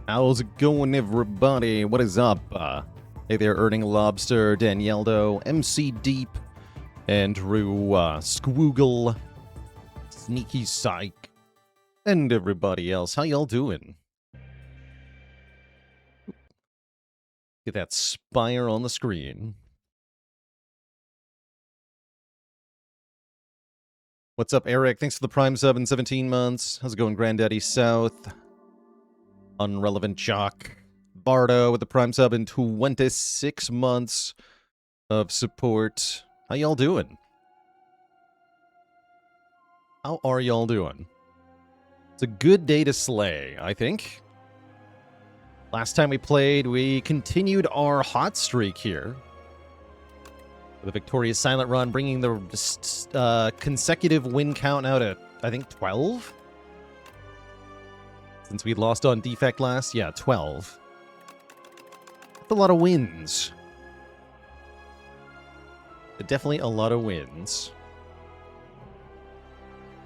How's it going, everybody? What is up? Hey there, Earning Lobster, Danieldo, MC Deep, Andrew, Squoogle, Sneaky Psych, and everybody else. How y'all doing? Get that Spire on the screen. What's up, Eric? Thanks for the Prime sub in 17 months. How's it going, Granddaddy South? Unrelevant Jock. Bardo with the Prime sub in 26 months of support. How y'all doing? How are y'all doing? It's a good day to slay, I think. Last time we played, we continued our hot streak here. With a victorious silent run, bringing the consecutive win count out at, I think, 12? Since we lost on Defect last? Yeah, 12. That's a lot of wins. Definitely a lot of wins.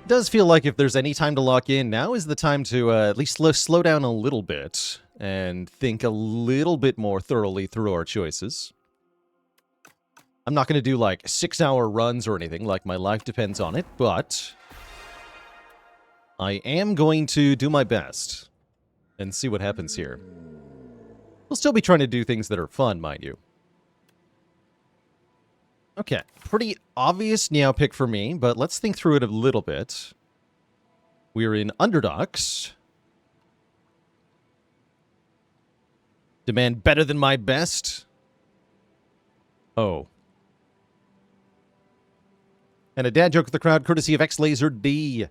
It does feel like if there's any time to lock in, now is the time to at least slow down a little bit and think a little bit more thoroughly through our choices. I'm not going to do like 6-hour runs or anything, like my life depends on it, but I am going to do my best and see what happens here. We'll still be trying to do things that are fun, mind you. Okay, pretty obvious Niao pick for me, but let's think through it a little bit. We're in Underdogs. Demand better than my best. Oh. And a dad joke with the crowd, courtesy of X-Laser D.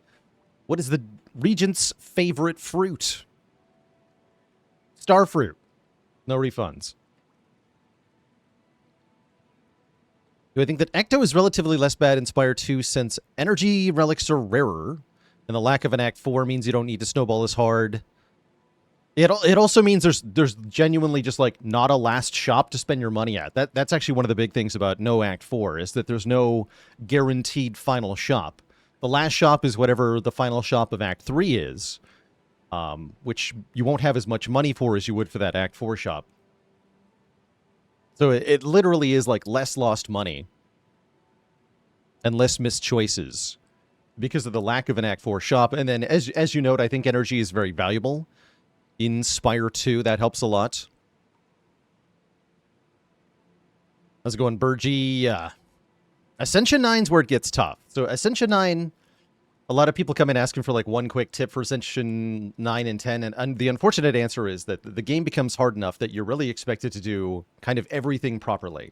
What is the Regent's favorite fruit? Starfruit. No refunds. Do I think that Ecto is relatively less bad in Spire 2 since energy relics are rarer, and the lack of an Act 4 means you don't need to snowball as hard? It also means there's genuinely just like not a last shop to spend your money at. That's actually one of the big things about no Act 4 is that there's no guaranteed final shop. The last shop is whatever the final shop of Act 3 is, which you won't have as much money for as you would for that Act 4 shop. So it literally is like less lost money and less missed choices because of the lack of an Act 4 shop. And then as you note, I think energy is very valuable. In Spire 2, that helps a lot. How's it going, Burgie? Ascension 9's where it gets tough. So Ascension 9, a lot of people come in asking for like one quick tip for Ascension 9 and 10, and the unfortunate answer is that the game becomes hard enough that you're really expected to do kind of everything properly.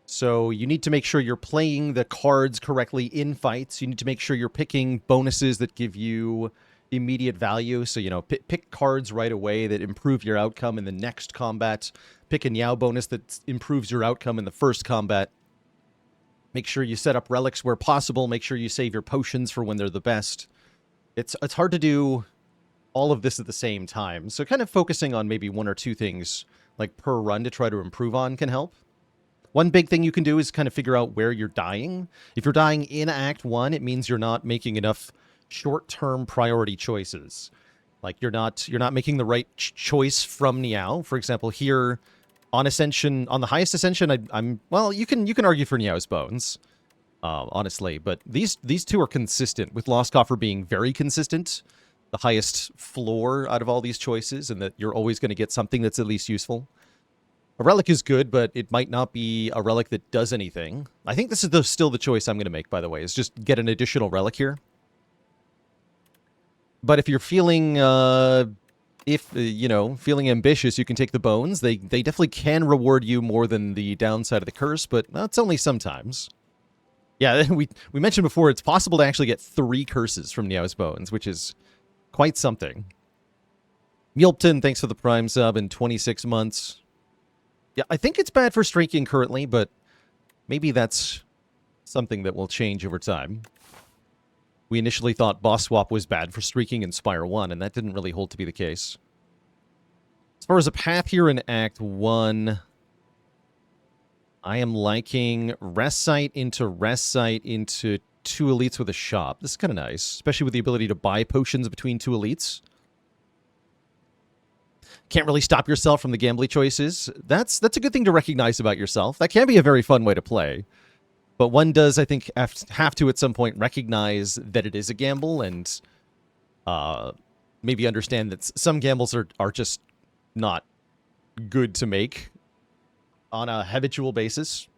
So you need to make sure you're playing the cards correctly in fights. You need to make sure you're picking bonuses that give you immediate value. So, you know, pick cards right away that improve your outcome in the next combat. Pick a Niao bonus that improves your outcome in the first combat. Make sure you set up relics where possible. Make sure you save your potions for when they're the best. It's hard to do all of this at the same time. So kind of focusing on maybe one or two things like per run to try to improve on can help. One big thing you can do is kind of figure out where you're dying. If you're dying in Act 1, it means you're not making enough short-term priority choices. Like you're not making the right choice from Niao. For example, here on Ascension, on the highest Ascension, I'm well, you can argue for Niao's bones, honestly, but these two are consistent, with Lost Coffer being very consistent, the highest floor out of all these choices, and that you're always going to get something that's at least useful. A relic is good, but it might not be a relic that does anything. I think this is still the choice I'm going to make, by the way, is just get an additional relic here. But if you're feeling, feeling ambitious, you can take the bones. They definitely can reward you more than the downside of the curse, but it's only sometimes. Yeah, we mentioned before, it's possible to actually get 3 curses from Niao's bones, which is quite something. Mulpton, thanks for the Prime sub in 26 months. Yeah, I think it's bad for streaking currently, but maybe that's something that will change over time. We initially thought boss swap was bad for streaking in Spire 1, and that didn't really hold to be the case. As far as a path here in Act 1, I am liking Rest Site into 2 elites with a shop. This is kind of nice, especially with the ability to buy potions between 2 elites. can't really stop yourself from the gambly choices. That's a good thing to recognize about yourself. That can be a very fun way to play. But one does, I think, have to at some point recognize that it is a gamble and maybe understand that some gambles are just not good to make on a habitual basis.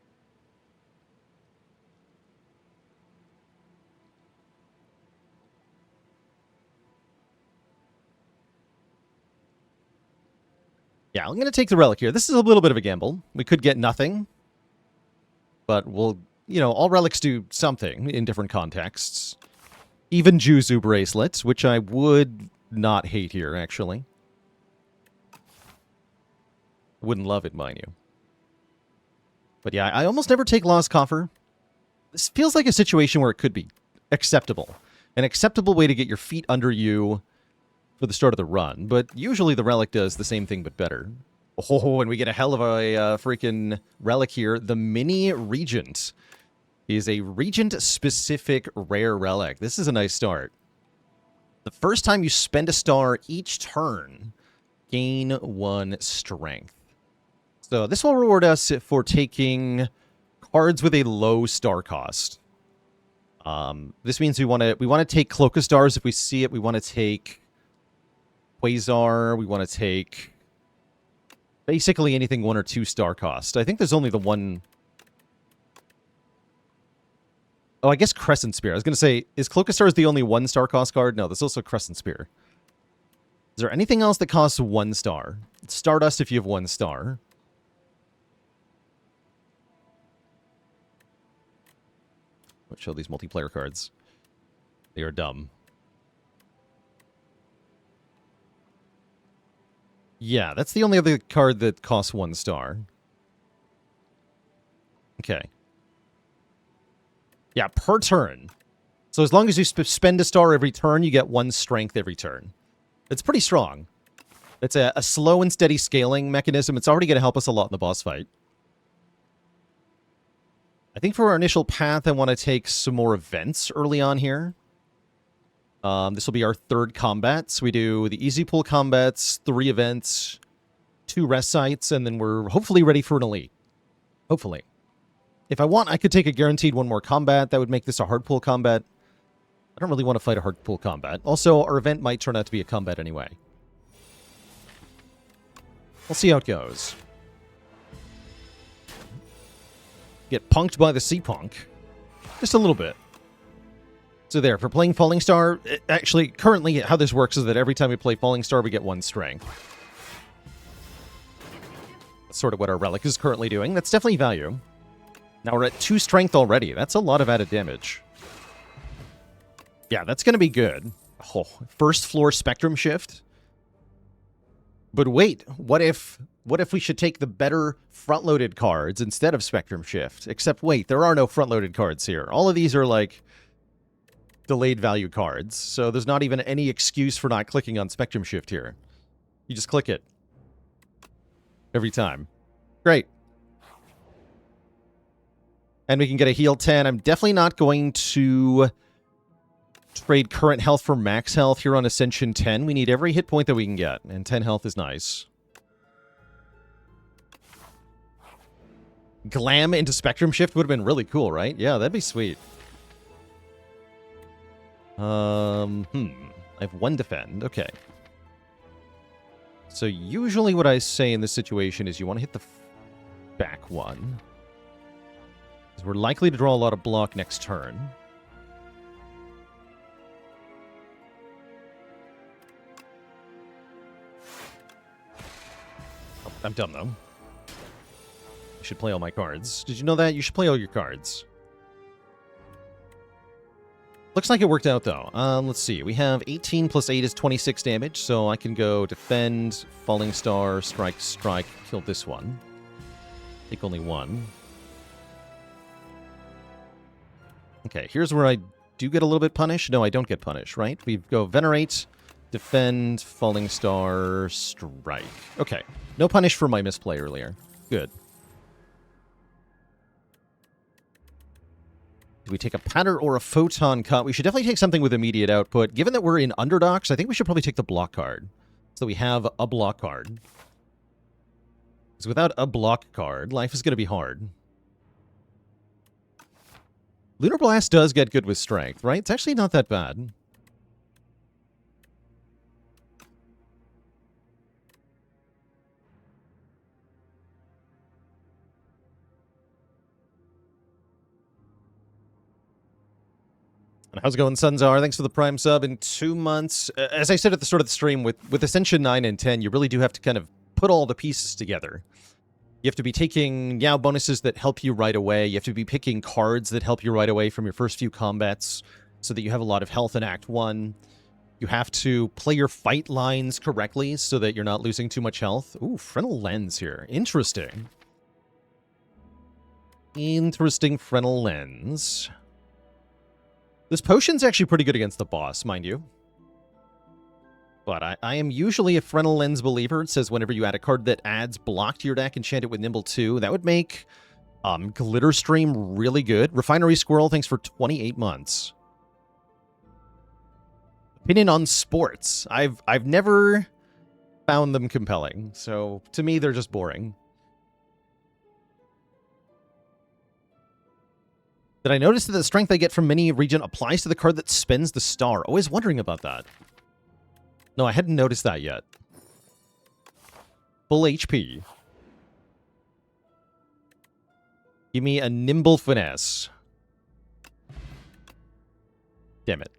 Yeah, I'm going to take the relic here. This is a little bit of a gamble. We could get nothing, but we'll, all relics do something in different contexts. Even Juzu bracelets, which I would not hate here, actually. Wouldn't love it, mind you. But yeah, I almost never take Lost Coffer. This feels like a situation where it could be acceptable. An acceptable way to get your feet under you for the start of the run, but usually the relic does the same thing but better. Oh, and we get a hell of a freaking relic here. The Mini Regent is a Regent-specific rare relic. This is a nice start. The first time you spend a star each turn, gain 1 strength. So this will reward us for taking cards with a low star cost. This means we want to take Cloak of Stars if we see it. We want to take Quasar. We want to take basically anything 1 or 2 star cost. I think there's only the one. Oh, I guess Crescent Spear. I was going to say, is Cloak of Stars the only 1 star cost card? No, there's also Crescent Spear. Is there anything else that costs 1 star? Stardust if you have 1 star. Let's show these multiplayer cards. They are dumb. Yeah, that's the only other card that costs 1 star. Okay. Yeah, per turn. So as long as you spend a star every turn, you get 1 strength every turn. It's pretty strong. It's a slow and steady scaling mechanism. It's already going to help us a lot in the boss fight. I think for our initial path, I want to take some more events early on here. This will be our 3rd combat. So we do the easy pull combats, 3 events, 2 rest sites, and then we're hopefully ready for an elite. Hopefully. If I want, I could take a guaranteed 1 more combat. That would make this a hard pull combat. I don't really want to fight a hard pull combat. Also, our event might turn out to be a combat anyway. We'll see how it goes. Get punked by the Sea Punk. Just a little bit. So there, for playing Falling Star, actually, currently, how this works is that every time we play Falling Star, we get 1 strength. That's sort of what our relic is currently doing. That's definitely value. Now we're at 2 strength already. That's a lot of added damage. Yeah, that's going to be good. Oh, first floor Spectrum Shift. But wait, what if we should take the better front-loaded cards instead of Spectrum Shift? Except wait, there are no front-loaded cards here. All of these are like delayed value cards, so there's not even any excuse for not clicking on Spectrum Shift here. You just click it. Every time. Great. And we can get a heal 10. I'm definitely not going to trade current health for max health here on Ascension 10. We need every hit point that we can get, and 10 health is nice. Glam into Spectrum Shift would have been really cool, right? Yeah, that'd be sweet. I have 1 defend. Okay. So usually what I say in this situation is you want to hit the back one. Because we're likely to draw a lot of block next turn. Oh, I'm dumb, though. I should play all my cards. Did you know that? You should play all your cards. Looks like it worked out, though. Let's see. We have 18 plus 8 is 26 damage, so I can go defend, falling star, strike, strike, kill this one. Take only 1. Okay, here's where I do get a little bit punished. No, I don't get punished, right? We go venerate, defend, falling star, strike. Okay, no punish for my misplay earlier. Good. Do we take a patter or a photon cut? We should definitely take something with immediate output. Given that we're in underdogs, I think we should probably take the block card. So we have a block card. Because without a block card, life is going to be hard. Lunar Blast does get good with strength, right? It's actually not that bad. How's it going, Sunzar? Thanks for the Prime sub in 2 months. As I said at the start of the stream, with Ascension 9 and 10, you really do have to kind of put all the pieces together. You have to be taking Yao bonuses that help you right away. You have to be picking cards that help you right away from your first few combats so that you have a lot of health in Act 1. You have to play your fight lines correctly so that you're not losing too much health. Ooh, Frontal Lens here. Interesting. Interesting Frontal Lens. This potion's actually pretty good against the boss, mind you. But I am usually a Frontal Lens believer. It says whenever you add a card that adds block to your deck, enchant it with Nimble 2. That would make Glitter Stream really good. Refinery Squirrel, thanks for 28 months. Opinion on sports. I've never found them compelling. So to me, they're just boring. Did I notice that the strength I get from Mini Regent applies to the card that spins the star? Always wondering about that. No, I hadn't noticed that yet. Full HP. Give me a Nimble Finesse. Damn it.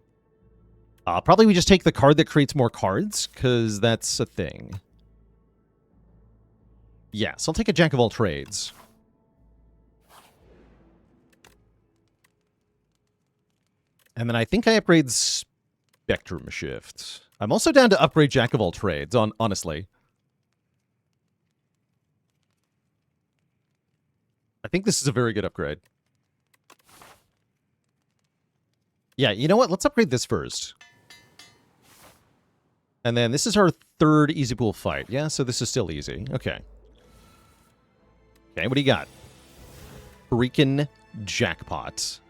Probably we just take the card that creates more cards, because that's a thing. Yes, I'll take a Jack of all trades. And then I think I upgrade Spectrum Shift. I'm also down to upgrade Jack of all trades, honestly. I think this is a very good upgrade. Yeah, you know what? Let's upgrade this first. And then this is our third easy pool fight. Yeah, so this is still easy. Okay. Okay, what do you got? Freaking jackpot.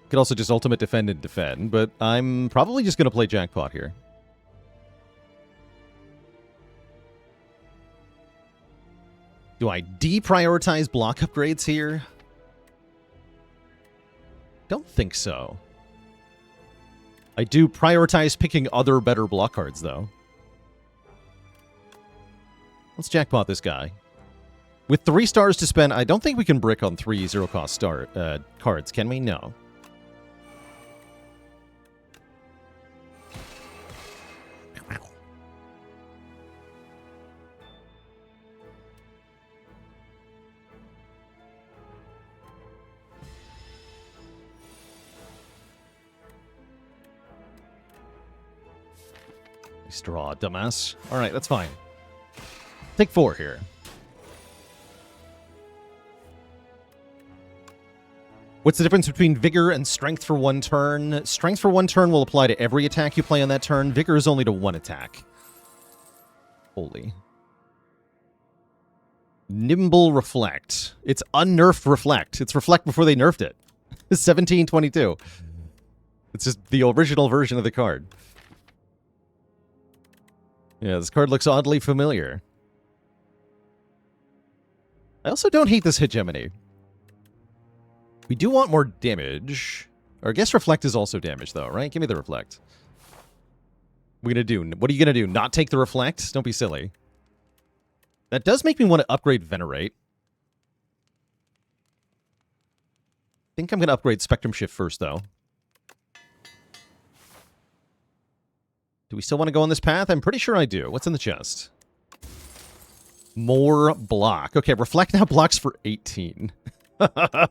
Could also just ultimate defend and defend, but I'm probably just going to play jackpot here. Do I deprioritize block upgrades here? Don't think so. I do prioritize picking other better block cards, though. Let's jackpot this guy. With 3 stars to spend, I don't think we can brick on 3 zero-cost cards, can we? No. Straw, dumbass. Alright, that's fine. Take 4 here. What's the difference between Vigor and Strength for 1 turn? Strength for 1 turn will apply to every attack you play on that turn. Vigor is only to 1 attack. Holy. Nimble Reflect. It's unnerfed Reflect. It's Reflect before they nerfed it. 1722. It's just the original version of the card. Yeah, this card looks oddly familiar. I also don't hate this hegemony. We do want more damage. Or I guess Reflect is also damage, though, right? Give me the Reflect. What are you going to do? Not take the Reflect? Don't be silly. That does make me want to upgrade Venerate. I think I'm going to upgrade Spectrum Shift first, though. Do we still want to go on this path? I'm pretty sure I do. What's in the chest? More block. Okay, Reflect now blocks for 18. That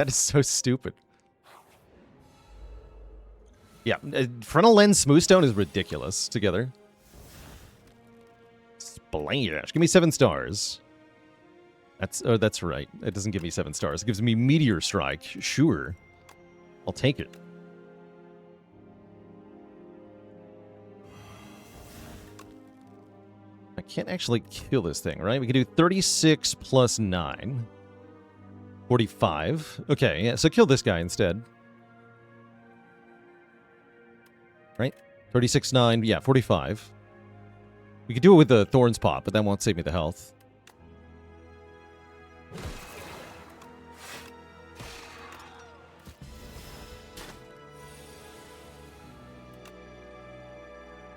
is so stupid. Yeah, Frontal Lens Smoothstone is ridiculous together. Splash. Give me 7 stars. That's right. It doesn't give me 7 stars. It gives me Meteor Strike. Sure. I'll take it. I can't actually kill this thing, right? We can do 36 plus 9. 45. Okay, yeah, so kill this guy instead. right? 36.9, yeah, 45. We could do it with the Thorns Pop, but that won't save me the health.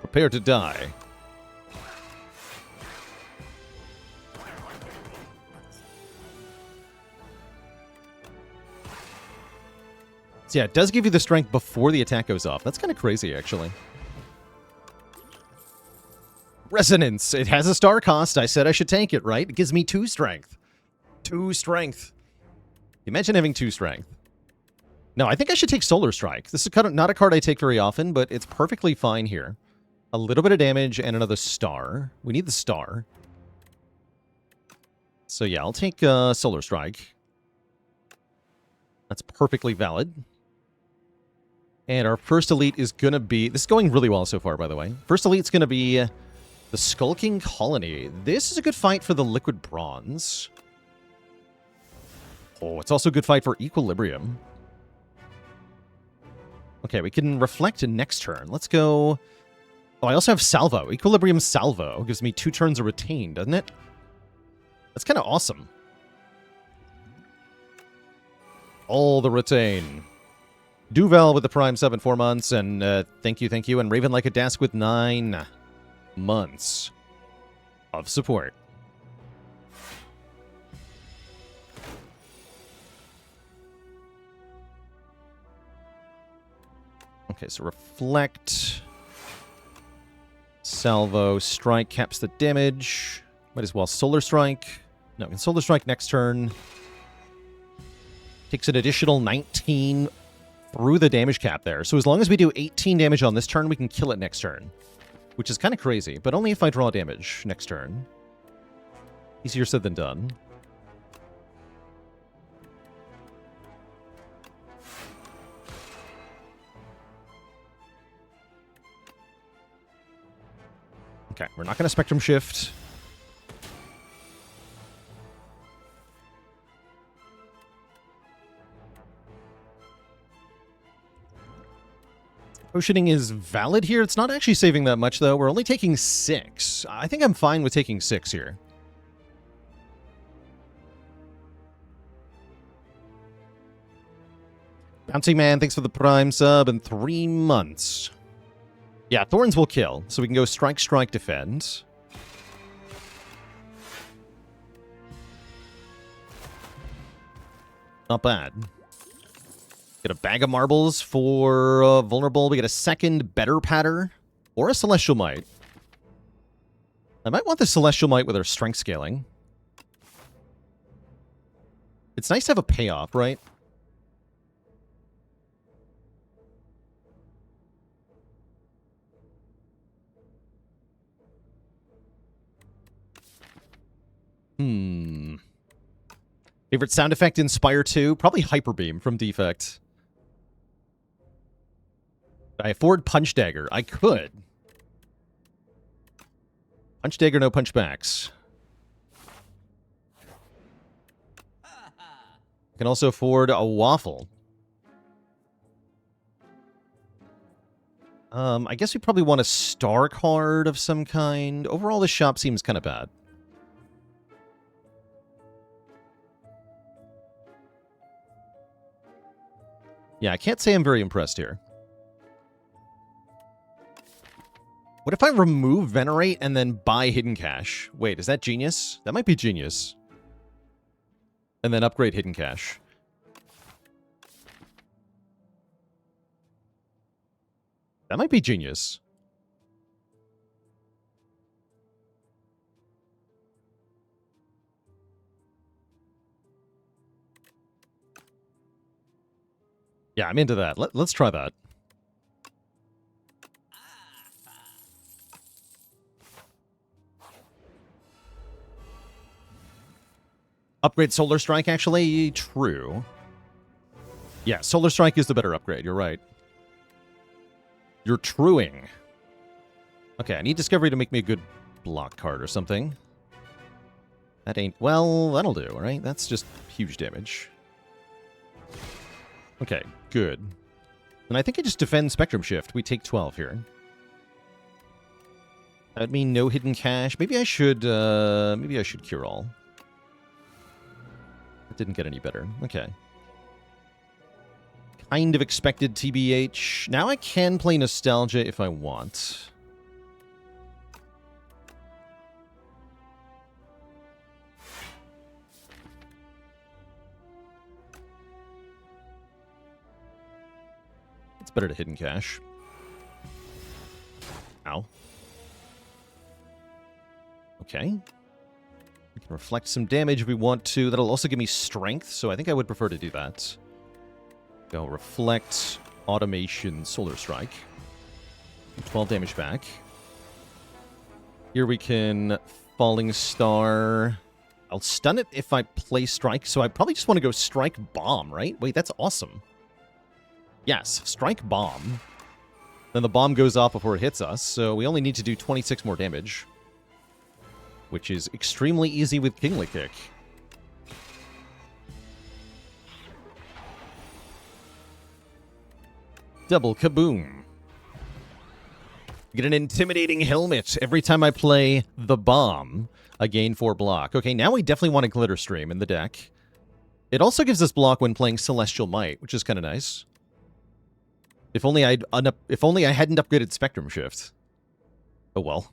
Prepare to die. So yeah, it does give you the strength before the attack goes off. That's kind of crazy, actually. Resonance. It has a star cost. I said I should tank it, right? It gives me 2 strength. 2 strength. Imagine having 2 strength. No, I think I should take Solar Strike. This is kind of not a card I take very often, but it's perfectly fine here. A little bit of damage and another star. We need the star. So yeah, I'll take Solar Strike. That's perfectly valid. And our first elite is going to be... This is going really well so far, by the way. First elite's going to be the Skulking Colony. This is a good fight for the Liquid Bronze. Oh, it's also a good fight for Equilibrium. Okay, we can reflect next turn. Let's go... Oh, I also have Salvo. Equilibrium Salvo gives me 2 turns of retain, doesn't it? That's kind of awesome. All the retain. Duval with the Prime sub in 4 months, and thank you, and Raven Like a Dask with 9 months of support. Okay, so reflect, salvo, strike caps the damage. Might as well Solar Strike. No, we can Solar Strike next turn. Takes an additional 19 through the damage cap there. So as long as we do 18 damage on this turn, we can kill it next turn. Which is kind of crazy, but only if I draw damage next turn. Easier said than done. Okay, we're not going to Spectrum Shift. Potioning is valid here. It's not actually saving that much, though. We're only taking 6. I think I'm fine with taking 6 here. Bouncy Man, thanks for the Prime sub in 3 months. Yeah, Thorns will kill, so we can go Strike, Strike, Defend. Not bad. Get a bag of marbles for vulnerable. We get a second better patter or a Celestial Might. I might want the Celestial Might with our strength scaling. It's nice to have a payoff, right? Favorite sound effect in Spire 2? Probably Hyper Beam from Defect. I afford Punch Dagger. I could. Punch Dagger, no punch backs. I can also afford a Waffle. I guess we probably want a star card of some kind. Overall, this shop seems kind of bad. Yeah, I can't say I'm very impressed here. What if I remove Venerate and then buy Hidden Cache? Wait, is that genius? That might be genius. And then upgrade Hidden Cache. That might be genius. Yeah, I'm into that. Let's try that. Upgrade Solar Strike, actually? True. Yeah, Solar Strike is the better upgrade. You're right. You're truing. Okay, I need Discovery to make me a good block card or something. That ain't... Well, that'll do, right? That's just huge damage. Okay, good. And I think I just defend Spectrum Shift. We take 12 here. That would mean no hidden cache. Maybe I should Cure All. It didn't get any better. Okay. Kind of expected TBH. Now I can play Nostalgia if I want. It's better to hidden cache. Ow. Okay. We can reflect some damage if we want to. That'll also give me strength, so I think I would prefer to do that. Go reflect, automation, solar strike. 12 damage back. Here we can falling star. I'll stun it if I play strike, so I probably just want to go strike bomb, right? Wait, that's awesome. Yes, strike bomb. Then the bomb goes off before it hits us, so we only need to do 26 more damage. Which is extremely easy with Kingly Kick. Double kaboom. Get an intimidating helmet every time I play the bomb. I gain 4 block. Okay, now we definitely want a Glitter Stream in the deck. It also gives us block when playing Celestial Might, which is kind of nice. If only I hadn't upgraded Spectrum Shift. Oh well.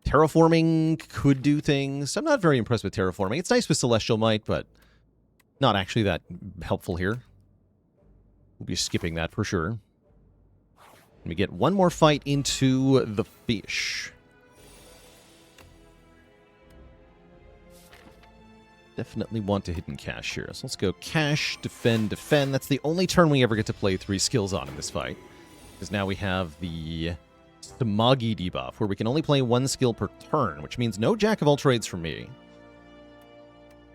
Terraforming could do things. I'm not very impressed with Terraforming. It's nice with Celestial Might, but not actually that helpful here. We'll be skipping that for sure. And we get one more fight into the fish. Definitely want to hidden cache here. So let's go cache, defend, defend. That's the only turn we ever get to play 3 skills on in this fight. Because now we have the Samagi debuff, where we can only play 1 skill per turn, which means no Jack of all trades for me.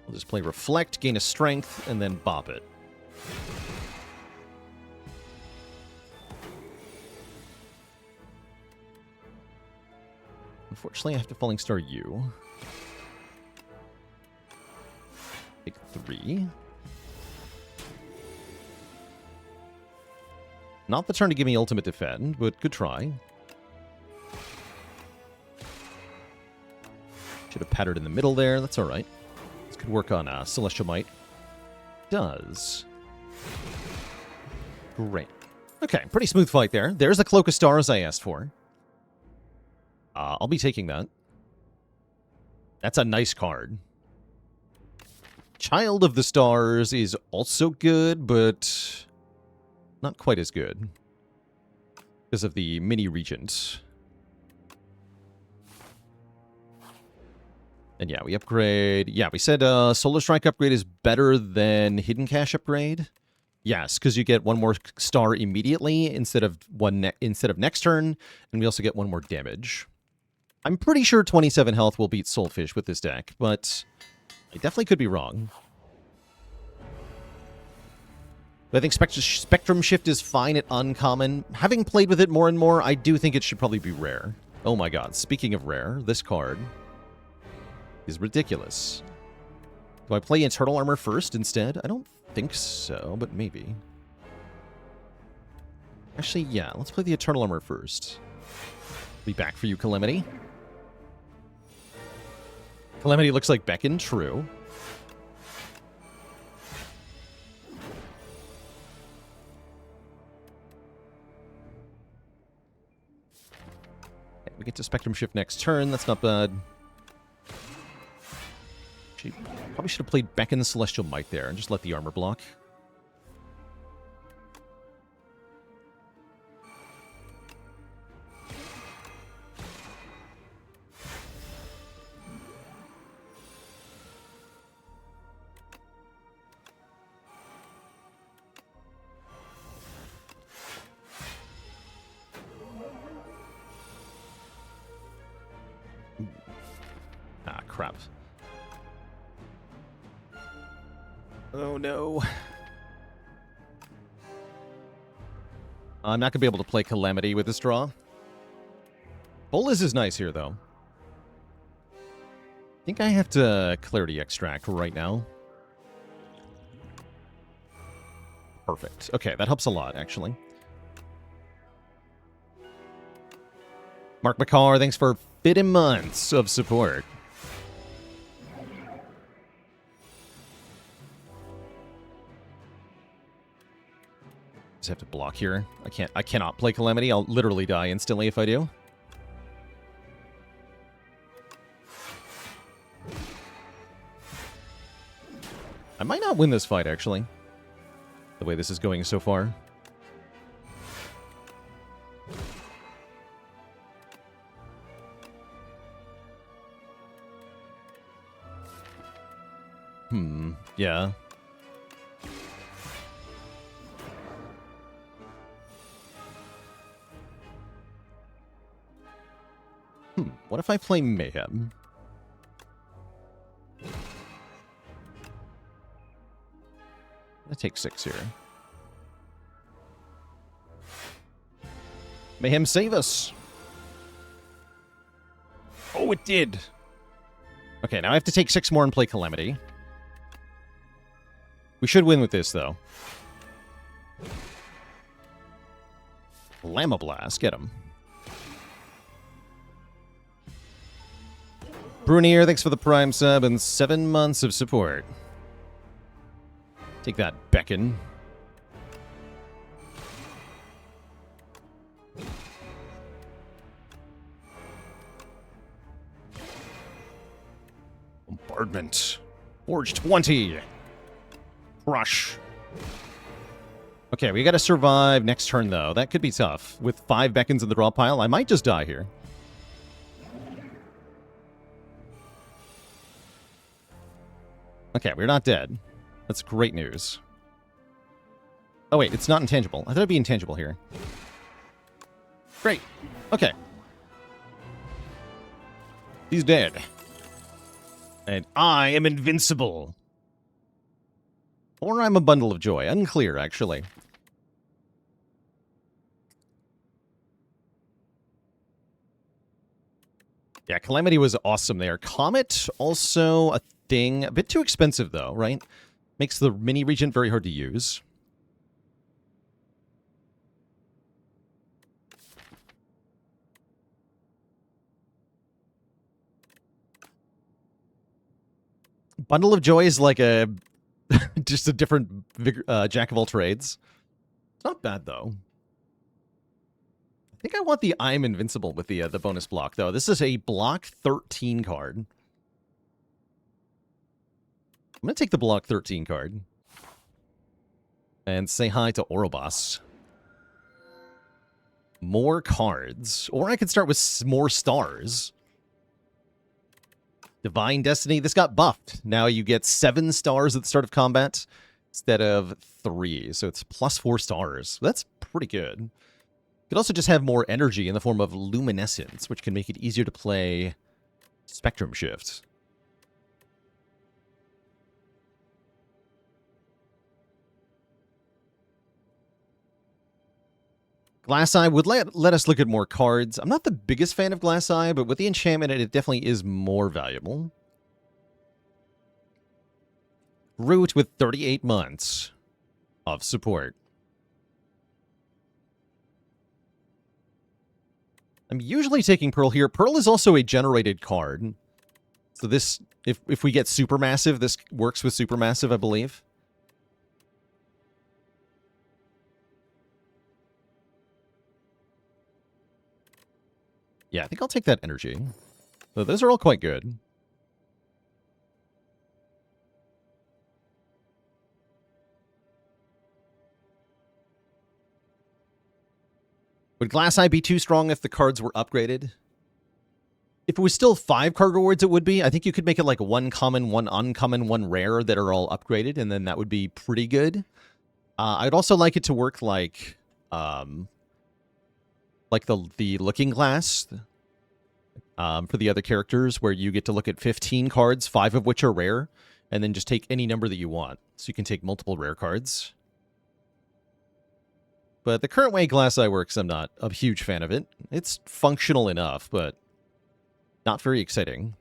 We'll just play Reflect, gain a strength, and then bop it. Unfortunately, I have to Falling Star you. Take 3. Not the turn to give me ultimate defend, but good try. Should have patterned in the middle there. That's all right. This could work on Celestial Might. Does. Great. Okay, pretty smooth fight there. There's the Cloak of Stars I asked for. I'll be taking that. That's a nice card. Child of the Stars is also good, but not quite as good because of the mini Regent. And yeah, we upgrade. Yeah, we said Solar Strike upgrade is better than Hidden Cache upgrade. Yes, because you get 1 more star immediately instead of next turn, and we also get 1 more damage. I'm pretty sure 27 health will beat Soulfish with this deck, but I definitely could be wrong. But I think Spectrum Shift is fine at uncommon. Having played with it more and more, I do think it should probably be rare. Oh my god, speaking of rare, this card is ridiculous. Do I play Eternal Armor first instead? I don't think so, but maybe. Actually, yeah, let's play the Eternal Armor first. Be back for you, Calamity. Calamity looks like Beckon, true. Okay, we get to Spectrum Shift next turn, that's not bad. Probably should have played Beckon Celestial Might there and just let the armor block. Ah, crap. Oh no. I'm not going to be able to play Calamity with this draw. Bolas is nice here, though. I think I have to Clarity Extract right now. Perfect. Okay, that helps a lot, actually. Mark McCarr, thanks for 50 months of support. Just have to block here. I cannot play Calamity. I'll literally die instantly if I do. I might not win this fight, actually. The way this is going so far. Yeah. What if I play Mayhem? I take 6 here. Mayhem, save us! Oh, it did! Okay, now I have to take 6 more and play Calamity. We should win with this, though. Llama Blast, get him. Brunier, thanks for the Prime sub and 7 months of support. Take that, Beckon. Bombardment. Forge 20. Crush. Okay, we gotta survive next turn, though. That could be tough. With 5 Beckons in the draw pile, I might just die here. Okay, we're not dead. That's great news. Oh, wait, it's not intangible. I thought it'd be intangible here. Great. Okay. He's dead. And I am invincible. Or I'm a bundle of joy. Unclear, actually. Yeah, Calamity was awesome there. Comet, also a thing. A bit too expensive, though, right? Makes the mini Regent very hard to use. Bundle of Joy is like a... just a different jack of all trades. It's not bad, though. I think I want the I'm Invincible with the bonus block, though. This is a block 13 card. I'm going to take the block 13 card. And say hi to Ouroboros. More cards. Or I could start with more stars. Divine Destiny. This got buffed. Now you get 7 stars at the start of combat instead of 3. So it's plus 4 stars. That's pretty good. You could also just have more energy in the form of Luminescence, which can make it easier to play Spectrum Shift. Glass Eye would let us look at more cards. I'm not the biggest fan of Glass Eye, but with the enchantment, it definitely is more valuable. Root with 38 months of support. I'm usually taking Pearl here. Pearl is also a generated card. So this, if we get Supermassive, this works with Supermassive, I believe. Yeah, I think I'll take that energy. So those are all quite good. Would Glass Eye be too strong if the cards were upgraded? If it was still 5 card rewards, it would be. I think you could make it like 1 common, 1 uncommon, 1 rare that are all upgraded, and then that would be pretty good. I'd also like it to work like the Looking Glass for the other characters, where you get to look at 15 cards, 5 of which are rare, and then just take any number that you want. So you can take multiple rare cards. But the current way Glass Eye works, I'm not a huge fan of it. It's functional enough, but not very exciting.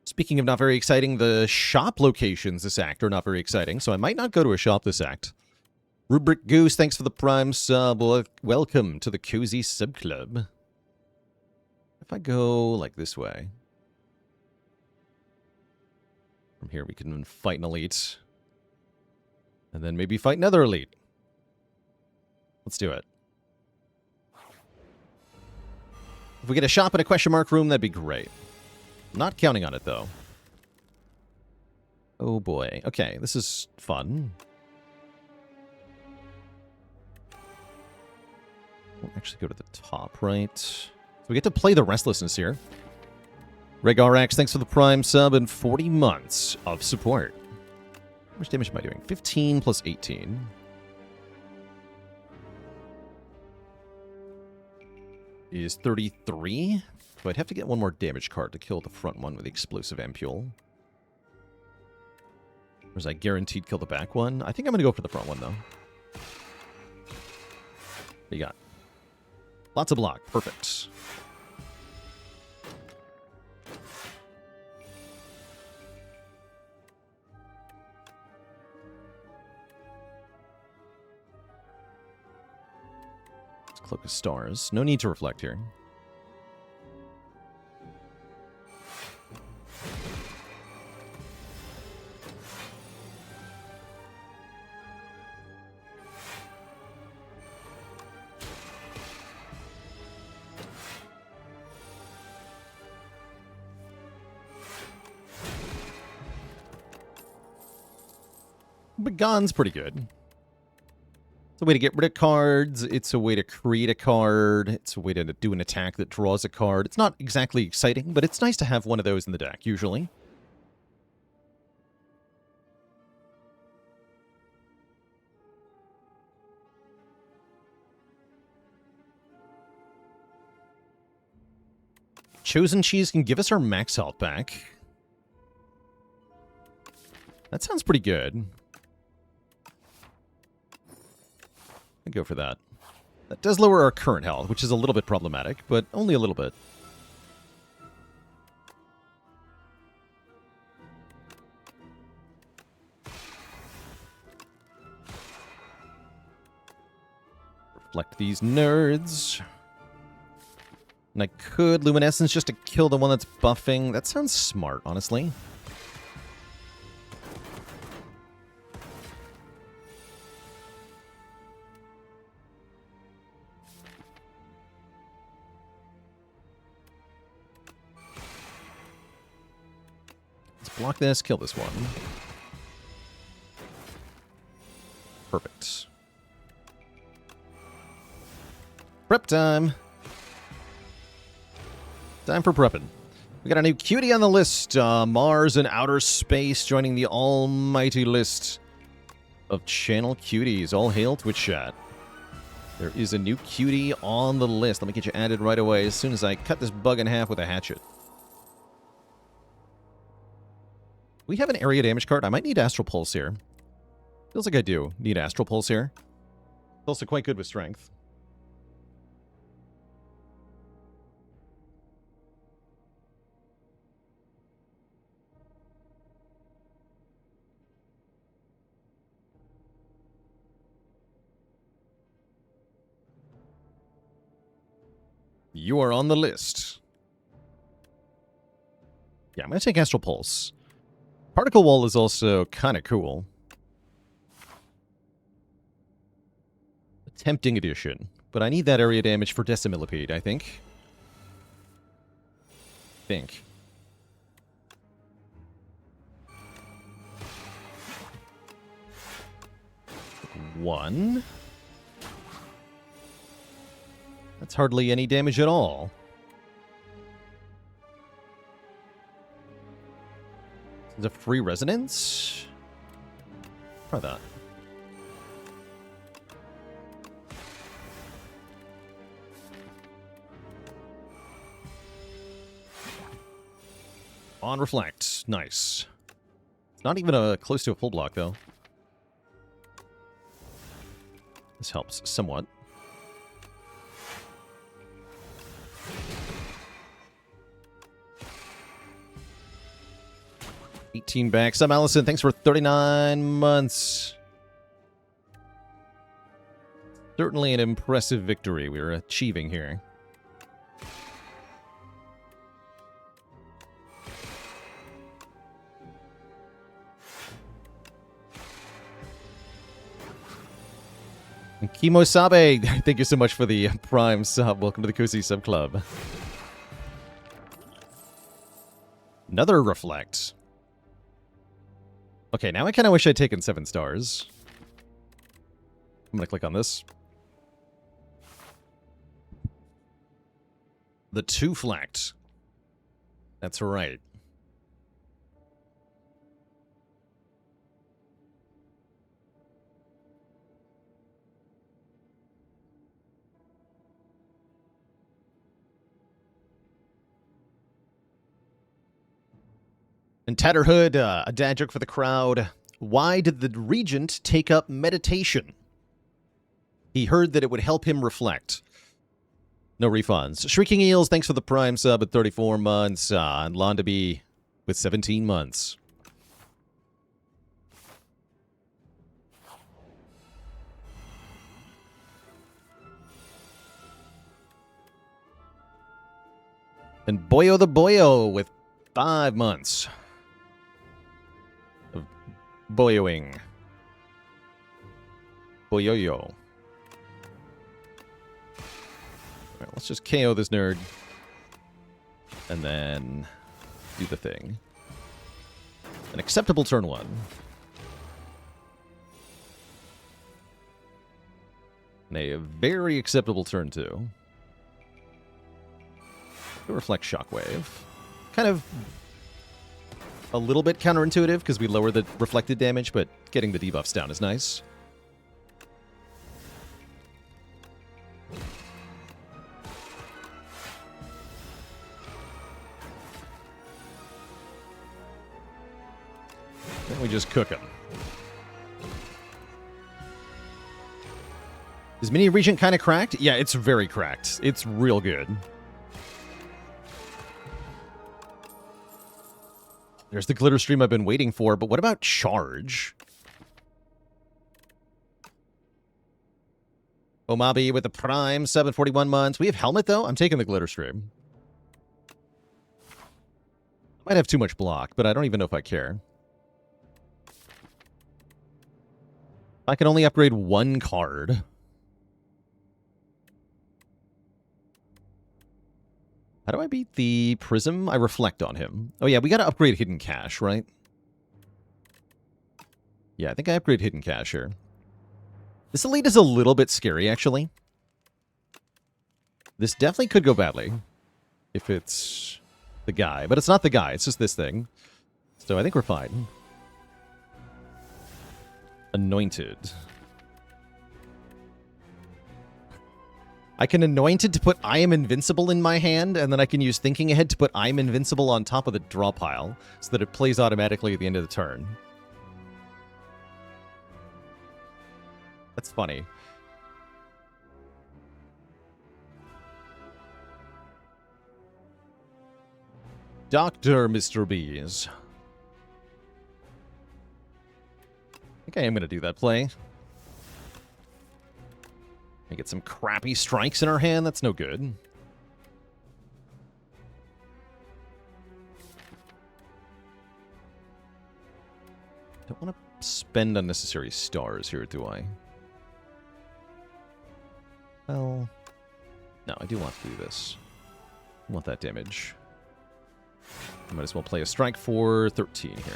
Speaking of not very exciting, the shop locations this act are not very exciting, so I might not go to a shop this act. Rubric Goose, thanks for the Prime sub. Welcome to the Cozy Sub Club. If I go like this way, from here we can fight an elite. And then maybe fight another elite. Let's do it. If we get a shop in a question mark room, that'd be great. Not counting on it, though. Oh boy. Okay, this is fun. We'll actually go to the top right. So we get to play the Restlessness here. RegRX, thanks for the Prime sub and 40 months of support. How much damage am I doing? 15 plus 18. Is 33. So I'd have to get one more damage card to kill the front one with the explosive ampule. Or is I guaranteed kill the back one? I think I'm going to go for the front one, though. What you got? Lots of block. Perfect. Cloak of Stars. No need to reflect here. But Gone's pretty good. It's a way to get rid of cards. It's a way to create a card. It's a way to do an attack that draws a card. It's not exactly exciting, but it's nice to have one of those in the deck, usually. Chosen Cheese can give us our max health back. That sounds pretty good. I'd go for that. That does lower our current health, which is a little bit problematic, but only a little bit. Reflect these nerds. And I could Luminescence just to kill the one that's buffing. That sounds smart, honestly. Block this, kill this one. Perfect. Prep time. Time for prepping. We got a new cutie on the list. Mars in outer space joining the almighty list of channel cuties. All hail Twitch chat. There is a new cutie on the list. Let me get you added right away as soon as I cut this bug in half with a hatchet. We have an area damage card. I might need Astral Pulse here. Feels like I do need Astral Pulse here. It's also quite good with strength. You are on the list. Yeah, I'm going to take Astral Pulse. Particle Wall is also kind of cool. A tempting addition. But I need that area damage for Decimillipede, I think. One. That's hardly any damage at all. Is a free resonance? Try that. On reflect. Nice. It's not even close to a full block, though. This helps somewhat. $18 back. Some Allison, thanks for 39 months. Certainly an impressive victory we're achieving here. Kimosabe, thank you so much for the Prime sub. Welcome to the Cozy Sub Club. Another Reflect. Okay, now I kind of wish I'd taken 7 stars. I'm going to click on this. The 2 Flect. That's right. And Tatterhood, a dad joke for the crowd. Why did the Regent take up meditation? He heard that it would help him reflect. No refunds. Shrieking Eels, thanks for the Prime sub at 34 months. And Londaby with 17 months. And Boyo the Boyo with 5 months. Boyoing. Boyoyo. Alright, let's just KO this nerd. And then do the thing. An acceptable turn 1. And a very acceptable turn 2. Reflect Shockwave. Kind of a little bit counterintuitive because we lower the reflected damage, but getting the debuffs down is nice. Then we just cook him. Is Mini Regent kind of cracked? Yeah, it's very cracked. It's real good. There's the glitter stream I've been waiting for, but what about charge? Omabi with the Prime, 741 months. We have Helmet, though? I'm taking the glitter stream. Might have too much block, but I don't even know if I care. I can only upgrade 1 card. How do I beat the Prism? I reflect on him. Oh yeah, we gotta upgrade Hidden Cache, right? Yeah, I think I upgrade Hidden Cache here. This Elite is a little bit scary, actually. This definitely could go badly. If it's the guy. But it's not the guy, it's just this thing. So I think we're fine. Anointed. I can Anointed to put I am invincible in my hand, and then I can use Thinking Ahead to put I am invincible on top of the draw pile, so that it plays automatically at the end of the turn. That's funny. Dr. Mr. Bees. I think I am going to do that play. We get some crappy strikes in our hand. That's no good. Don't want to spend unnecessary stars here, do I? Well, no, I do want to do this. I want that damage. I might as well play a strike for 13 here.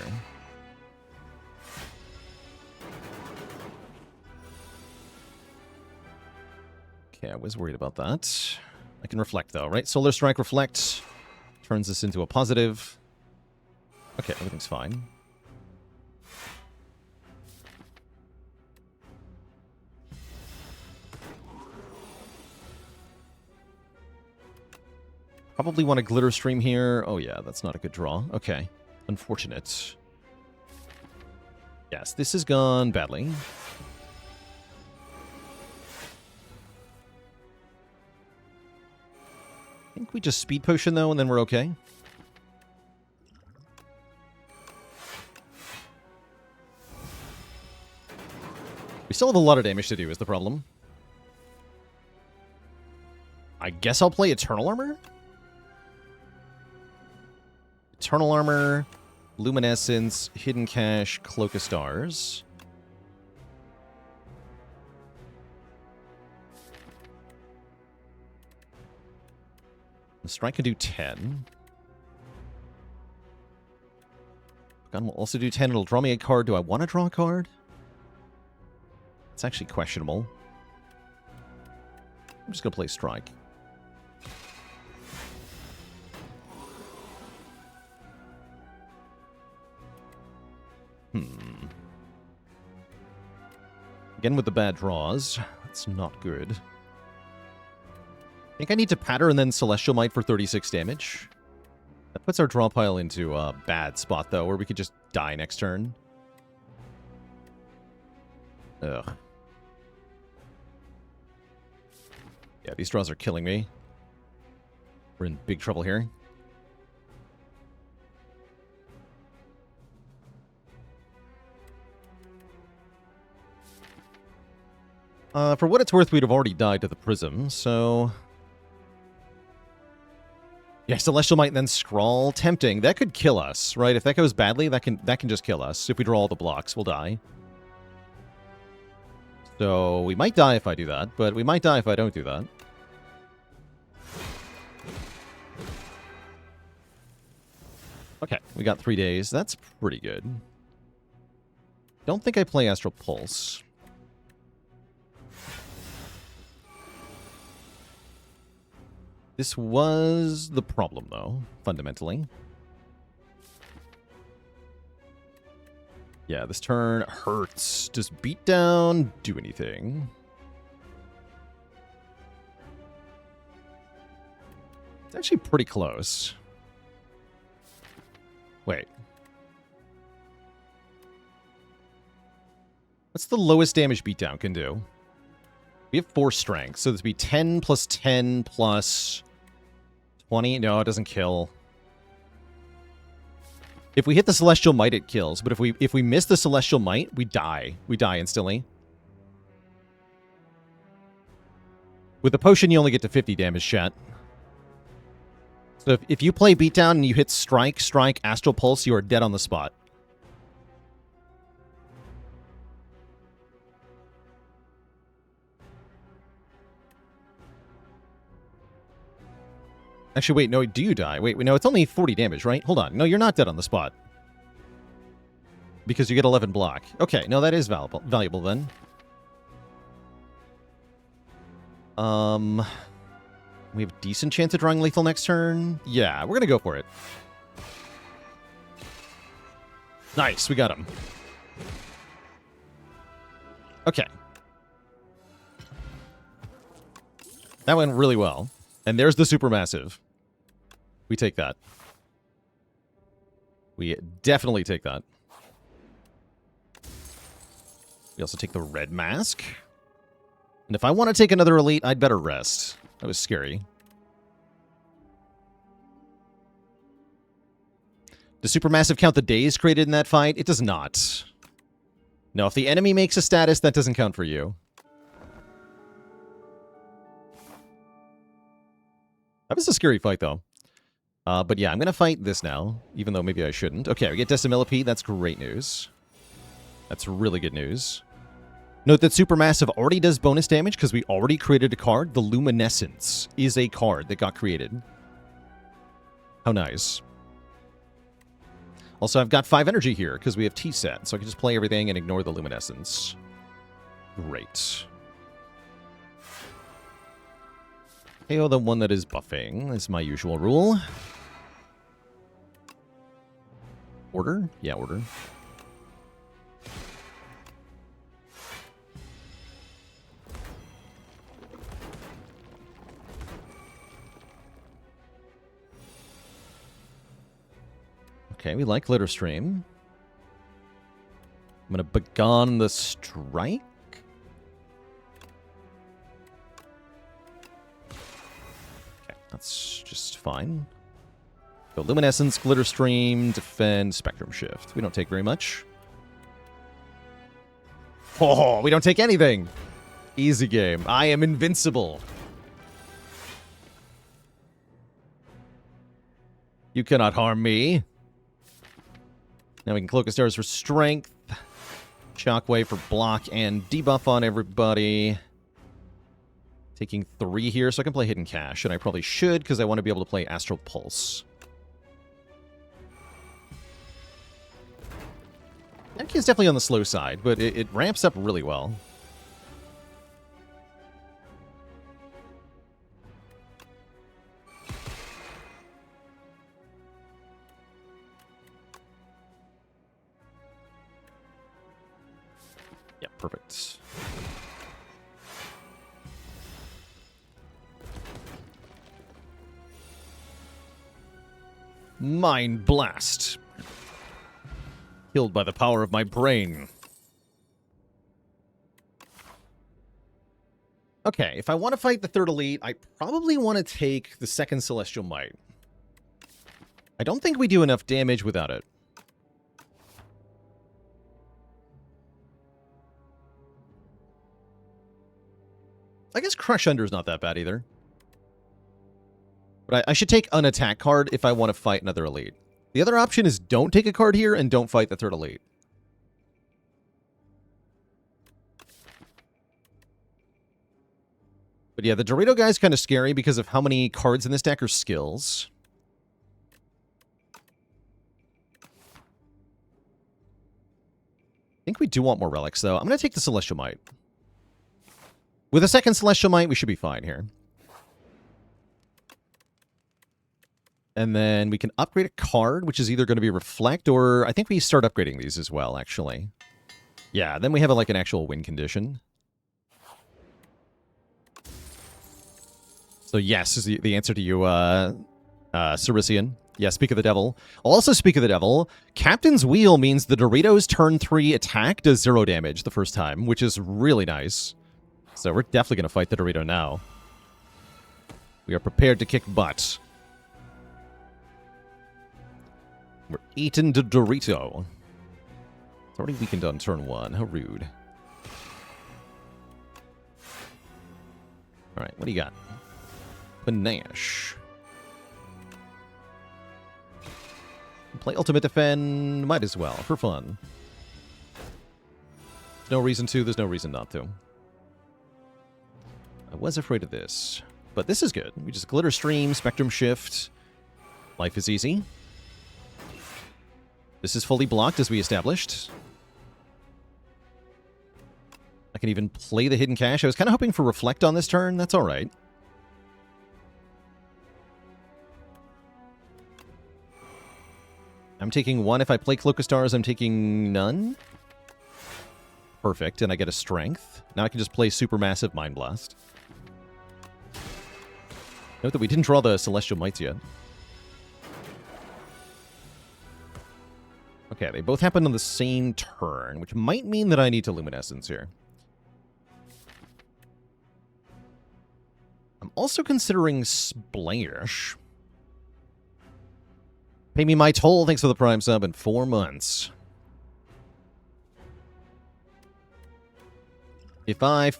Okay, I was worried about that. I can reflect, though, right? Solar Strike, reflect. Turns this into a positive. Okay, everything's fine. Probably want a Glitter Stream here. Oh, yeah, that's not a good draw. Okay. Unfortunate. Yes, this has gone badly. I think we just Speed Potion, though, and then we're okay. We still have a lot of damage to do, is the problem. I guess I'll play Eternal Armor? Eternal Armor, Luminescence, Hidden Cache, Cloak of Stars. The strike can do 10. Gun will also do 10. It'll draw me a card. Do I want to draw a card? It's actually questionable. I'm just going to play strike. Again with the bad draws. That's not good. I think I need to Patter and then Celestial Might for 36 damage. That puts our draw pile into a bad spot, though, where we could just die next turn. Ugh. Yeah, these draws are killing me. We're in big trouble here. For what it's worth, we'd have already died to the Prism, so... Yeah, Celestial Might and then Scrawl. Tempting. That could kill us, right? If that goes badly, that can just kill us. If we draw all the blocks, we'll die. So, we might die if I do that, but we might die if I don't do that. Okay, we got 3 days. That's pretty good. Don't think I play Astral Pulse. This was the problem, though, fundamentally. Yeah, this turn hurts. Does Beatdown do anything? It's actually pretty close. Wait. What's the lowest damage Beatdown can do? We have 4 strength, so this would be 10 plus 10 plus 20. No, it doesn't kill. If we hit the Celestial Might, it kills. But if we miss the Celestial Might, we die. We die instantly. With the potion, you only get to 50 damage, chat. So if you play Beatdown and you hit Strike, Astral Pulse, you are dead on the spot. Actually, wait, no, do you die? Wait, no, it's only 40 damage, right? Hold on. No, you're not dead on the spot. Because you get 11 block. Okay, no, that is valuable then. We have a decent chance of drawing lethal next turn. Yeah, we're gonna go for it. Nice, we got him. Okay. That went really well. And there's the Supermassive. We take that. We definitely take that. We also take the Red Mask. And if I want to take another Elite, I'd better rest. That was scary. Does Supermassive count the days created in that fight? It does not. No, if the enemy makes a status, that doesn't count for you. That was a scary fight, though. But yeah, I'm going to fight this now, even though maybe I shouldn't. Okay, we get Decimillipede. That's great news. That's really good news. Note that Supermassive already does bonus damage because we already created a card. The Luminescence is a card that got created. How nice. Also, I've got 5 energy here because we have T-set, so I can just play everything and ignore the Luminescence. Great. KO the one that is buffing, is my usual rule. Order? Yeah, order. Okay, we like Glitter Stream. I'm going to begone the strike. Okay, that's just fine. So Luminescence, Glitter Stream, Defend, Spectrum Shift. We don't take very much. Oh, we don't take anything. Easy game. I am invincible. You cannot harm me. Now we can Cloak of Stars for strength. Shockwave for block and debuff on everybody. Taking 3 here, so I can play Hidden Cache, and I probably should, because I want to be able to play Astral Pulse. That key is definitely on the slow side, but it ramps up really well. Yeah, perfect. Mind Blast. Killed by the power of my brain. Okay, if I want to fight the third elite, I probably want to take the second Celestial Might. I don't think we do enough damage without it. I guess Crush Under is not that bad either. But I should take an attack card if I want to fight another elite. The other option is don't take a card here and don't fight the third elite. But yeah, the Dorito guy's kind of scary because of how many cards in this deck are skills. I think we do want more relics, though. I'm going to take the Celestial Might. With a second Celestial Might, we should be fine here. And then we can upgrade a card, which is either going to be Reflect, or I think we start upgrading these as well, actually. Yeah, then we have like an actual win condition. So yes, is the answer to you, Cerician. Yeah, Speak of the Devil. Also, Speak of the Devil, Captain's Wheel means the Doritos turn 3 attack does 0 damage the first time, which is really nice. So we're definitely going to fight the Dorito now. We are prepared to kick butt. We're eating the Dorito. It's already weakened on turn 1. How rude. Alright, what do you got? Panache. Play Ultimate Defend. Might as well, for fun. There's no reason to, there's no reason not to. I was afraid of this. But this is good. We just Glitter Stream, Spectrum Shift. Life is easy. This is fully blocked, as we established. I can even play the Hidden Cache. I was kind of hoping for Reflect on this turn. That's alright. I'm taking 1. If I play Cloak of Stars, I'm taking none. Perfect, and I get a Strength. Now I can just play Supermassive Mind Blast. Note that we didn't draw the Celestial Mights yet. Okay, they both happen on the same turn, which might mean that I need to Luminescence here. I'm also considering Splash. Pay me my toll, thanks for the Prime sub in 4 months. If I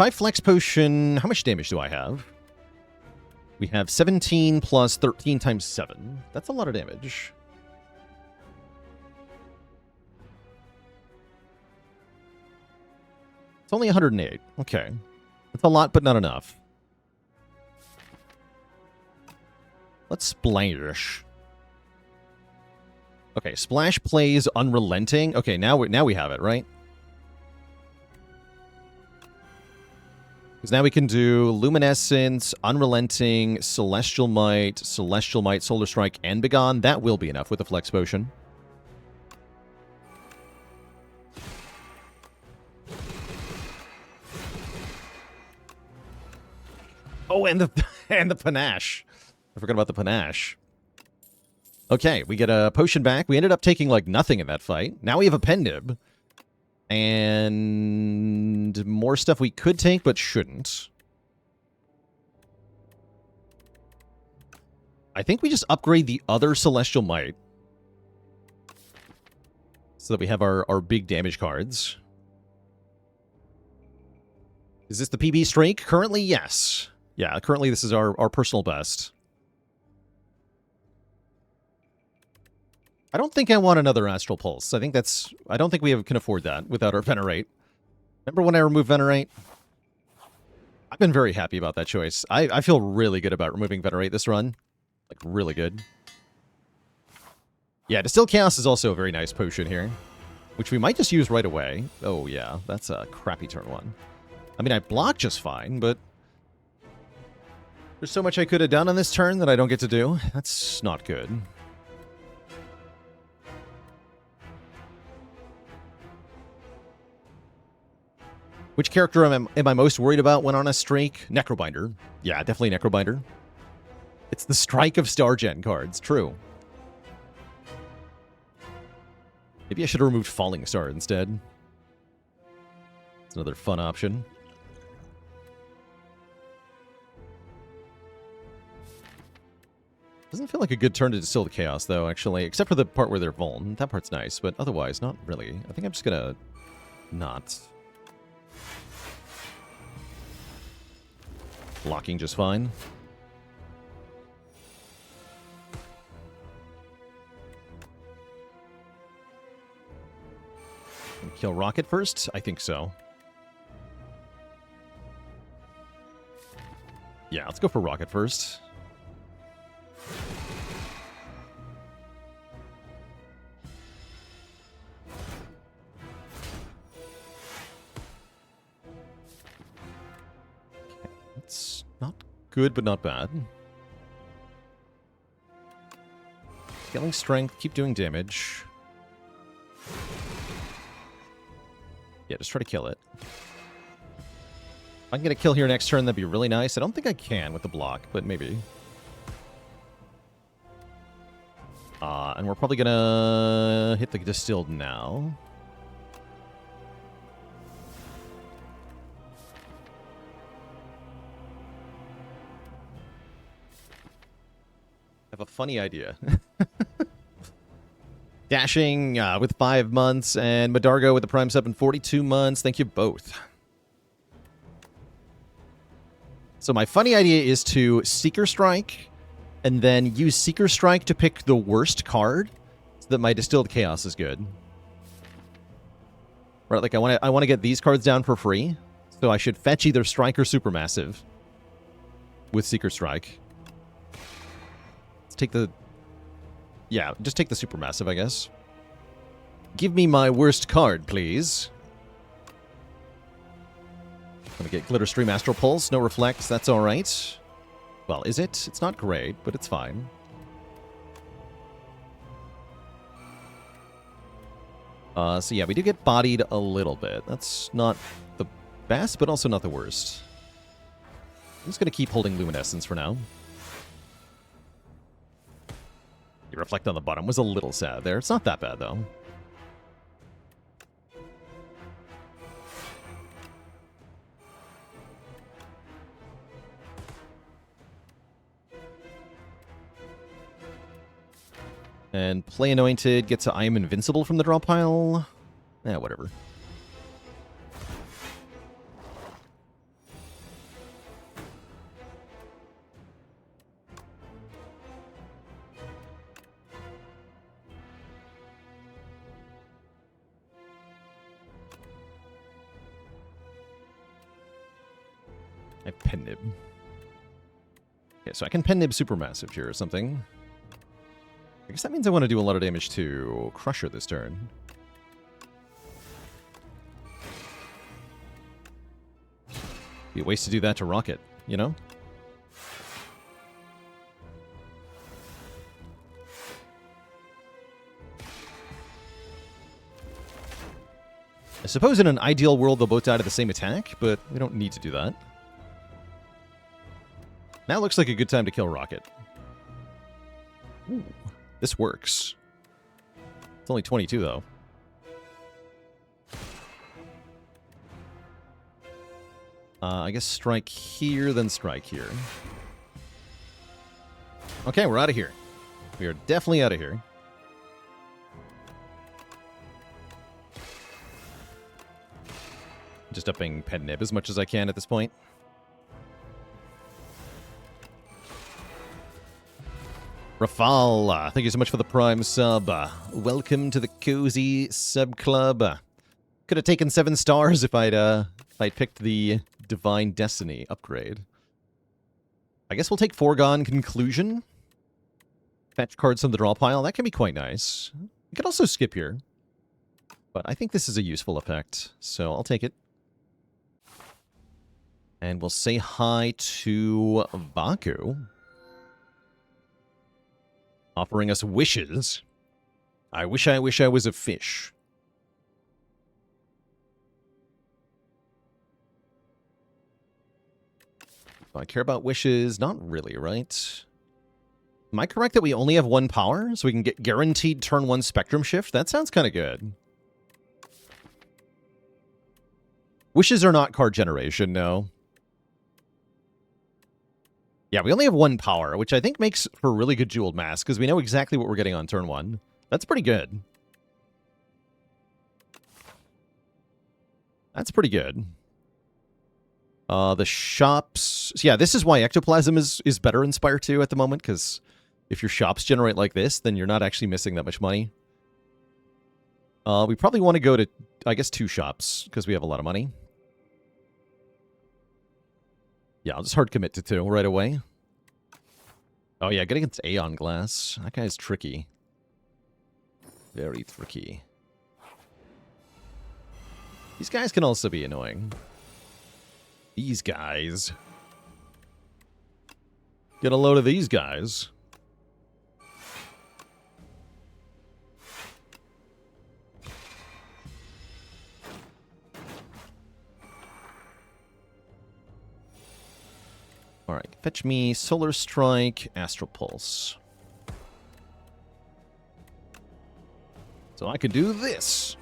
Flex Potion, how much damage do I have? We have 17 plus 13 times 7. That's a lot of damage. It's only 108. Okay. That's a lot, but not enough. Let's Splash. Okay, Splash plays Unrelenting. Okay, now we have it, right? Because now we can do Luminescence, Unrelenting, Celestial Might, Solar Strike, and Begone. That will be enough with the Flex Potion. Oh, and the Panache. I forgot about the Panache. Okay, we get a potion back. We ended up taking, like, nothing in that fight. Now we have a Pendib. And more stuff we could take, but shouldn't. I think we just upgrade the other Celestial Might. So that we have our big damage cards. Is this the PB streak? Currently, yes. Yeah, currently this is our personal best. I don't think I want another Astral Pulse. I don't think we can afford that without our Venerate. Remember when I removed Venerate? I've been very happy about that choice. I feel really good about removing Venerate this run. Like, really good. Yeah, Distill Chaos is also a very nice potion here, which we might just use right away. Oh, yeah, that's a crappy turn 1. I mean, I block just fine, but there's so much I could have done on this turn that I don't get to do. That's not good. Which character am I most worried about when on a streak? Necrobinder. Yeah, definitely Necrobinder. It's the strike of Star Gen cards. True. Maybe I should have removed Falling Star instead. It's another fun option. Doesn't feel like a good turn to Distill the Chaos, though, actually. Except for the part where they're vuln. That part's nice, but otherwise, not really. I think I'm just gonna not. Blocking just fine. Kill Rocket first? I think so. Yeah, let's go for Rocket first. Okay, it's not good, but not bad. Scaling strength, keep doing damage. Yeah, just try to kill it. If I can get a kill here next turn, that'd be really nice. I don't think I can with the block, but maybe. And we're probably gonna hit the Distilled now. I have a funny idea. Dashing with 5 months, and Madargo with the Prime Sub in 42 months. Thank you both. So my funny idea is to Seeker Strike, and then use Seeker Strike to pick the worst card, so that my Distilled Chaos is good. Right, like I want to get these cards down for free, so I should fetch either Strike or Supermassive with Seeker Strike. Let's take the... Yeah, just take the Supermassive, I guess. Give me my worst card, please. Gonna get Glitter Stream Astral Pulse, no Reflect, that's alright. Well, is it? It's not great, but it's fine. So yeah, we do get bodied a little bit. That's not the best, but also not the worst. I'm just gonna keep holding Luminescence for now. You Reflect on the bottom was a little sad there. It's not that bad, though. And play Anointed, gets a I am invincible from the draw pile. Eh, whatever. I Pen Nib. Okay, so I can Pen Nib Supermassive here or something. I guess that means I want to do a lot of damage to Crusher this turn. Be a waste to do that to Rocket, you know? I suppose in an ideal world they'll both die to the same attack, but we don't need to do that. Now looks like a good time to kill Rocket. Ooh. This works. It's only 22, though. I guess strike here, then strike here. Okay, we're out of here. We are definitely out of here. Just upping Pen Nib as much as I can at this point. Rafal, thank you so much for the Prime sub. Welcome to the Cozy Sub Club. Could have taken 7 stars if I'd picked the Divine Destiny upgrade. I guess we'll take Foregone Conclusion. Fetch cards from the draw pile. That can be quite nice. You could also skip here. But I think this is a useful effect, so I'll take it. And we'll say hi to Baku. Offering us wishes. I wish I was a fish. Do I care about wishes? Not really, right? Am I correct that we only have 1 power? So we can get guaranteed turn 1 spectrum shift? That sounds kind of good. Wishes are not card generation, no. Yeah, we only have 1 power, which I think makes for really good jeweled mask, because we know exactly what we're getting on turn 1. That's pretty good. That's pretty good. The shops... Yeah, this is why Ectoplasm is better in Spire 2 at the moment, because if your shops generate like this, then you're not actually missing that much money. We probably want to go to, I guess, 2 shops, because we have a lot of money. Yeah, I'll just hard commit to 2 right away. Oh yeah, getting against Aeon Glass. That guy's tricky. Very tricky. These guys can also be annoying. These guys. Get a load of these guys. Alright, fetch me Solar Strike, Astral Pulse. So I could do this.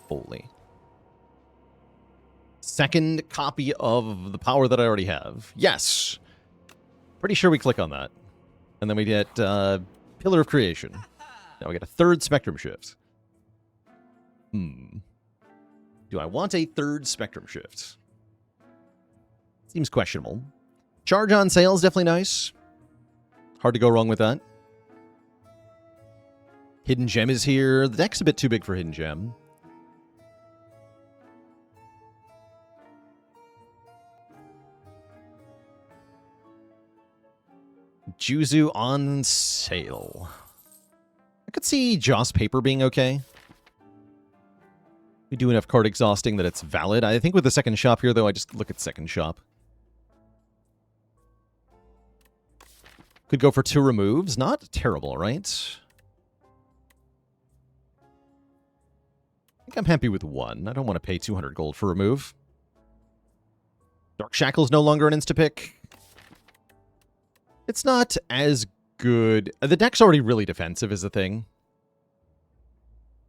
Holy. Second copy of the power that I already have. Yes! Pretty sure we click on that. And then we get Pillar of Creation. Now we get a 3rd Spectrum Shift. Do I want a 3rd Spectrum Shift? Seems questionable. Charge on sale is definitely nice. Hard to go wrong with that. Hidden Gem is here. The deck's a bit too big for Hidden Gem. Juzu on sale. I could see Joss Paper being okay. We do enough card exhausting that it's valid. I think with the second shop here, though, I just look at second shop. Could go for 2 removes. Not terrible, right? I think I'm happy with 1. I don't want to pay 200 gold for remove. Dark Shackle's no longer an insta-pick. It's not as good. The deck's already really defensive is the thing.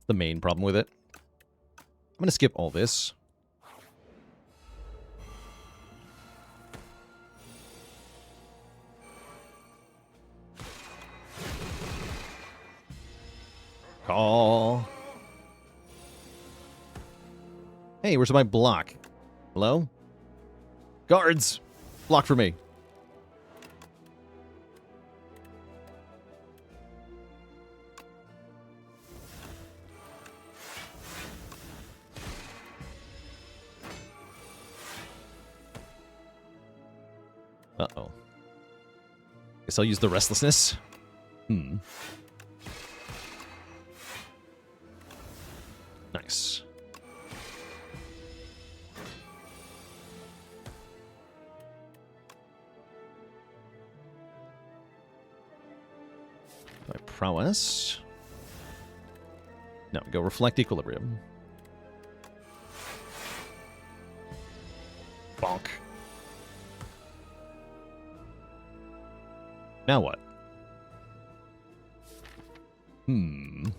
The main problem with it. I'm going to skip all this. Call. Hey, where's my block? Hello? Guards! Block for me. Uh-oh. Guess I'll use the Restlessness. Nice. My prowess. No, go Reflect Equilibrium. Bonk. Now what? None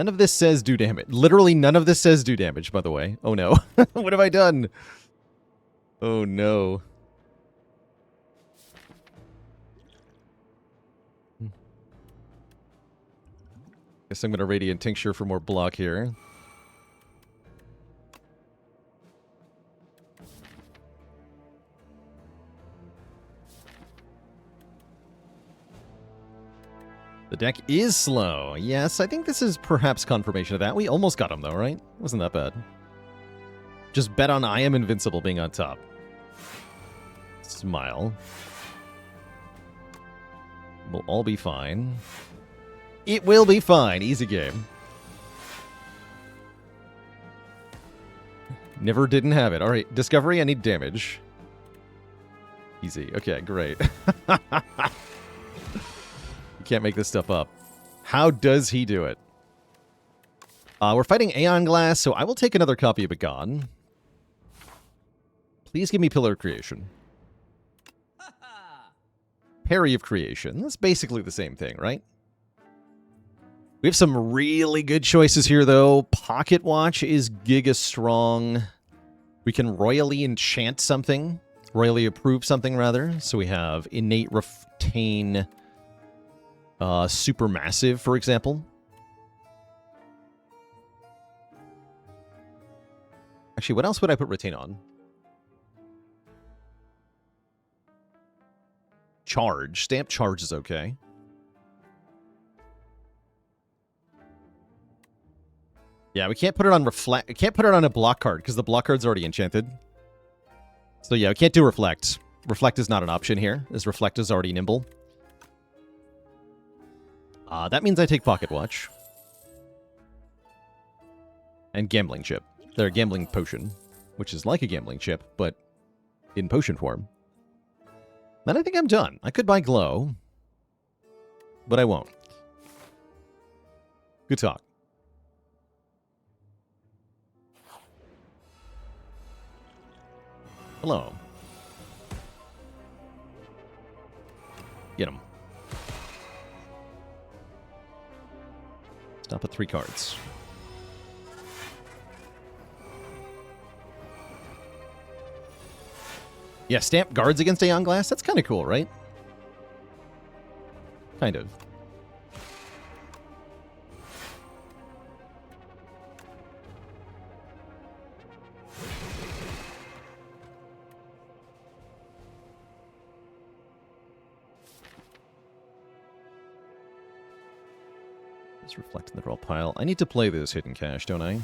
of this says do damage. Literally none of this says do damage, by the way. Oh no. What have I done? Oh no. Guess I'm going to Radiant Tincture for more block here. The deck is slow. Yes, I think this is perhaps confirmation of that. We almost got him, though, right? Wasn't that bad. Just bet on I am invincible being on top. Smile. We'll all be fine. It will be fine. Easy game. Never didn't have it. All right, Discovery, I need damage. Easy. Okay, great. You can't make this stuff up. How does he do it? We're fighting Aeon Glass, so I will take another copy of Begone. Please give me Pillar of Creation. Parry of Creation. That's basically the same thing, right? We have some really good choices here, though. Pocket Watch is giga strong. We can royally enchant something. Royally approve something, rather. So we have Innate Retain Supermassive, for example. Actually, what else would I put Retain on? Charge. Stamp Charge is okay. Yeah, we can't put it on Reflect. We can't put it on a block card because the block card's already enchanted. So yeah, we can't do Reflect. Reflect is not an option here, as Reflect is already nimble. That means I take Pocket Watch. And Gambling Chip. They're a Gambling Potion, which is like a Gambling Chip, but in potion form. Then I think I'm done. I could buy Glow, but I won't. Good talk. Hello. Get him. Stop at 3 cards. Yeah, stamp guards against Aeon Glass? That's kind of cool, right? Kind of. Let's reflect in the draw pile. I need to play this Hidden Cache, don't I?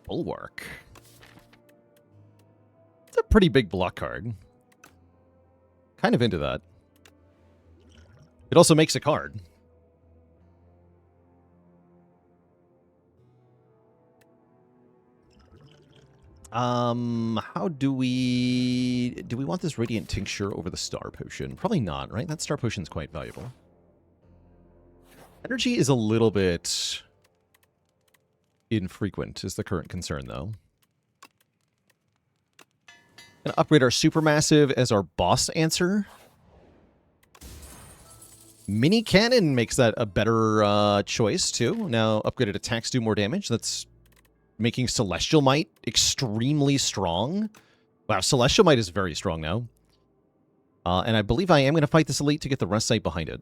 Bulwark. It's a pretty big block card. Kind of into that. It also makes a card. How do we want this Radiant Tincture over the Star Potion? Probably not, right? That Star Potion's quite valuable. Energy is a little bit infrequent, is the current concern, though. Gonna upgrade our Supermassive as our boss answer. Mini Cannon makes that a better choice, too. Now, upgraded attacks do more damage. That's making Celestial Might extremely strong. Wow, Celestial Might is very strong now. And I believe I am going to fight this Elite to get the rest site behind it.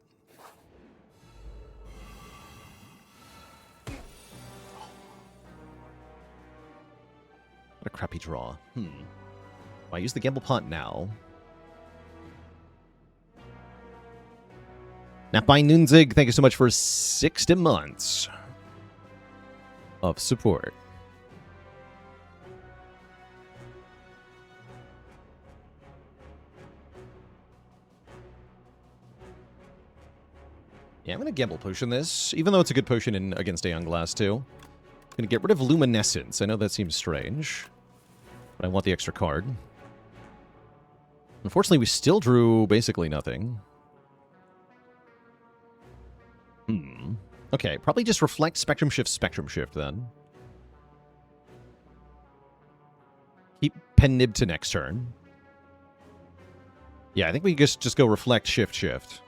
What a crappy draw. I use the Gamble Pot now. Napby Nunzig, thank you so much for 60 months of support. Yeah, I'm going to Gamble Potion this, even though it's a good potion against Aeon Glass, too. I'm going to get rid of Luminescence. I know that seems strange, but I want the extra card. Unfortunately, we still drew basically nothing. Okay, probably just Reflect, Spectrum Shift, then. Keep Pen Nib to next turn. Yeah, I think we just go Reflect, Shift.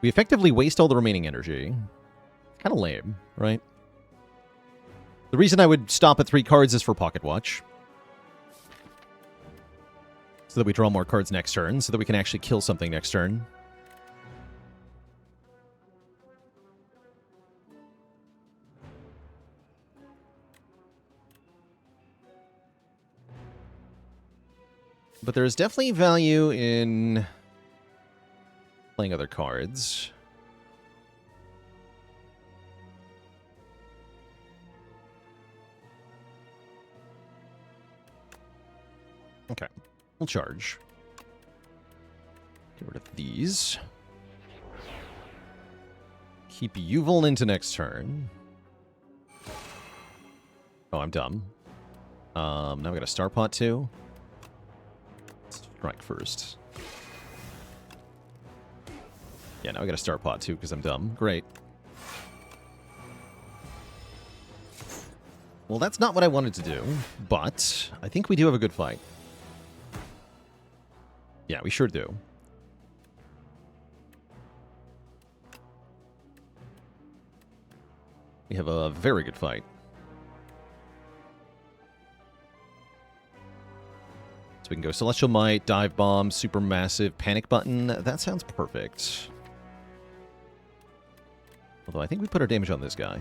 We effectively waste all the remaining energy. Kind of lame, right? The reason I would stop at 3 cards is for Pocket Watch. So that we draw more cards next turn, so that we can actually kill something next turn. But there is definitely value in playing other cards. Okay, we'll charge. Get rid of these. Keep Yuval into next turn. Oh, I'm dumb. Now we got a Star Pot too. Strike first. Yeah, now we got a Star Pot too because I'm dumb. Great. Well, that's not what I wanted to do, but I think we do have a good fight. Yeah, we sure do. We have a very good fight. So we can go Celestial Might, Dive Bomb, Supermassive, Panic Button. That sounds perfect. Although I think we put our damage on this guy.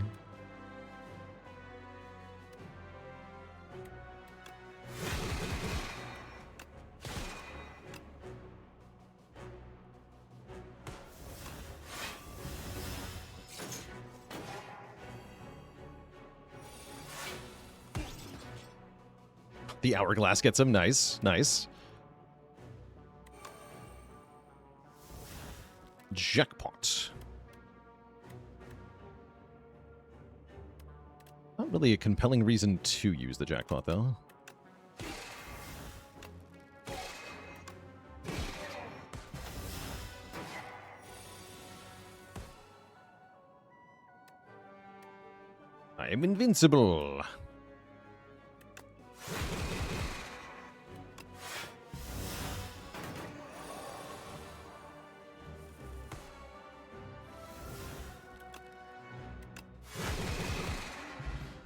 The Hourglass gets him. Nice. Nice. Jackpot. Not really a compelling reason to use the jackpot, though. I am invincible.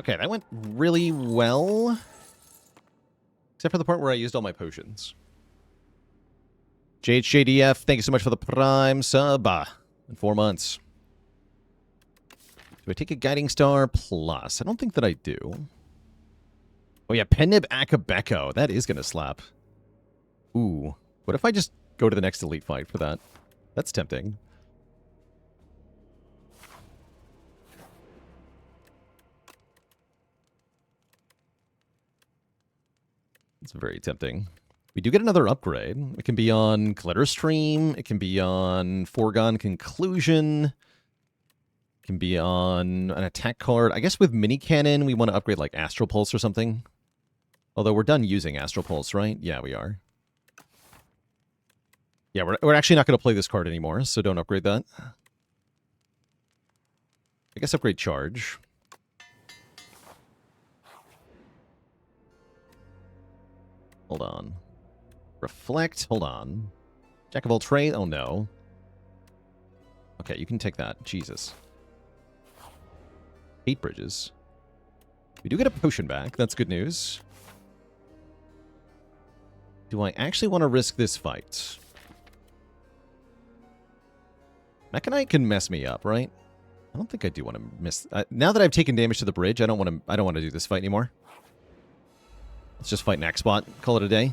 Okay, that went really well. Except for the part where I used all my potions. JHJDF, thank you so much for the Prime sub. In 4 months. Do I take a Guiding Star Plus? I don't think that I do. Oh yeah, Pennib Akabeko. That is going to slap. Ooh. What if I just go to the next elite fight for that? That's tempting. It's very tempting. We do get another upgrade. It can be on Glitter Stream. It can be on Foregone Conclusion. It can be on an attack card. I guess with Mini Cannon, we want to upgrade like Astral Pulse or something. Although we're done using Astral Pulse, right? Yeah, we are. Yeah, we're actually not going to play this card anymore, so don't upgrade that. I guess upgrade Charge. Hold on. Reflect. Hold on. Jack of all trades. Oh, no. Okay, you can take that. Jesus. 8 bridges. We do get a potion back. That's good news. Do I actually want to risk this fight? Mechanite can mess me up, right? I don't think I do want to miss... now that I've taken damage to the bridge, I don't want to do this fight anymore. Let's just fight next spot. Call it a day.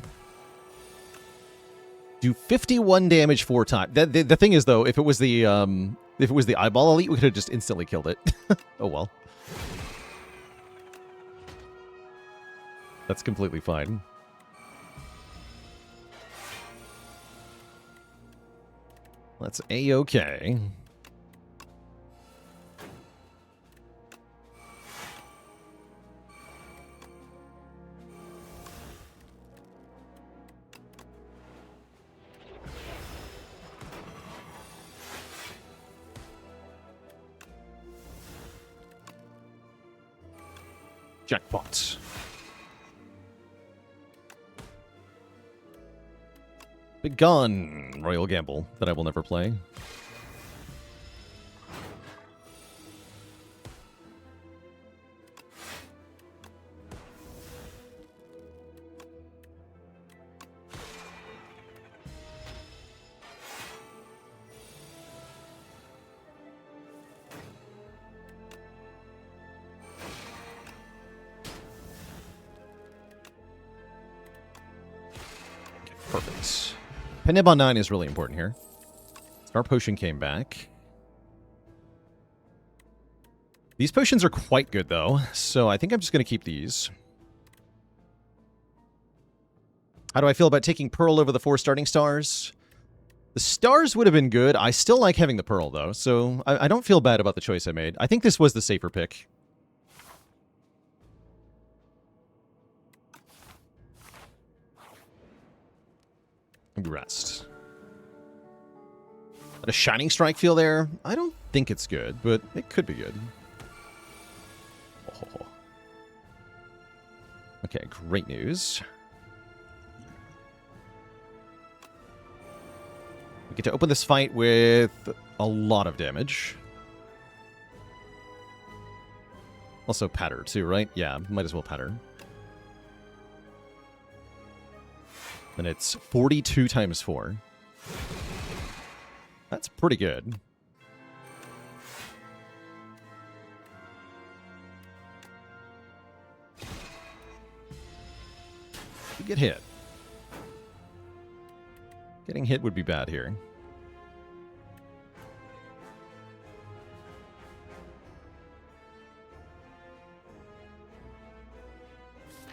Do 51 damage 4 times. The thing is, though, if it was the eyeball elite, we could have just instantly killed it. Oh well. That's completely fine. That's A-okay. Jackpot. Big Gun. Royal Gamble that I will never play. Perfect. Penib on 9 is really important here. Star Potion came back. These potions are quite good, though, so I think I'm just going to keep these. How do I feel about taking Pearl over the 4 starting stars? The stars would have been good. I still like having the Pearl, though, so I don't feel bad about the choice I made. I think this was the safer pick. Rest. A Shining Strike feel there? I don't think it's good, but it could be good. Oh. Okay, great news. We get to open this fight with a lot of damage. Also patter too, right? Yeah, might as well patter. And it's 42 times 4. That's pretty good. You get hit. Getting hit would be bad here.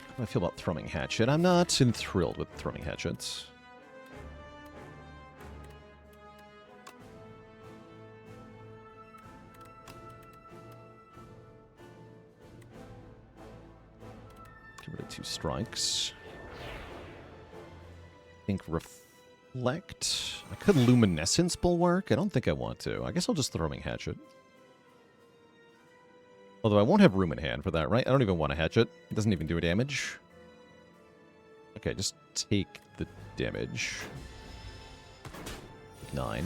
How do I feel about Thrumming Hatchet? I'm not thrilled with Thrumming Hatchets. Get rid of 2 strikes. I think Reflect. I could Luminescence Bulwark. I don't think I want to. I guess I'll just Thrumming Hatchet. Although I won't have room in hand for that, right? I don't even want to hatchet. It doesn't even do a damage. Okay, just take the damage. 9.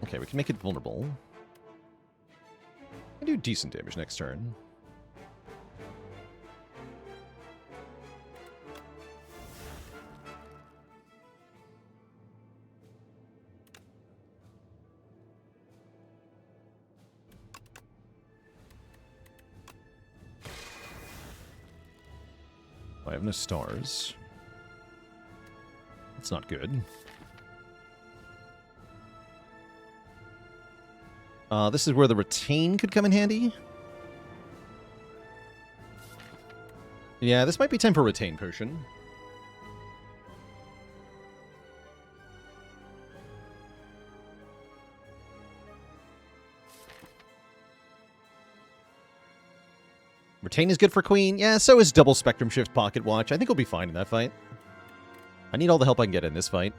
Okay, we can make it vulnerable. I do decent damage next turn. I have no stars. That's not good. This is where the Retain could come in handy. Yeah, this might be time for Retain Potion. Retain is good for Queen. Yeah, so is Double Spectrum Shift Pocket Watch. I think we'll be fine in that fight. I need all the help I can get in this fight.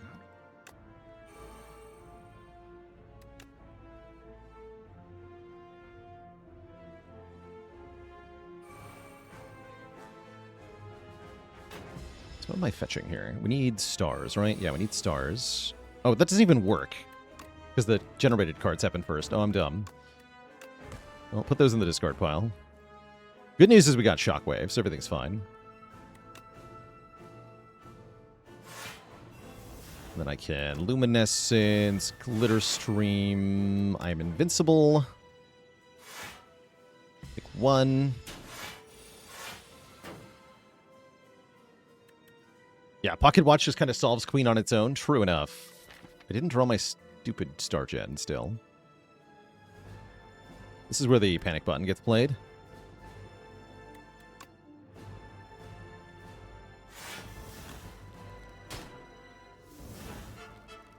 So what am I fetching here? We need stars, right? Yeah, we need stars. Oh, that doesn't even work. Because the generated cards happen first. Oh, I'm dumb. Well, put those in the discard pile. Good news is we got Shockwave, so everything's fine. Then I can Luminescence, Glitter Stream. I'm invincible. Pick 1. Yeah, Pocket Watch just kind of solves Queen on its own. True enough. I didn't draw my stupid Star Gen still. This is where the panic button gets played.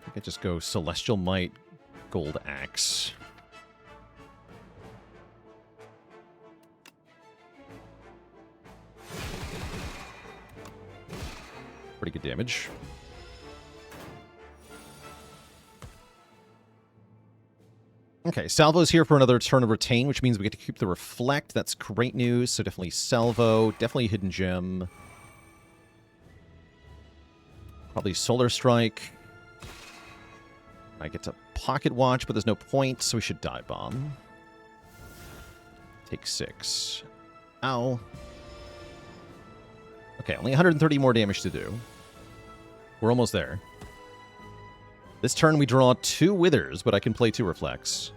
I could just go Celestial Might, Gold Axe. Pretty good damage. Okay, Salvo's here for another turn of Retain, which means we get to keep the Reflect. That's great news. So definitely Salvo, definitely Hidden Gem. Probably Solar Strike. I get to Pocket Watch, but there's no point, so we should Die Bomb. Take 6. Ow. Okay, only 130 more damage to do. We're almost there. This turn we draw 2 Withers, but I can play 2 Reflects.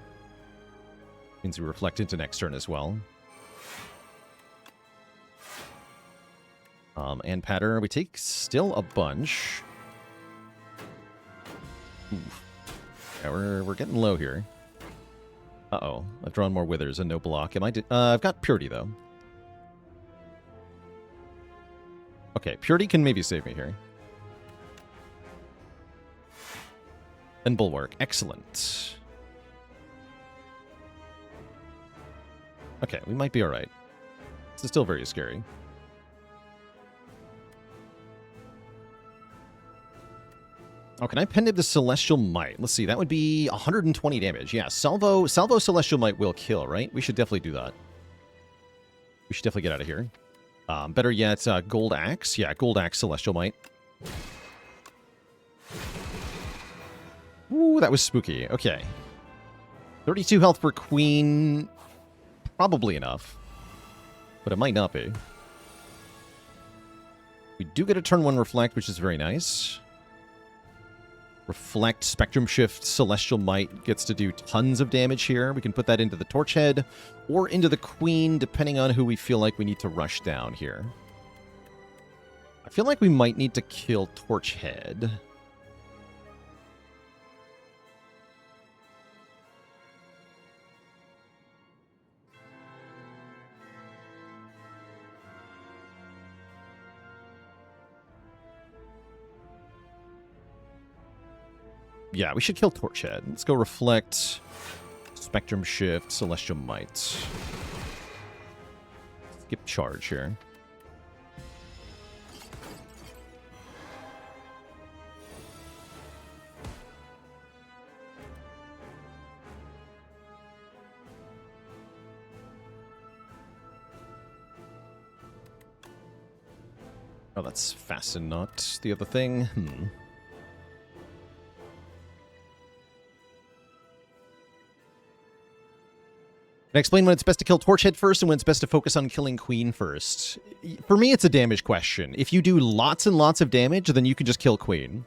Means we reflect into next turn as well. And Patter, we take still a bunch. Oof. Yeah, we're getting low here. Uh-oh. I've drawn more Withers and no block. I've got Purity, though. Okay, Purity can maybe save me here. And Bulwark. Excellent. Okay, we might be alright. This is still very scary. Oh, can I Pendant the Celestial Might? Let's see, that would be 120 damage. Yeah, Salvo Celestial Might will kill, right? We should definitely do that. We should definitely get out of here. Better yet, Gold Axe. Yeah, Gold Axe Celestial Might. Ooh, that was spooky. Okay. 32 health for Queen. Probably enough. But it might not be. We do get a turn 1 Reflect, which is very nice. Reflect, Spectrum Shift, Celestial Might gets to do tons of damage here. We can put that into the Torch Head or into the Queen, depending on who we feel like we need to rush down here. I feel like we might need to kill Torch Head. Yeah, we should kill Torch Head. Let's go Reflect, Spectrum Shift, Celestial Might. Skip Charge here. Oh, that's Fasten, not the other thing. Can I explain when it's best to kill Torchhead first and when it's best to focus on killing Queen first? For me, it's a damage question. If you do lots and lots of damage, then you can just kill Queen.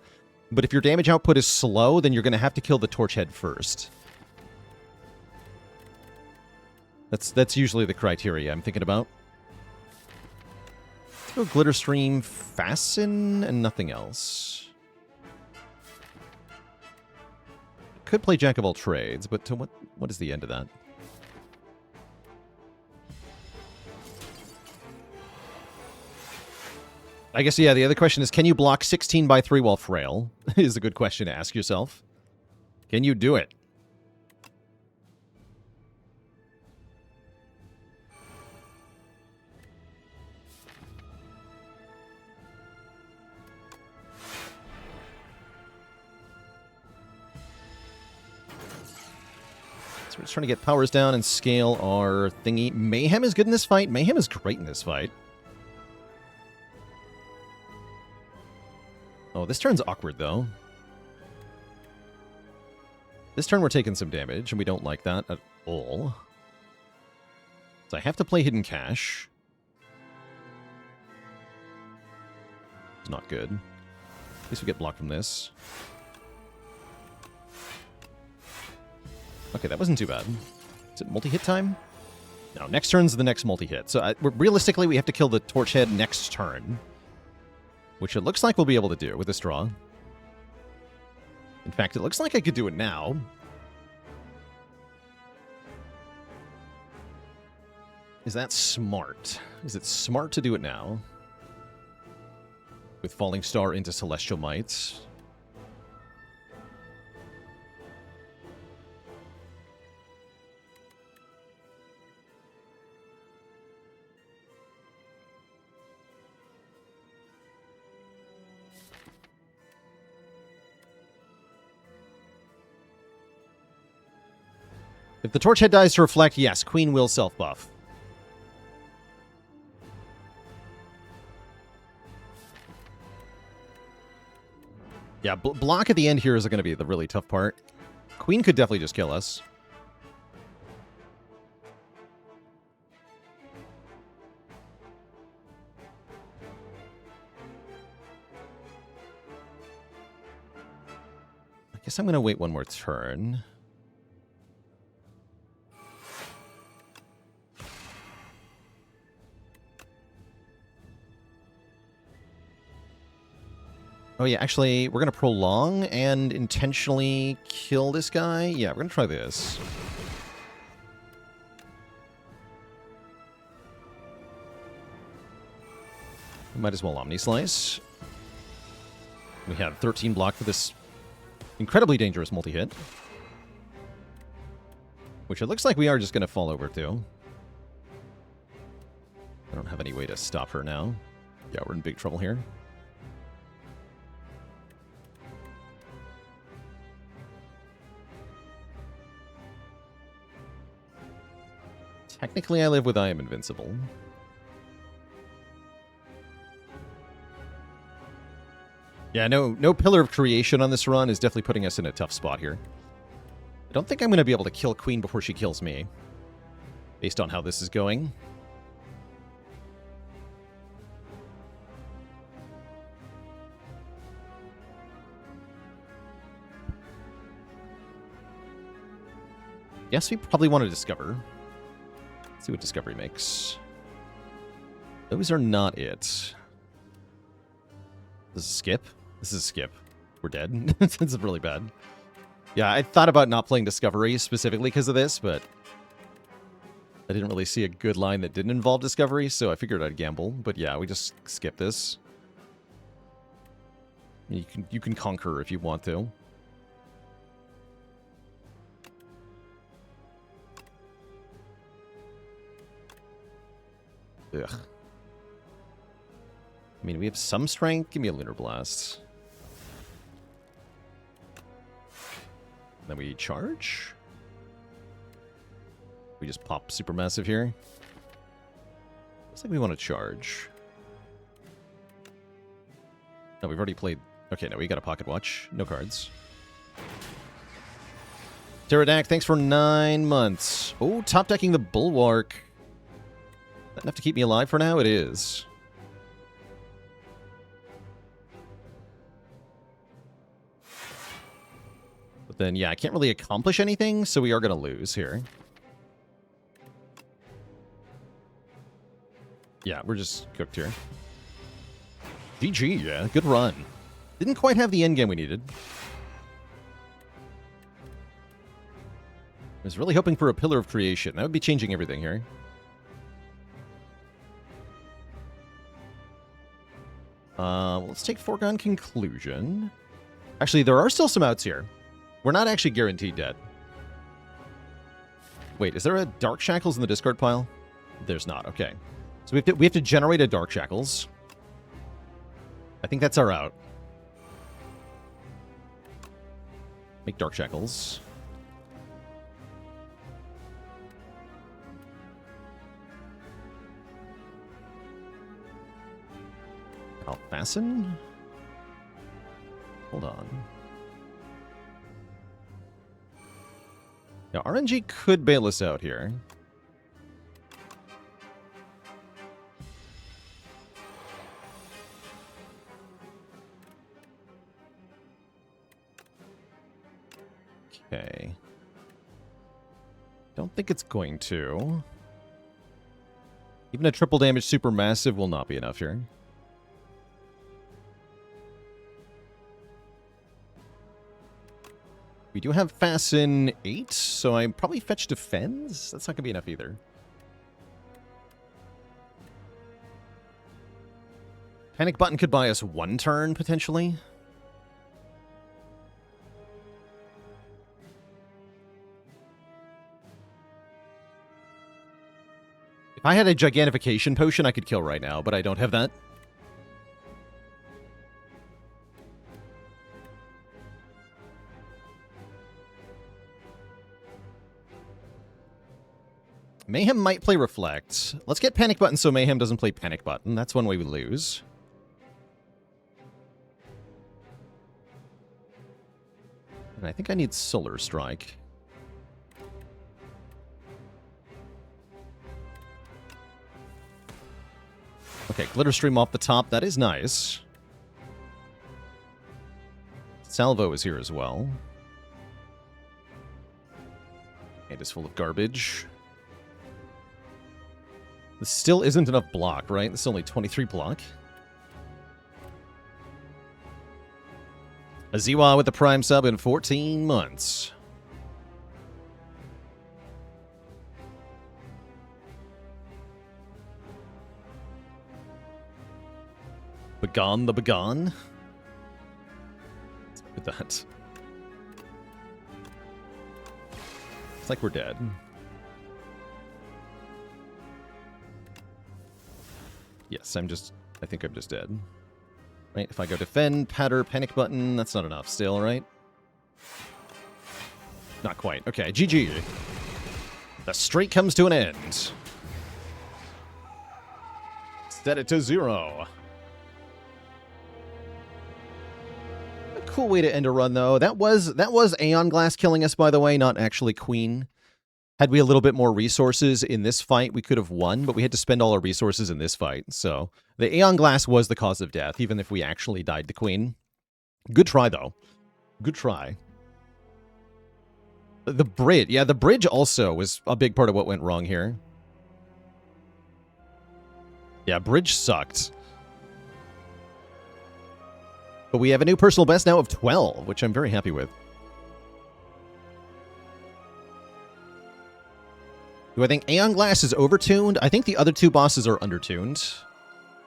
But if your damage output is slow, then you're going to have to kill the Torchhead first. That's usually the criteria I'm thinking about. Let's go Glitter Stream, Fasten, and nothing else. Could play Jack of all trades, but to what is the end of that? I guess, yeah, the other question is, can you block 16 by 3 while frail? Is a good question to ask yourself. Can you do it? So we're just trying to get powers down and scale our thingy. Mayhem is good in this fight. Mayhem is great in this fight. Oh, this turn's awkward, though. This turn we're taking some damage, and we don't like that at all. So I have to play Hidden Cache. It's not good. At least we get blocked from this. Okay, that wasn't too bad. Is it multi-hit time? No, next turn's the next multi-hit. So realistically, we have to kill the Torch Head next turn. Which it looks like we'll be able to do with this draw. In fact, it looks like I could do it now. Is that smart? Is it smart to do it now? With Falling Star into Celestial Might. If the Torch Head dies to reflect, yes, Queen will self-buff. Yeah, block at the end here is going to be the really tough part. Queen could definitely just kill us. I guess I'm going to wait one more turn. Oh yeah, actually, we're going to prolong and intentionally kill this guy. Yeah, we're going to try this. We might as well Omni-Slice. We have 13 block for this incredibly dangerous multi-hit. Which it looks like we are just going to fall over to. I don't have any way to stop her now. Yeah, we're in big trouble here. Technically, I live with I am invincible. Yeah, no Pillar of Creation on this run is definitely putting us in a tough spot here. I don't think I'm going to be able to kill Queen before she kills me, based on how this is going. Yes, we probably want to Discover. Let's see what Discovery makes. Those are not it. This is skip. This is a skip. We're dead. This is really bad. Yeah, I thought about not playing Discovery specifically because of this, but I didn't really see a good line that didn't involve Discovery, so I figured I'd gamble. But yeah, we just skip this. You can conquer if you want to. Ugh. I mean, we have some strength. Give me a Lunar Blast. Then we charge. We just pop Supermassive here. Looks like we want to charge. No, we've already played... Okay, no, we got a Pocket Watch. No cards. Pterodac, thanks for 9 months. Oh, top decking the Bulwark. That enough to keep me alive for now? It is. But then, yeah, I can't really accomplish anything, so we are going to lose here. Yeah, we're just cooked here. GG, yeah, good run. Didn't quite have the endgame we needed. I was really hoping for a Pillar of Creation. That would be changing everything here. Let's take Foregone Conclusion. Actually, there are still some outs here. We're not actually guaranteed dead. Wait, is there a Dark Shackles in the discard pile? There's not. Okay. So we have to generate a Dark Shackles. I think that's our out. Make Dark Shackles. I'll fasten. Hold on. Now, RNG could bail us out here. Okay. Don't think it's going to. Even a triple damage supermassive will not be enough here. We do have Fasten 8, so I probably fetch Defends. That's not going to be enough either. Panic Button could buy us 1 turn, potentially. If I had a Gigantification Potion, I could kill right now, but I don't have that. Mayhem might play Reflect. Let's get Panic Button so Mayhem doesn't play Panic Button. That's one way we lose. And I think I need Solar Strike. Okay, Glitter Stream off the top. That is nice. Salvo is here as well. It is full of garbage. This still isn't enough block, right? This is only 23 block. Aziwa with the Prime sub in 14 months. Begone the Begone. With that. It's like we're dead. Yes, I think I'm just dead. Right, if I go defend, patter, panic button, that's not enough still, right? Not quite. Okay, GG. The streak comes to an end. Set it to 0. A cool way to end a run, though. That was Aeon Glass killing us, by the way, not actually Queen. Had we a little bit more resources in this fight, we could have won, but we had to spend all our resources in this fight. So the Aeon Glass was the cause of death, even if we actually died to Queen. Good try, though. Good try. The bridge. Yeah, the bridge also was a big part of what went wrong here. Yeah, bridge sucked. But we have a new personal best now of 12, which I'm very happy with. Do I think Aeon Glass is overtuned? I think the other two bosses are undertuned.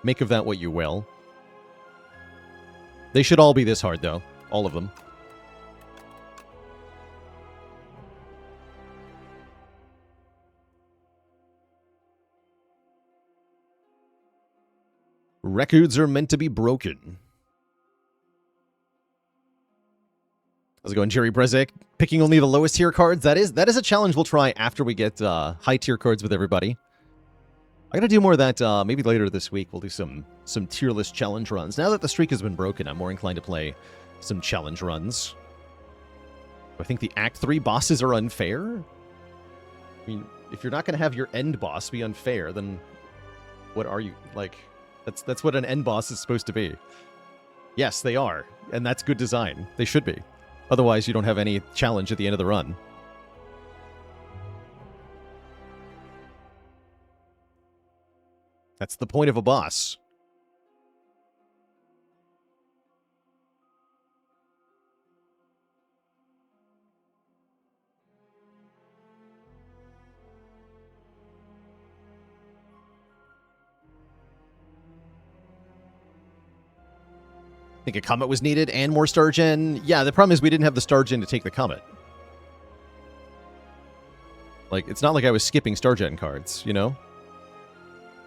Make of that what you will. They should all be this hard, though. All of them. Records are meant to be broken. How's it going, Jerry Brezek? Picking only the lowest tier cards? That is a challenge we'll try after we get high tier cards with everybody. I gotta do more of that maybe later this week. We'll do some tier list challenge runs. Now that the streak has been broken, I'm more inclined to play some challenge runs. Do I think the Act 3 bosses are unfair? I mean, if you're not gonna have your end boss be unfair, then what are you? Like, that's what an end boss is supposed to be. Yes, they are. And that's good design. They should be. Otherwise, you don't have any challenge at the end of the run. That's the point of a boss. I think a Comet was needed and more Star Gen. Yeah, the problem is we didn't have the Star Gen to take the Comet. Like, it's not like I was skipping Star Gen cards, you know?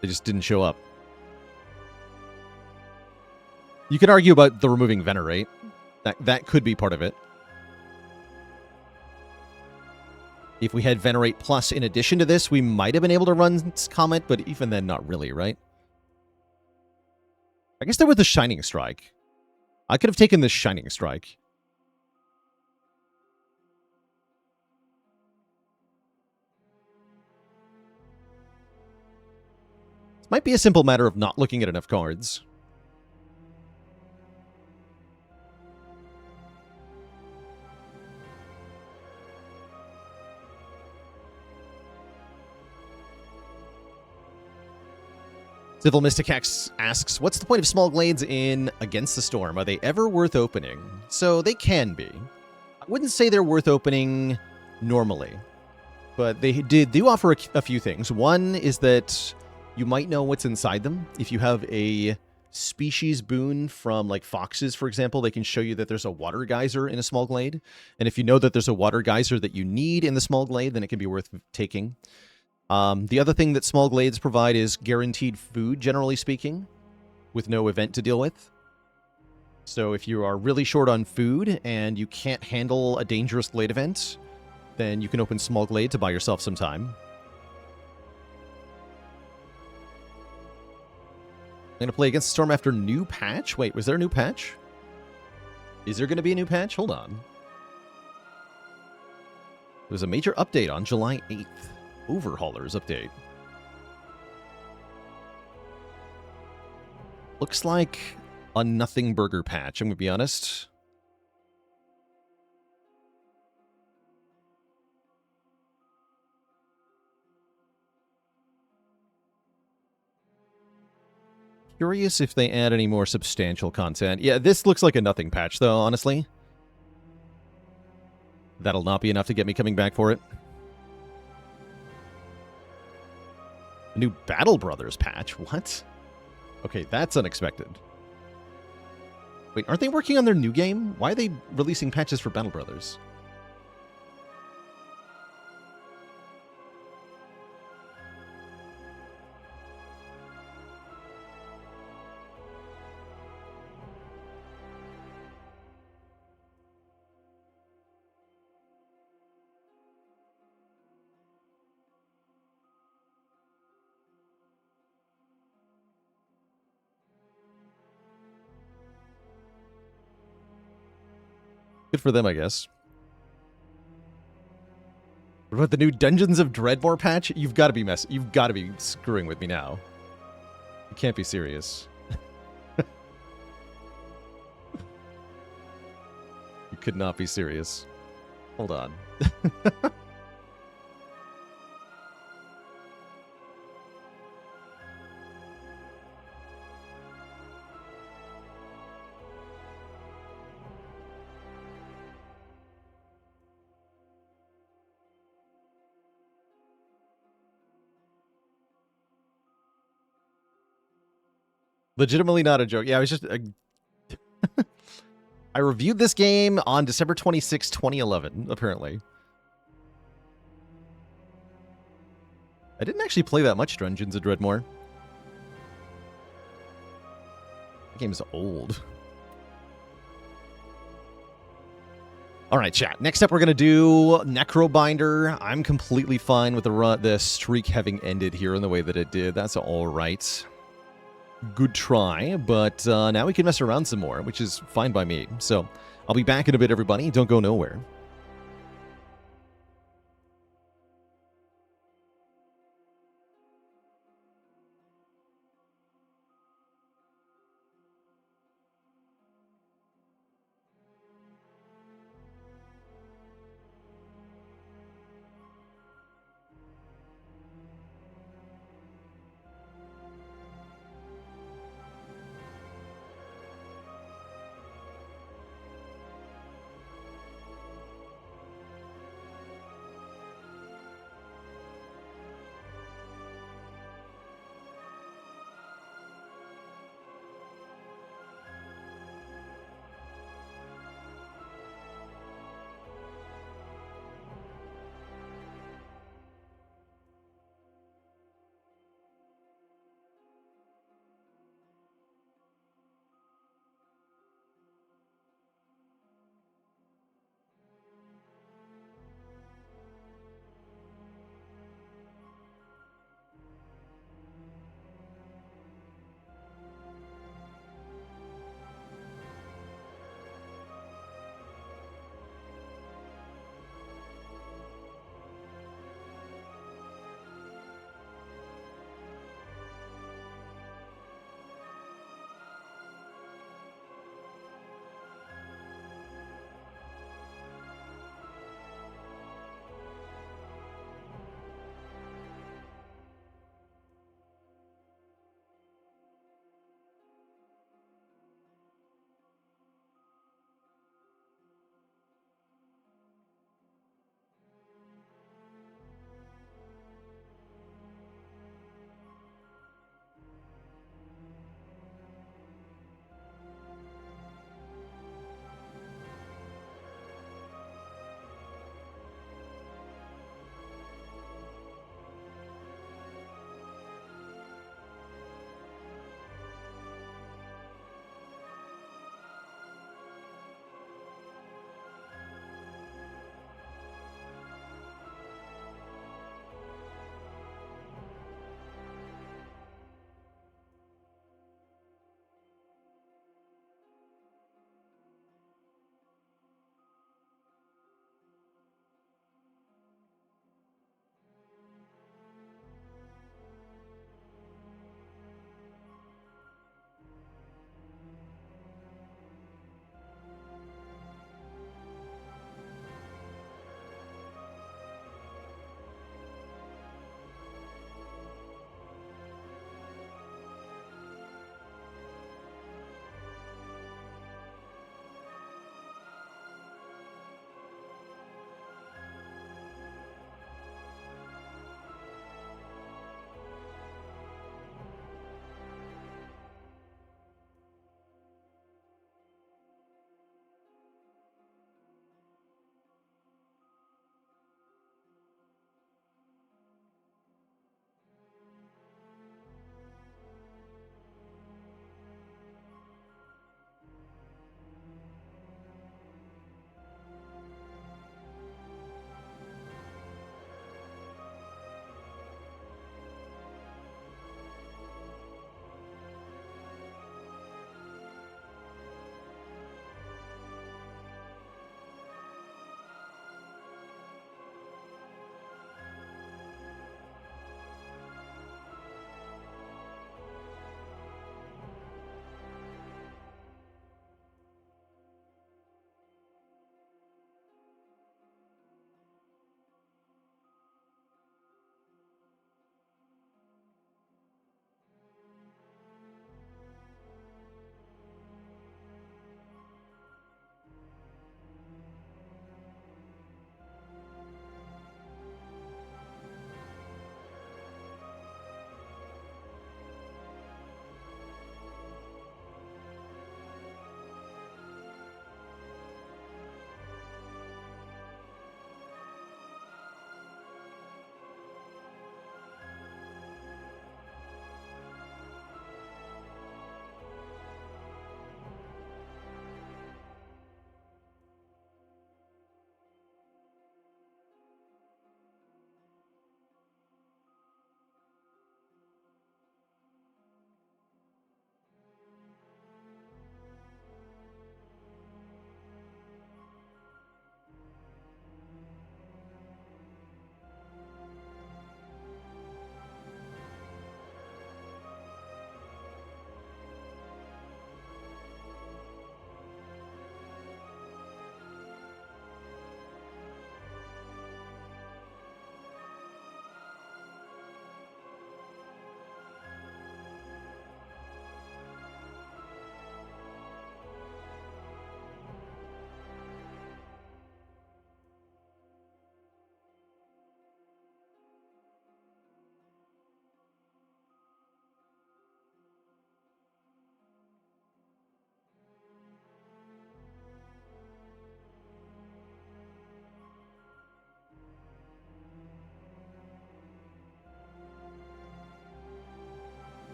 They just didn't show up. You can argue about the removing Venerate. That could be part of it. If we had Venerate Plus in addition to this, we might have been able to run Comet, but even then, not really, right? I guess there was the Shining Strike. I could have taken this Shining Strike. This might be a simple matter of not looking at enough cards. Civil Mystic X asks, what's the point of small glades in Against the Storm? Are they ever worth opening? So they can be. I wouldn't say they're worth opening normally, but they do offer a few things. One is that you might know what's inside them. If you have a species boon from like foxes, for example, they can show you that there's a water geyser in a small glade. And if you know that there's a water geyser that you need in the small glade, then it can be worth taking. The other thing that small glades provide is guaranteed food, generally speaking, with no event to deal with. So if you are really short on food and you can't handle a dangerous glade event, then you can open small glade to buy yourself some time. going to play against the Storm after new patch? Wait, was there a new patch? Is there going to be a new patch? Hold on. There was a major update on July 8th. Overhaulers update. Looks like a nothing burger patch, I'm going to be honest. Curious if they add any more substantial content. Yeah, this looks like a nothing patch, though, honestly. That'll not be enough to get me coming back for it. A new Battle Brothers patch? What? Okay, that's unexpected. Wait, aren't they working on their new game? Why are they releasing patches for Battle Brothers? Good for them, I guess. What about the new Dungeons of Dreadmore patch? You've got to be You've got to be screwing with me now. You can't be serious. You could not be serious. Hold on. Legitimately not a joke. Yeah, I was just... I reviewed this game on December 26, 2011, apparently. I didn't actually play that much Dungeons of Dreadmore. The game's old. Alright, chat. Next up, we're going to do Necrobinder. I'm completely fine with the streak having ended here in the way that it did. That's alright. Good try, but now we can mess around some more, which is fine by me. So, I'll be back in a bit, everybody. Don't go nowhere.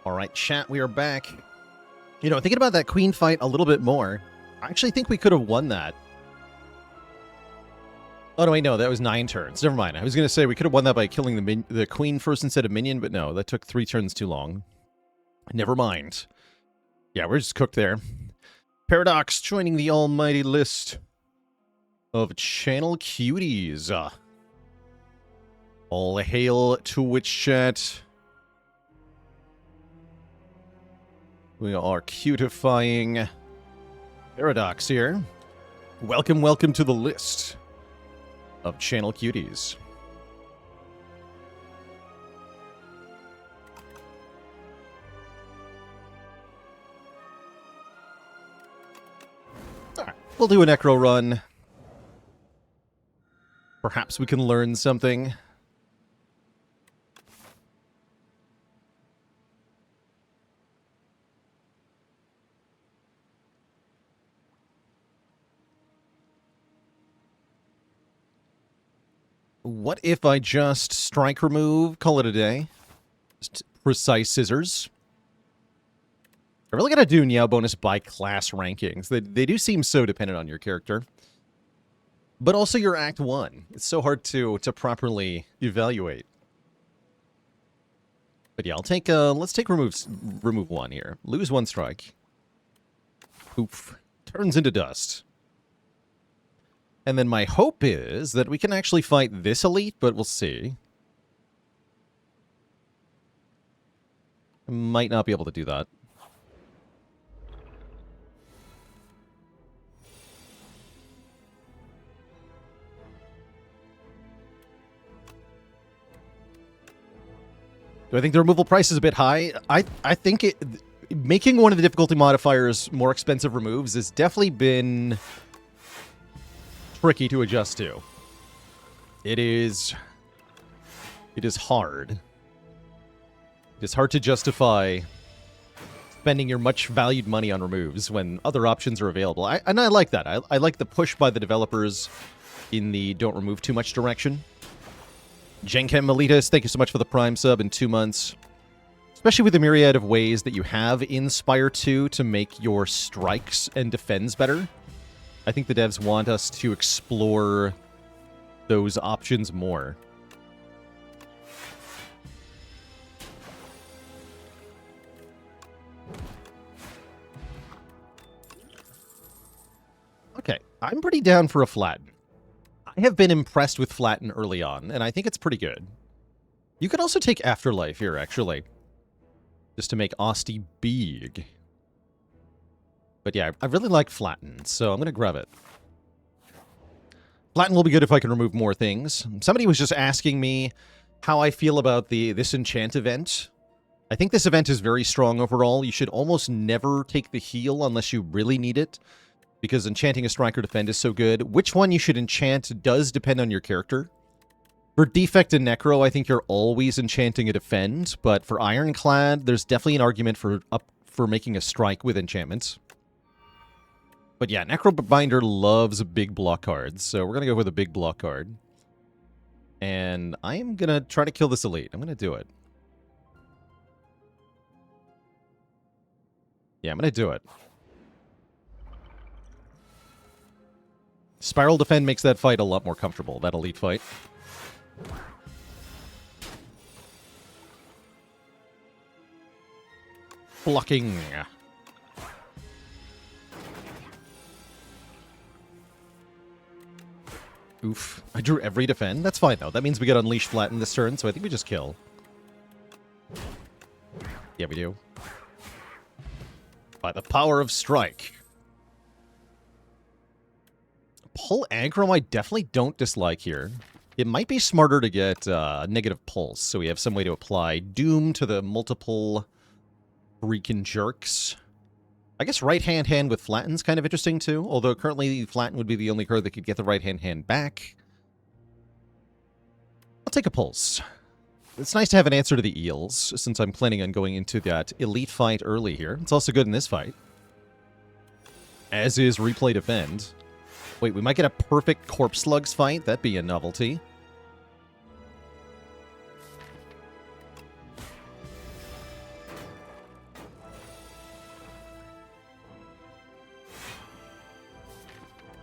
All right, chat, we are back. You know, thinking about that queen fight a little bit more, I actually think we could have won that. Oh, no, wait, no, that was 9 turns. Never mind. I was going to say we could have won that by killing the queen first instead of minion, but no, that took 3 turns too long. Never mind. Yeah, we're just cooked there. Paradox joining the almighty list of channel cuties. All hail Twitch chat. We are cutifying Paradox here. Welcome, welcome to the list of channel cuties. All right, we'll do a necro run. Perhaps we can learn something. What if I just strike remove, call it a day? Just precise scissors. I really gotta do Niao bonus by class rankings. They do seem so dependent on your character. But also your Act 1. It's so hard to properly evaluate. But yeah, I'll take, let's take remove 1 here. Lose 1 strike. Poof. Turns into dust. And then my hope is that we can actually fight this elite, but we'll see. Might not be able to do that. Do I think the removal price is a bit high? I think making one of the difficulty modifiers more expensive removes has definitely been tricky to adjust to. It is hard. It is hard to justify spending your much valued money on removes when other options are available. And I like that. I like the push by the developers in the don't remove too much direction. Genchem Melitas, thank you so much for the Prime sub in 2 months. Especially with the myriad of ways that you have in Spire 2 to make your strikes and defends better. I think the devs want us to explore those options more. Okay, I'm pretty down for a flatten. I have been impressed with flatten early on, and I think it's pretty good. You could also take Afterlife here, actually. Just to make Osti big. But yeah, I really like flatten, so I'm going to grab it. Flatten will be good if I can remove more things. Somebody was just asking me how I feel about this enchant event. I think this event is very strong overall. You should almost never take the heal unless you really need it, because enchanting a strike or defend is so good. Which one you should enchant does depend on your character. For Defect and Necro, I think you're always enchanting a defend, but for Ironclad, there's definitely an argument for making a strike with enchantments. But yeah, Necrobinder loves big block cards, so we're going to go with a big block card. And I am going to try to kill this elite. I'm going to do it. Yeah, I'm going to do it. Spiral Defend makes that fight a lot more comfortable, that elite fight. Blocking. Oof. I drew every defend. That's fine, though. That means we get Unleash Flatten this turn, so I think we just kill. Yeah, we do. By the power of Strike. Pull Aggro I definitely don't dislike here. It might be smarter to get negative pulse, so we have some way to apply Doom to the multiple freaking jerks. I guess right-hand with Flatten's kind of interesting, too, although currently Flatten would be the only card that could get the right-hand back. I'll take a Pulse. It's nice to have an answer to the Eels, since I'm planning on going into that elite fight early here. It's also good in this fight. As is Replay Defend. Wait, we might get a perfect Corpse Slugs fight? That'd be a novelty.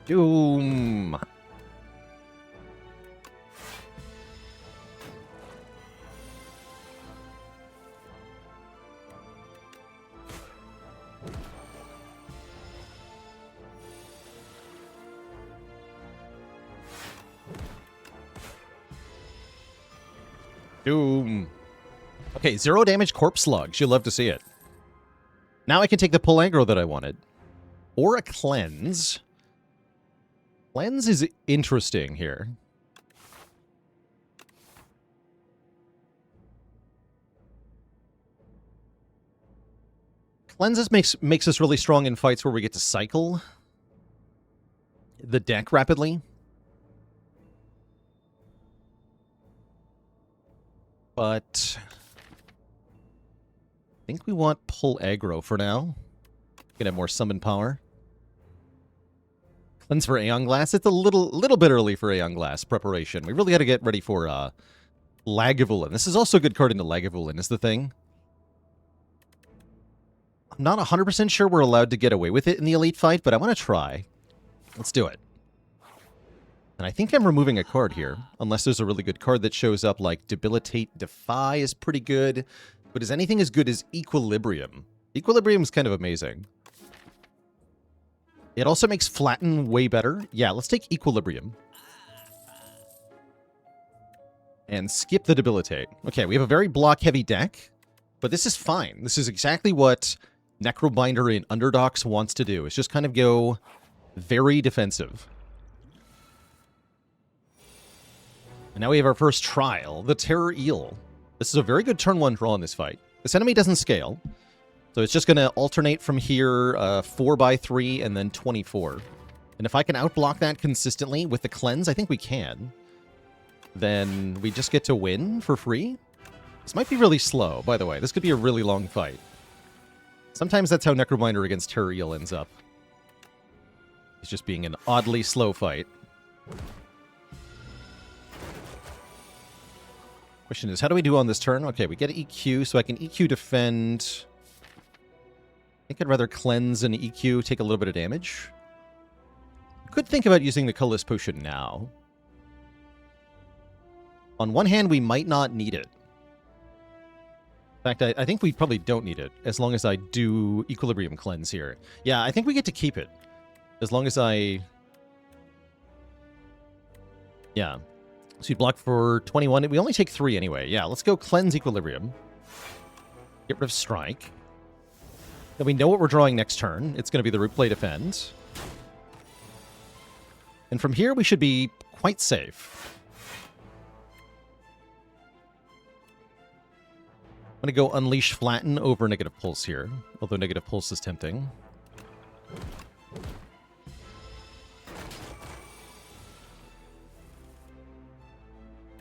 Doom. Doom. Okay, 0 damage corpse slugs. You'll love to see it. Now I can take the pull aggro that I wanted. Or a cleanse. Cleanse is interesting here. Cleanses makes us really strong in fights where we get to cycle the deck rapidly. But I think we want pull aggro for now. Gonna have more summon power. Cleanse for Aeon Glass. It's a little bit early for Aeon Glass preparation. We really got to get ready for Lagavulin. This is also a good card into Lagavulin, is the thing. I'm not 100% sure we're allowed to get away with it in the Elite fight, but I want to try. Let's do it. And I think I'm removing a card here, unless there's a really good card that shows up, like Debilitate Defy is pretty good. But is anything as good as Equilibrium? Equilibrium is kind of amazing. It also makes Flatten way better. Yeah, let's take Equilibrium. And skip the Debilitate. Okay, we have a very block-heavy deck, but this is fine. This is exactly what Necrobinder in Underdogs wants to do. It's just kind of go very defensive. And now we have our first trial, the Terror Eel. This is a very good turn 1 draw in this fight. This enemy doesn't scale. So it's just going to alternate from here 4x3 and then 24. And if I can outblock that consistently with the cleanse, I think we can. Then we just get to win for free. This might be really slow, by the way. This could be a really long fight. Sometimes that's how Necrobinder against Terror Eel ends up. It's just being an oddly slow fight. Question is, how do we do on this turn? Okay, we get EQ, so I can EQ defend. I think I'd rather cleanse and EQ, take a little bit of damage. Could think about using the Colorless Potion now. On one hand, we might not need it. In fact, I think we probably don't need it, as long as I do Equilibrium Cleanse here. Yeah, I think we get to keep it. As long as I... Yeah. So you block for 21. We only take 3 anyway. Yeah, let's go Cleanse Equilibrium. Get rid of Strike. Then we know what we're drawing next turn. It's going to be the Replay Defend. And from here, we should be quite safe. I'm going to go Unleash Flatten over Negative Pulse here, although Negative Pulse is tempting.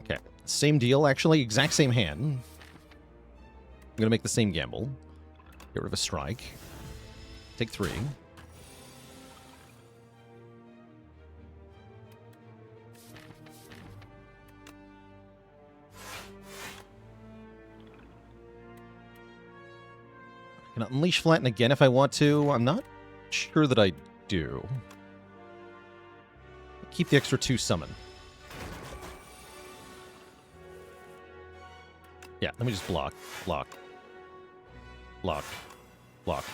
Okay, same deal, actually. Exact same hand. I'm going to make the same gamble. Get rid of a Strike. Take 3. Can I Unleash Flatten again if I want to? I'm not sure that I do. Keep the extra 2 summon. Yeah, let me just block. Block. Block. Block.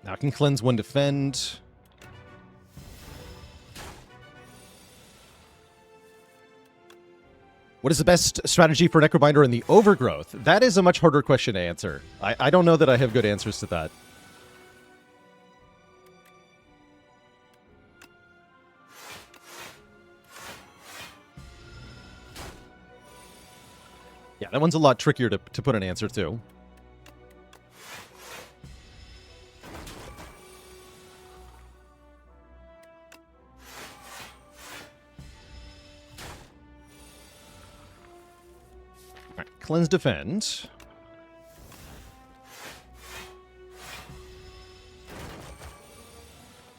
Now I can cleanse 1 defend. What is the best strategy for Necrobinder in the Overgrowth? That is a much harder question to answer. I don't know that I have good answers to that. Yeah, that one's a lot trickier to put an answer to. Alright, Cleanse Defend.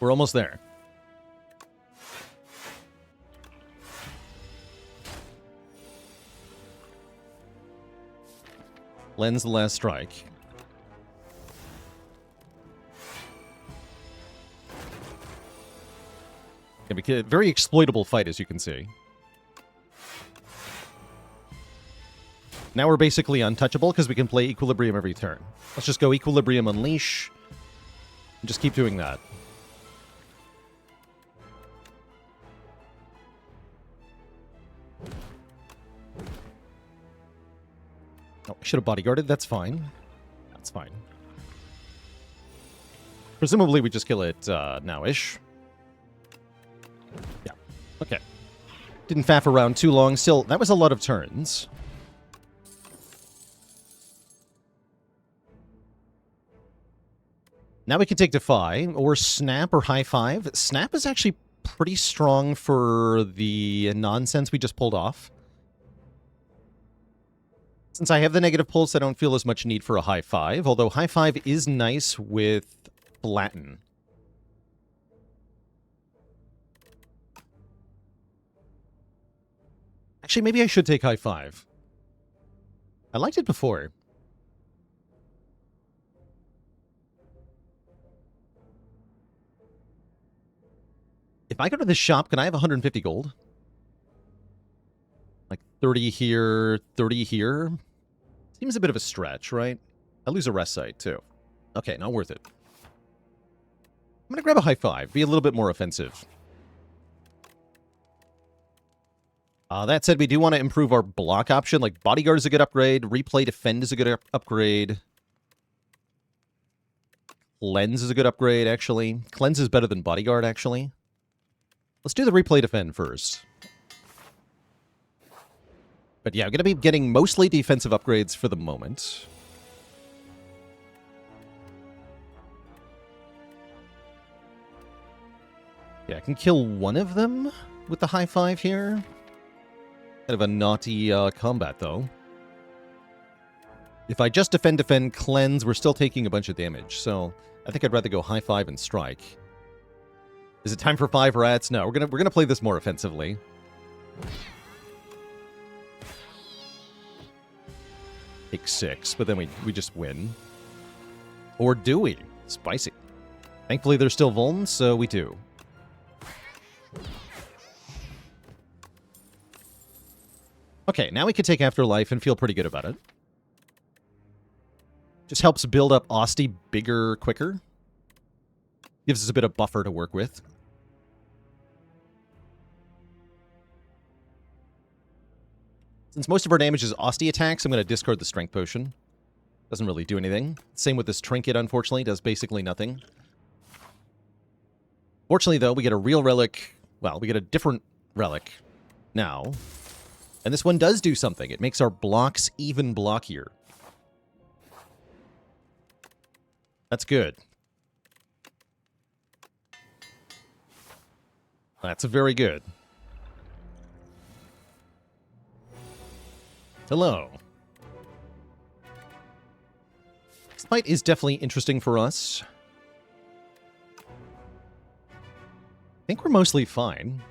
We're almost there. Cleanse the last strike. Gonna be a very exploitable fight, as you can see. Now we're basically untouchable because we can play Equilibrium every turn. Let's just go Equilibrium Unleash and just keep doing that. Oh, I should have bodyguarded. That's fine. That's fine. Presumably we just kill it now-ish. Yeah. Okay. Didn't faff around too long. Still, that was a lot of turns. Now we can take Defy, or Snap, or High Five. Snap is actually pretty strong for the nonsense we just pulled off. Since I have the negative pulse, I don't feel as much need for a High Five, although High Five is nice with Flatten. Actually, maybe I should take High Five. I liked it before. If I go to the shop, can I have 150 gold? Like 30 here, 30 here? Seems a bit of a stretch, right? I lose a rest site, too. Okay, not worth it. I'm going to grab a High Five, be a little bit more offensive. That said, we do want to improve our block option. Like, Bodyguard is a good upgrade. Replay Defend is a good upgrade. Cleanse is a good upgrade, actually. Cleanse is better than Bodyguard, actually. Let's do the Replay Defend first. But yeah, I'm going to be getting mostly defensive upgrades for the moment. Yeah, I can kill one of them with the High Five here. Kind of a naughty combat, though. If I just defend, cleanse, we're still taking a bunch of damage. So I think I'd rather go High Five and strike. Is it time for 5 rats? No, we're gonna play this more offensively. Take 6, but then we just win. Or do we? Spicy. Thankfully, there's still vulns, so we do. Okay, now we can take Afterlife and feel pretty good about it. Just helps build up Osti bigger, quicker. Gives us a bit of buffer to work with. Since most of our damage is Osti attacks, I'm going to discard the Strength Potion. Doesn't really do anything. Same with this Trinket, unfortunately. Does basically nothing. Fortunately, though, we get a real relic. Well, we get a different relic now. And this one does do something. It makes our blocks even blockier. That's good. That's very good. Hello. This fight is definitely interesting for us. I think we're mostly fine.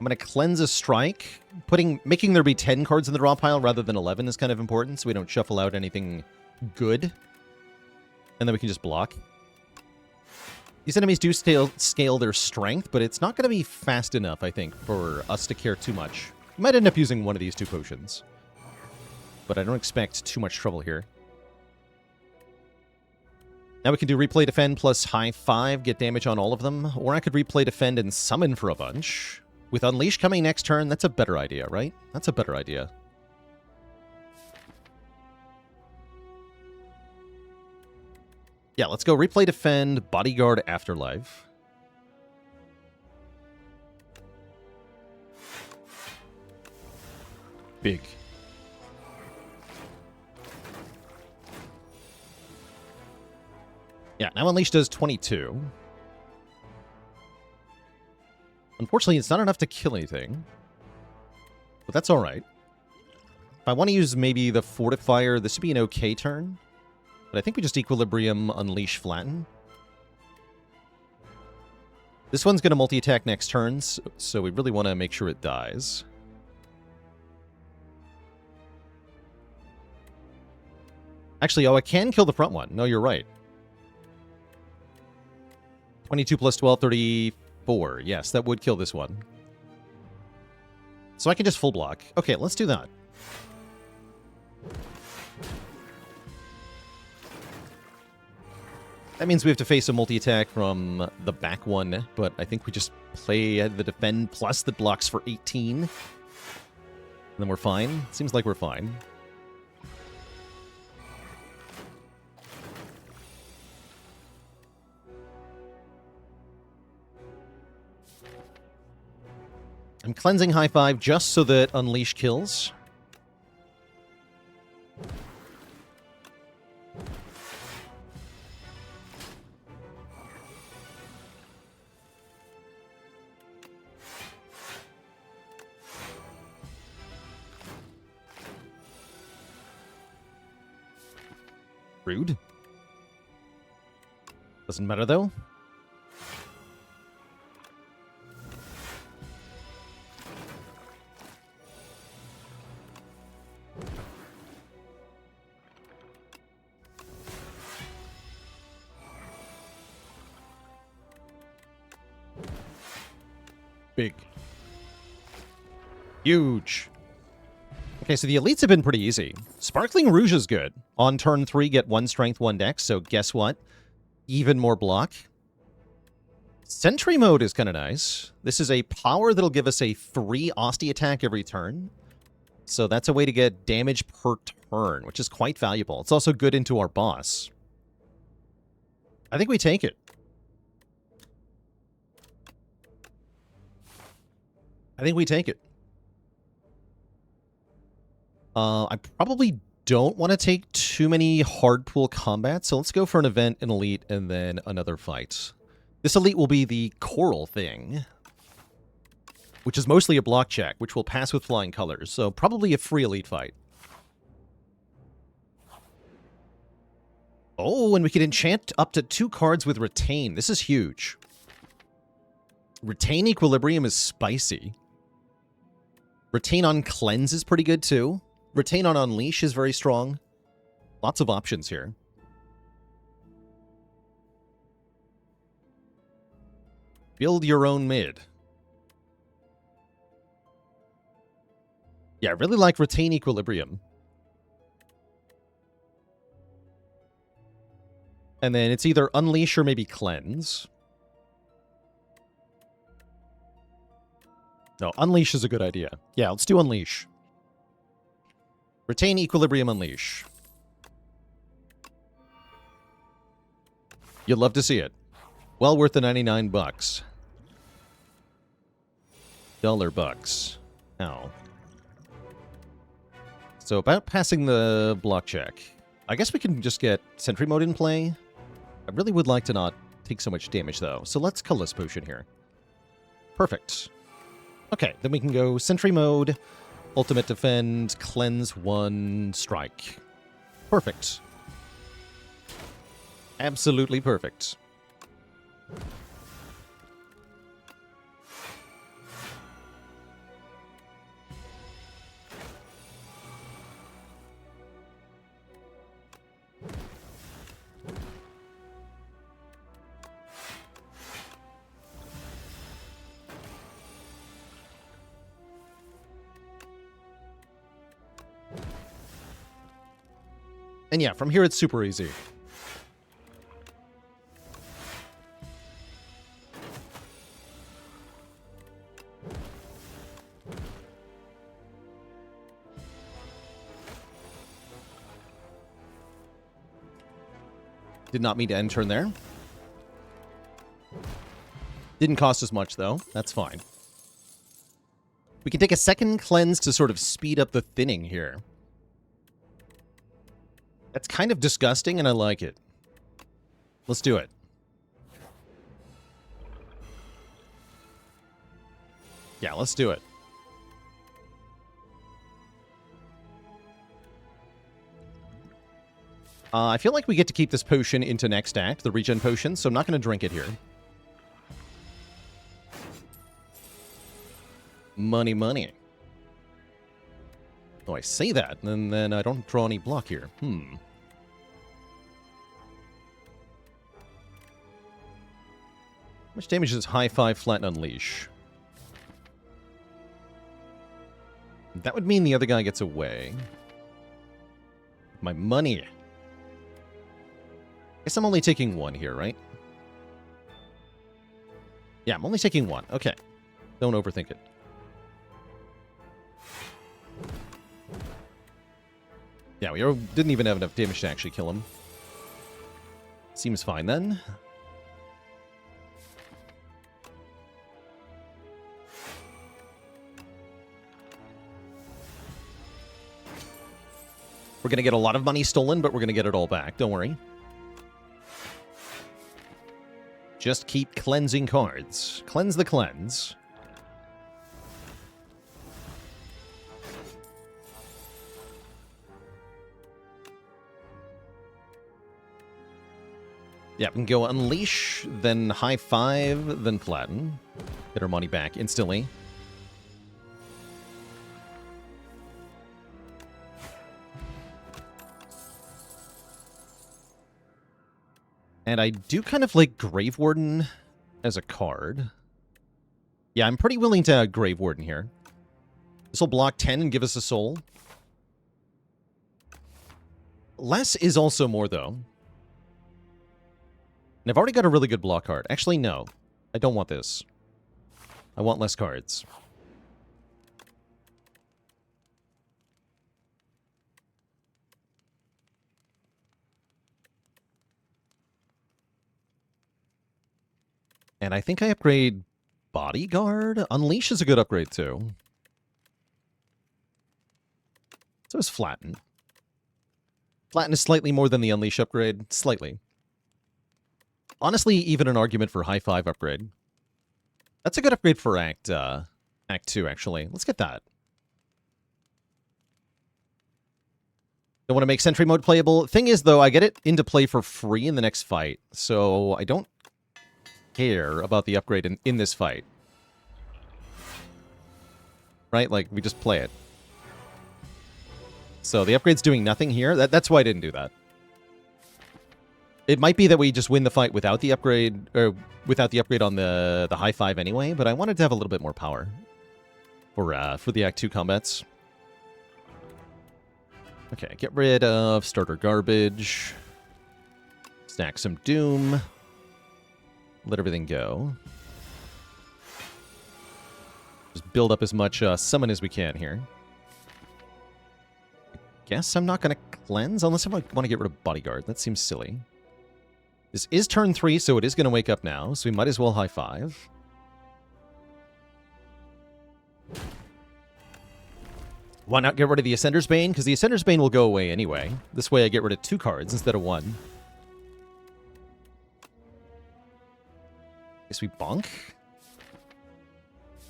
I'm going to cleanse a strike. Making there be 10 cards in the draw pile rather than 11 is kind of important, so we don't shuffle out anything good. And then we can just block. These enemies do scale their strength, but it's not going to be fast enough, I think, for us to care too much. We might end up using one of these 2 potions. But I don't expect too much trouble here. Now we can do Replay Defend plus High Five, get damage on all of them. Or I could Replay Defend and summon for a bunch. With Unleash coming next turn, that's a better idea, right? That's a better idea. Yeah, let's go Replay Defend, Bodyguard, Afterlife. Big. Yeah, now Unleash does 22. Unfortunately, it's not enough to kill anything. But that's alright. If I want to use maybe the Fortifier, this would be an okay turn. But I think we just Equilibrium, Unleash, Flatten. This one's going to multi-attack next turns, so we really want to make sure it dies. Actually, oh, I can kill the front one. No, you're right. 22 plus 12, 34. Yes, that would kill this one. So I can just full block. Okay, let's do that. That means we have to face a multi-attack from the back one, but I think we just play the defend plus that blocks for 18. And then we're fine. Seems like we're fine. I'm cleansing high five just so that Unleash kills. Rude. Doesn't matter though. Big. Huge. Okay, so the elites have been pretty easy. Sparkling Rouge is good. On turn 3, get 1 strength, 1 dex, so guess what? Even more block. Sentry mode is kind of nice. This is a power that'll give us a 3 Osti attack every turn. So that's a way to get damage per turn, which is quite valuable. It's also good into our boss. I think we take it. I think we take it. I probably don't want to take too many hard pool combats, so let's go for an event, an elite, and then another fight. This elite will be the Coral thing, which is mostly a block check, which will pass with flying colors, so probably a free elite fight. Oh, and we can enchant up to 2 cards with Retain. This is huge. Retain Equilibrium is spicy. Retain on Cleanse is pretty good, too. Retain on Unleash is very strong. Lots of options here. Build your own mid. Yeah, I really like Retain Equilibrium. And then it's either Unleash or maybe Cleanse. No, Unleash is a good idea. Yeah, let's do Unleash. Retain Equilibrium, Unleash. You'd love to see it. Well worth the 99 bucks. $bucks. Ow. So about passing the block check. I guess we can just get Sentry Mode in play. I really would like to not take so much damage, though. So let's Colorless Potion here. Perfect. Okay, then we can go Sentry Mode, Ultimate Defend, Cleanse 1, Strike. Perfect. Absolutely perfect. And yeah, from here it's super easy. Did not mean to end turn there. Didn't cost us much, though. That's fine. We can take a second cleanse to sort of speed up the thinning here. That's kind of disgusting, and I like it. Let's do it. Yeah, let's do it. I feel like we get to keep this potion into next act, the regen potion, so I'm not going to drink it here. Money, money. Oh, I say that, and then I don't draw any block here. much damage does High Five, Flatten, Unleash? That would mean the other guy gets away. My money. Guess I'm only taking one here, right? Yeah, I'm only taking one. Okay. Don't overthink it. Yeah, we didn't even have enough damage to actually kill him. Seems fine then. We're going to get a lot of money stolen, but we're going to get it all back. Don't worry. Just keep cleansing cards. Cleanse the cleanse. Yeah, we can go Unleash, then High Five, then Flatten. Get our money back instantly. And I do kind of like Grave Warden as a card. Yeah, I'm pretty willing to Grave Warden here. This will block 10 and give us a soul. Less is also more, though. And I've already got a really good block card. Actually, no. I don't want this. I want less cards. And I think I upgrade Bodyguard. Unleash is a good upgrade, too. So is Flatten. Flatten is slightly more than the Unleash upgrade. Slightly. Honestly, even an argument for High Five upgrade. That's a good upgrade for Act 2, actually. Let's get that. Don't want to make Sentry Mode playable. Thing is, though, I get it into play for free in the next fight. So I don't care about the upgrade in this fight. Right? Like, we just play it. So the upgrade's doing nothing here. That's why I didn't do that. It might be that we just win the fight without the upgrade, or without the upgrade on the High Five anyway, but I wanted to have a little bit more power for the Act 2 combats. Okay, get rid of starter garbage. Stack some Doom. Let everything go. Just build up as much summon as we can here. Guess I'm not going to cleanse unless I want to get rid of Bodyguard. That seems silly. This is turn 3, so it is going to wake up now, so we might as well High Five. Why not get rid of the Ascender's Bane? Because the Ascender's Bane will go away anyway. This way I get rid of 2 cards instead of 1. Guess we bonk?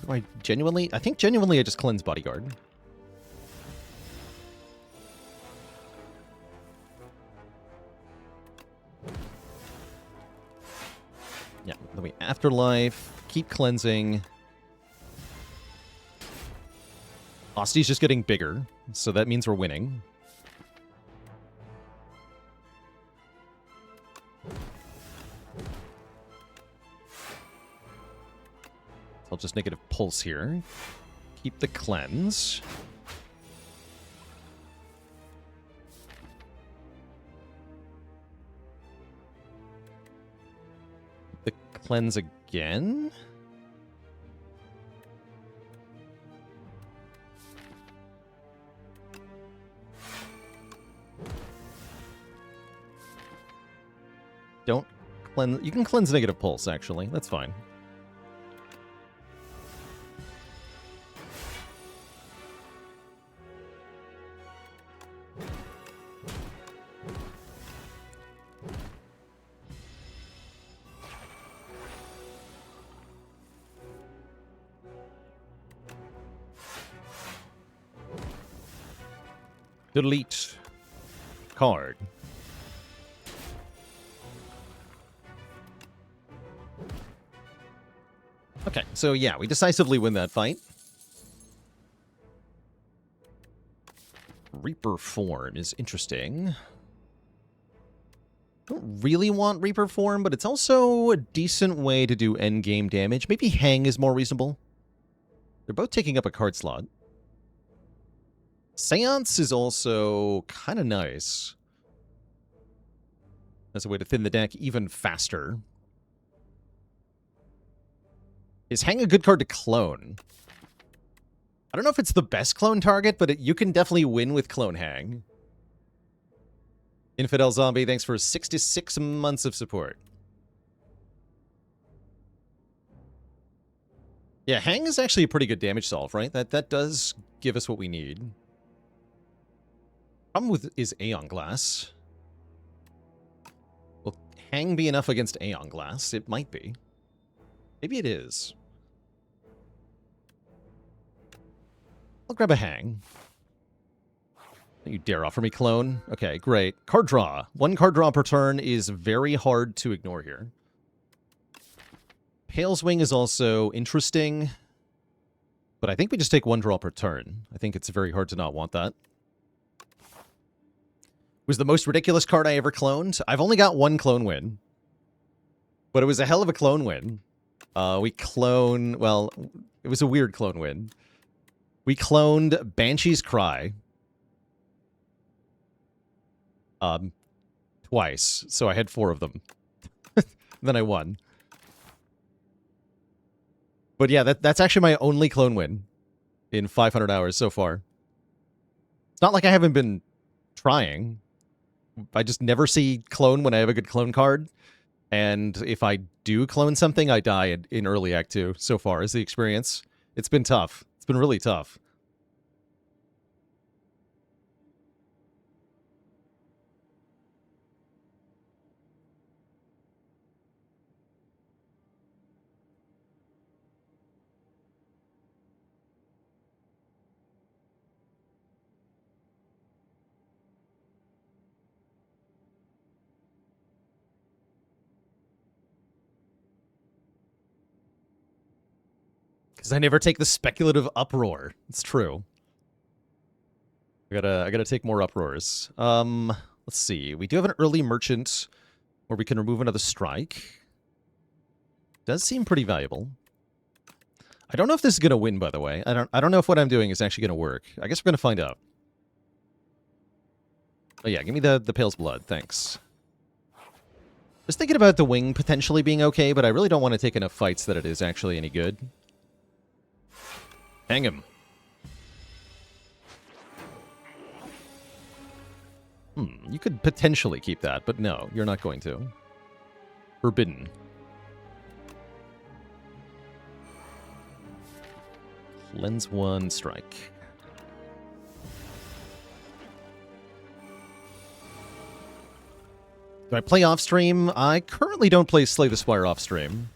Do I genuinely? I think genuinely I just cleanse Bodyguard. Yeah, then we Afterlife, keep cleansing. Hosty's just getting bigger, so that means we're winning. I'll just negative pulse here. Keep the cleanse. The cleanse again. Don't cleanse. You can cleanse negative pulse, actually. That's fine. Delete card. Okay, so yeah, we decisively win that fight. Reaper form is interesting. Don't really want Reaper form, but it's also a decent way to do endgame damage. Maybe Hang is more reasonable. They're both taking up a card slot. Seance is also kind of nice. As a way to thin the deck even faster. Is Hang a good card to clone? I don't know if it's the best clone target, but you can definitely win with Clone Hang. Infidel Zombie, thanks for 66 months of support. Yeah, Hang is actually a pretty good damage solve, right? That does give us what we need. Problem with is Aeon Glass. Will Hang be enough against Aeon Glass? It might be. Maybe it is. I'll grab a Hang. Don't you dare offer me clone. Okay, great. Card draw. 1 card draw per turn is very hard to ignore here. Pale's Wing is also interesting, but I think we just take 1 draw per turn. I think it's very hard to not want that. Was the most ridiculous card I ever cloned? I've only got 1 clone win, but it was a hell of a clone win. Well, it was a weird clone win. We cloned Banshee's Cry. Twice, so I had 4 of them. Then I won. But yeah, that's actually my only clone win in 500 hours so far. It's not like I haven't been trying. I just never see clone when I have a good clone card. And if I do clone something, I die in early Act 2 so far is the experience. It's been tough. It's been really tough. Because I never take the speculative uproar. It's true. I gotta take more uproars. Let's see. We do have an early merchant where we can remove another strike. Does seem pretty valuable. I don't know if this is gonna win, by the way. I don't know if what I'm doing is actually gonna work. I guess we're gonna find out. Oh yeah, give me the Pale's Blood, thanks. Just thinking about the wing potentially being okay, but I really don't want to take enough fights that it is actually any good. Hang him. You could potentially keep that, but no, you're not going to. Forbidden. Cleanse 1, strike. Do I play off stream? I currently don't play Slay the Spire off stream.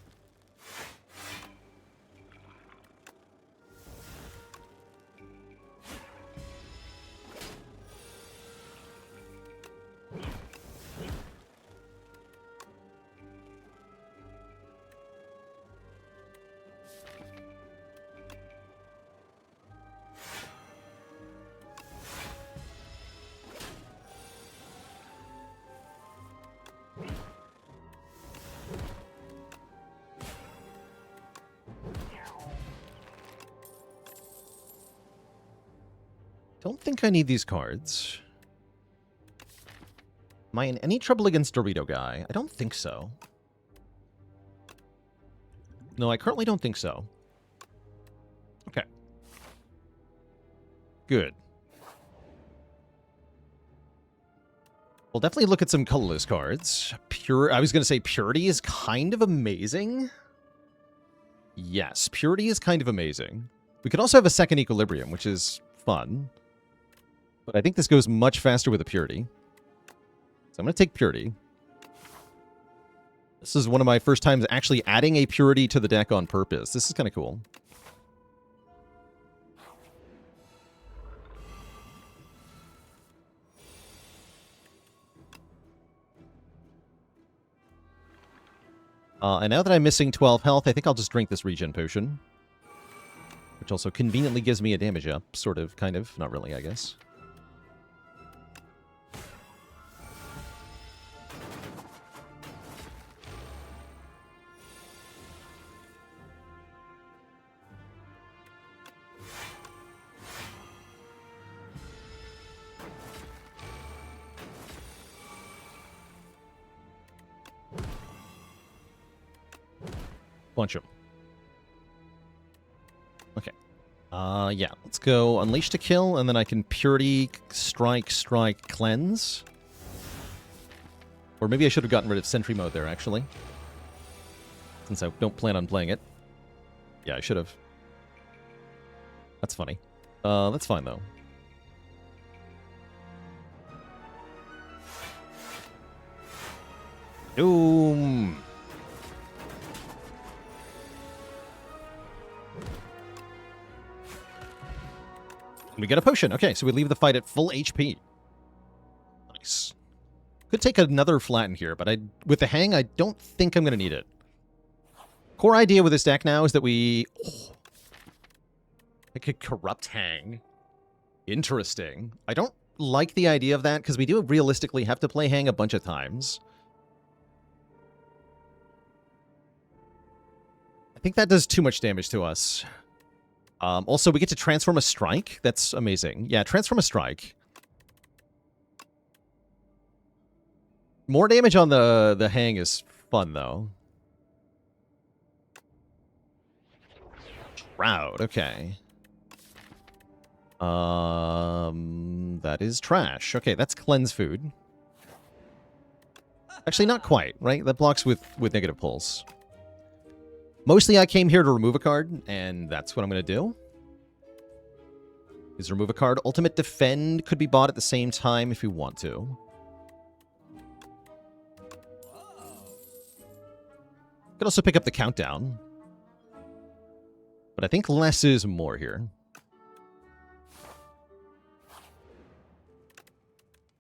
Don't think I need these cards. Am I in any trouble against Dorito Guy? I don't think so. No, I currently don't think so. Okay. Good. We'll definitely look at some colorless cards. I was going to say Purity is kind of amazing. Yes, Purity is kind of amazing. We could also have a second Equilibrium, which is fun. But I think this goes much faster with a Purity. So I'm going to take Purity. This is one of my first times actually adding a Purity to the deck on purpose. This is kind of cool. And now that I'm missing 12 health, I think I'll just drink this regen potion. Which also conveniently gives me a damage up. Sort of, kind of. Not really, I guess. Punch him. Okay. Yeah. Let's go Unleash to kill, and then I can Purity, Strike, Cleanse. Or maybe I should have gotten rid of Sentry Mode there, actually. Since I don't plan on playing it. Yeah, I should have. That's funny. That's fine, though. Doom! We get a potion. Okay, so we leave the fight at full HP. Nice. Could take another flatten here, but with the hang, I don't think I'm going to need it. Core idea with this deck now is that I could corrupt hang. Interesting. I don't like the idea of that, because we do realistically have to play hang a bunch of times. I think that does too much damage to us. Also, we get to transform a strike. That's amazing. Yeah, transform a strike. More damage on the hang is fun, though. Shroud, okay. That is trash. Okay, that's cleanse food. Actually, not quite, right? That blocks with negative pulse. Mostly I came here to remove a card, and that's what I'm going to do. Is remove a card. Ultimate Defend could be bought at the same time if you want to. Could also pick up the countdown. But I think less is more here.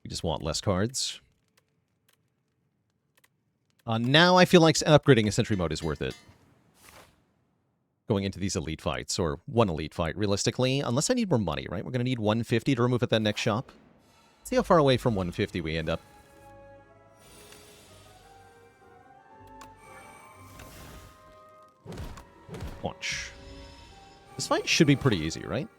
We just want less cards. Now I feel like upgrading a Sentry Mode is worth it. Going into these elite fights, or one elite fight, realistically. Unless I need more money, right? We're going to need 150 to remove at that next shop. Let's see how far away from 150 we end up. Punch. This fight should be pretty easy, right?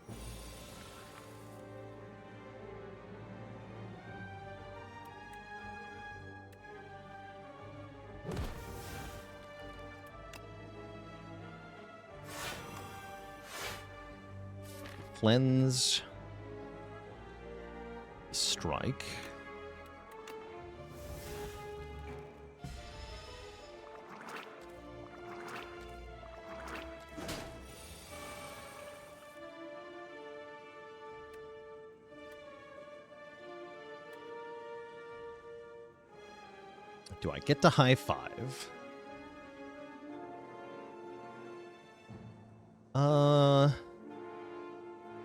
Cleanse. Strike. Do I get to high five?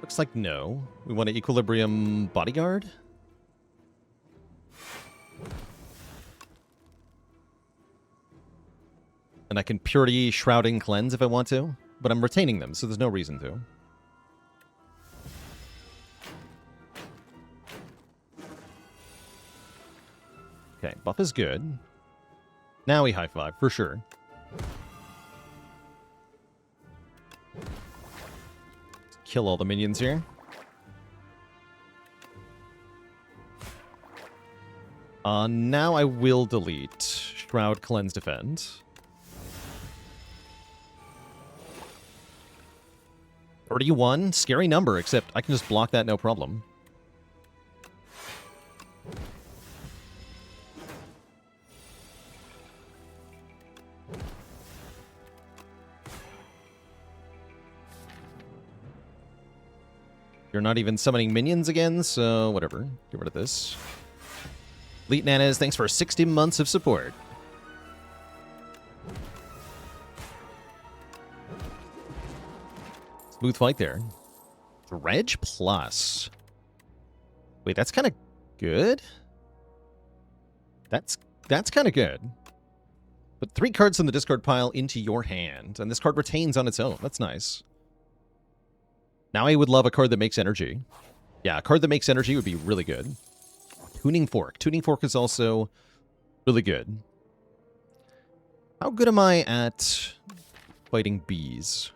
Looks like no. We want an Equilibrium Bodyguard? And I can Purity, Shrouding, Cleanse if I want to, but I'm retaining them, so there's no reason to. Okay, buff is good. Now we high five, for sure. Kill all the minions here. Now I will delete Shroud, Cleanse, Defend. $31, scary number, except I can just block that no problem. You're not even summoning minions again, so whatever. Get rid of this. Elite Nanas, thanks for 60 months of support. Smooth fight there. Dredge Plus. Wait, that's kind of good? That's kind of good. Put 3 cards in the discard pile into your hand, and this card retains on its own. That's nice. Now I would love a card that makes energy. Yeah, a card that makes energy would be really good. Tuning Fork. Tuning Fork is also really good. How good am I at fighting bees?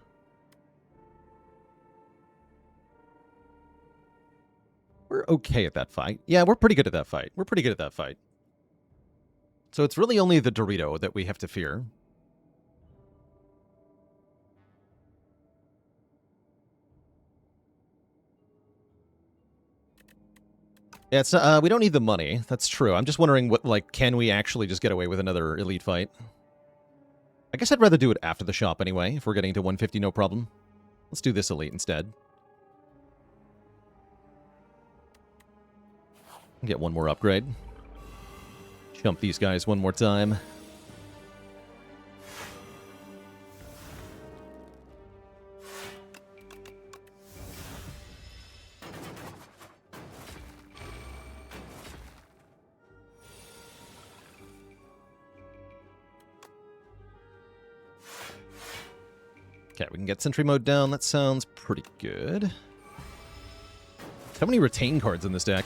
We're okay at that fight. Yeah, we're pretty good at that fight. We're pretty good at that fight. So it's really only the Dorito that we have to fear. Yeah, it's we don't need the money. That's true. I'm just wondering what, like, can we actually just get away with another elite fight? I guess I'd rather do it after the shop anyway, if we're getting to 150, no problem. Let's do this elite instead. Get one more upgrade. Jump these guys one more time. Okay, we can get sentry mode down. That sounds pretty good. How many retain cards in this deck?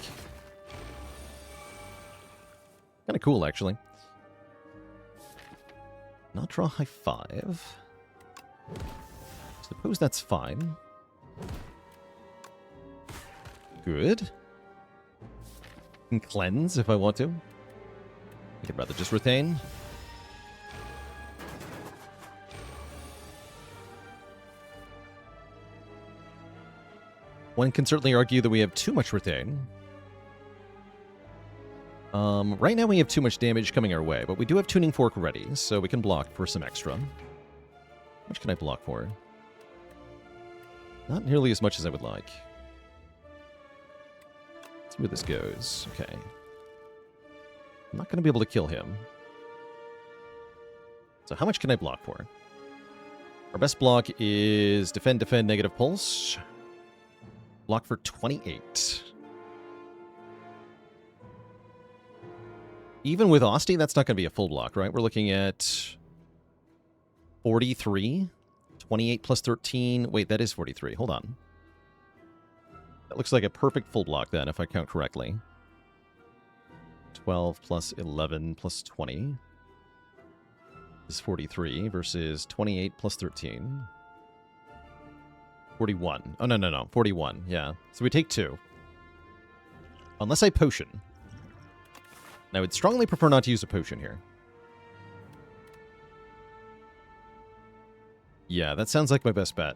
Kind of cool, actually. Not draw high 5. Suppose that's fine. Good. Can cleanse if I want to. I could rather just retain. One can certainly argue that we have too much retain. Right now we have too much damage coming our way, but we do have Tuning Fork ready, so we can block for some extra. How much can I block for? Not nearly as much as I would like. Let's see where this goes. Okay. I'm not going to be able to kill him. So how much can I block for? Our best block is Defend, Defend, Negative Pulse. Block for 28. Even with Osti, that's not going to be a full block, right? We're looking at 43. 28 plus 13. Wait, that is 43. Hold on. That looks like a perfect full block then, if I count correctly. 12 plus 11 plus 20 is 43 versus 28 plus 13. 41. Oh, no. 41, yeah. So we take 2. Unless I potion. And I would strongly prefer not to use a potion here. Yeah, that sounds like my best bet.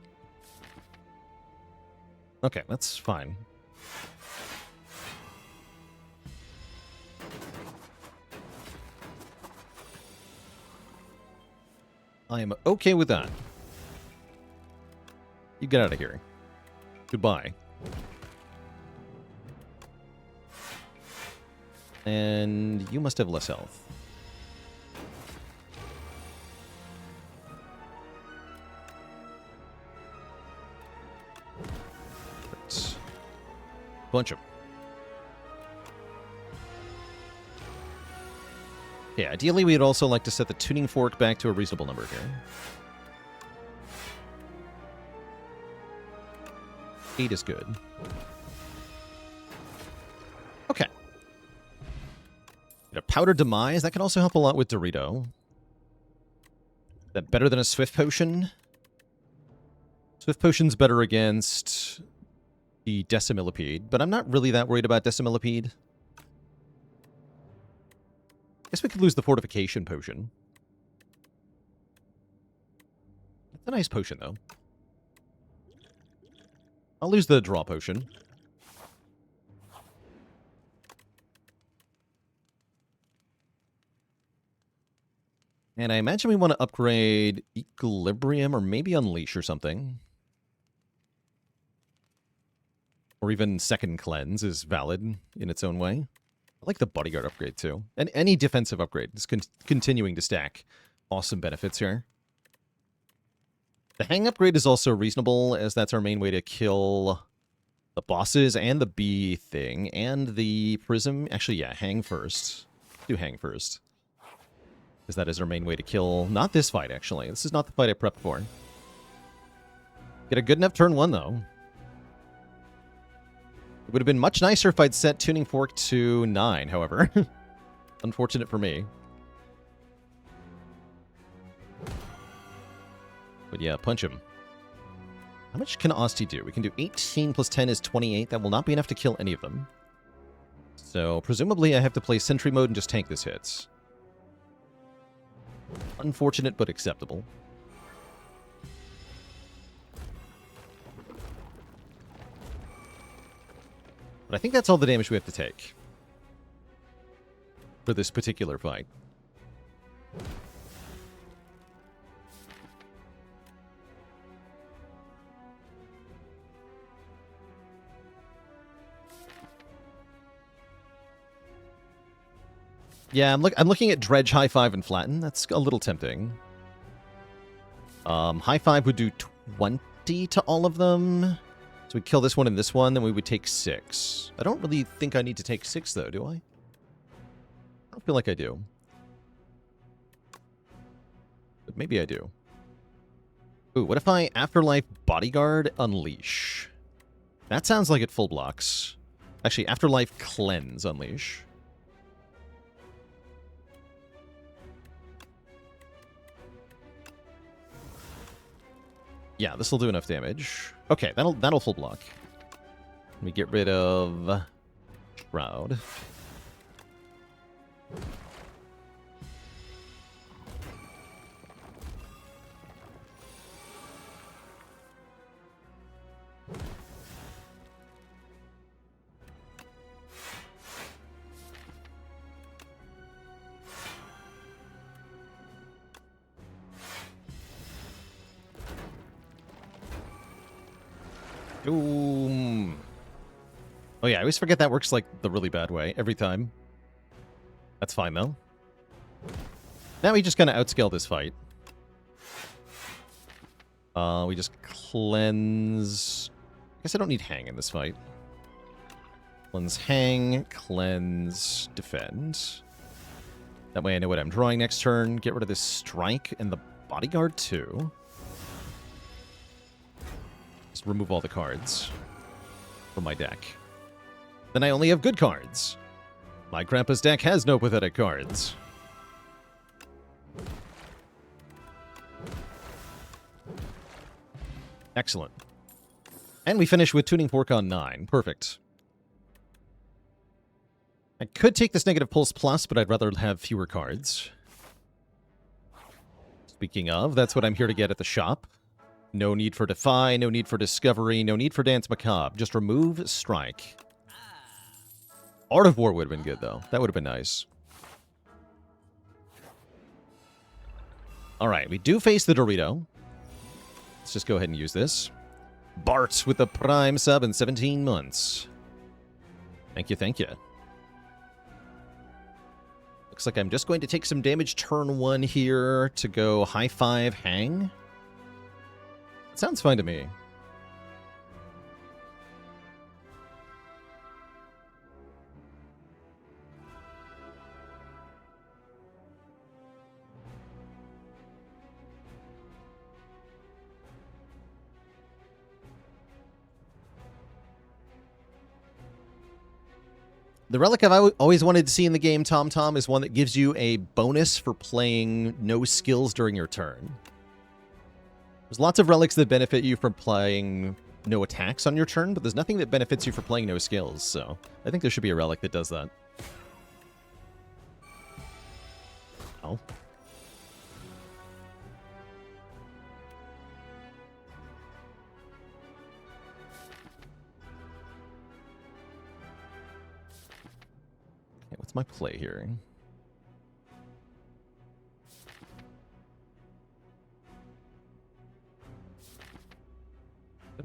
Okay, that's fine. I am okay with that. You get out of here. Goodbye. And you must have less health. Right. Bunch of them. Yeah, ideally we'd also like to set the tuning fork back to a reasonable number here. 8 is good. Okay. A Powder Demise, that can also help a lot with Dorito. Is that better than a Swift Potion? Swift Potion's better against the Decimillipede, but I'm not really that worried about Decimillipede. Guess we could lose the Fortification Potion. That's a nice potion, though. I'll lose the Draw Potion. And I imagine we want to upgrade Equilibrium or maybe Unleash or something. Or even Second Cleanse is valid in its own way. I like the Bodyguard upgrade too. And any defensive upgrade is continuing to stack awesome benefits here. The Hang upgrade is also reasonable, as that's our main way to kill the bosses and the bee thing and the prism. Actually, yeah, Hang first. Do Hang first. Because that is our main way to kill... Not this fight, actually. This is not the fight I prepped for. Get a good enough turn 1, though. It would have been much nicer if I'd set Tuning Fork to 9, however. Unfortunate for me. But yeah, punch him. How much can Osti do? We can do 18 plus 10 is 28. That will not be enough to kill any of them. So, presumably I have to play Sentry Mode and just tank this hits. Unfortunate, but acceptable. But I think that's all the damage we have to take for this particular fight. Yeah, I'm looking at Dredge, High 5, and Flatten. That's a little tempting. High 5 would do 20 to all of them. So we'd kill this one and this one, then we would take 6. I don't really think I need to take 6, though, do I? I don't feel like I do. But maybe I do. Ooh, what if I Afterlife Bodyguard Unleash? That sounds like it full blocks. Actually, Afterlife Cleanse Unleash. Yeah, this will do enough damage. Okay, that'll full block. Let me get rid of Shroud. Ooh. Oh yeah, I always forget that works like the really bad way every time. That's fine though. Now we just kind of outscale this fight. We just cleanse. I guess I don't need hang in this fight. Cleanse, hang, cleanse, defend. That way I know what I'm drawing next turn. Get rid of this strike and the bodyguard too. Just remove all the cards from my deck. Then I only have good cards. My grandpa's deck has no pathetic cards. Excellent. And we finish with Tuning Fork on 9. Perfect. I could take this Negative Pulse Plus, but I'd rather have fewer cards. Speaking of, that's what I'm here to get at the shop. No need for Defy, no need for Discovery, no need for Dance Macabre. Just remove Strike. Art of War would have been good, though. That would have been nice. Alright, we do face the Dorito. Let's just go ahead and use this. Bart with the Prime sub in 17 months. Thank you, thank you. Looks like I'm just going to take some damage turn 1 here to go high 5 hang. Sounds fine to me. The relic I've always wanted to see in the game, Tom, is one that gives you a bonus for playing no skills during your turn. There's lots of relics that benefit you from playing no attacks on your turn, but there's nothing that benefits you for playing no skills, so I think there should be a relic that does that. Oh. Okay, what's my play here?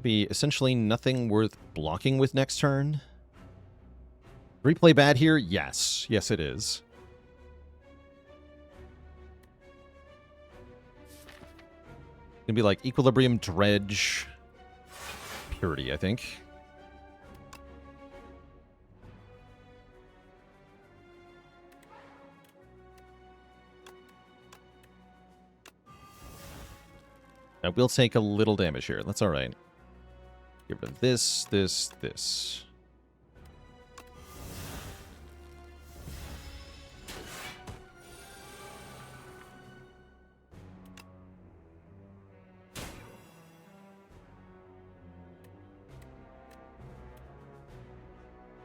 Be essentially nothing worth blocking with next turn. Replay bad here? Yes. Yes, it is. Gonna be like Equilibrium, Dredge, Purity, I think. I will take a little damage here. That's all right. Get rid of this, this.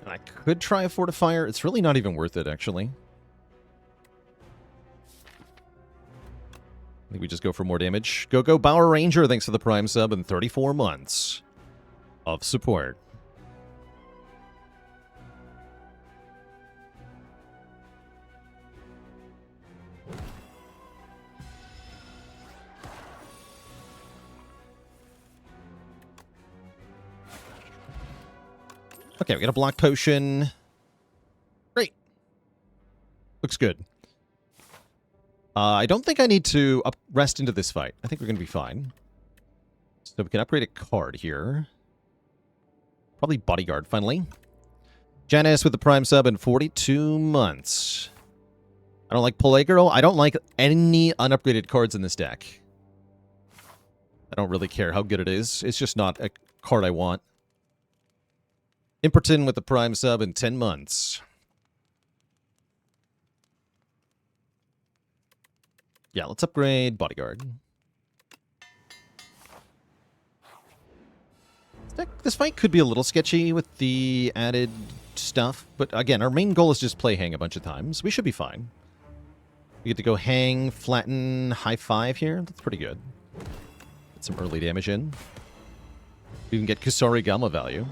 And I could try a Fortifier. It's really not even worth it, actually. I think we just go for more damage. Go, Bower Ranger. Thanks for the Prime sub and 34 months of support. Okay, we got a block potion. Great. Looks good. I don't think I need to rest into this fight. I think we're going to be fine. So we can upgrade a card here. Probably Bodyguard, finally. Janice with the Prime sub in 42 months. I don't like Peligro. I don't like any unupgraded cards in this deck. I don't really care how good it is. It's just not a card I want. Imperton with the Prime sub in 10 months. Yeah, let's upgrade Bodyguard. This fight could be a little sketchy with the added stuff, but again, our main goal is just play hang a bunch of times. We should be fine. We get to go hang, flatten, high five here. That's pretty good. Get some early damage in. We can get Kusari Gamma value.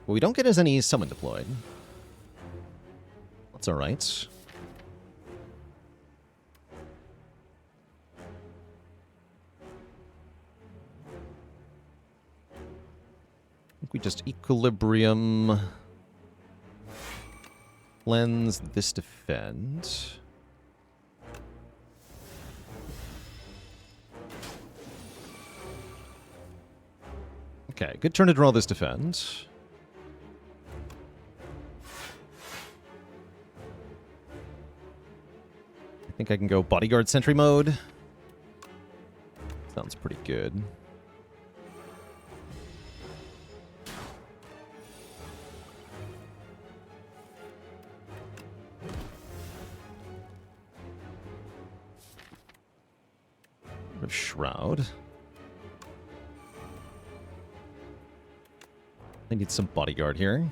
But we don't get as any summon deployed. That's alright. We just equilibrium. Cleanse this defend. Okay, good turn to draw this defend. I think I can go Bodyguard Sentry mode. Sounds pretty good. Shroud. I need some Bodyguard here.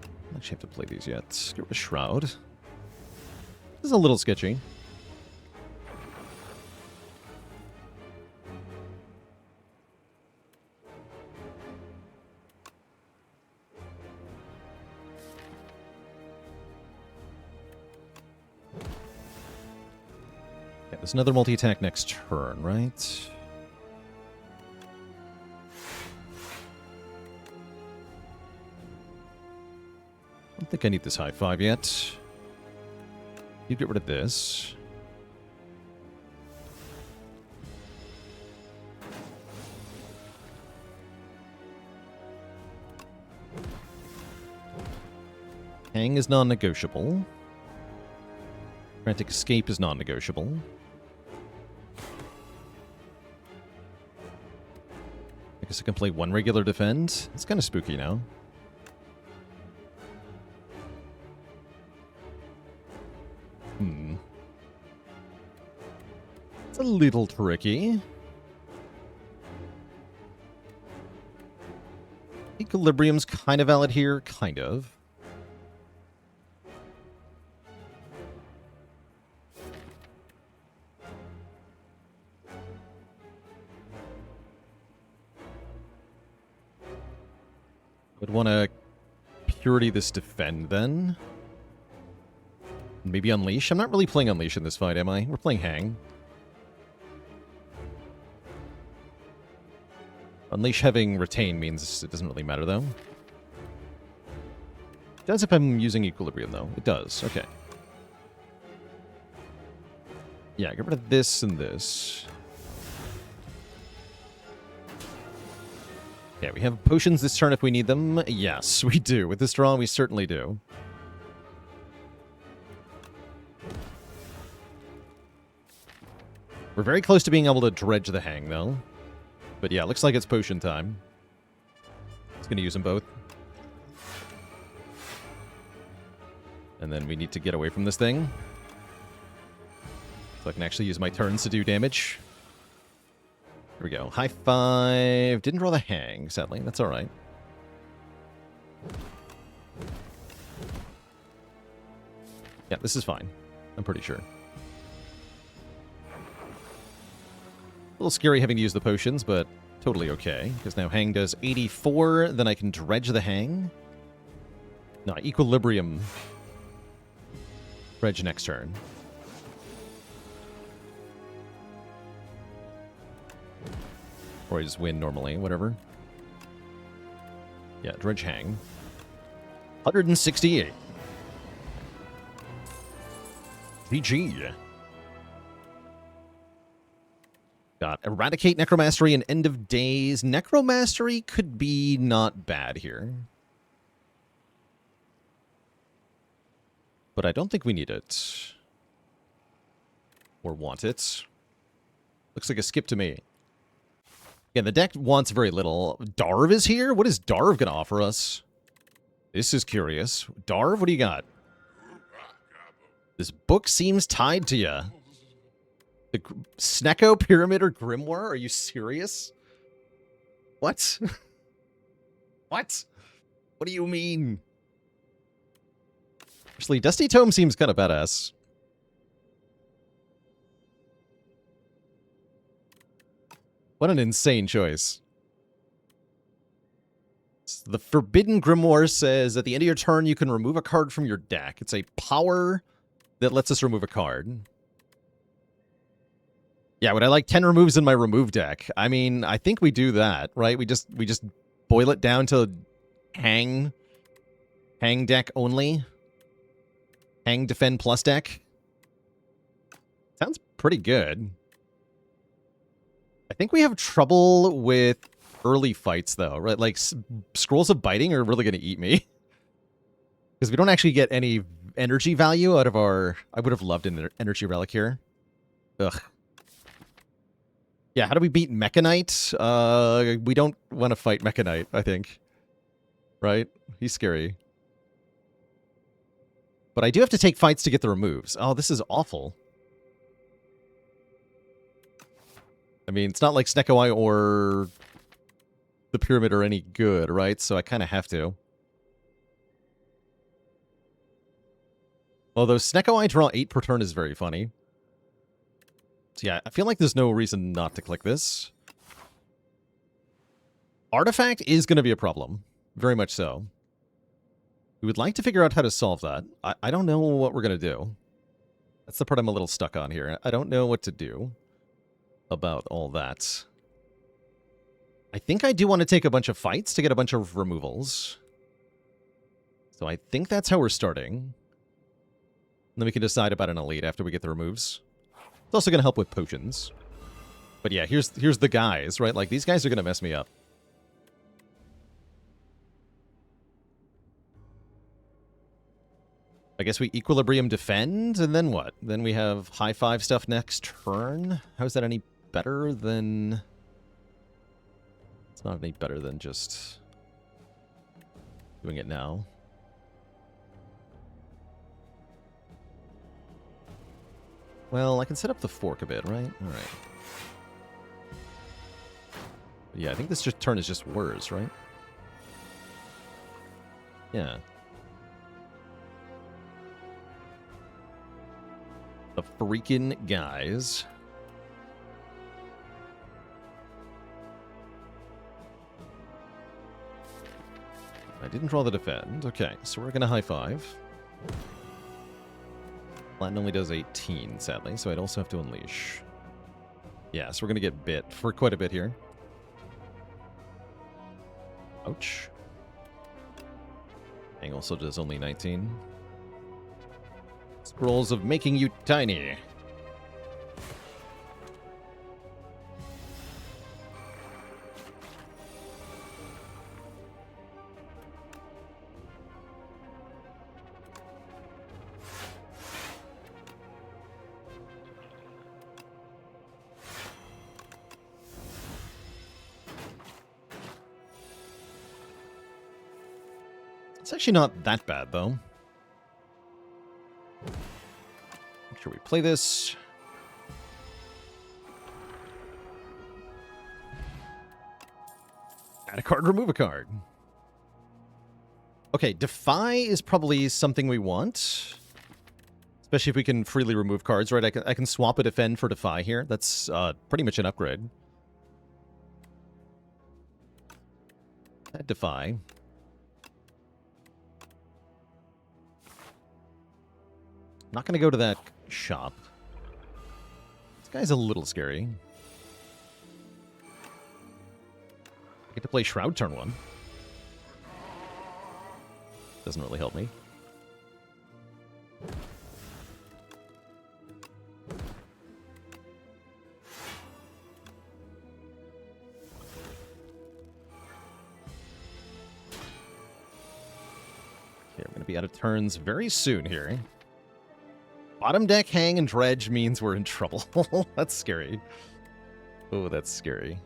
I actually have to play these yet. Get rid of Shroud. This is a little sketchy. There's another multi-attack next turn, right? I don't think I need this high five yet. You get rid of this. Hang is non-negotiable. Frantic Escape is non-negotiable. I guess I can play one regular defend. It's kind of spooky now. It's a little tricky. Equilibrium's kind of valid here, kind of. Would want to purity this defend then. Maybe Unleash? I'm not really playing Unleash in this fight, am I? We're playing Hang. Unleash having Retain means it doesn't really matter, though. It does if I'm using Equilibrium, though. It does. Okay. Yeah, get rid of this and this. Yeah, we have potions this turn if we need them. Yes, we do. With this draw, we certainly do. We're very close to being able to dredge the Hang, though. But yeah, looks like it's potion time. It's going to use them both. And then we need to get away from this thing. So I can actually use my turns to do damage. Here we go. High five. Didn't draw the Hang, sadly. That's alright. Yeah, this is fine. I'm pretty sure. A little scary having to use the potions, but totally okay. Because now Hang does 84, then I can dredge the Hang. No, Equilibrium. Dredge next turn. Or I just win normally, whatever. Yeah, Dredge Hang. 168. GG. Got Eradicate Necromastery and End of Days. Necromastery could be not bad here. But I don't think we need it. Or want it. Looks like a skip to me. Yeah, the deck wants very little. Darv is here? What is Darv going to offer us? This is curious. Darv, what do you got? This book seems tied to you. The Snecko Pyramid or Grimoire? Are you serious? What? What? What do you mean? Actually, Dusty Tome seems kind of badass. What an insane choice. The Forbidden Grimoire says, at the end of your turn, you can remove a card from your deck. It's a power that lets us remove a card. Yeah, would I like 10 removes in my remove deck? I mean, I think we do that, right? We just boil it down to hang deck only. Hang defend plus deck. Sounds pretty good. I think we have trouble with early fights, though, right? Like, Scrolls of Biting are really going to eat me. Because we don't actually get any energy value out of our... I would have loved an energy relic here. Ugh. Yeah, how do we beat Mechanite? We don't want to fight Mechanite, I think. Right? He's scary. But I do have to take fights to get the removes. Oh, this is awful. I mean, it's not like Snecko or the Pyramid are any good, right? So I kind of have to. Although Snecko draw 8 per turn is very funny. So yeah, I feel like there's no reason not to click this. Artifact is going to be a problem. Very much so. We would like to figure out how to solve that. I don't know what we're going to do. That's the part I'm a little stuck on here. I don't know what to do about all that. I think I do want to take a bunch of fights to get a bunch of removals. So I think that's how we're starting. And then we can decide about an elite after we get the removes. It's also going to help with potions. But yeah, here's the guys, right? Like, these guys are going to mess me up. I guess we Equilibrium defend, and then what? Then we have high 5 stuff next turn? How is that any better than... It's not any better than just doing it now. Well, I can set up the fork a bit, right? Alright. Yeah, I think this turn is just worse, right? Yeah. The freaking guys. I didn't draw the defend. Okay, so we're going to high 5. Platinum only does 18, sadly, so I'd also have to unleash. Yeah, so we're going to get bit for quite a bit here. Ouch. Hang also does only 19. Scrolls of making you tiny. It's actually not that bad, though. Make sure we play this. Add a card, remove a card. Okay, Defy is probably something we want. Especially if we can freely remove cards, right? I can swap a Defend for Defy here. That's pretty much an upgrade. Add Defy. Not going to go to that shop. This guy's a little scary. I get to play Shroud turn 1. Doesn't really help me. Okay, we're going to be out of turns very soon here. Bottom deck hang and dredge means we're in trouble. That's scary. Oh, that's scary.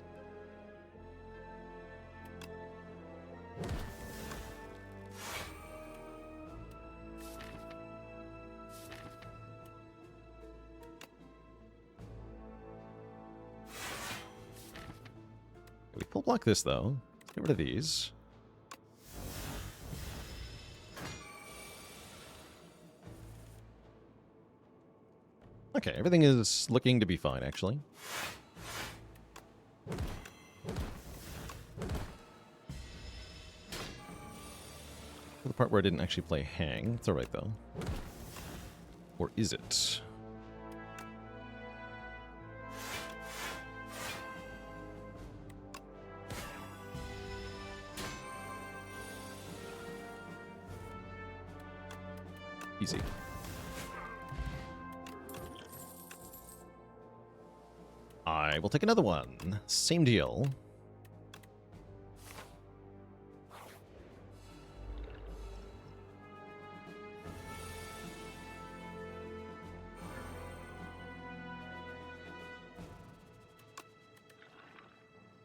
We full block this, though. Let's get rid of these. Okay, everything is looking to be fine, actually. The part where I didn't actually play hang. It's alright, though. Or is it? Easy. I will take another one. Same deal.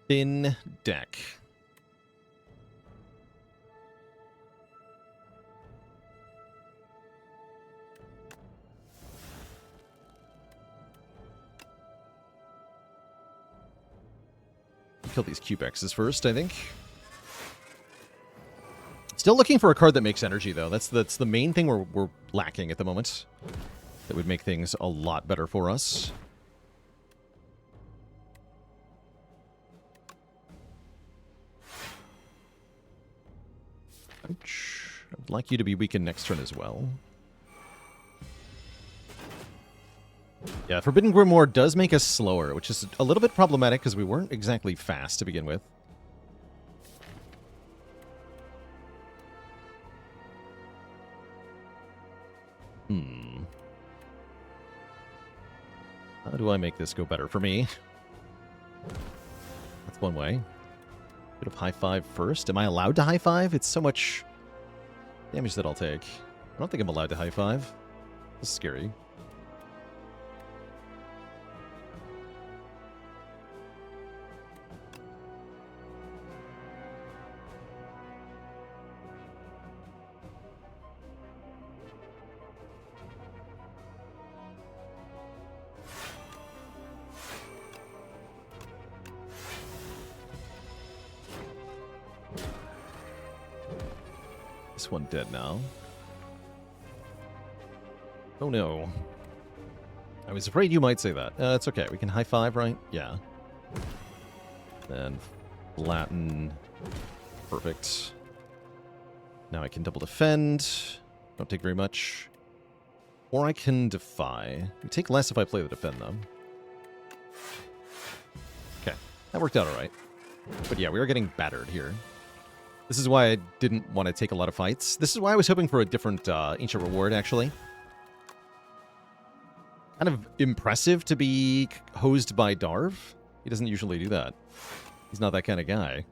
Thin deck. Kill these Cubexes first, I think. Still looking for a card that makes energy, though. That's the main thing we're lacking at the moment. That would make things a lot better for us. Ouch. I'd like you to be weakened next turn as well. Yeah, Forbidden Grimoire does make us slower, which is a little bit problematic because we weren't exactly fast to begin with. How do I make this go better for me? That's one way. Bit of high five first. Am I allowed to high five? It's so much damage that I'll take. I don't think I'm allowed to high five. This is scary. This one dead now. Oh no. I was afraid you might say that. It's okay. We can high five, right? Yeah. Then flatten. Perfect. Now I can double defend. Don't take very much. Or I can defy. We take less if I play the defend, though. Okay. That worked out alright. But yeah, we are getting battered here. This is why I didn't want to take a lot of fights. This is why I was hoping for a different Ancient Reward, actually. Kind of impressive to be hosed by Darv. He doesn't usually do that. He's not that kind of guy.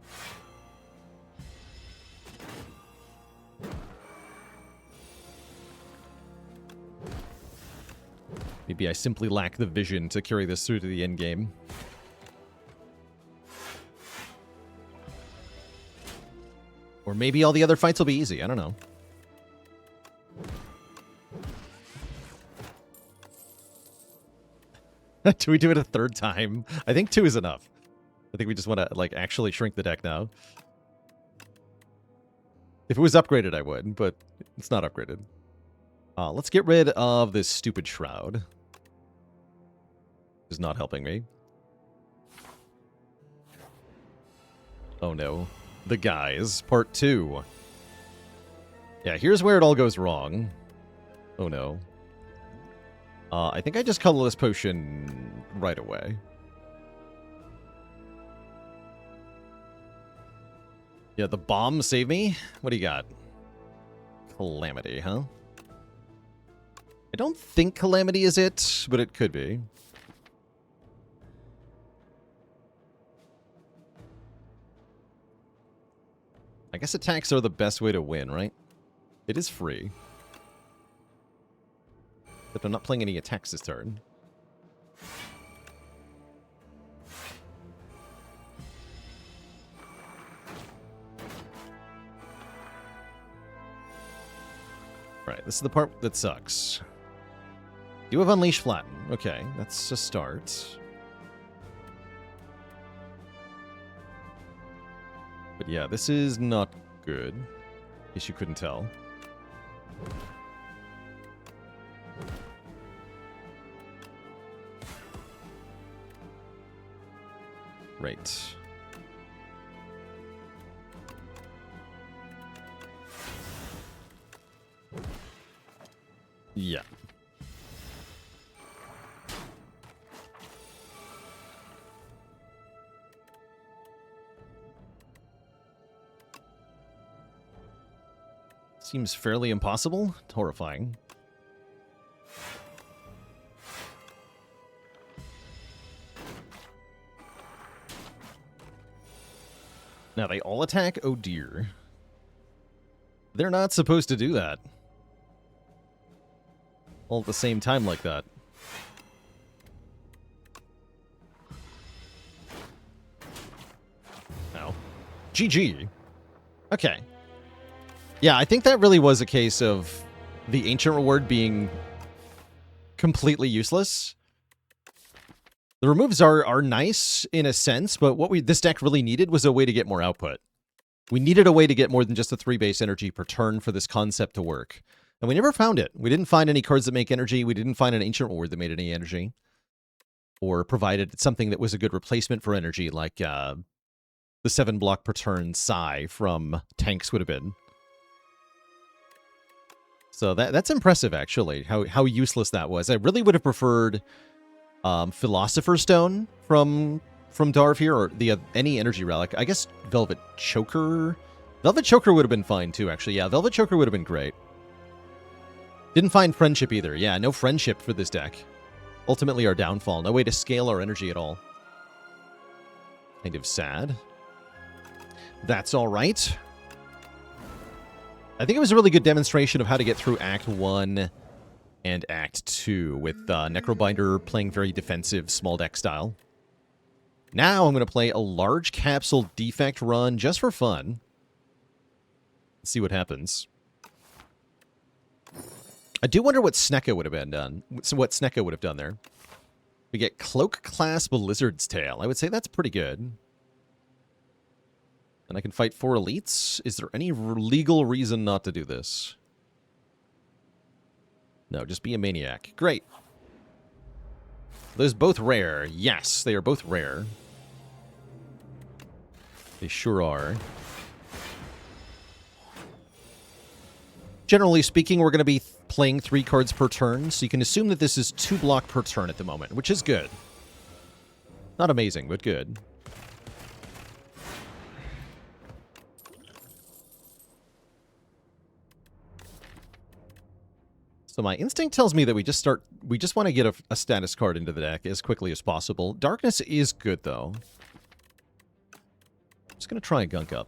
Maybe I simply lack the vision to carry this through to the end game. Or maybe all the other fights will be easy. I don't know. Do we do it a third time? I think 2 is enough. I think we just want to, like, actually shrink the deck now. If it was upgraded, I would, but it's not upgraded. Let's get rid of this stupid Shroud. It's not helping me. Oh no. The Guys, Part 2. Yeah, here's where it all goes wrong. Oh no. I think I just Colorless Potion right away. Yeah, the bomb saved me. What do you got? Calamity, huh? I don't think Calamity is it, but it could be. I guess attacks are the best way to win, right? It is free. But I'm not playing any attacks this turn. Right, this is the part that sucks. You have Unleash Flatten. Okay, that's a start. But yeah, this is not good. In case you couldn't tell. Right. Yeah. Seems fairly impossible. Horrifying. Now they all attack? Oh dear. They're not supposed to do that. All at the same time like that. Ow. GG. Okay. Yeah, I think that really was a case of the Ancient Reward being completely useless. The removes are nice in a sense, but what this deck really needed was a way to get more output. We needed a way to get more than just a 3 base energy per turn for this concept to work. And we never found it. We didn't find any cards that make energy. We didn't find an Ancient Reward that made any energy. Or provided something that was a good replacement for energy, like the 7 block per turn Psy from Tanks would have been. So that's impressive, actually, how useless that was. I really would have preferred Philosopher's Stone from Darv here, or any energy relic. I guess Velvet Choker. Velvet Choker would have been fine, too, actually. Yeah, Velvet Choker would have been great. Didn't find Friendship either. Yeah, no Friendship for this deck. Ultimately our downfall. No way to scale our energy at all. Kind of sad. That's all right. I think it was a really good demonstration of how to get through Act 1 and Act 2 with Necrobinder playing very defensive small deck style. Now I'm going to play a large capsule Defect run just for fun. Let's see what happens. I do wonder what Snecka would have been done. So what Snecka would have done there. We get Cloak Clasp Lizard's Tail. I would say that's pretty good. And I can fight 4 elites? Is there any legal reason not to do this? No, just be a maniac. Great. Those both rare. Yes, they are both rare. They sure are. Generally speaking, we're going to be playing 3 cards per turn, so you can assume that this is 2 block per turn at the moment, which is good. Not amazing, but good. So my instinct tells me that we just want to get a status card into the deck as quickly as possible. Darkness is good, though. I'm just going to try a Gunk Up.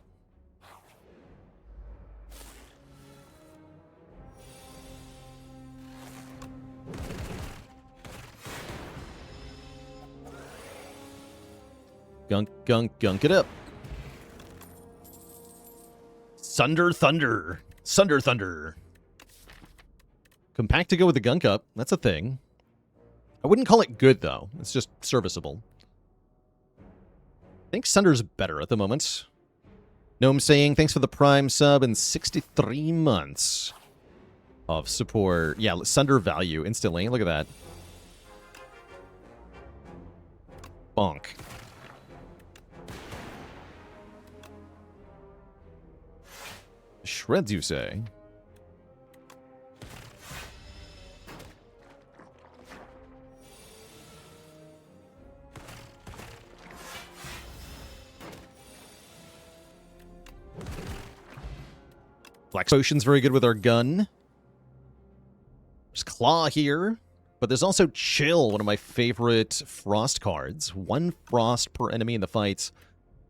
Gunk it up. Sunder Thunder. Sunder Thunder. Compact to go with the Gunk Up. That's a thing. I wouldn't call it good, though. It's just serviceable. I think Sunder's better at the moment. Gnome saying, thanks for the Prime sub and 63 months of support. Yeah, Sunder value instantly. Look at that. Bonk. Shreds, you say? Flex Potion's very good with our gun. There's Claw here. But there's also Chill, one of my favorite Frost cards. 1 Frost per enemy in the fights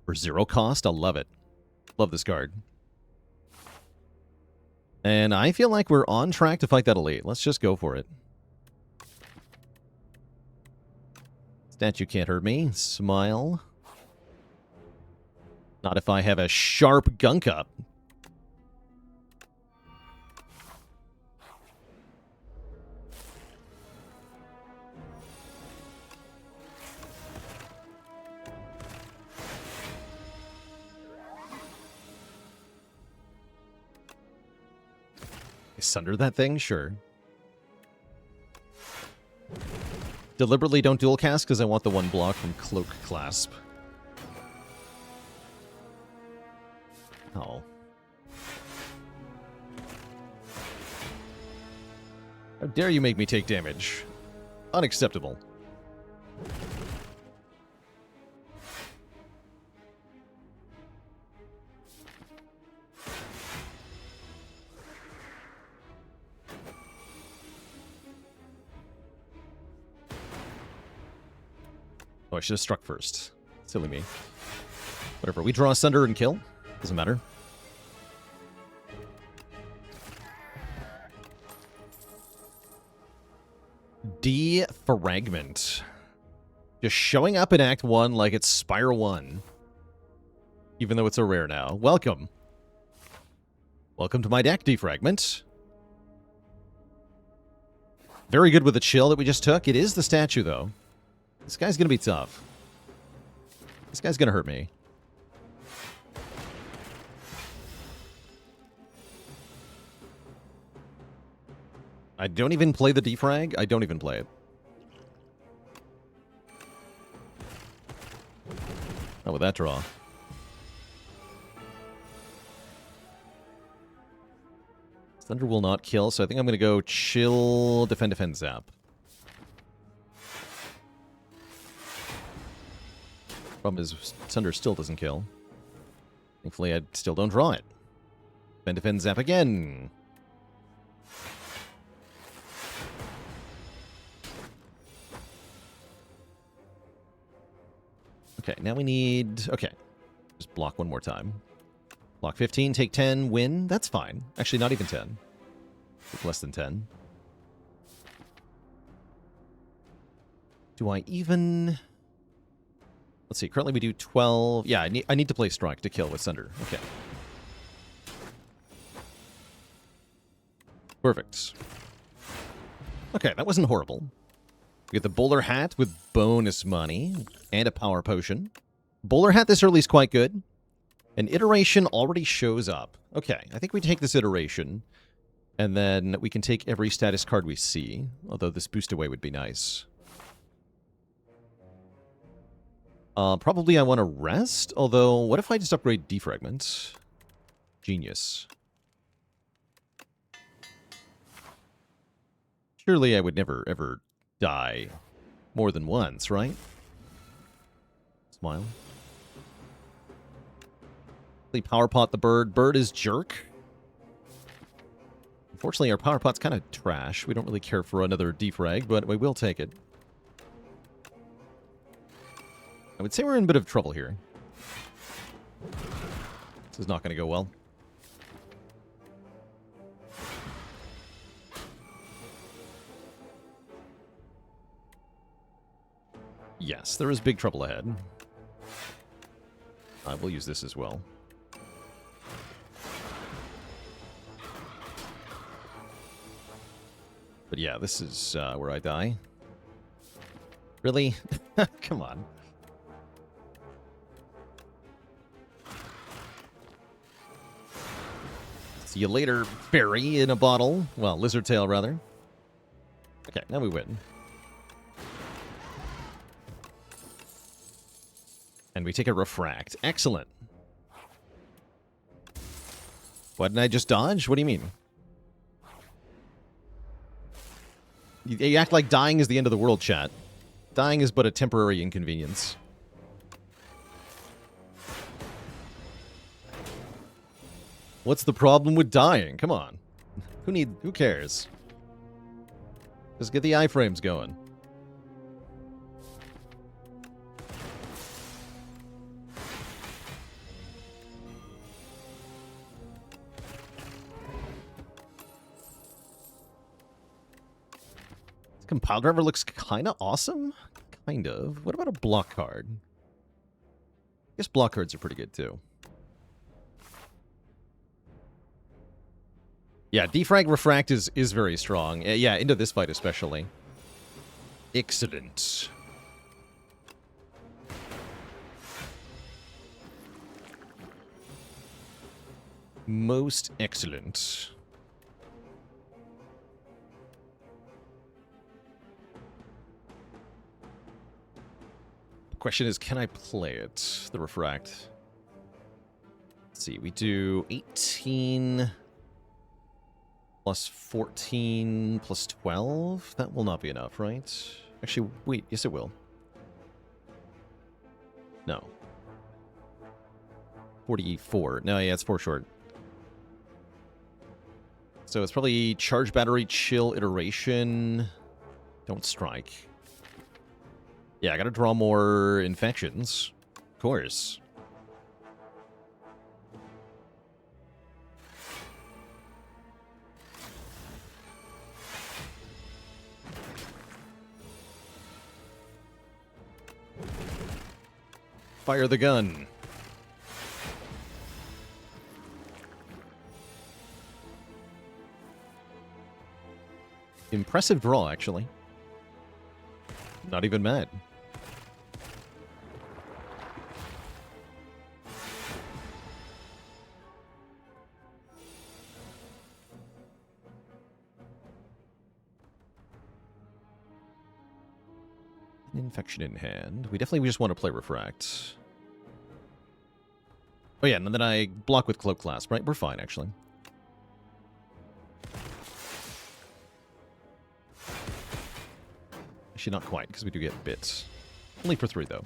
for 0 cost. I love it. Love this card. And I feel like we're on track to fight that elite. Let's just go for it. Statue can't hurt me. Smile. Not if I have a sharp gunk up. Sunder that thing? Sure. Deliberately don't dual cast because I want the 1 block from Cloak Clasp. Oh. How dare you make me take damage? Unacceptable. Oh, I should have struck first. Silly me. Whatever. We draw Sunder and kill. Doesn't matter. Defragment. Just showing up in Act 1 like it's Spire 1. Even though it's a rare now. Welcome. Welcome to my deck, Defragment. Very good with the chill that we just took. It is the statue, though. This guy's going to be tough. This guy's going to hurt me. I don't even play the defrag. I don't even play it. Not with that draw. Thunder will not kill, so I think I'm going to go chill, defend, defend, zap. Problem is, Thunder still doesn't kill. Thankfully, I still don't draw it. Defend, defend, zap again. Okay, now we need... Okay, just block one more time. Block 15, take 10, win. That's fine. Actually, not even 10. Less than 10. Do I even... Let's see, currently we do 12... Yeah, I need to play Strike to kill with Sunder. Okay. Perfect. Okay, that wasn't horrible. We get the Bowler Hat with bonus money and a Power Potion. Bowler Hat this early is quite good. An Iteration already shows up. Okay, I think we take this Iteration, and then we can take every status card we see, although this boost away would be nice. Probably I want to rest, although what if I just upgrade Defragment? Genius. Surely I would never, ever die more than once, right? Smile. Power Pot the bird. Bird is jerk. Unfortunately, our Power Pot's kind of trash. We don't really care for another defrag, but we will take it. I would say we're in a bit of trouble here. This is not going to go well. Yes, there is big trouble ahead. I will use this as well. But yeah, this is where I die. Really? Come on. See you later, fairy in a bottle. Well, lizard tail, rather. Okay, now we win. And we take a refract. Excellent. Why didn't I just dodge? What do you mean? You act like dying is the end of the world, chat. Dying is but a temporary inconvenience. What's the problem with dying? Come on. Who cares? Just get the iframes going. This compile driver looks kind of awesome. Kind of. What about a block card? I guess block cards are pretty good too. Yeah, defrag refract is very strong. Yeah, into this fight especially. Excellent. Most excellent. The question is, can I play it? The refract. Let's see, we do 18... plus 14 plus 12? That will not be enough, right? Actually, wait. Yes, it will. No. 44. No, yeah, it's 4 short. So it's probably charge battery, chill, iteration. Don't strike. Yeah, I gotta draw more infections. Of course. Fire the gun. Impressive draw, actually. Not even mad. Infection in hand. We definitely just want to play refract. Oh yeah, and then I block with cloak clasp, right? We're fine, actually. Actually, not quite, because we do get bits. Only for 3, though.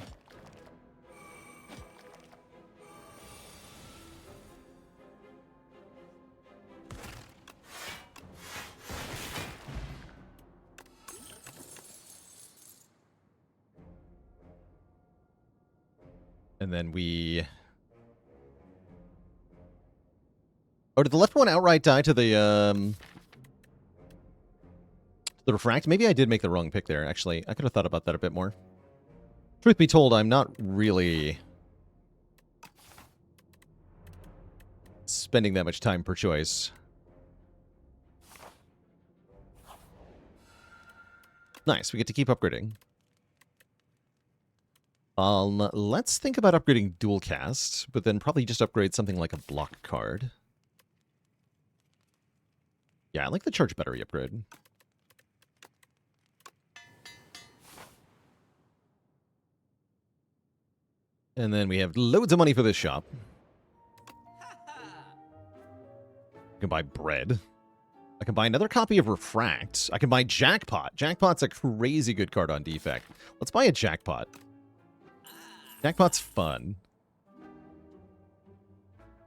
And then we... Oh, did the left one outright die to the refract? Maybe I did make the wrong pick there, actually. I could have thought about that a bit more. Truth be told, I'm not really spending that much time per choice. Nice, we get to keep upgrading. Let's think about upgrading dual cast, but then probably just upgrade something like a block card. Yeah, I like the charge battery upgrade. And then we have loads of money for this shop. I can buy bread. I can buy another copy of Refract. I can buy Jackpot. Jackpot's a crazy good card on Defect. Let's buy a Jackpot. Jackpot's fun.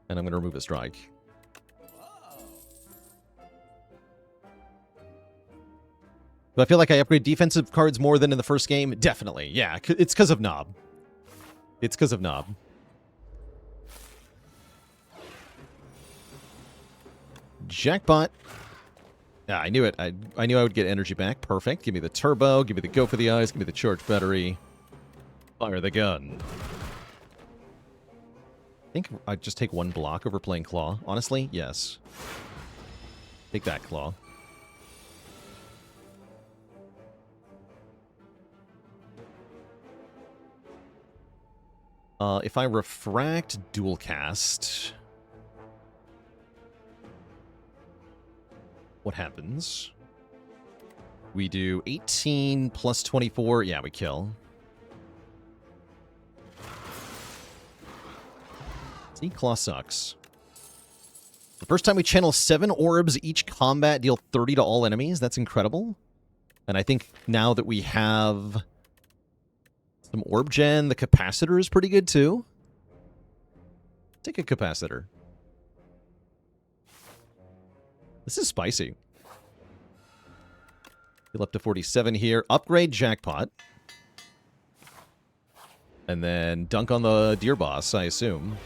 And I'm going to remove a strike. Do I feel like I upgrade defensive cards more than in the first game? Definitely. Yeah, it's because of Knob. It's because of Knob. Jackpot. Yeah, I knew it. I knew I would get energy back. Perfect. Give me the turbo. Give me the go for the eyes. Give me the charge battery. Fire the gun. I think I'd just take one block over playing Claw. Honestly, yes. Take that, Claw. If I refract dual cast, what happens? We do 18 plus 24. Yeah, we kill. See, Claw sucks. The first time we channel 7 orbs each combat, deal 30 to all enemies. That's incredible. And I think now that we have some orb gen, the capacitor is pretty good too. Take a capacitor. This is spicy. Heal up to 47 here. Upgrade Jackpot. And then dunk on the Deer Boss, I assume.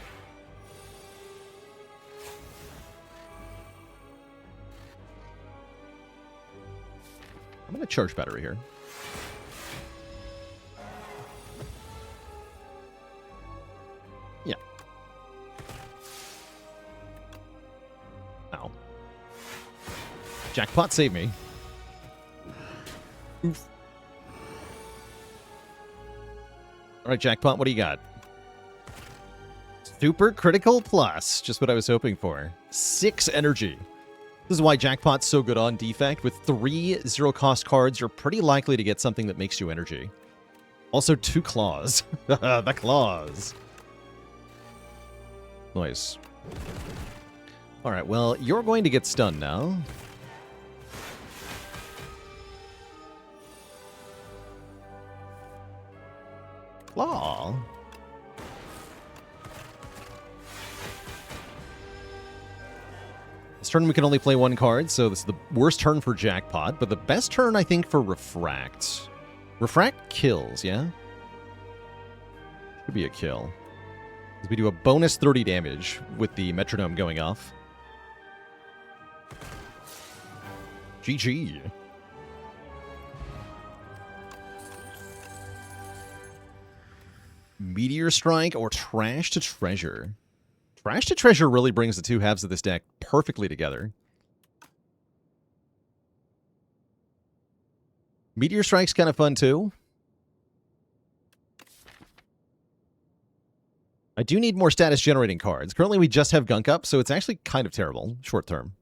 I'm going to charge battery here. Yeah. Ow. Jackpot, save me. Oof. All right, Jackpot, what do you got? Super Critical Plus. Just what I was hoping for. 6 energy. This is why Jackpot's so good on Defect. With 3 zero-cost cards, you're pretty likely to get something that makes you energy. Also, 2 claws. The claws. Nice. All right, well, you're going to get stunned now. Claw. This turn we can only play 1 card, so this is the worst turn for Jackpot, but the best turn, I think, for Refract. Refract kills, yeah? Could be a kill. We do a bonus 30 damage with the metronome going off. GG. Meteor Strike or Trash to Treasure? Trash to Treasure really brings the 2 halves of this deck perfectly together. Meteor Strike's kind of fun too. I do need more status generating cards. Currently we just have Gunk up, so it's actually kind of terrible, short term.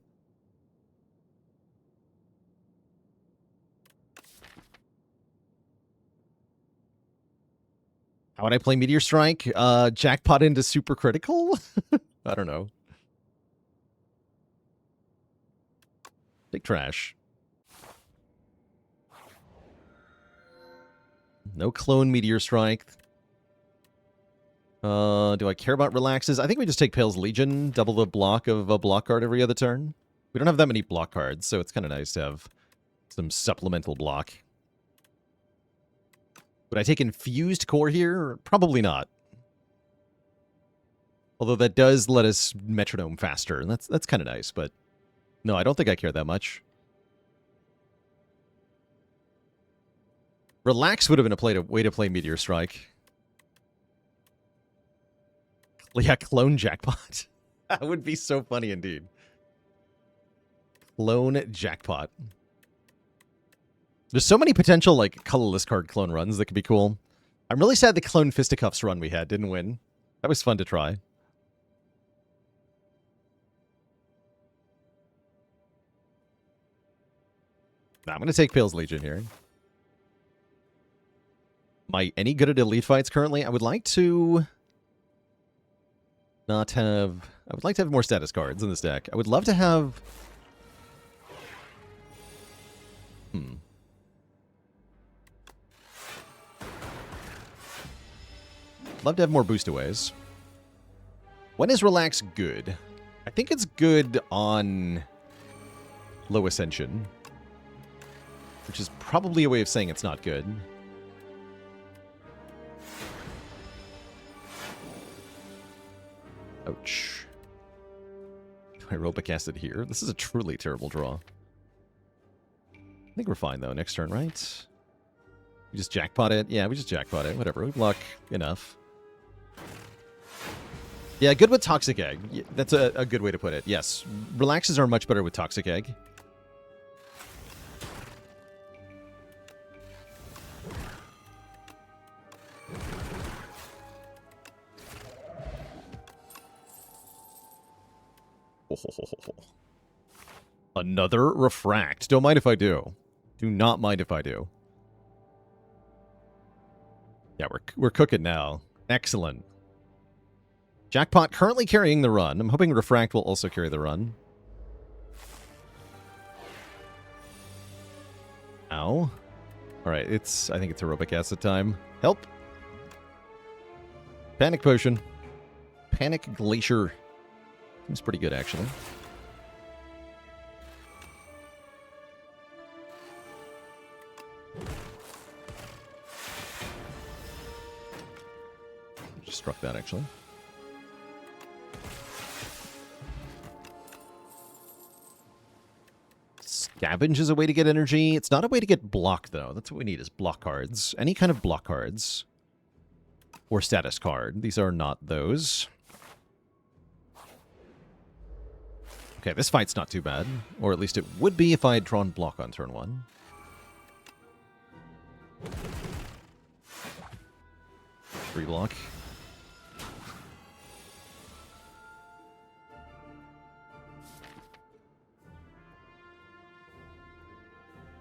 How would I play Meteor Strike? Jackpot into Super Critical? I don't know. Big trash. No clone Meteor Strike. Do I care about relaxes? I think we just take Pale's Legion, double the block of a block card every other turn. We don't have that many block cards, so it's kind of nice to have some supplemental block. Would I take Infused Core here? Probably not. Although that does let us metronome faster, and that's kind of nice, but no, I don't think I care that much. Relax would have been a way to play Meteor Strike. Yeah, clone Jackpot. That would be so funny indeed. Clone Jackpot. There's so many potential, like, colorless card clone runs that could be cool. I'm really sad the clone Fisticuffs run we had didn't win. That was fun to try. Nah, I'm going to take Pale's Legion here. Am I any good at Elite Fights currently? I would like to not have... I would like to have more status cards in this deck. I would love to have... Love to have more boostaways. When is Relax good? I think it's good on low Ascension. Which is probably a way of saying it's not good. Ouch. Aerobic Acid here. This is a truly terrible draw. I think we're fine, though. Next turn, right? We just jackpot it? Yeah, we just jackpot it. Whatever. We block enough. Yeah, good with Toxic Egg. Yeah, that's a good way to put it. Yes. Relaxes are much better with Toxic Egg. Another Refract. Don't mind if I do. Do not mind if I do. Yeah, we're cooking now. Excellent. Jackpot currently carrying the run. I'm hoping Refract will also carry the run. Ow. Alright, I think it's Aerobic Acid time. Help! Panic Potion. Panic Glacier. Seems pretty good, actually. just struck that, actually. Scavenge is a way to get energy. It's not a way to get block, though. That's what we need, is block cards. Any kind of block cards. Or status card. These are not those. Okay, this fight's not too bad. Or at least it would be if I had drawn block on turn 1. Free block.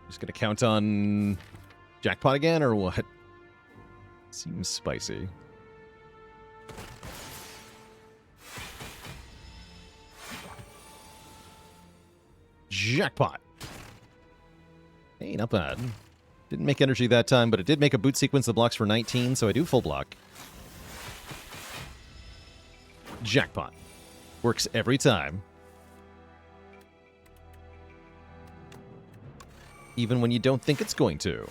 Just gonna count on jackpot again, or what? Seems spicy. Jackpot! Hey, not bad. Didn't make energy that time, but it did make a boot sequence that blocks for 19, so I do full block. Jackpot. Works every time. Even when you don't think it's going to.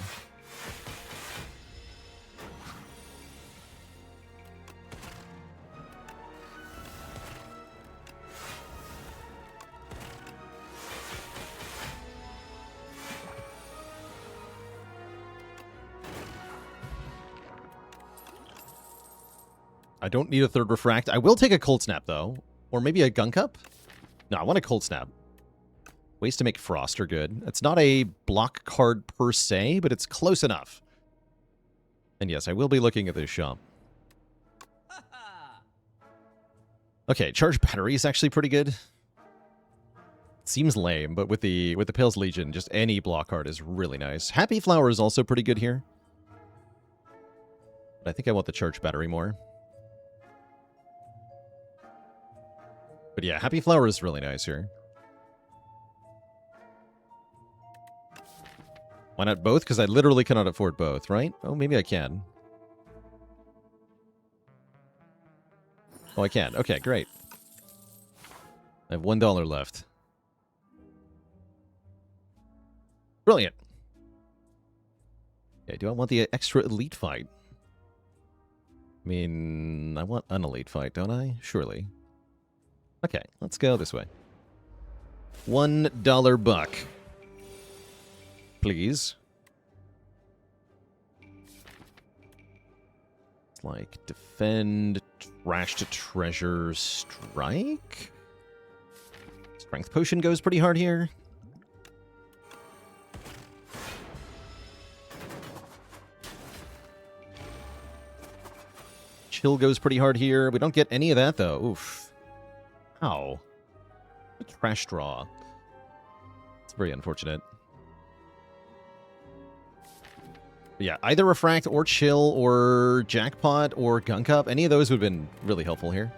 I don't need a third refract. I will take a cold snap, though. Or maybe a gun cup? No, I want a cold snap. Ways to make frost are good. It's not a block card per se, but it's close enough. And yes, I will be looking at this shop. Okay, charge battery is actually pretty good. Seems lame, but with the Pale's Legion, just any block card is really nice. Happy Flower is also pretty good here. But I think I want the charge battery more. But yeah, Happy Flower is really nice here. Why not both? Because I literally cannot afford both, right? Oh, maybe I can. Oh, I can. Okay, great. I have $1 left. Brilliant. Okay, do I want the extra elite fight? I mean, I want an elite fight, don't I? Surely. Okay, let's go this way. $1 buck. Please. It's like defend, trash to treasure, strike? Strength potion goes pretty hard here. Chill goes pretty hard here. We don't get any of that, though. Oof. Ow. A trash draw. It's very unfortunate. But yeah, either refract or chill or jackpot or gun cup. Any of those would have been really helpful here.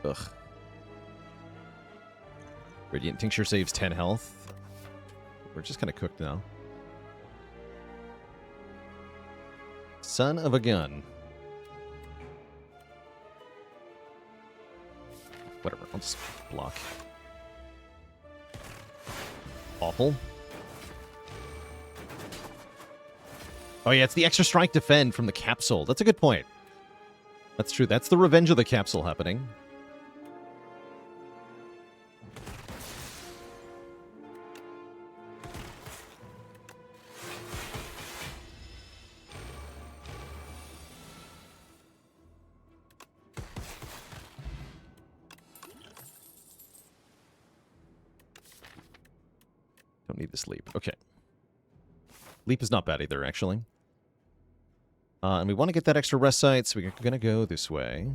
Ugh. Radiant Tincture saves 10 health. We're just kind of cooked now. Son of a gun. Whatever, I'll just block. Awful. Oh yeah, it's the extra strike defend from the capsule. That's a good point. That's true. That's the revenge of the capsule happening. Don't need to sleep. Okay. Leap is not bad either, actually. And we want to get that extra rest site, so we're going to go this way.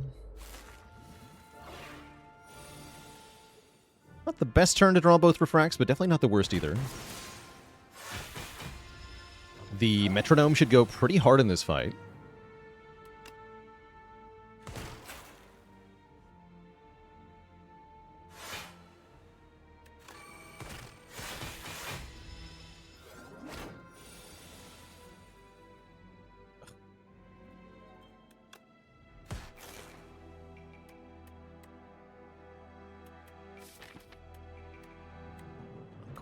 Not the best turn to draw both refracts, but definitely not the worst either. The metronome should go pretty hard in this fight.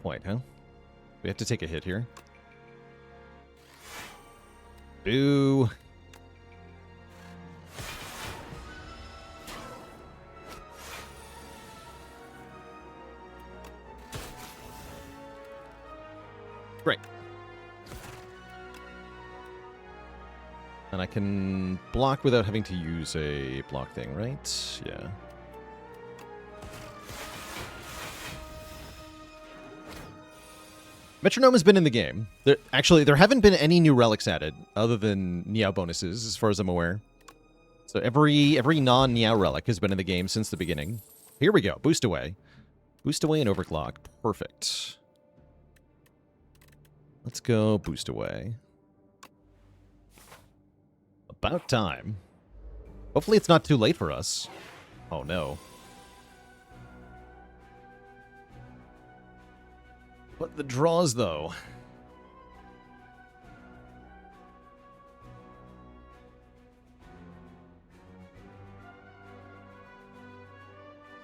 Quite, huh? We have to take a hit here. Boo. Great. And I can block without having to use a block thing, right? Yeah. Metronome has been in the game. Actually, there haven't been any new relics added other than Niao bonuses, as far as I'm aware. So every non-Niao relic has been in the game since the beginning. Here we go. Boost away. Boost away and overclock. Perfect. Let's go boost away. About time. Hopefully it's not too late for us. Oh no. But the draws, though.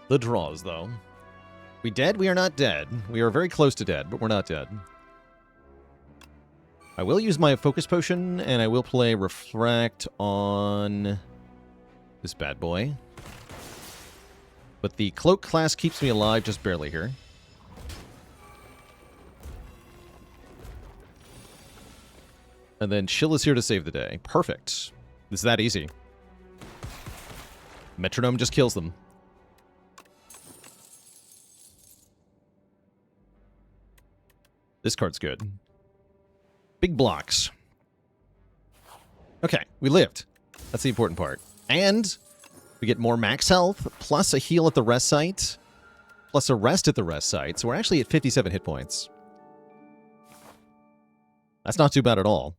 The draws, though. We dead? We are not dead. We are very close to dead, but we're not dead. I will use my focus potion, and I will play Refract on this bad boy. But the cloak class keeps me alive just barely here. And then Chill is here to save the day. Perfect. It's that easy. Metronome just kills them. This card's good. Big blocks. Okay, we lived. That's the important part. And we get more max health, plus a heal at the rest site, plus a rest at the rest site. So we're actually at 57 hit points. That's not too bad at all.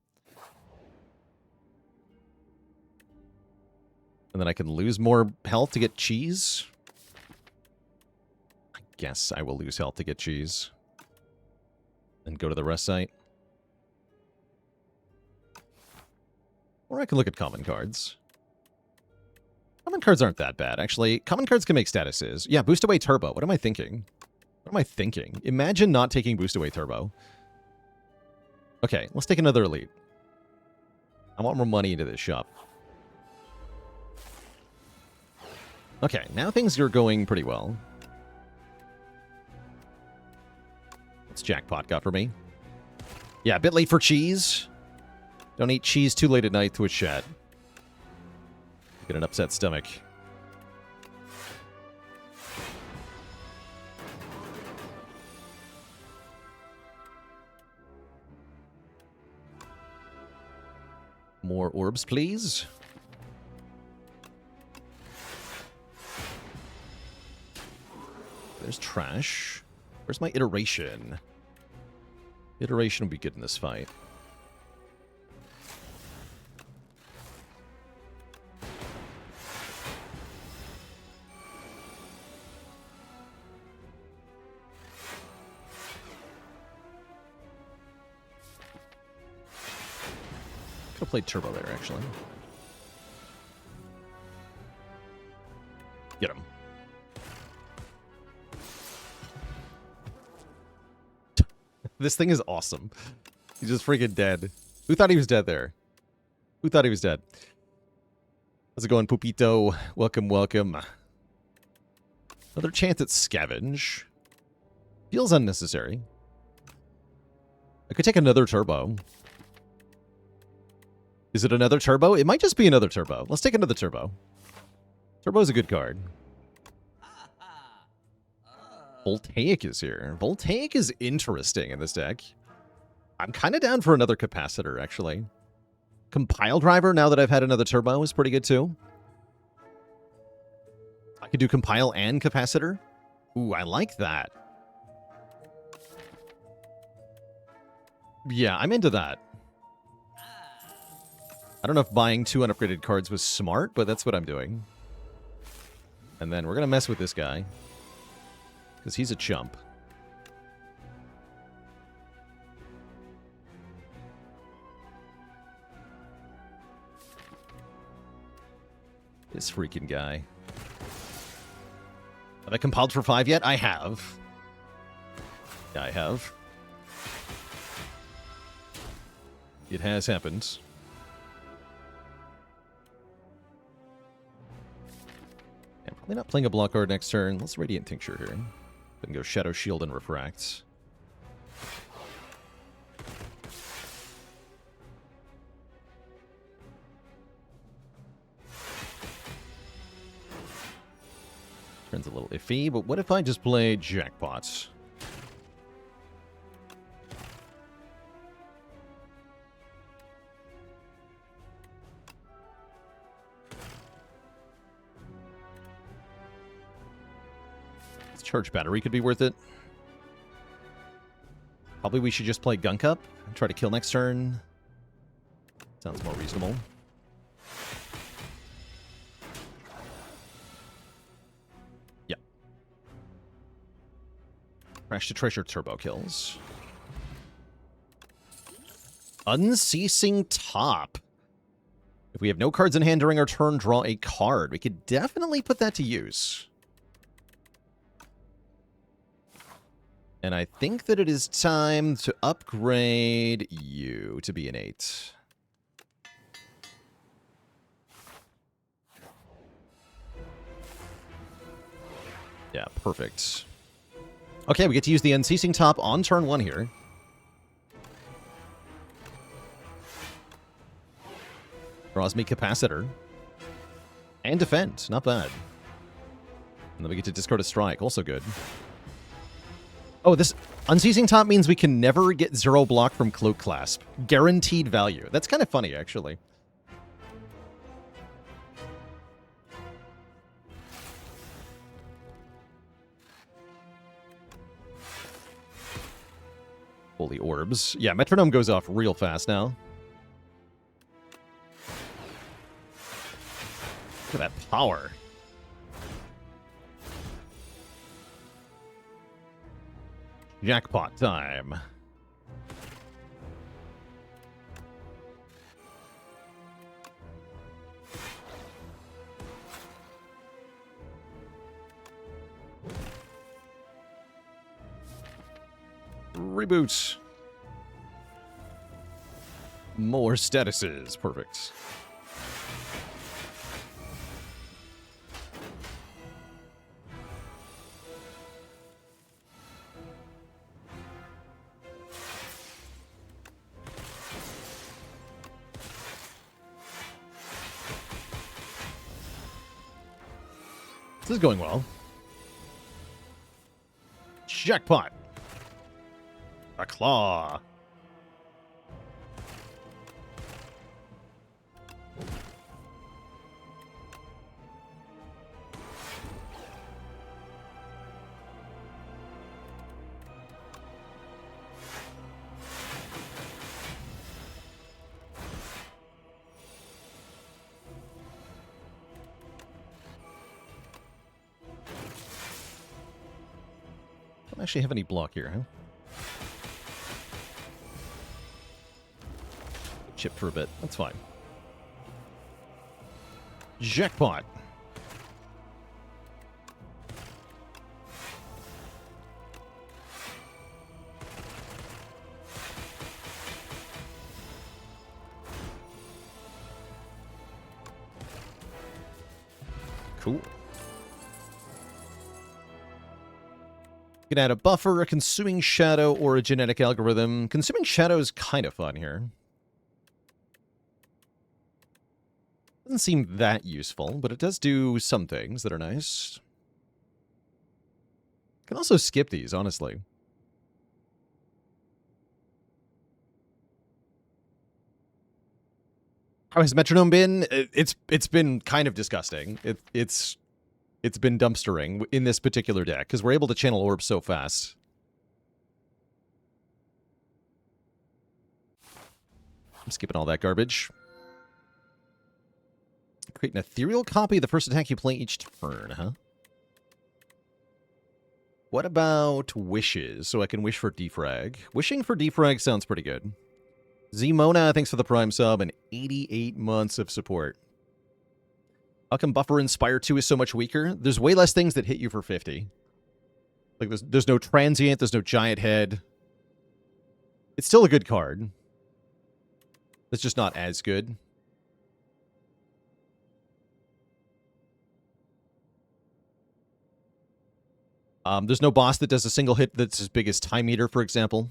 And then I can lose more health to get cheese. I guess I will lose health to get cheese. And go to the rest site. Or I can look at common cards. Common cards aren't that bad, actually. Common cards can make statuses. Yeah, boost away turbo. What am I thinking? What am I thinking? Imagine not taking boost away turbo. Okay, let's take another elite. I want more money into this shop. Okay, now things are going pretty well. What's Jackpot got for me? Yeah, a bit late for cheese. Don't eat cheese too late at night, Twitch chat. Get an upset stomach. More orbs, please. There's trash. Where's my iteration? Iteration will be good in this fight. Could have played turbo there, actually. Get him. This thing is awesome. He's just freaking dead. Who thought he was dead there? Who thought he was dead? How's it going, Pupito? Welcome, welcome. Another chance at Scavenge. Feels unnecessary. I could take another turbo. Is it another turbo? It might just be another turbo. Let's take another turbo. Turbo's a good card. Voltaic is here. Voltaic is interesting in this deck. I'm kind of down for another capacitor, actually. Compile Driver, now that I've had another turbo, is pretty good, too. I could do Compile and Capacitor. Ooh, I like that. Yeah, I'm into that. I don't know if buying 2 unupgraded cards was smart, but that's what I'm doing. And then we're going to mess with this guy. Because he's a chump. This freaking guy. Have I compiled for 5 yet? I have. Yeah, I have. It has happened. Probably not playing a block guard next turn. Let's Radiant Tincture here. Then go Shadow Shield and Refract. Turn's a little iffy, but what if I just play Jackpot? Charge Battery could be worth it. Probably we should just play Gunk Up and try to kill next turn. Sounds more reasonable. Yeah. Crash to Treasure Turbo kills. Unceasing Top. If we have no cards in hand during our turn, draw a card. We could definitely put that to use. And I think that it is time to upgrade you to be an 8. Yeah, perfect. Okay, we get to use the Unceasing Top on turn 1 here. Draws me Capacitor. And Defend, not bad. And then we get to discard a Strike, also good. Oh, this Unceasing Top means we can never get 0 block from Cloak Clasp. Guaranteed value. That's kind of funny, actually. Holy Orbs. Yeah, Metronome goes off real fast now. Look at that power. Jackpot time. Reboot. More statuses. Perfect. This is going well. Jackpot. A claw. Don't actually have any block here, huh? Chip for a bit. That's fine. Jackpot. Cool. You can add a buffer, a Consuming Shadow, or a Genetic Algorithm. Consuming Shadow is kind of fun here. Doesn't seem that useful, but it does do some things that are nice. Can also skip these, honestly. How has Metronome been? It's been kind of disgusting. It's been dumpstering in this particular deck because we're able to channel orbs so fast. I'm skipping all that garbage. Create an ethereal copy of the first attack you play each turn, huh? What about wishes? So I can wish for defrag. Wishing for defrag sounds pretty good. Zmona, thanks for the Prime sub and 88 months of support. How come Buffer in Spire 2 is so much weaker? There's way less things that hit you for 50. Like, there's no Transient, there's no Giant Head. It's still a good card. It's just not as good. There's no boss that does a single hit that's as big as Time Eater, for example.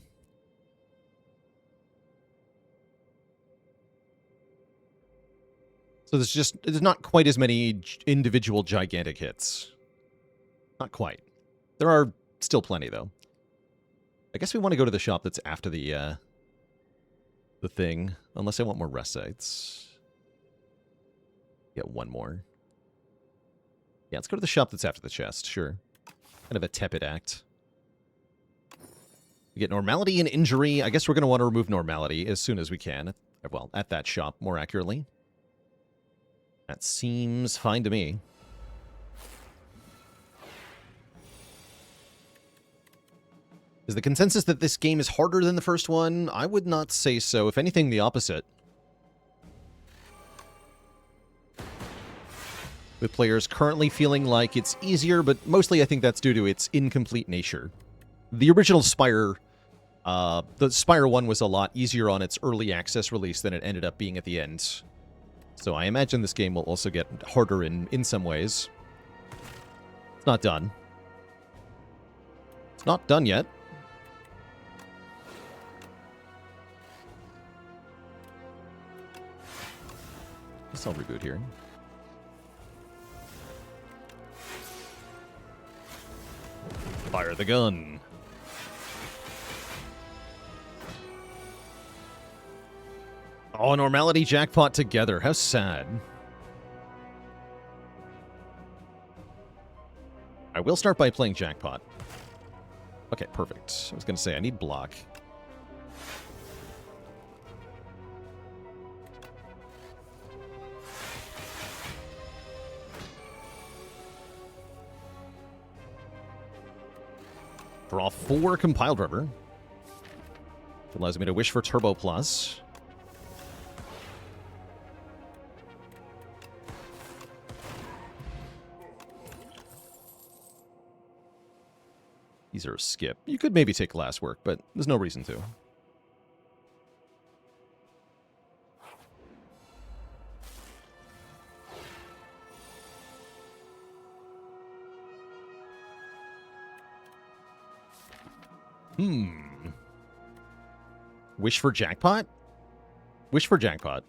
So there's not quite as many individual gigantic hits. Not quite. There are still plenty, though. I guess we want to go to the shop that's after the thing, unless I want more rest sites. Get one more. Yeah, let's go to the shop that's after the chest, sure. Kind of a tepid act. We get normality and injury. I guess we're going to want to remove normality as soon as we can. Well, at that shop, more accurately. That seems fine to me. Is the consensus that this game is harder than the first one? I would not say so. If anything, the opposite. With players currently feeling like it's easier, but mostly I think that's due to its incomplete nature. The original Spire, the Spire 1 was a lot easier on its early access release than it ended up being at the end. So I imagine this game will also get harder in some ways. It's not done. It's not done yet. Guess I'll reboot here. Fire the gun. Oh, normality jackpot together. How sad. I will start by playing jackpot. Okay, perfect. I was going to say, I need block. Draw 4 compiled rubber. Allows me to wish for Turbo Plus. These are a skip. You could maybe take last work, but there's no reason to. Wish for jackpot? Wish for jackpot.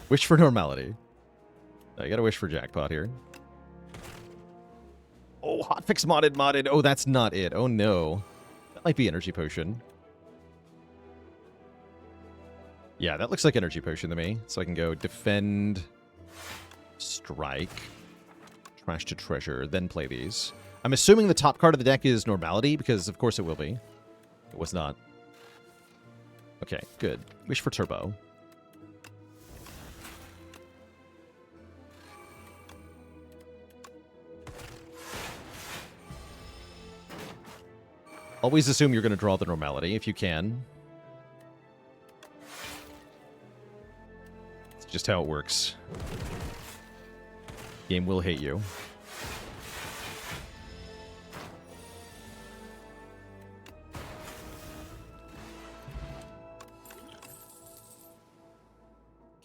Wish for normality. I gotta wish for jackpot here. Oh, hotfix modded. Oh, that's not it. Oh, no. That might be energy potion. Yeah, that looks like energy potion to me. So I can go defend, strike, trash to treasure, then play these. I'm assuming the top card of the deck is normality, because of course it will be. It was not. Okay, good. Wish for turbo. Always assume you're going to draw the normality, if you can. It's just how it works. Game will hate you.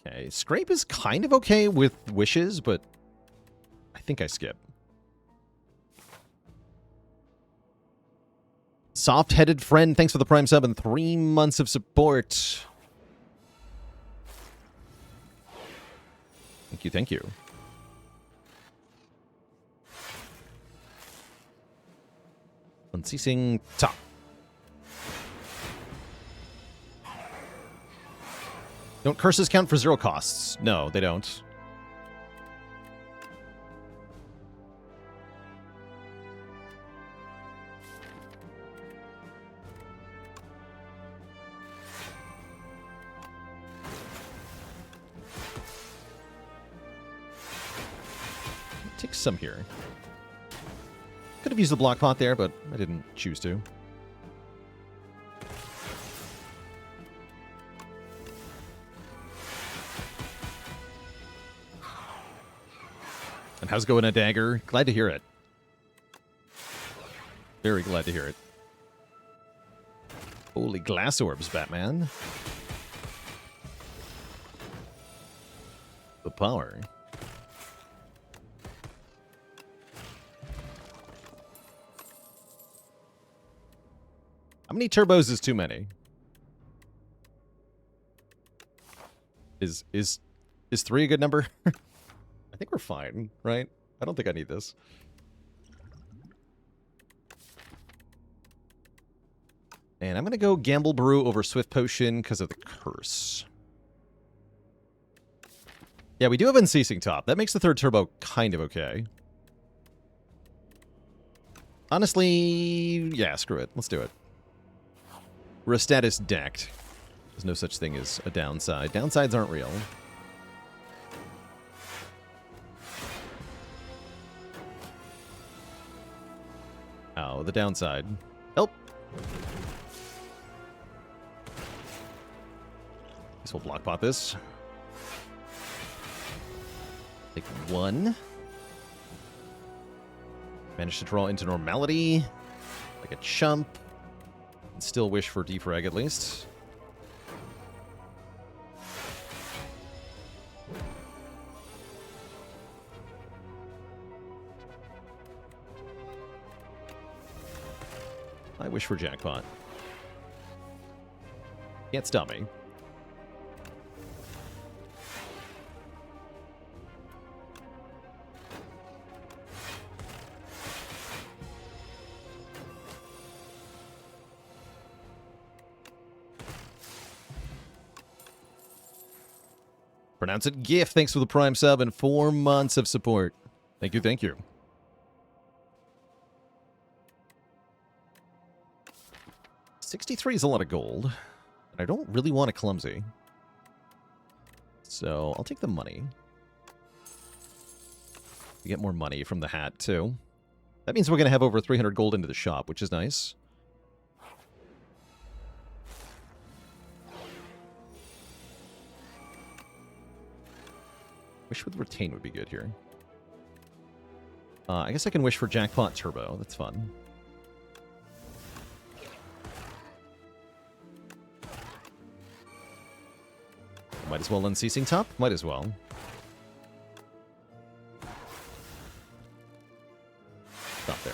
Okay, Scrape is kind of okay with wishes, but I think I skip. Soft-headed friend, thanks for the Prime sub and 3 months of support. Thank you, thank you. Unceasing top. Don't curses count for 0 costs? No, they don't. Take some here. Could have used the block pot there, but I didn't choose to. And how's it going, a dagger? Glad to hear it. Very glad to hear it. Holy glass orbs, Batman. The power. How many turbos is too many? Is 3 a good number? I think we're fine, right? I don't think I need this. And I'm going to go Gamble Brew over Swift Potion because of the curse. Yeah, we do have Unceasing Top. That makes the 3rd turbo kind of okay. Honestly, yeah, screw it. Let's do it. We're a status decked. There's no such thing as a downside. Downsides aren't real. Oh, the downside. Help. Guess we'll block pot this. Take 1. Manage to draw into normality. Like a chump. And still wish for defrag at least. I wish for jackpot. Can't stop me. Pronounce it GIF. Thanks for the Prime sub and 4 months of support. Thank you, thank you. $63 is a lot of gold. And I don't really want a clumsy. So I'll take the money. We get more money from the hat, too. That means we're going to have over 300 gold into the shop, which is nice. Wish with retain would be good here. I guess I can wish for jackpot turbo. That's fun. Might as well Unceasing Top. Might as well. Stop there.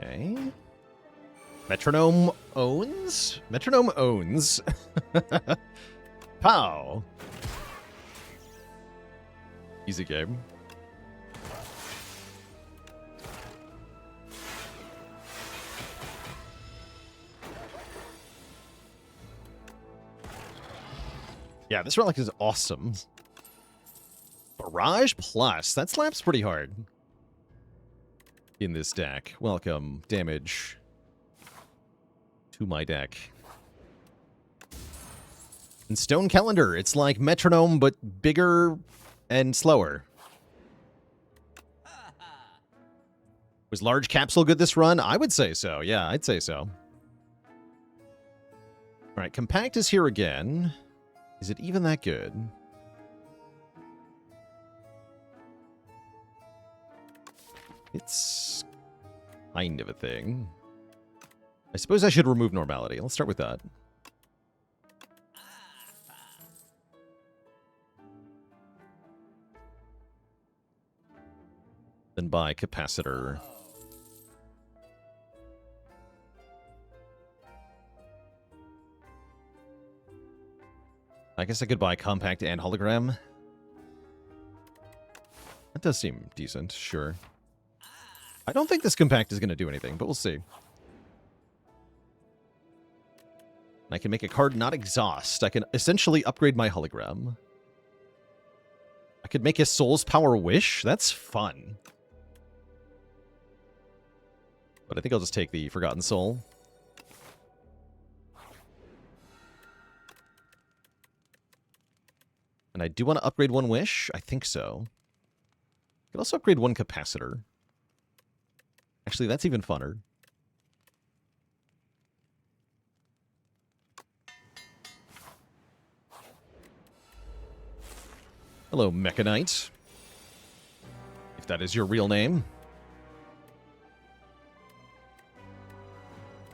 Okay. Metronome owns? Metronome owns. Pow. Easy game. Yeah, this relic is awesome. Barrage Plus. That slaps pretty hard. In this deck. Welcome, damage to my deck. And Stone Calendar. It's like Metronome, but bigger and slower. Was Large Capsule good this run? I would say so. Yeah, I'd say so. Alright, Compact is here again. Is it even that good? It's kind of a thing. I suppose I should remove normality. Let's start with that. Then buy capacitor. I guess I could buy compact and hologram. That does seem decent, sure. I don't think this compact is going to do anything, but we'll see. I can make a card not exhaust. I can essentially upgrade my hologram. I could make a Soul's Power Wish. That's fun. But I think I'll just take the Forgotten Soul. And I do want to upgrade one Wish. I think so. I could also upgrade one Capacitor. Actually, that's even funner. Hello, Mechanite. If that is your real name.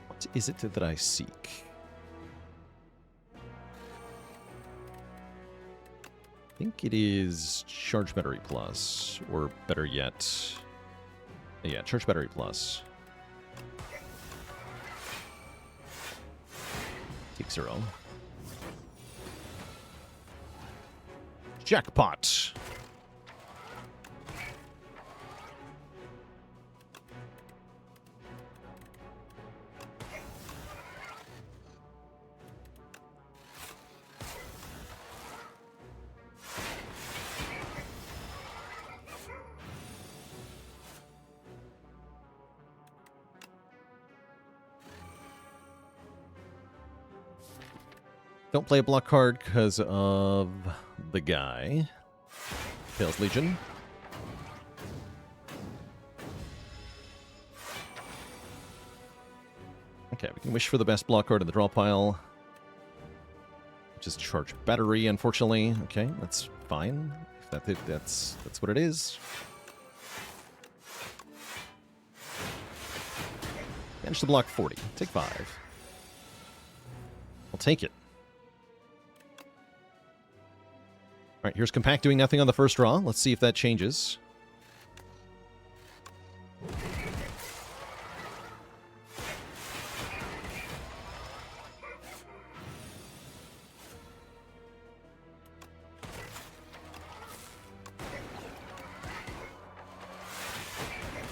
What is it that I seek? I think it is charge battery plus, or better yet, yeah, charge battery plus. Take 0. Jackpot. Don't play a block card because of the guy. Tails Legion. Okay, we can wish for the best block card in the draw pile. Just charge battery, unfortunately. Okay, that's fine. If that's what it is. Manage to block 40. Take 5. I'll take it. All right, here's Compact doing nothing on the first draw. Let's see if that changes.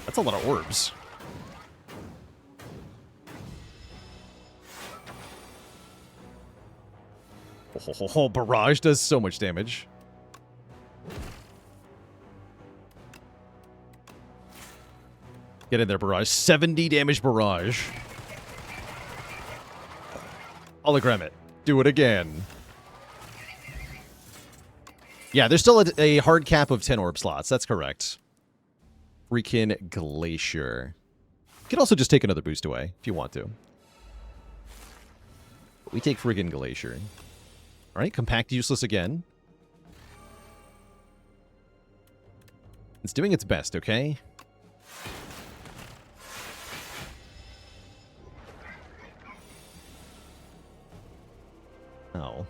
That's a lot of orbs. Oh, Barrage does so much damage. Get in there, Barrage. 70 damage Barrage. Hologram it. Do it again. Yeah, there's still a hard cap of 10 orb slots. That's correct. Freaking Glacier. You can also just take another boost away if you want to. We take freaking Glacier. Alright, Compact useless again. It's doing its best, okay? Oh.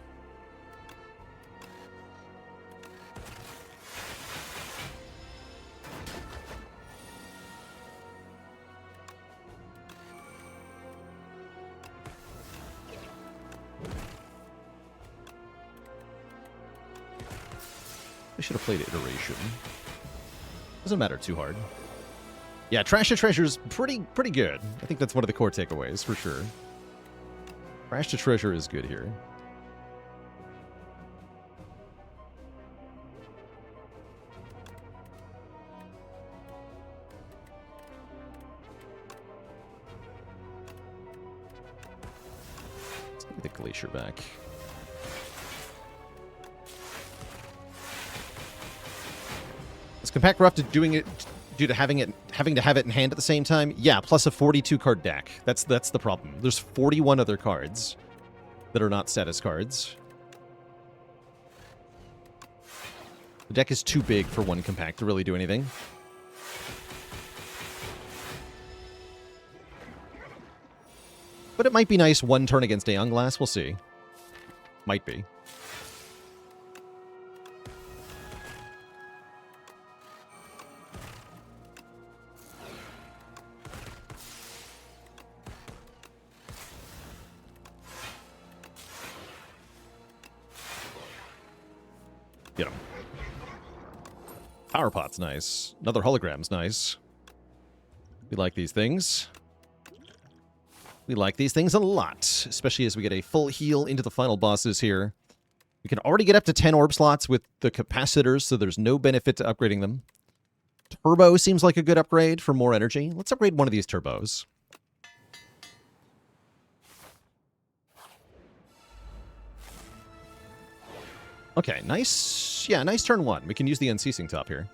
I should have played Iteration. Doesn't matter too hard. Yeah, Trash to Treasure is pretty good. I think that's one of the core takeaways, for sure. Trash to Treasure is good here. Let's get the Glacier back. Is Compact rough to doing it due to having to have it in hand at the same time? Yeah, plus a 42 card deck. That's the problem. There's 41 other cards that are not status cards. The deck is too big for one Compact to really do anything. But it might be nice one turn against Aeon Glass. We'll see. Might be. Get him. Power Pot's nice. Another Hologram's nice. We like these things. We like these things a lot, especially as we get a full heal into the final bosses here. We can already get up to 10 orb slots with the capacitors, so there's no benefit to upgrading them. Turbo seems like a good upgrade for more energy. Let's upgrade one of these turbos. Okay, nice. Yeah, nice turn 1. We can use the Unceasing Top here.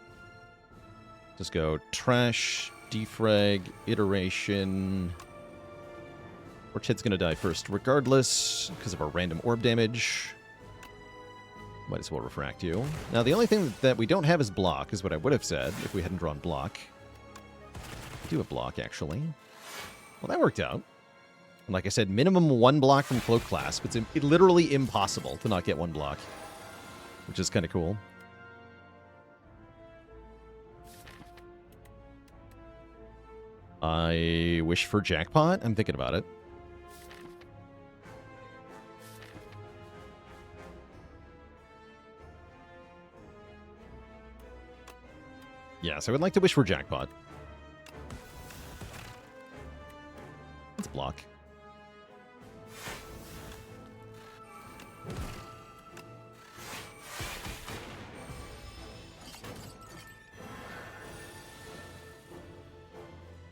Just go Trash, Defrag, Iteration. Orchid's going to die first regardless because of our random orb damage. Might as well refract you. Now, the only thing that we don't have is block, is what I would have said if we hadn't drawn block. We do have block, actually. Well, that worked out. And like I said, minimum 1 block from Cloak Clasp. It's literally impossible to not get 1 block. which is kind of cool. I wish for jackpot. I'm thinking about it. Yes, I would like to wish for jackpot. Let's block.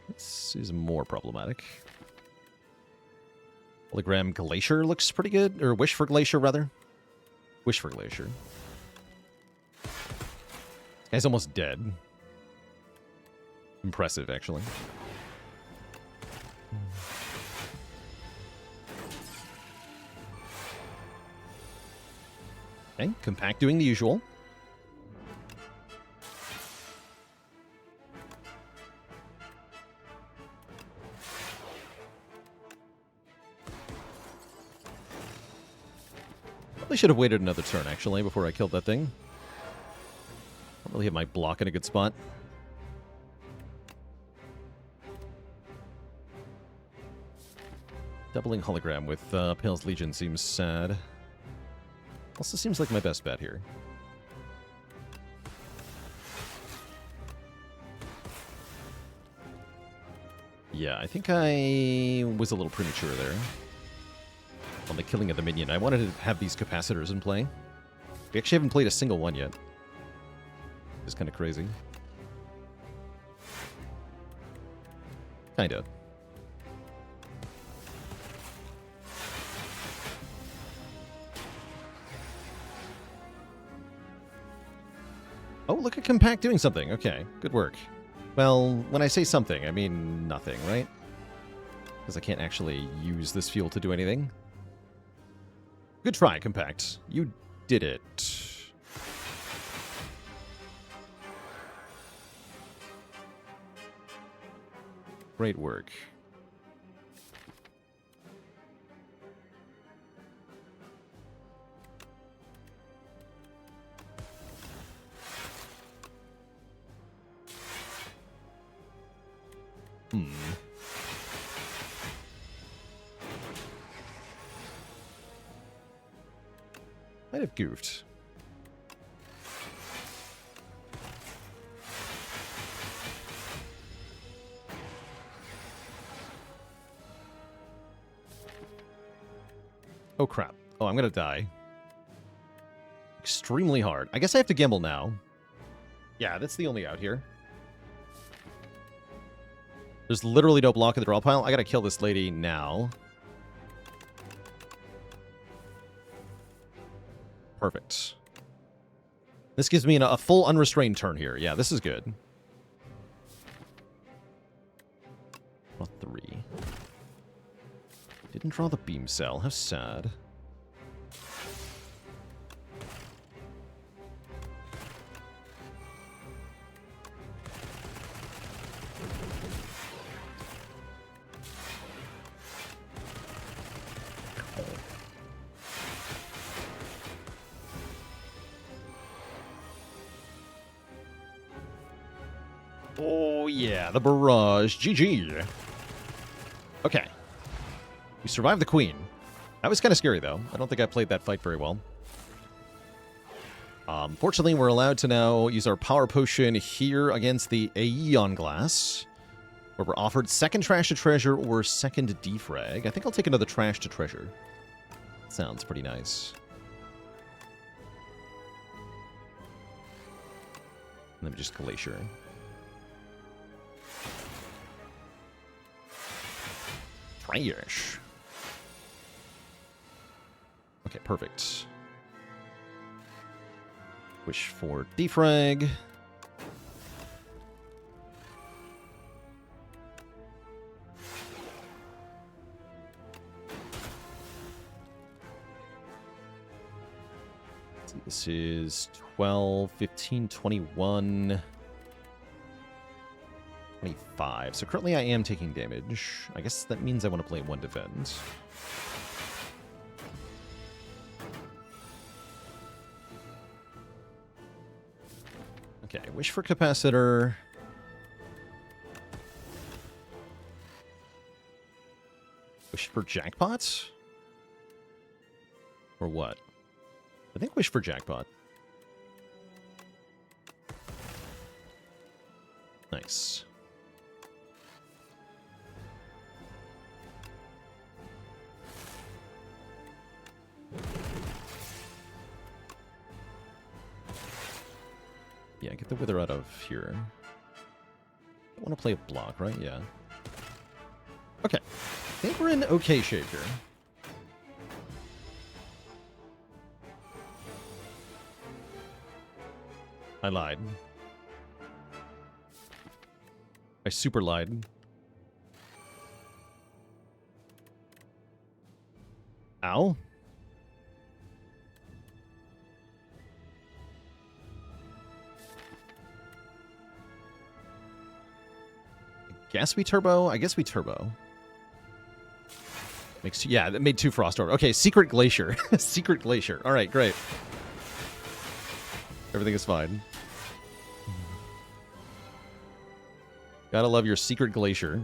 This is more problematic. Hologram Glacier looks pretty good. Or Wish for Glacier, rather. Wish for Glacier. Guy's almost dead. Impressive, actually. Okay, Compact doing the usual. Probably should have waited another turn, actually, before I killed that thing. Don't really hit my block in a good spot. Doubling hologram with Pale's Legion seems sad. Also seems like my best bet here. Yeah, I think I was a little premature there. On the killing of the minion. I wanted to have these capacitors in play. We actually haven't played a single one yet. It's kind of crazy. Kinda. Oh, look at Compact doing something. Okay, good work. Well, when I say something, I mean nothing, right? Because I can't actually use this fuel to do anything. Good try, Compact. You did it. Great work. Might have goofed. Oh crap. Oh, I'm gonna die. Extremely hard. I guess I have to gamble now. Yeah, that's the only out here. There's literally no block in the draw pile. I gotta kill this lady now. Perfect. This gives me a full unrestrained turn here. Yeah, this is good. Draw 3. Didn't draw the beam cell. How sad. Oh, yeah, the barrage. GG. Okay. We survived the queen. That was kind of scary, though. I don't think I played that fight very well. Fortunately, we're allowed to now use our power potion here against the Aeon Glass, where we're offered second trash to treasure or second defrag. I think I'll take another trash to treasure. Sounds pretty nice. Let me just Glacier. Trash. Okay, perfect. Wish for defrag. This is 12, 15, 21, 25. So currently I am taking damage. I guess that means I want to play one defend. Okay, wish for capacitor. Wish for jackpot? Or what? I think wish for jackpot. Nice. Yeah, get the wither out of here. I want to play a block, right? Yeah. Okay. I think we're in okay shape here. I lied. I super lied. Ow. Guess we turbo? I guess we turbo. Makes, yeah, that made 2 frost orb. Okay, secret glacier. Secret glacier. All right, great. Everything is fine. Gotta love your secret glacier.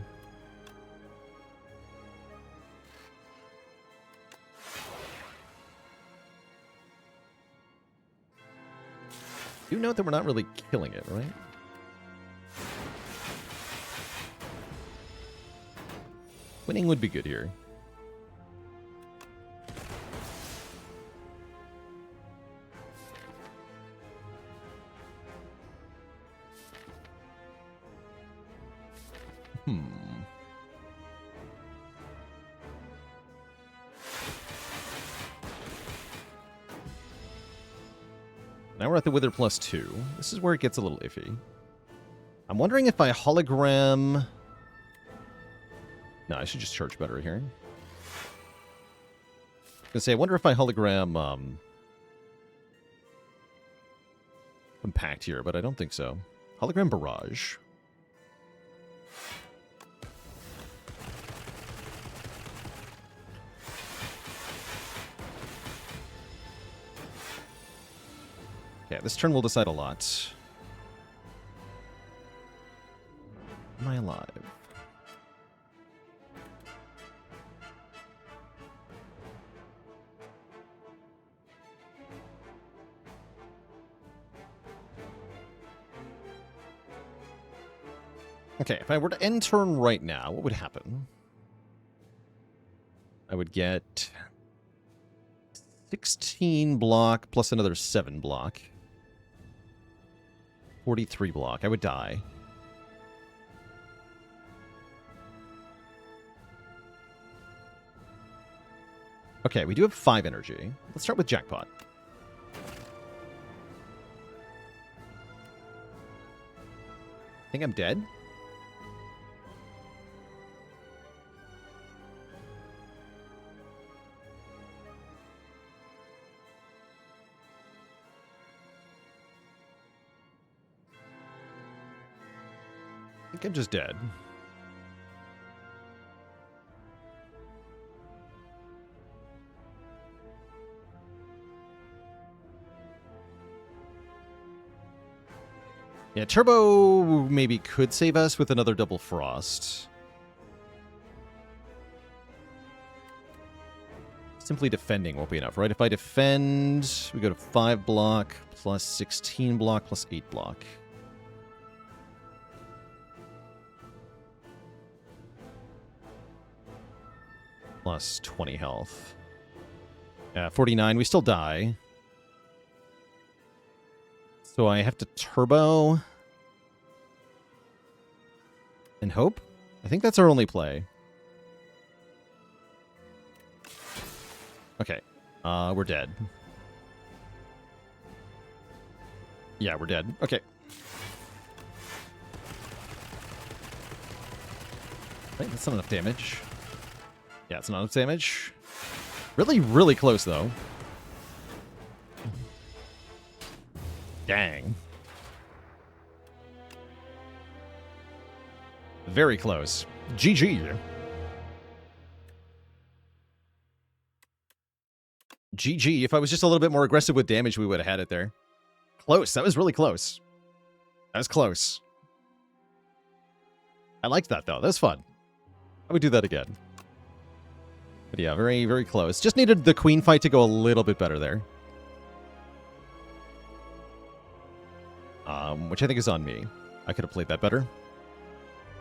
Do note that we're not really killing it, right? Winning would be good here. Now we're at the Wither +2. This is where it gets a little iffy. I'm wondering if I hologram... No, I should just charge better here. I was gonna say, I wonder if I hologram compact here, but I don't think so. Hologram barrage. Okay, this turn will decide a lot. Am I alive? Okay, if I were to end turn right now, what would happen? I would get 16 block plus another 7 block. 43 block. I would die. Okay, we do have 5 energy. Let's start with jackpot. I think I'm dead. I think I'm just dead. Yeah, turbo maybe could save us with another double frost. Simply defending won't be enough, right? If I defend, we go to 5 block plus 16 block plus 8 block. Plus 20 health. 49, we still die. So I have to turbo. And hope? I think that's our only play. Okay. We're dead. Yeah, we're dead. Okay. Right, that's not enough damage. Yeah, it's not enough damage. Really, really close, though. Dang. Very close. GG. GG. If I was just a little bit more aggressive with damage, we would have had it there. Close. That was really close. That's close. I liked that, though. That's fun. I would do that again. But yeah, very, very close. Just needed the queen fight to go a little bit better there. Which I think is on me. I could have played that better.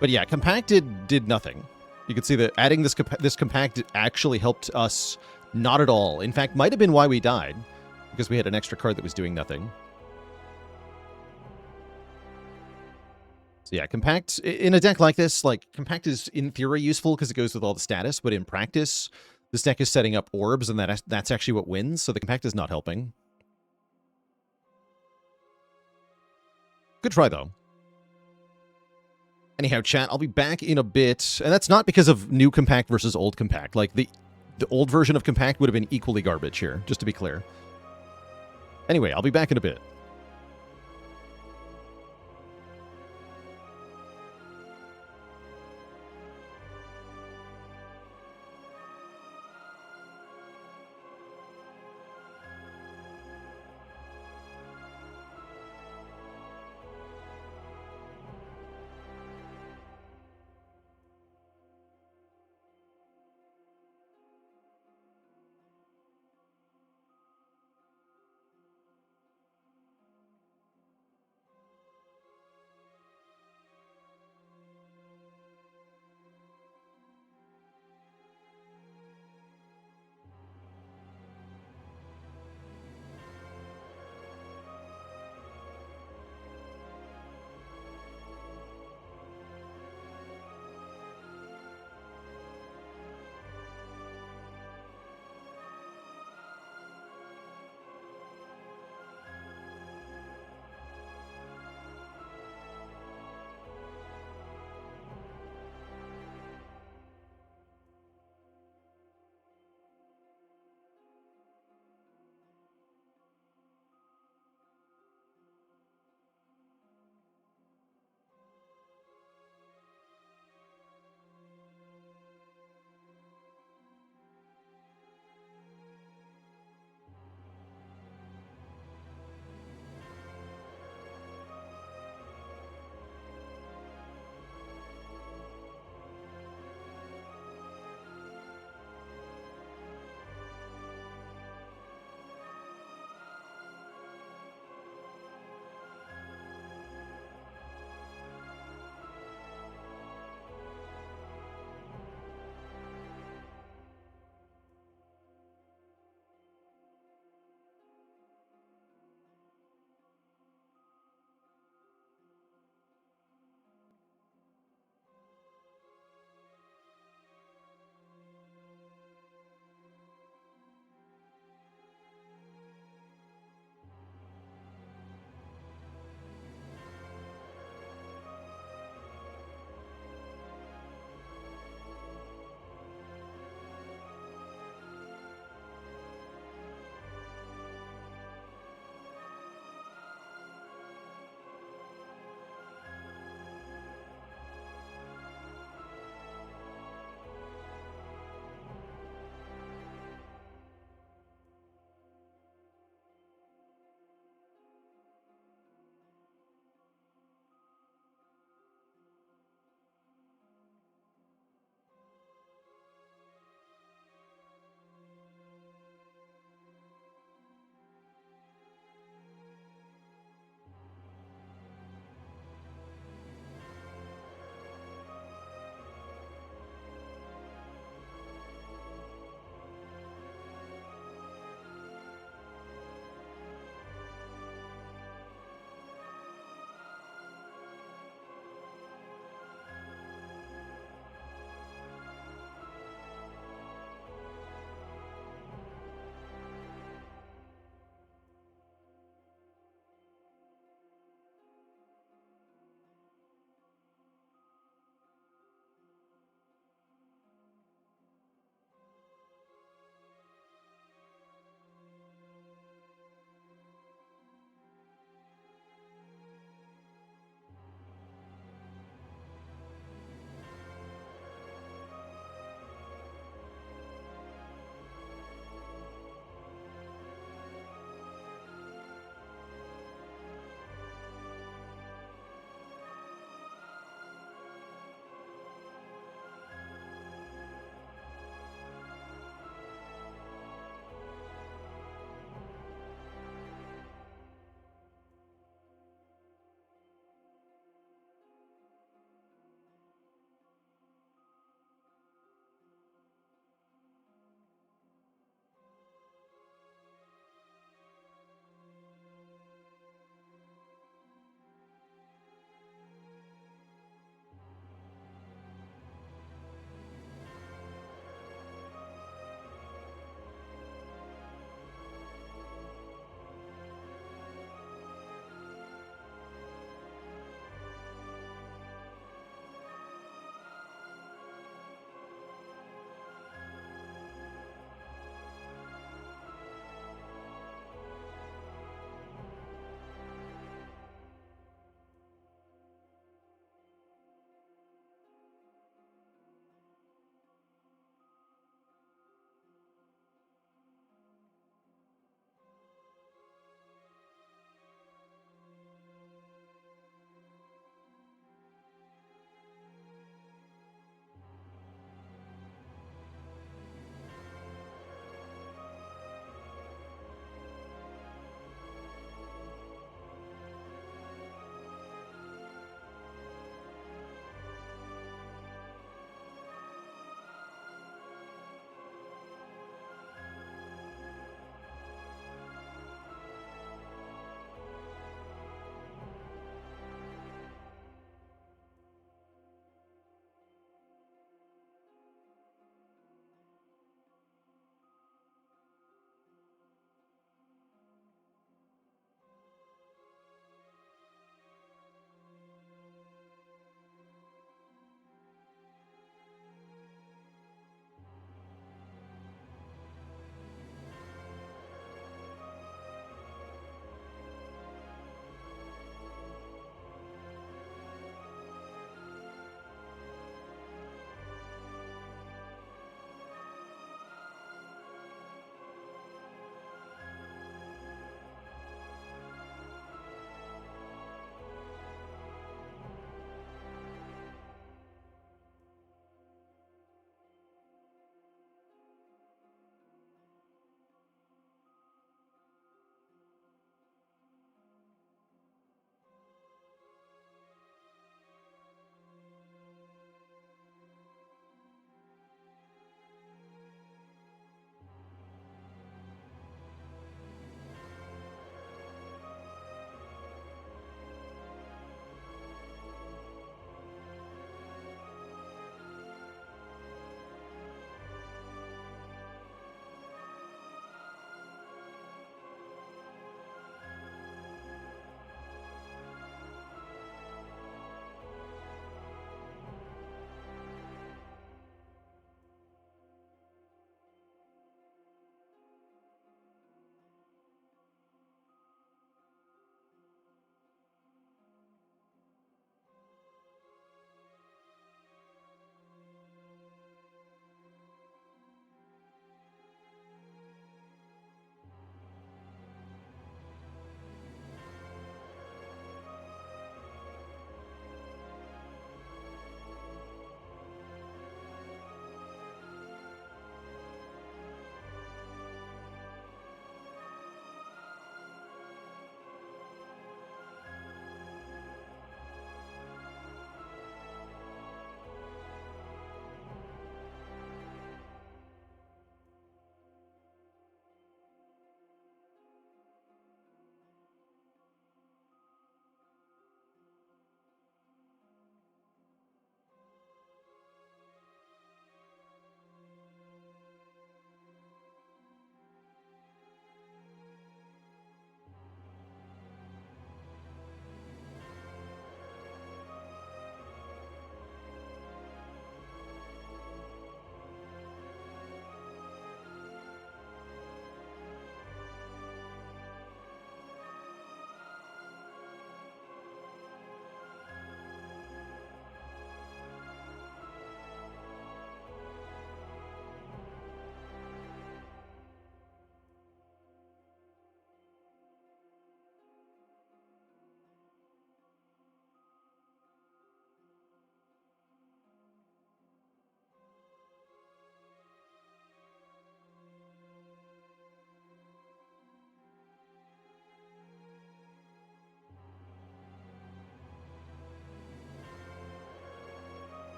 But yeah, compacted did nothing. You can see that adding this compact actually helped us not at all. In fact, might have been why we died, because we had an extra card that was doing nothing. So yeah, compact, in a deck like this, like, compact is in theory useful because it goes with all the status, but in practice, this deck is setting up orbs, and that's actually what wins, so the compact is not helping. Good try, though. Anyhow, chat, I'll be back in a bit, and that's not because of new compact versus old compact. Like, the old version of compact would have been equally garbage here, just to be clear. Anyway, I'll be back in a bit.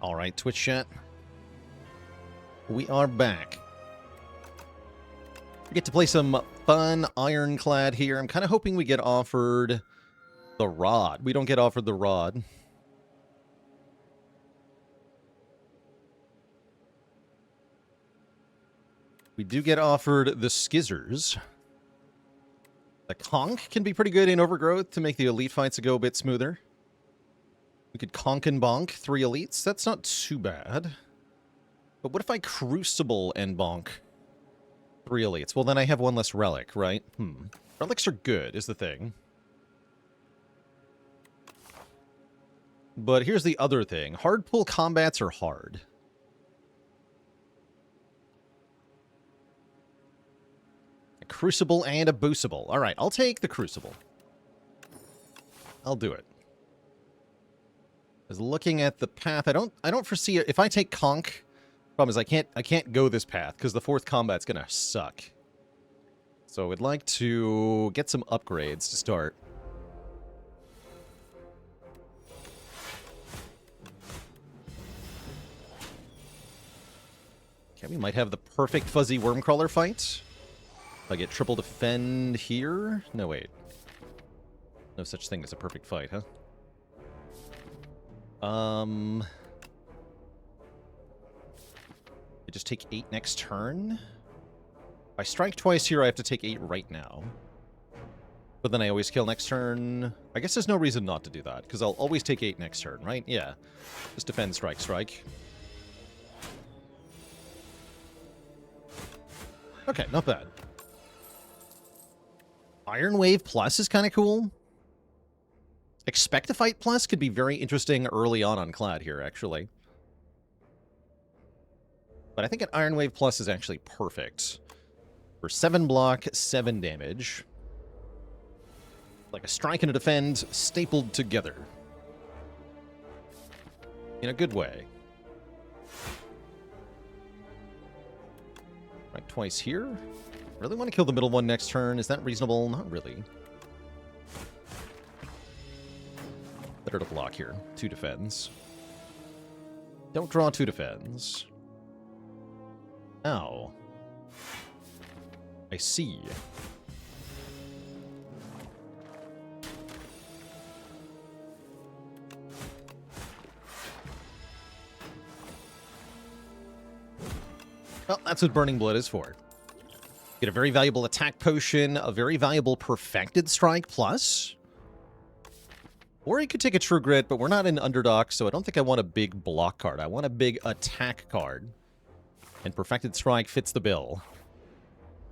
All right, Twitch chat. We are back. We get to play some fun Ironclad here. I'm kind of hoping we get offered the rod. We don't get offered the rod. We do get offered the skizzers. The conch can be pretty good in Overgrowth to make the elite fights go a bit smoother. We could conch and bonk 3 elites. That's not too bad. But what if I crucible and bonk 3 elites? Well, then I have 1 less relic, right? Relics are good, is the thing. But here's the other thing. Hard pull combats are hard. A crucible and a boostable. All right, I'll take the crucible. I'll do it. As looking at the path, I don't foresee it. If I take conch, problem is I can't go this path because the 4th combat's gonna suck. So I'd like to get some upgrades to start. Okay, we might have the perfect fuzzy wormcrawler fight. If I get triple defend here. No, wait. No such thing as a perfect fight, huh? I just take 8 next turn. If I strike twice here, I have to take 8 right now. But then I always kill next turn. I guess there's no reason not to do that, because I'll always take 8 next turn, right? Yeah. Just defend, strike, strike. Okay, not bad. Iron Wave Plus is kind of cool. Expect to Fight Plus could be very interesting early on Clad here, actually. But I think an Iron Wave Plus is actually perfect. For 7 block, 7 damage. Like a strike and a defend stapled together. In a good way. Right, twice here. Really want to kill the middle one next turn. Is that reasonable? Not really. Better to block here. 2 defends. Don't draw 2 defends. Ow. I see. Well, that's what Burning Blood is for. Get a very valuable attack potion, a very valuable Perfected Strike Plus. Or you could take a True Grit, but we're not in Underdog, so I don't think I want a big block card. I want a big attack card. And Perfected Strike fits the bill.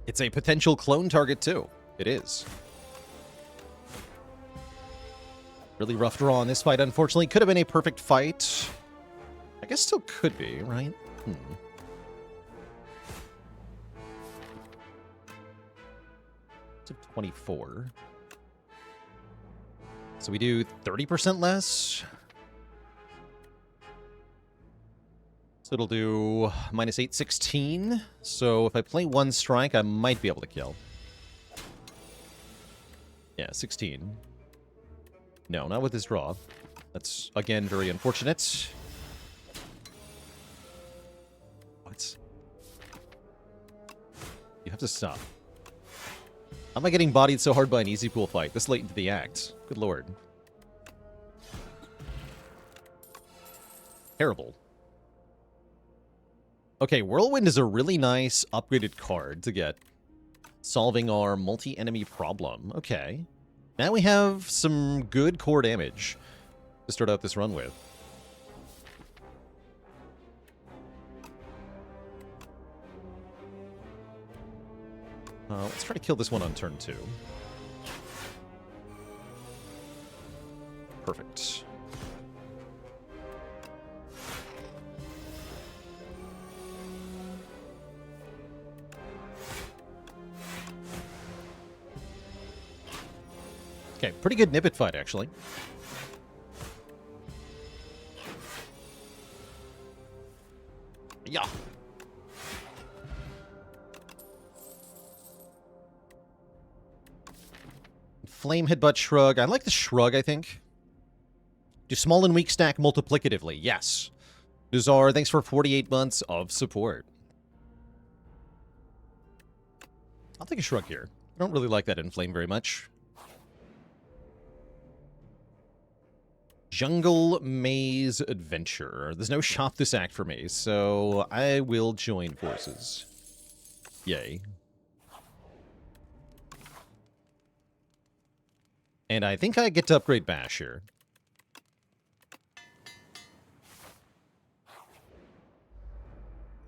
It's a potential clone target, too. It is. Really rough draw on this fight, unfortunately. Could have been a perfect fight. I guess still could be, right? It's a 24. So we do 30% less. So it'll do -8, 16. So if I play 1 strike, I might be able to kill. Yeah, 16. No, not with this draw. That's, again, very unfortunate. What? You have to stop. How am I getting bodied so hard by an easy pool fight this late into the act? Good lord. Terrible. Okay, Whirlwind is a really nice upgraded card to get. Solving our multi-enemy problem. Okay. Now we have some good core damage to start out this run with. Let's try to kill this one on turn 2. Perfect. Okay, pretty good Nippet fight, actually. Yeah. Flame Headbutt Shrug. I like the Shrug, I think. Do small and weak stack multiplicatively. Yes. Duzar, thanks for 48 months of support. I'll take a shrug here. I don't really like that Inflame very much. Jungle Maze Adventure. There's no shop this act for me, so I will join forces. Yay. And I think I get to upgrade Bash here.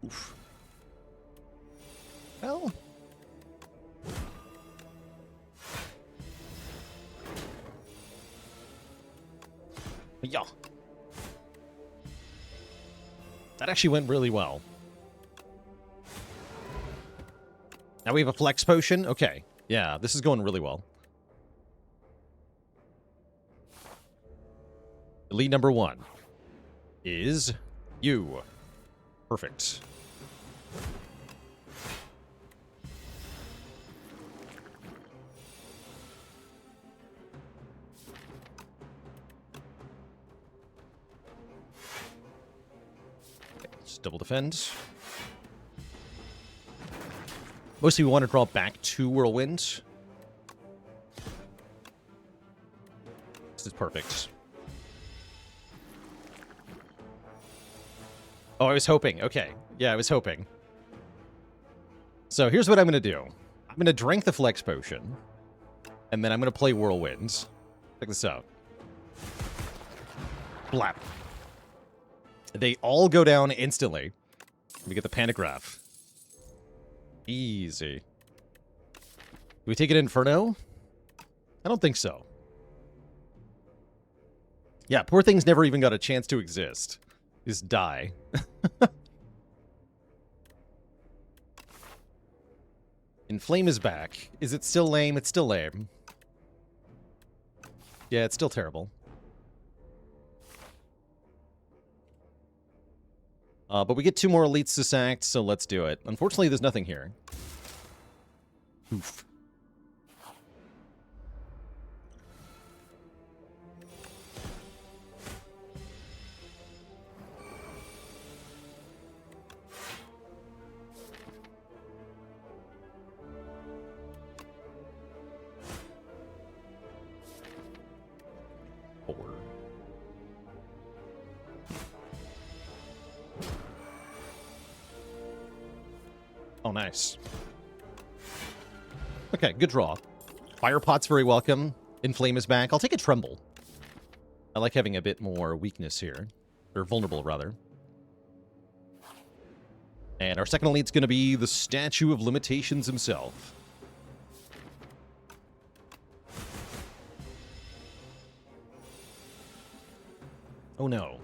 Oof. Well... yeah. That actually went really well. Now we have a flex potion. Okay. Yeah, this is going really well. Lead number 1 is you. Perfect. Double defend. Mostly we want to draw back 2 Whirlwind. This is perfect. Oh, I was hoping. Okay. Yeah, I was hoping. So here's what I'm going to do. I'm going to drink the Flex Potion. And then I'm going to play Whirlwinds. Check this out. Blap. They all go down instantly. We get the Pantograph. Easy. Do we take an Inferno? I don't think so. Yeah, poor things never even got a chance to exist. Just die. Inflame is back. Is it still lame? It's still lame. Yeah, it's still terrible. But we get 2 more elites to sack, so let's do it. Unfortunately, there's nothing here. Oof. Oh, nice. Okay, good draw. Firepot's very welcome. Inflame is back. I'll take a Tremble. I like having a bit more weakness here. Or vulnerable, rather. And our second elite's going to be the Statue of Limitations himself. Oh no.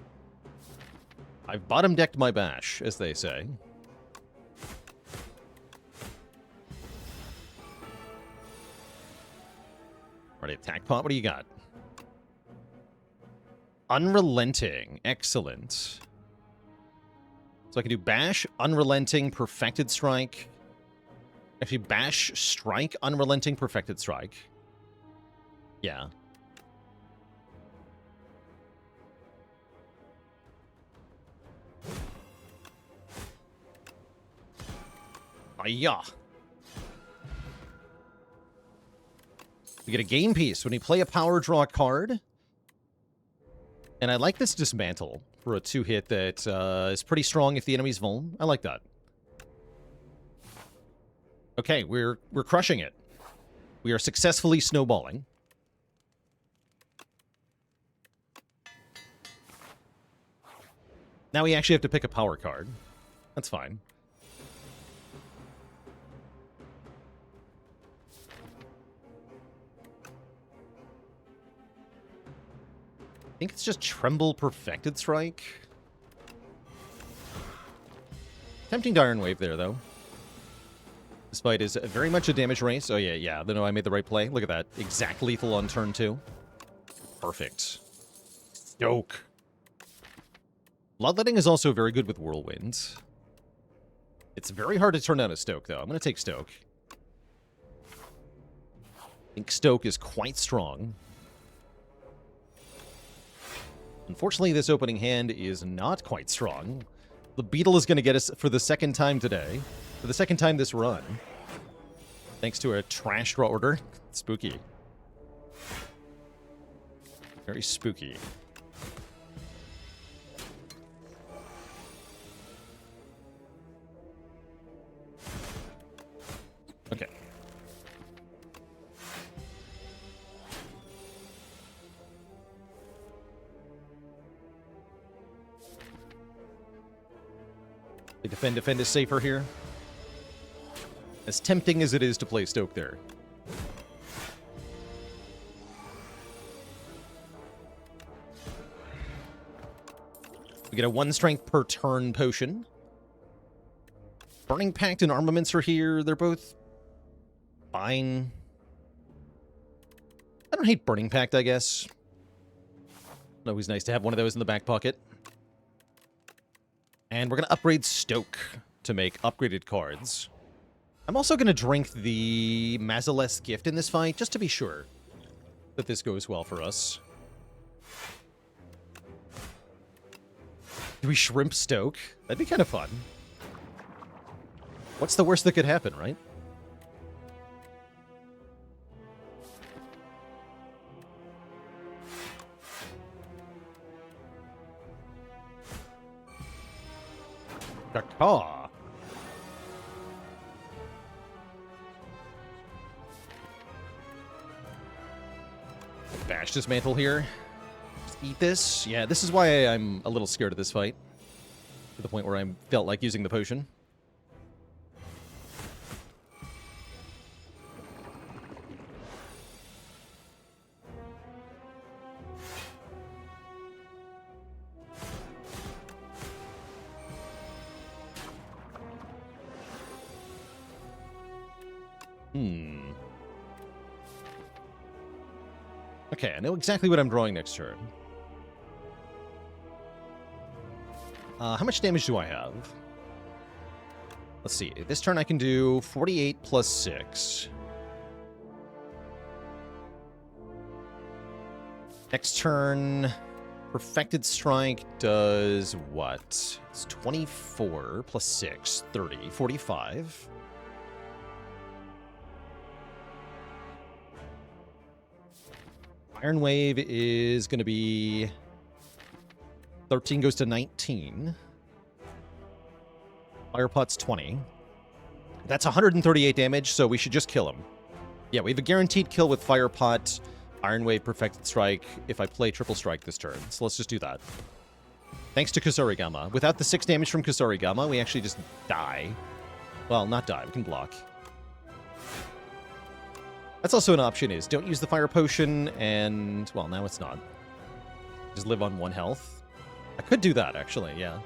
I've bottom decked my bash, as they say. Alright, attack pot, what do you got? Unrelenting. Excellent. So I can do bash, unrelenting, perfected strike. Actually, bash, strike, unrelenting, perfected strike. Yeah. Yeah. You get a game piece when you play a power draw card. And I like this dismantle for a 2-hit that is pretty strong if the enemy's vuln. I like that. Okay, we're crushing it. We are successfully snowballing. Now we actually have to pick a power card. That's fine. I think it's just Tremble Perfected Strike. Tempting to Iron Wave there, though. This fight is very much a damage race. Oh, yeah. Then I made the right play. Look at that. Exact lethal on turn 2. Perfect. Stoke. Bloodletting is also very good with Whirlwind. It's very hard to turn down a Stoke, though. I'm going to take Stoke. I think Stoke is quite strong. Unfortunately, this opening hand is not quite strong. The Beetle is going to get us for the second time today. For the second time this run. Thanks to a trash draw order. Spooky. Very spooky. Okay. The defend is safer here. As tempting as it is to play Stoke there. We get a 1 strength per turn potion. Burning Pact and Armaments are here. They're both fine. I don't hate Burning Pact, I guess. Always nice to have one of those in the back pocket. And we're going to upgrade Stoke to make upgraded cards. I'm also going to drink the Mazaleth's Gift in this fight, just to be sure that this goes well for us. Do we Shrimp Stoke? That'd be kind of fun. What's the worst that could happen, right? Caw. Bash Dismantle here. Just eat this. Yeah, this is why I'm a little scared of this fight. To the point where I felt like using the potion. Okay, I know exactly what I'm drawing next turn. How much damage do I have? Let's see. This turn I can do 48 plus 6. Next turn, Perfected Strike does what? It's 24 plus 6, 30, 45. Iron Wave is going to be 13 goes to 19. Fire Pot's 20. That's 138 damage, so we should just kill him. Yeah, we have a guaranteed kill with Fire Pot, Iron Wave, Perfected Strike if I play Triple Strike this turn. So let's just do that. Thanks to Kusarigama. Without the 6 damage from Kusarigama, we actually just die. Well, not die. We can block. That's also an option, is don't use the Fire Potion and... well, now it's not. Just live on 1 health. I could do that, actually, yeah.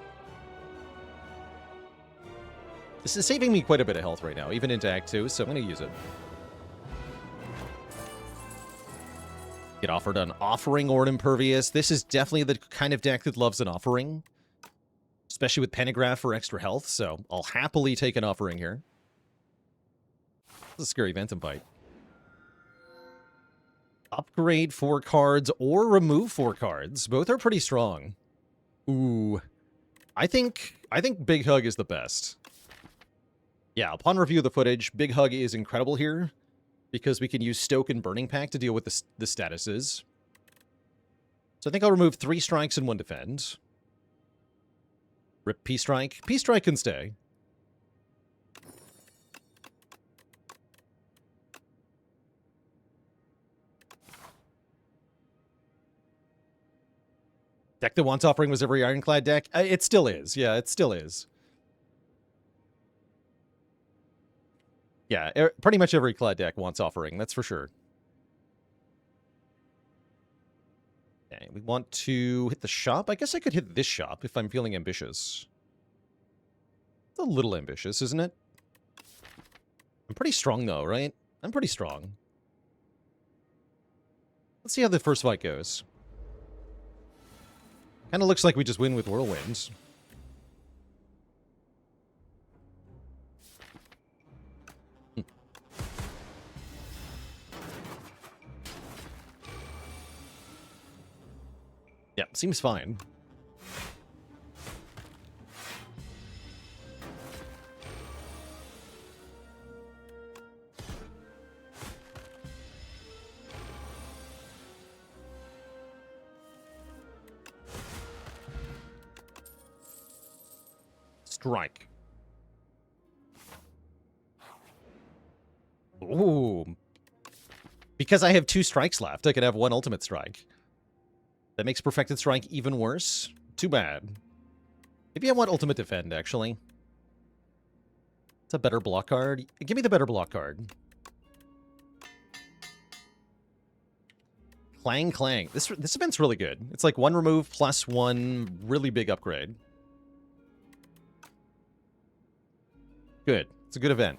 This is saving me quite a bit of health right now, even into Act 2, so I'm going to use it. Get offered an Offering or an Impervious. This is definitely the kind of deck that loves an Offering. Especially with Pentagraph for extra health, so I'll happily take an Offering here. This is a scary Phantom fight. Upgrade 4 cards or remove 4 cards. Both are pretty strong. Ooh. I think Big Hug is the best. Yeah, upon review of the footage, Big Hug is incredible here because we can use Stoke and Burning Pact to deal with the statuses. So I think I'll remove 3 strikes and 1 defend. Rip P-Strike. P-Strike can stay. Deck that wants Offering was every Ironclad deck? It still is. Yeah, it still is. Yeah, pretty much every Clad deck wants Offering, that's for sure. Okay, we want to hit the shop. I guess I could hit this shop if I'm feeling ambitious. It's a little ambitious, isn't it? I'm pretty strong, though, right? I'm pretty strong. Let's see how the first fight goes. Kind of looks like we just win with Whirlwinds. Yeah, seems fine. Strike. Ooh. Because I have 2 strikes left, I could have 1 ultimate strike. That makes Perfected Strike even worse. Too bad. Maybe I want Ultimate Defend, actually. It's a better block card. Give me the better block card. Clang Clang. This event's really good. It's like 1 remove plus 1 really big upgrade. Good. It's a good event.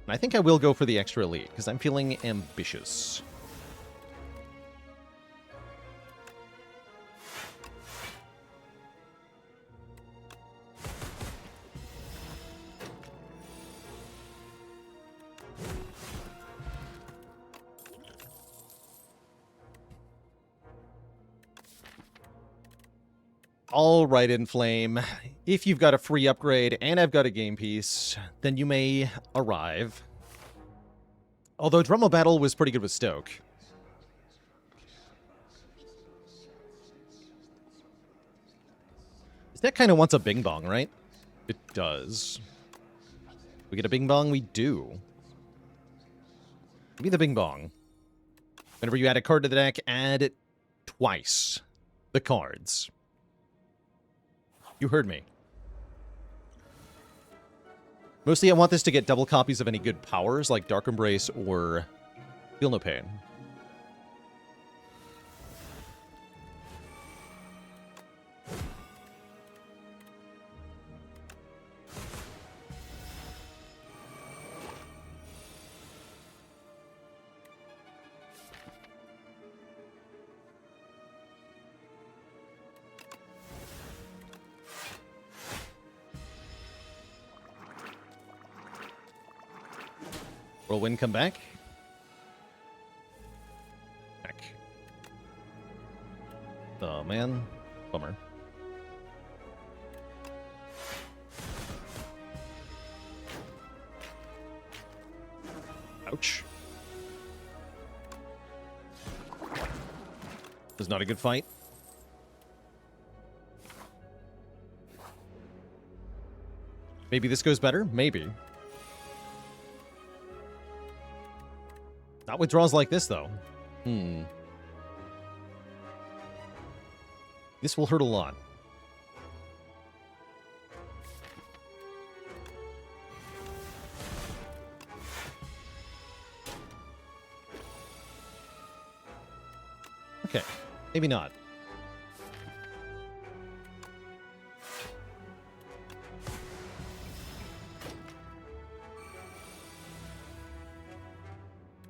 And I think I will go for the extra elite, because I'm feeling ambitious. All right, Inflame. If you've got a free upgrade and I've got a game piece, then you may arrive. Although Drummo Battle was pretty good with Stoke. This deck kind of wants a Bing Bong, right? It does. We get a Bing Bong? We do. Give me the Bing Bong. Whenever you add a card to the deck, add it twice. The cards. You heard me. Mostly I want this to get double copies of any good powers, like Dark Embrace or Feel No Pain. Whirlwind come back. Back. Oh, man. Bummer. Ouch. This is not a good fight. Maybe this goes better? Maybe. Not with draws like this, though. This will hurt a lot. Okay. Maybe not.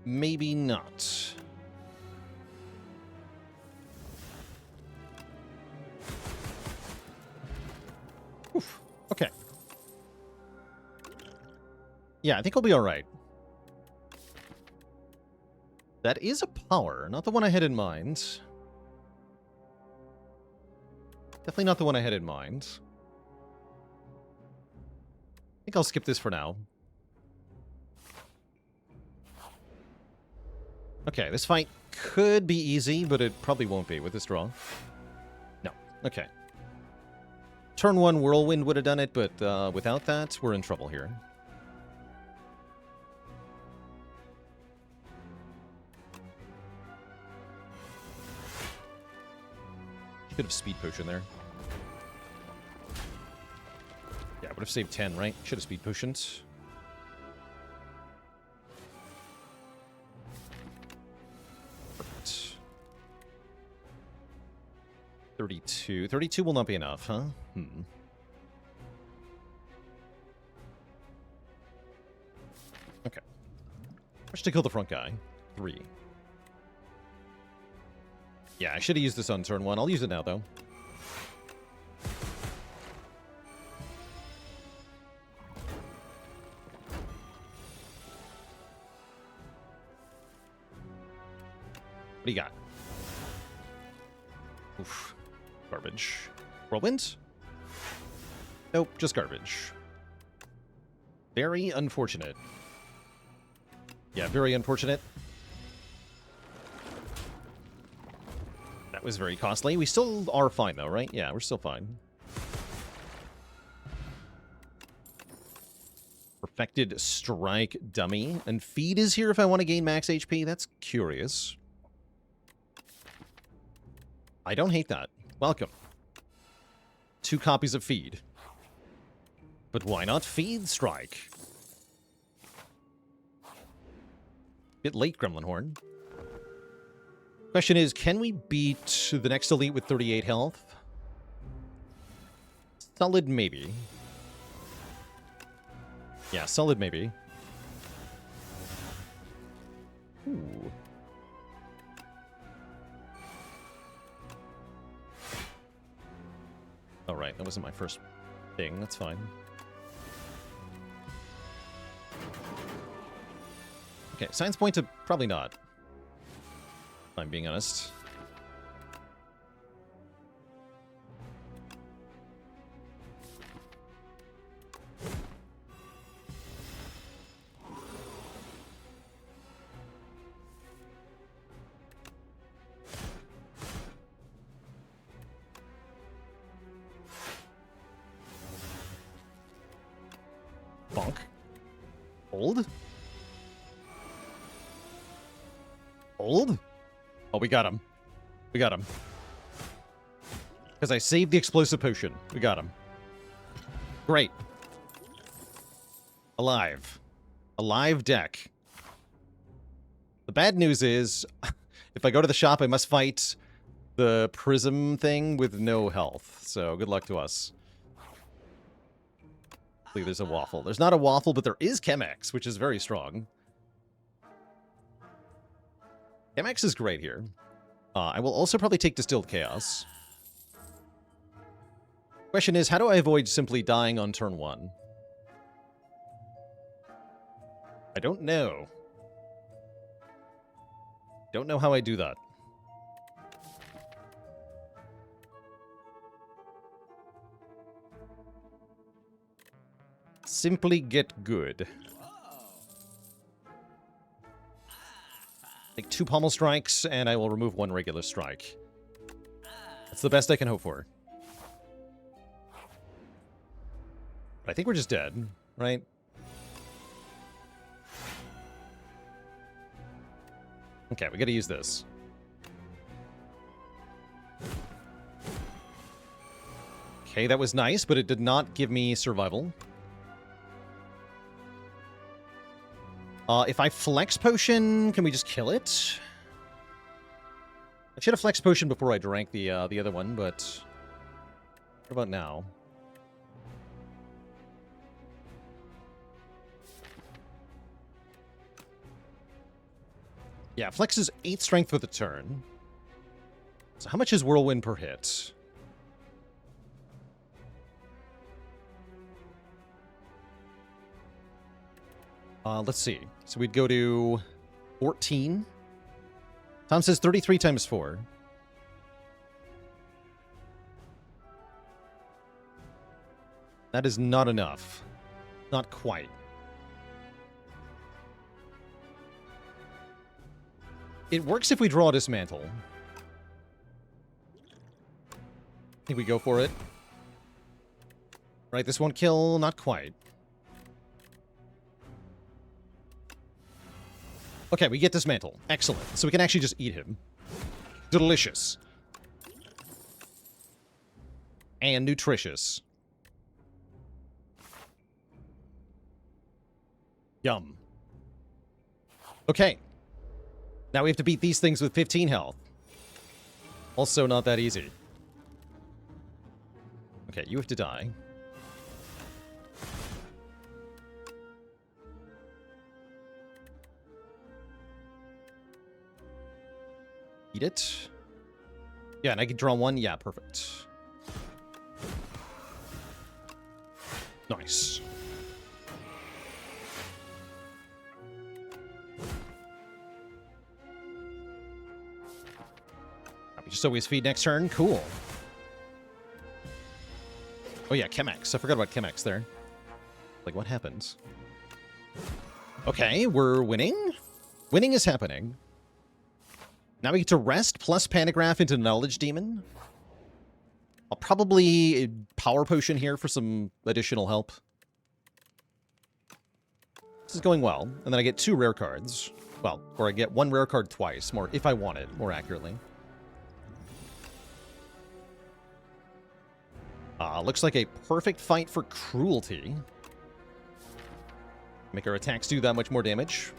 Maybe not. Oof. Okay. Yeah, I think I'll be all right. That is a power, not the one I had in mind. Definitely not the one I had in mind. I think I'll skip this for now. Okay, this fight could be easy, but it probably won't be with this draw. No. Okay. Turn 1 Whirlwind would have done it, but without that, we're in trouble here. Should have Speed Potion there. Yeah, would have saved 10, right? Should have Speed Potions. Perfect. 32. 32 will not be enough, huh? Okay. Much to kill the front guy. 3. Yeah, I should have used this on turn 1. I'll use it now, though. What do you got? Oof. Garbage. Whirlwind? Nope, just garbage. Very unfortunate. Yeah, very unfortunate. That was very costly. We still are fine, though, right? Yeah, we're still fine. Perfected Strike dummy. And Feed is here if I want to gain max HP. That's curious. I don't hate that. Welcome. 2 copies of Feed. But why not Feed Strike? Bit late, Gremlin Horn. Question is, can we beat the next elite with 38 health? Solid maybe. Yeah, solid maybe. Ooh. Oh, right, that wasn't my first thing. That's fine. Okay, science point to probably not. If I'm being honest. Bonk. Hold. Hold? Oh, we got him. We got him. Because I saved the explosive potion. We got him. Great. Alive. Alive deck. The bad news is, if I go to the shop, I must fight the prism thing with no health. So, good luck to us. Hopefully there's a waffle. There's not a waffle, but there is Chemex, which is very strong. Chemex is great here. I will also probably take Distilled Chaos. Question is, how do I avoid simply dying on turn 1? I don't know. Don't know how I do that. Simply get good. Take 2 pommel strikes, and I will remove 1 regular strike. That's the best I can hope for. But I think we're just dead, right? Okay, we gotta use this. Okay, that was nice, but it did not give me survival. If I Flex Potion, can we just kill it? I should have Flex Potion before I drank the other one, but... What about now? Yeah, Flex is 8 strength for the turn. So how much is Whirlwind per hit? Let's see. So we'd go to 14. Tom says 33 times 4. That is not enough. Not quite. It works if we draw a Dismantle. I think we go for it. Right, this won't kill. Not quite. Okay, we get Dismantle. Excellent. So we can actually just eat him. Delicious. And nutritious. Yum. Okay. Now we have to beat these things with 15 health. Also not that easy. Okay, you have to die. Eat it. Yeah, and I can draw 1. Yeah, perfect. Nice. Just always feed next turn? Cool. Oh yeah, Chemex. I forgot about Chemex there. Like, what happens? Okay, we're winning. Winning is happening. Now we get to rest plus Panagraph into Knowledge Demon. I'll probably Power Potion here for some additional help. This is going well. And then I get 2 rare cards. Well, or I get 1 rare card twice, more if I want it, more accurately. Looks like a perfect fight for Cruelty. Make our attacks do that much more damage.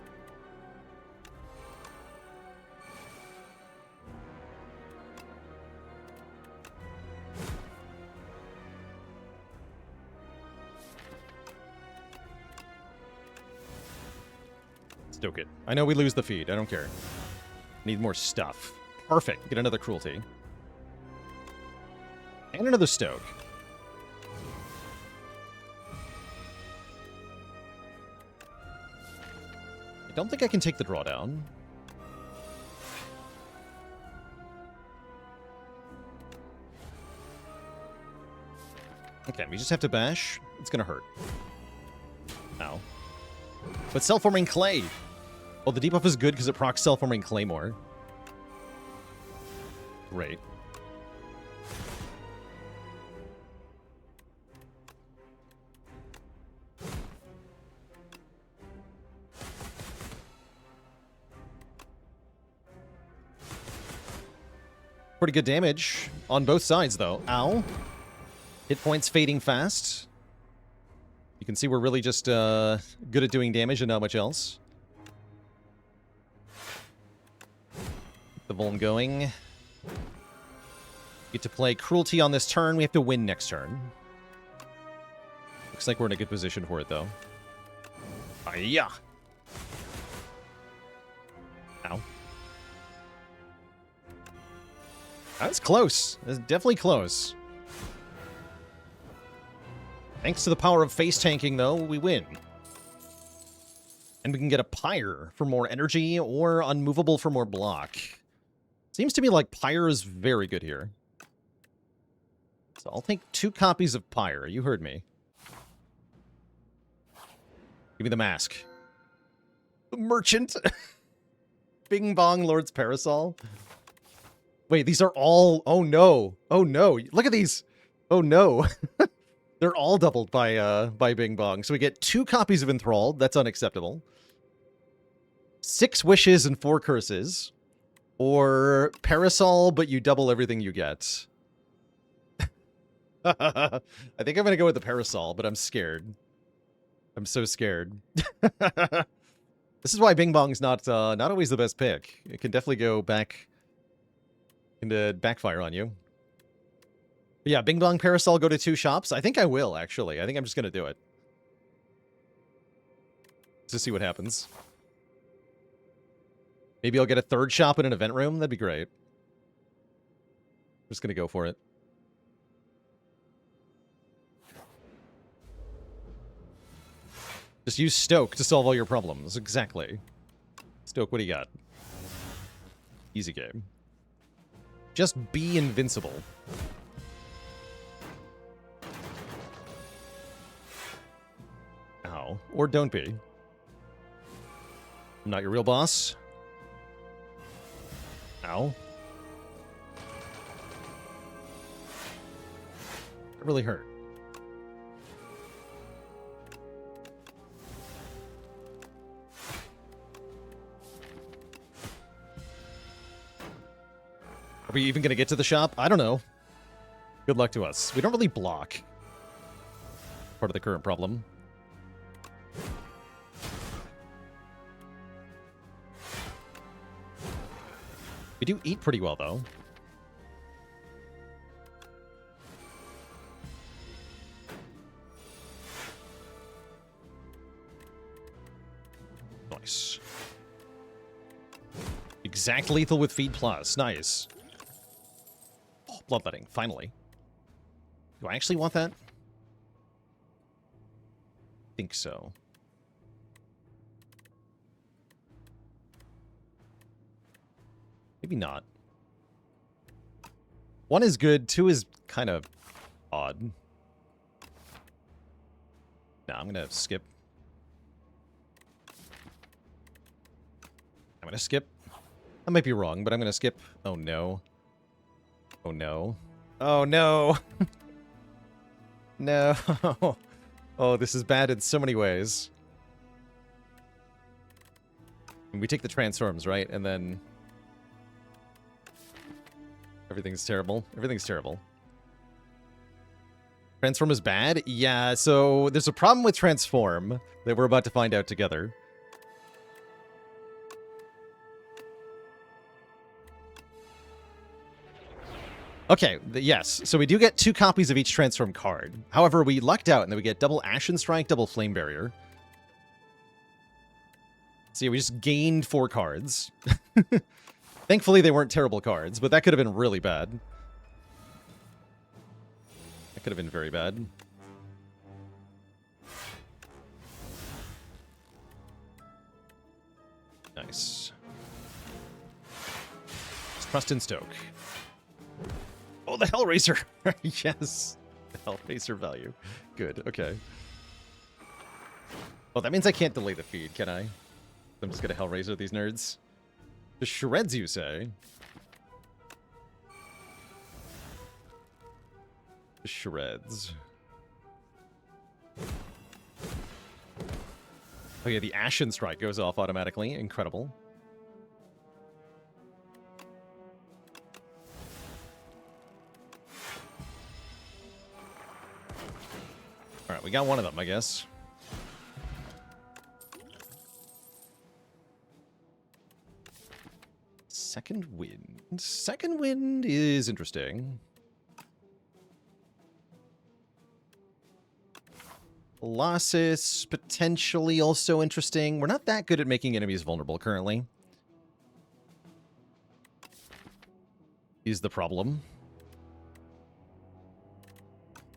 Stoke it. I know we lose the feed. I don't care. Need more stuff. Perfect. Get another Cruelty. And another Stoke. I don't think I can take the drawdown. Okay, we just have to bash. It's gonna hurt. Ow. But Self-Forming Clay. Well, the debuff is good because it procs Self-Forming Claymore. Great. Pretty good damage on both sides, though. Ow. Hit points fading fast. You can see we're really just good at doing damage and not much else. The Vuln going. Get to play Cruelty on this turn. We have to win next turn. Looks like we're in a good position for it, though. Yeah. Ow. That's close. That's definitely close. Thanks to the power of face tanking, though, we win. And we can get a Pyre for more energy or Unmovable for more block. Seems to me like Pyre is very good here. So I'll take 2 copies of Pyre. You heard me. Give me the mask. The Merchant. Bing Bong Lord's Parasol. Wait, these are all... Oh, no. Oh, no. Look at these. Oh, no. They're all doubled by Bing Bong. So we get 2 copies of Enthralled. That's unacceptable. 6 Wishes and 4 Curses. Or Parasol, but you double everything you get. I think I'm going to go with the Parasol, but I'm scared. I'm so scared. This is why Bing Bong's not always the best pick. It can definitely go back into backfire on you. But yeah, Bing Bong Parasol go to 2 shops. I think I will, actually. I think I'm just going to do it. To see what happens. Maybe I'll get a 3rd shop in an event room. That'd be great. I'm just going to go for it. Just use Stoke to solve all your problems. Exactly. Stoke, what do you got? Easy game. Just be invincible. Ow. Or don't be. I'm not your real boss. Ow. It really hurt. Are we even going to get to the shop? I don't know. Good luck to us. We don't really block. Part of the current problem. We do eat pretty well, though. Nice. Exact lethal with Feed Plus. Nice. Oh, Bloodletting, finally. Do I actually want that? I think so. Maybe not. 1 is good, 2 is kind of odd. No, I'm gonna skip. I'm gonna skip. I might be wrong, but I'm gonna skip. Oh no. Oh no. Oh no. No. Oh, this is bad in so many ways. We take the transforms, right? And then... everything's terrible. Everything's terrible. Transform is bad? Yeah, so there's a problem with Transform that we're about to find out together. Okay, yes. So we do get 2 copies of each Transform card. However, we lucked out and then we get double Ashen Strike, double Flame Barrier. So yeah, we just gained 4 cards. Thankfully, they weren't terrible cards, but that could have been really bad. That could have been very bad. Nice. Trust and Stoke. Oh, the Hellraiser! Yes! The Hellraiser value. Good, okay. Oh, that means I can't delay the feed, can I? I'm just gonna Hellraiser these nerds. The shreds, you say? The shreds. Oh yeah, the Ashen Strike goes off automatically. Incredible. Alright, we got one of them, I guess. Second Wind. Second Wind is interesting. Colossus, potentially also interesting. We're not that good at making enemies vulnerable currently. Is the problem.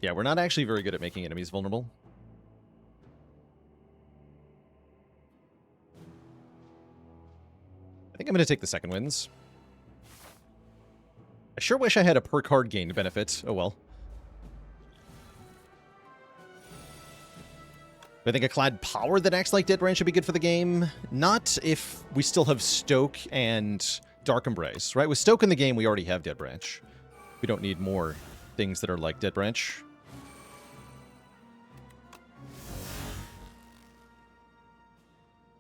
Yeah, we're not actually very good at making enemies vulnerable. I think I'm going to take the second wins. I sure wish I had a per card gain benefit. Oh well. I think a Clad Power that acts like Dead Branch should be good for the game. Not if we still have Stoke and Dark Embrace, right? With Stoke in the game, we already have Dead Branch. We don't need more things that are like Dead Branch.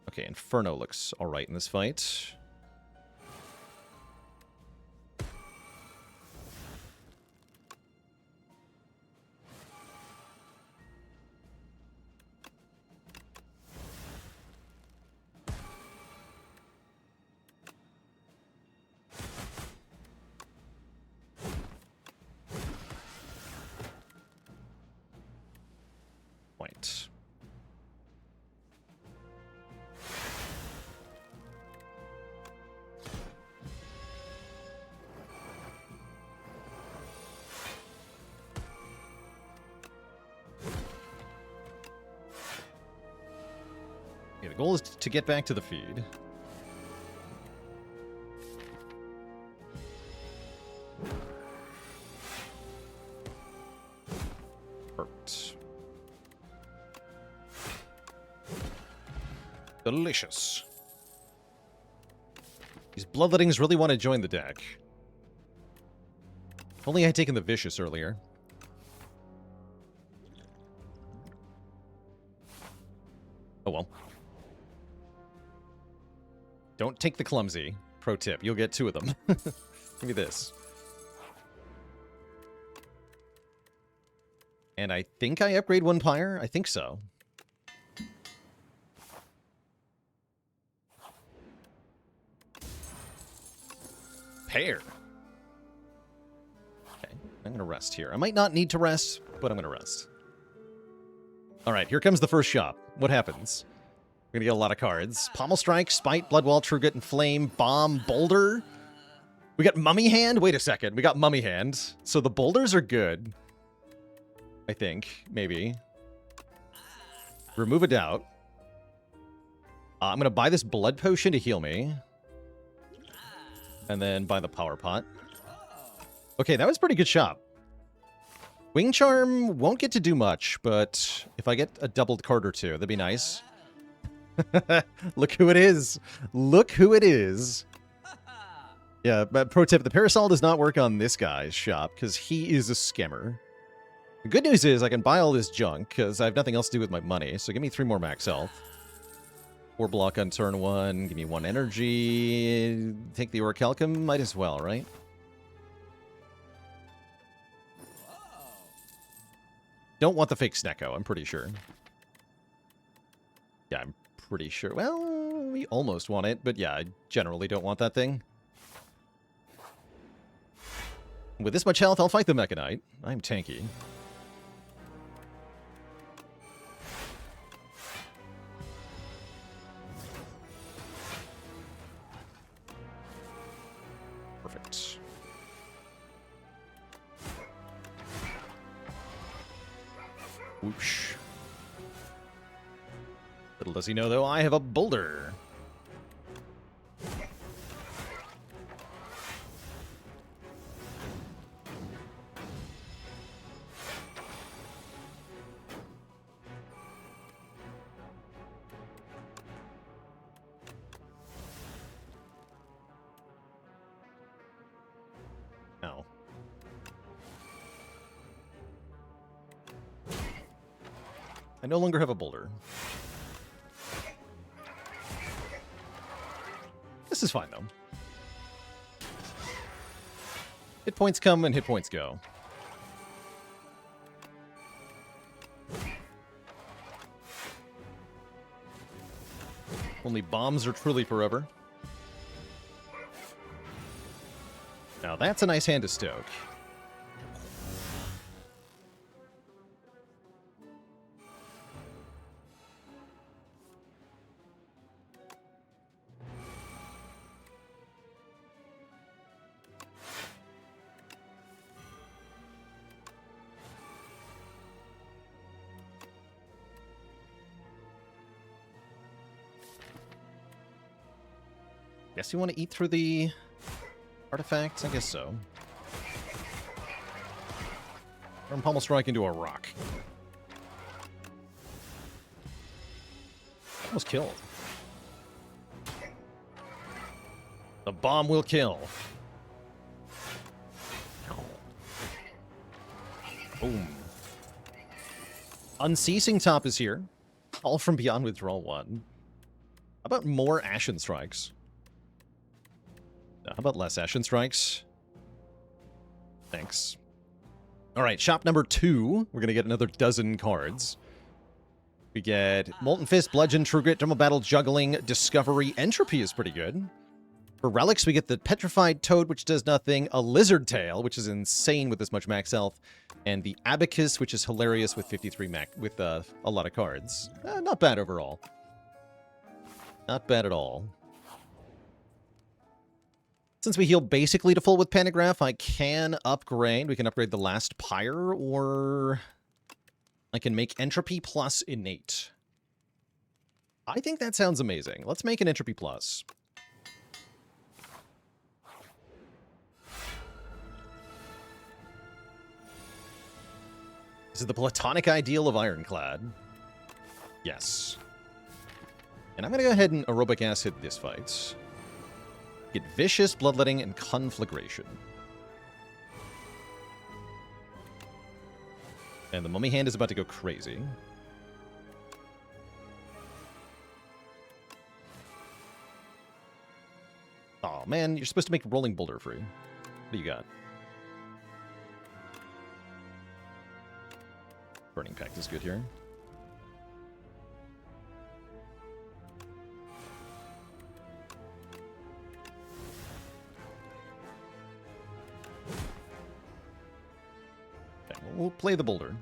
Okay, Inferno looks alright in this fight. Point. Yeah, the goal is to get back to the feed. Perfect. Delicious. These Bloodlettings really want to join the deck. If only I had taken the Vicious earlier. Oh well. Don't take the Clumsy. Pro tip. You'll get 2 of them. Give me this. And I think I upgrade 1 Pyre? I think so. Pair. Okay, I'm going to rest here. I might not need to rest, but I'm going to rest. All right, here comes the first shop. What happens? We're going to get a lot of cards. Pommel Strike, Spite, Bloodwall, Truget, and Flame, Bomb, Boulder. We got Mummy Hand? Wait a second. We got Mummy Hand. So the Boulders are good. I think. Maybe. Remove a Doubt. I'm going to buy this Blood Potion to heal me. And then buy the Power Pot. Okay, that was a pretty good shot. Wing Charm won't get to do much, but if I get a doubled card or two, that'd be nice. Look who it is. Look who it is. Yeah, but pro tip, the Parasol does not work on this guy's shop because he is a scammer. The good news is I can buy all this junk because I have nothing else to do with my money. So give me 3 more max health. 4 block on turn 1. Give me 1 energy. Take the Orichalcum. Might as well, right? Don't want the fake Snecko, I'm pretty sure. Yeah, I'm pretty sure. Well, we almost want it, but yeah, I generally don't want that thing. With this much health, I'll fight the Mechanite. I'm tanky. Perfect. Whoosh. Little does he know, though, I have a boulder. Oh. I no longer have a boulder. This is fine, though. Hit points come and hit points go. Only bombs are truly forever. Now that's a nice hand to stoke. Guess you want to eat through the artifacts? I guess so. Turn Pommel Strike into a rock. Almost killed. The bomb will kill. Boom. Unceasing Top is here. All from Beyond Withdrawal 1. How about more Ashen Strikes? How about less Ashen Strikes? Thanks. Alright, shop number 2. We're going to get another dozen cards. We get Molten Fist, Bludgeon, True Grit, Double Battle, Juggling, Discovery. Entropy is pretty good. For relics, we get the Petrified Toad, which does nothing, a Lizard Tail, which is insane with this much max health, and the Abacus, which is hilarious with 53 max, with a lot of cards. Not bad overall. Not bad at all. Since we heal basically to full with Pantograph, I can upgrade. We can upgrade the last Pyre, or I can make Entropy plus Innate. I think that sounds amazing. Let's make an Entropy plus. This is the platonic ideal of Ironclad. Yes. And I'm going to go ahead and Aerobic Acid this fight. Get Vicious, Bloodletting, and Conflagration. And the Mummy Hand is about to go crazy. Oh man, you're supposed to make Rolling Boulder free. What do you got? Burning Pact is good here. Okay, we'll play the boulder.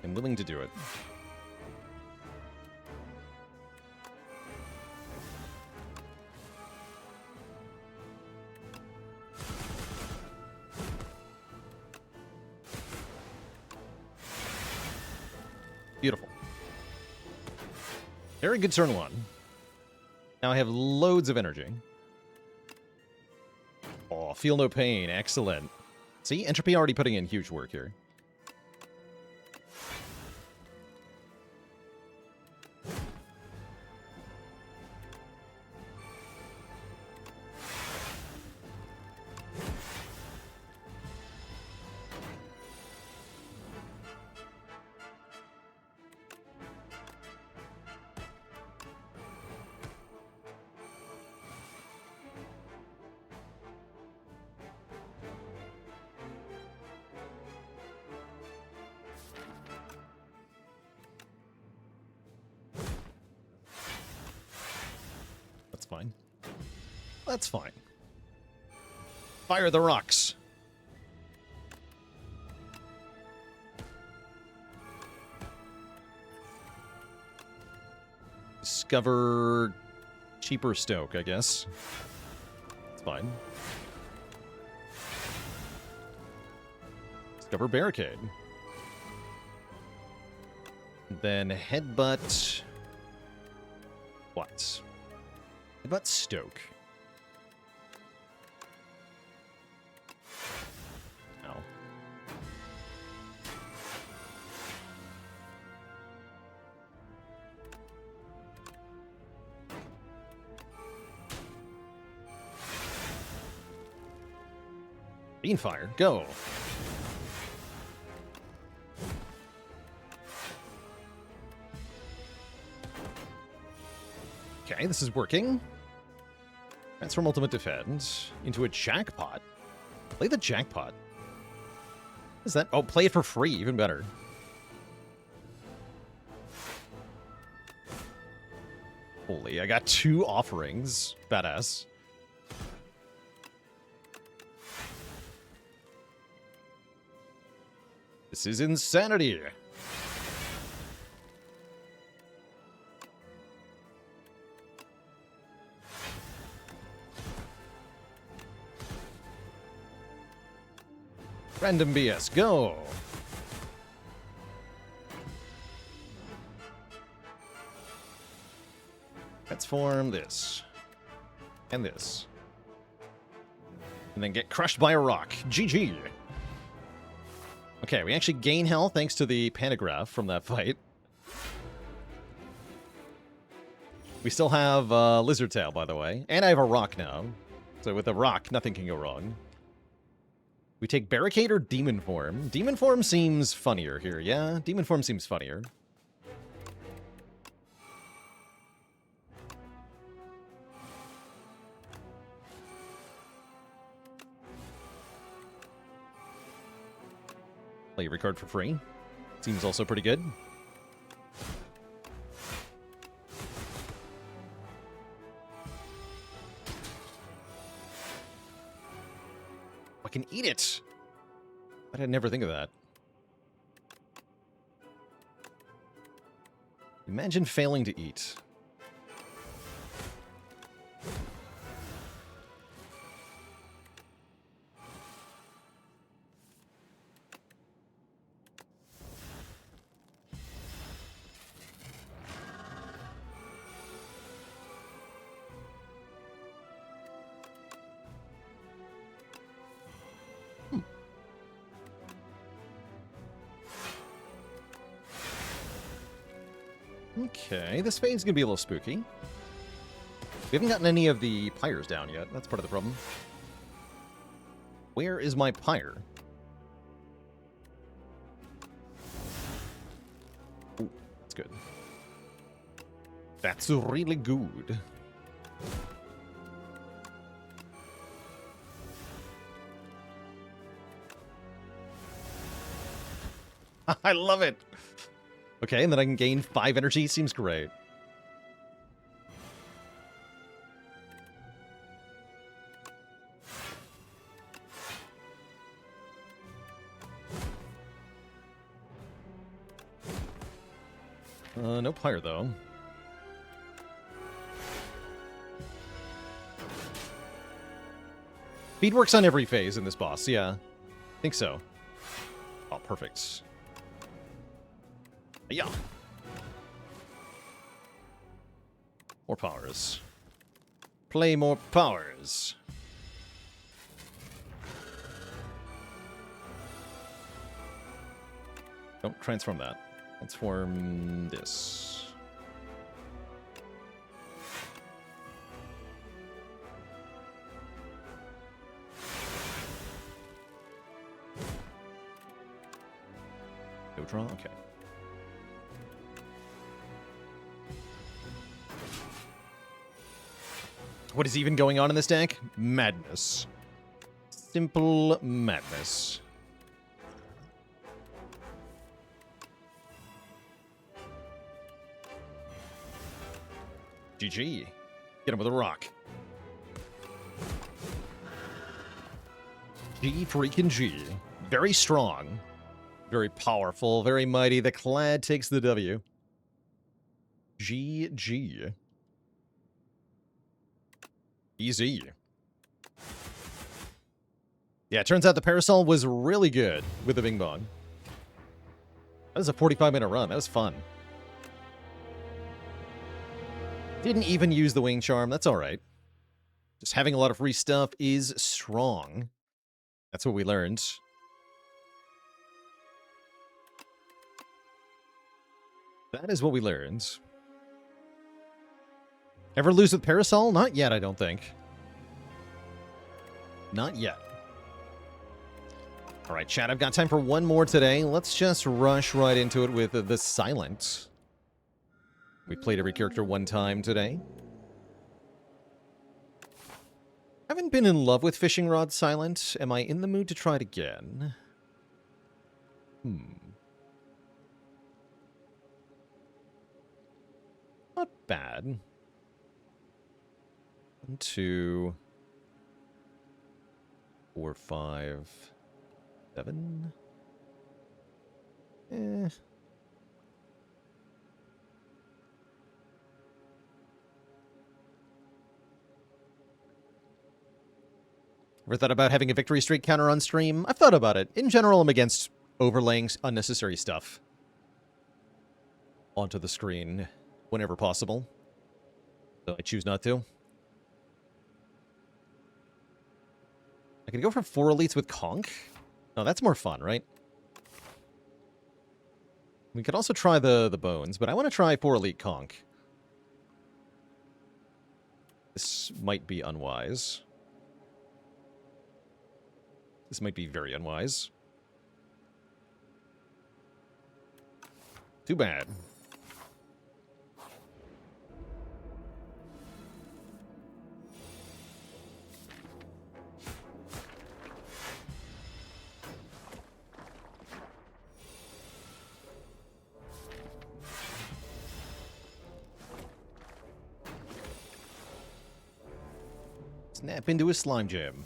I'm willing to do it. Beautiful. Very good turn 1. Now I have loads of energy. Oh, feel no pain. Excellent. See, Entropy already putting in huge work here. That's fine. That's fine. Fire the rocks. Discover cheaper stoke, I guess. It's fine. Discover barricade. Then headbutt. What? Headbutt stoke. Ow. Beanfire, go. Okay, this is working. Transform ultimate defense into a jackpot. Play the jackpot. What is that? Oh, play it for free. Even better. Holy, I got 2 offerings. Badass. This is insanity. Random BS, go! Transform this. And this. And then get crushed by a rock. GG! Okay, we actually gain health thanks to the pantograph from that fight. We still have Lizard Tail, by the way. And I have a rock now. So with a rock, nothing can go wrong. We take Barricade or Demon Form. Demon Form seems funnier here, yeah? Demon Form seems funnier. Play every card for free. Seems also pretty good. I can eat it! I did never think of that. Imagine failing to eat. Okay, this phase's gonna be a little spooky. We haven't gotten any of the pyres down yet. That's part of the problem. Where is my pyre? Ooh, that's good. That's really good. I love it! Okay, and then I can gain 5 energy. Seems great. No pyre, though. Speed works on every phase in this boss, yeah. I think so. Oh, perfect. Yeah. More powers. Play more powers. Don't transform that. Transform this. No draw? Okay. What is even going on in this deck? Madness. Simple madness. GG. Get him with a rock. G freaking G. Very strong. Very powerful. Very mighty. The Clad takes the W. GG. Easy. Yeah, it turns out the Parasol was really good with the Bing Bong. That was a 45-minute run. That was fun. Didn't even use the Wing Charm. That's all right. Just having a lot of free stuff is strong. That's what we learned. That is what we learned. Ever lose with Parasol? Not yet, I don't think. Not yet. All right, chat, I've got time for one more today. Let's just rush right into it with the Silent. We played every character one time today. Haven't been in love with Fishing Rod Silent. Am I in the mood to try it again? Not bad. 1, 2, 4, 5, 7. Ever thought about having a victory streak counter on stream? I've thought about it. In general, I'm against overlaying unnecessary stuff onto the screen whenever possible. So I choose not to. I could go for 4 elites with Conch. No, that's more fun, right? We could also try the bones, but I want to try 4 elite Conch. This might be unwise. This might be very unwise. Too bad. Snap into a slime jam.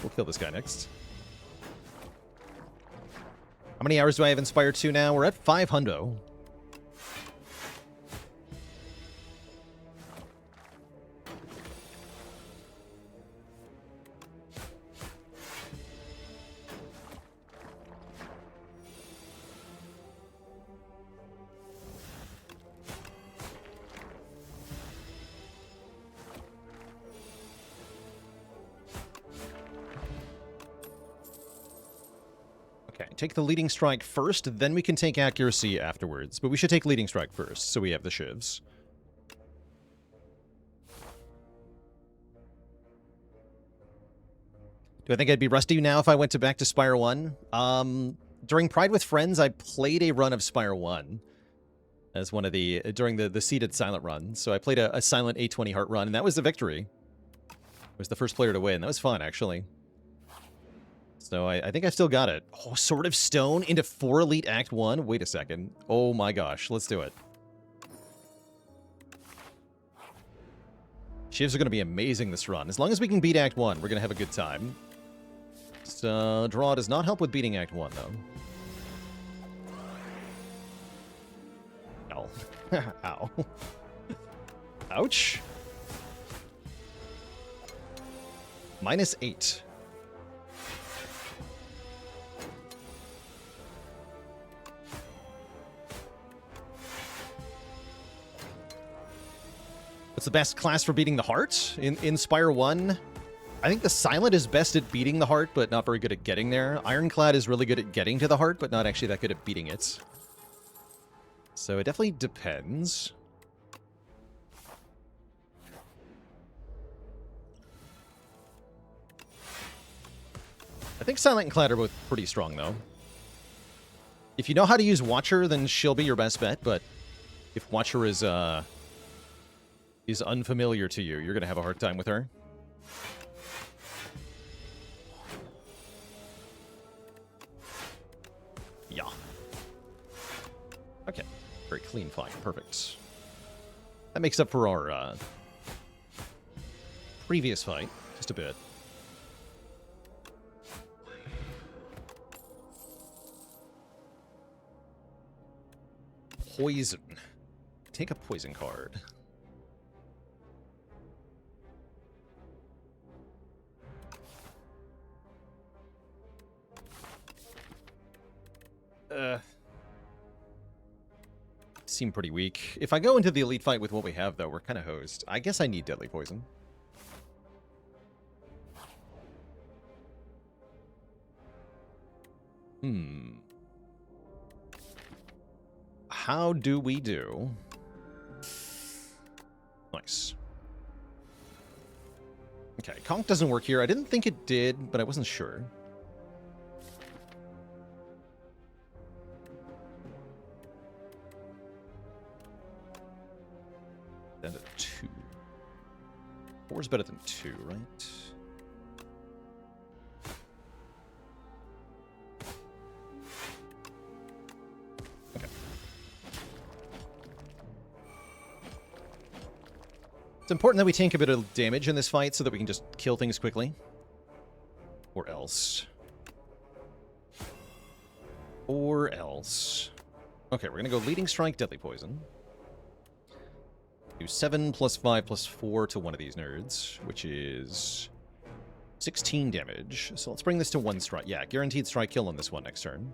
We'll kill this guy next. How many hours do I have in Spire 2 now? We're at 500. Take the leading strike first, then we can take accuracy afterwards. But we should take leading strike first, so we have the shivs. Do I think I'd be rusty now if I went back to Spire 1? During Pride with Friends, I played a run of Spire 1 as one of the, during the seeded Silent run. So I played a Silent A20 Heart run, and that was the victory. I was the first player to win. That was fun, actually. So I think I still got it. Oh, Sword of Stone into 4 Elite Act 1? Wait a second. Oh my gosh, let's do it. Shivs are going to be amazing this run. As long as we can beat Act 1, we're going to have a good time. So, draw does not help with beating Act 1, though. Ow. Ow. Ouch. -8. What's the best class for beating the heart in Spire 1? I think the Silent is best at beating the heart, but not very good at getting there. Ironclad is really good at getting to the heart, but not actually that good at beating it. So it definitely depends. I think Silent and Clad are both pretty strong, though. If you know how to use Watcher, then she'll be your best bet, but if Watcher is unfamiliar to you, you're going to have a hard time with her. Yeah. Okay. Very clean fight. Perfect. That makes up for our previous fight, just a bit. Poison. Take a poison card. Seem pretty weak. If I go into the elite fight with what we have, though, we're kind of hosed. I guess I need deadly poison. How do we do? Nice. Okay, Conk doesn't work here. I didn't think it did, but I wasn't sure. Down to 2. 4 is better than 2, right? Okay. It's important that we tank a bit of damage in this fight so that we can just kill things quickly. Or else. Or else. Okay, we're gonna go Leading Strike, Deadly Poison. Do 7 plus 5 plus 4 to one of these nerds, which is 16 damage. So let's bring this to 1 strike. Yeah, guaranteed strike kill on this one next turn.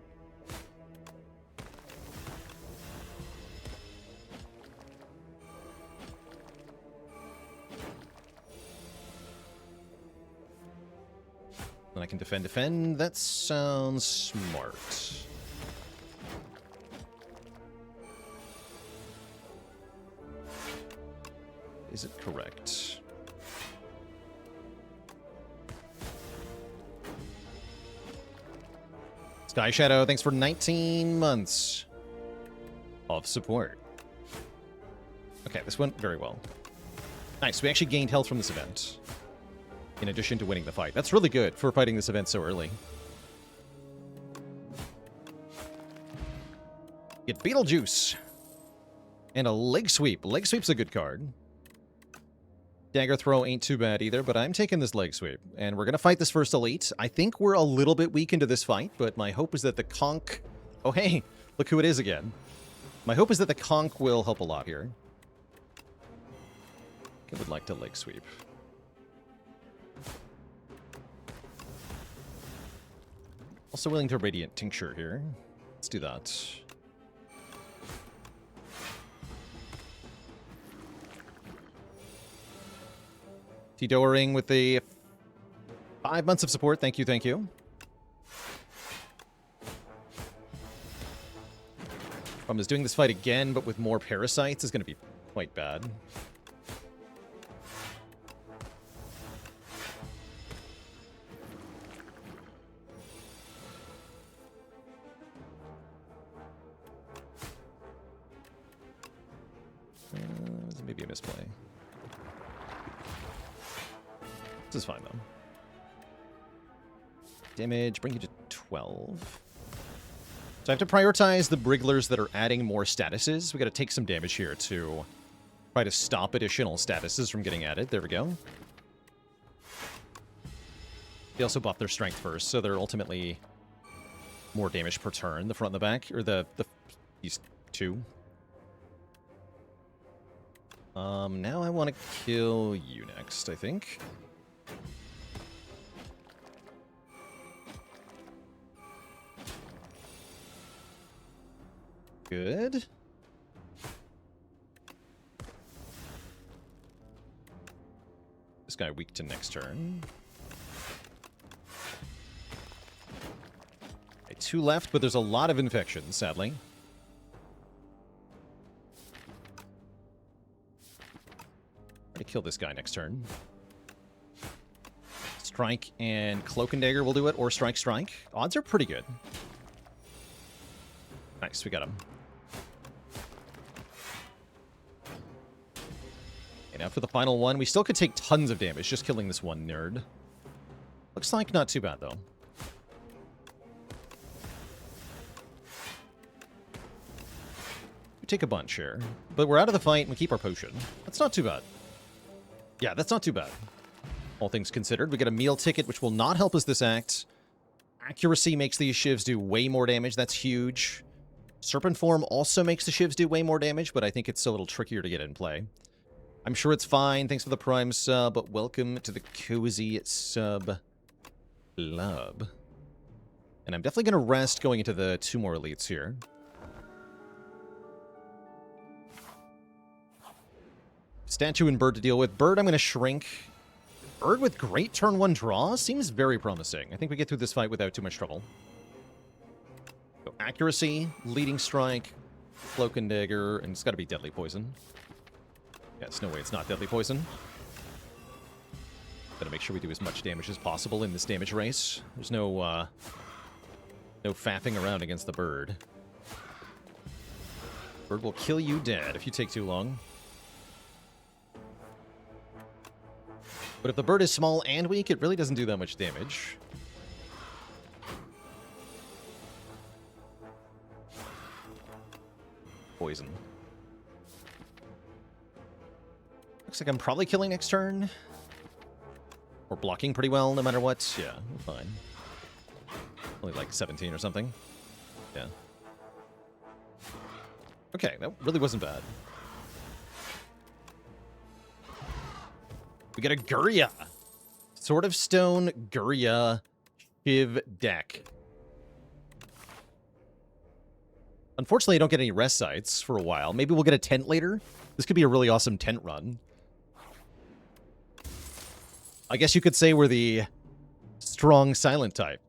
Then I can defend. That sounds smart. Is it correct? Sky Shadow, thanks for 19 months of support. Okay, this went very well. Nice, we actually gained health from this event, in addition to winning the fight. That's really good for fighting this event so early. Get Beetlejuice. And a Leg Sweep. Leg Sweep's a good card. Dagger Throw ain't too bad either, but I'm taking this Leg Sweep. And we're going to fight this first elite. I think we're a little bit weak into this fight, but my hope is that the Conk... Oh, hey! Look who it is again. My hope is that the Conk will help a lot here. I would like to Leg Sweep. Also willing to Radiant Tincture here. Let's do that. T-Doering with the 5 months of support. Thank you, thank you. Problem is doing this fight again, but with more parasites is going to be quite bad. Maybe a misplay. This is fine, though. Damage, bring you to 12. So I have to prioritize the Brigglers that are adding more statuses. We got to take some damage here to try to stop additional statuses from getting added. There we go. They also buff their strength first, so they're ultimately more damage per turn, the front and the back, or these two. Now I want to kill you next, I think. Good. This guy weak to next turn. Okay, 2 left, but there's a lot of infections, sadly. Try to kill this guy next turn. Strike and Cloak and Dagger will do it, or Strike. Odds are pretty good. Nice, we got him. Okay, now for the final one. We still could take tons of damage just killing this one nerd. Looks like not too bad, though. We take a bunch here. But we're out of the fight and we keep our potion. That's not too bad. Yeah, that's not too bad. All things considered. We get a meal ticket, which will not help us this act. Accuracy makes these shivs do way more damage. That's huge. Serpent Form also makes the shivs do way more damage, but I think it's a little trickier to get in play. I'm sure it's fine. Thanks for the Prime sub, but welcome to the Cozy Sub Club. And I'm definitely going to rest going into the 2 more elites here. Statue and Bird to deal with. Bird, I'm going to shrink. Bird with great turn 1 draw seems very promising. I think we get through this fight without too much trouble. So accuracy, leading strike, Cloak and Dagger, and it's got to be deadly poison. Yes, no way it's not deadly poison. Gotta make sure we do as much damage as possible in this damage race. There's no faffing around against the bird. Bird will kill you dead if you take too long. But if the bird is small and weak, it really doesn't do that much damage. Poison. Looks like I'm probably killing next turn. Or blocking pretty well, no matter what. Yeah, we're fine. Only like 17 or something. Yeah. Okay, that really wasn't bad. We get a Guria. Sword of Stone Guria Shiv deck. Unfortunately, I don't get any rest sites for a while. Maybe we'll get a tent later. This could be a really awesome tent run. I guess you could say we're the strong silent type.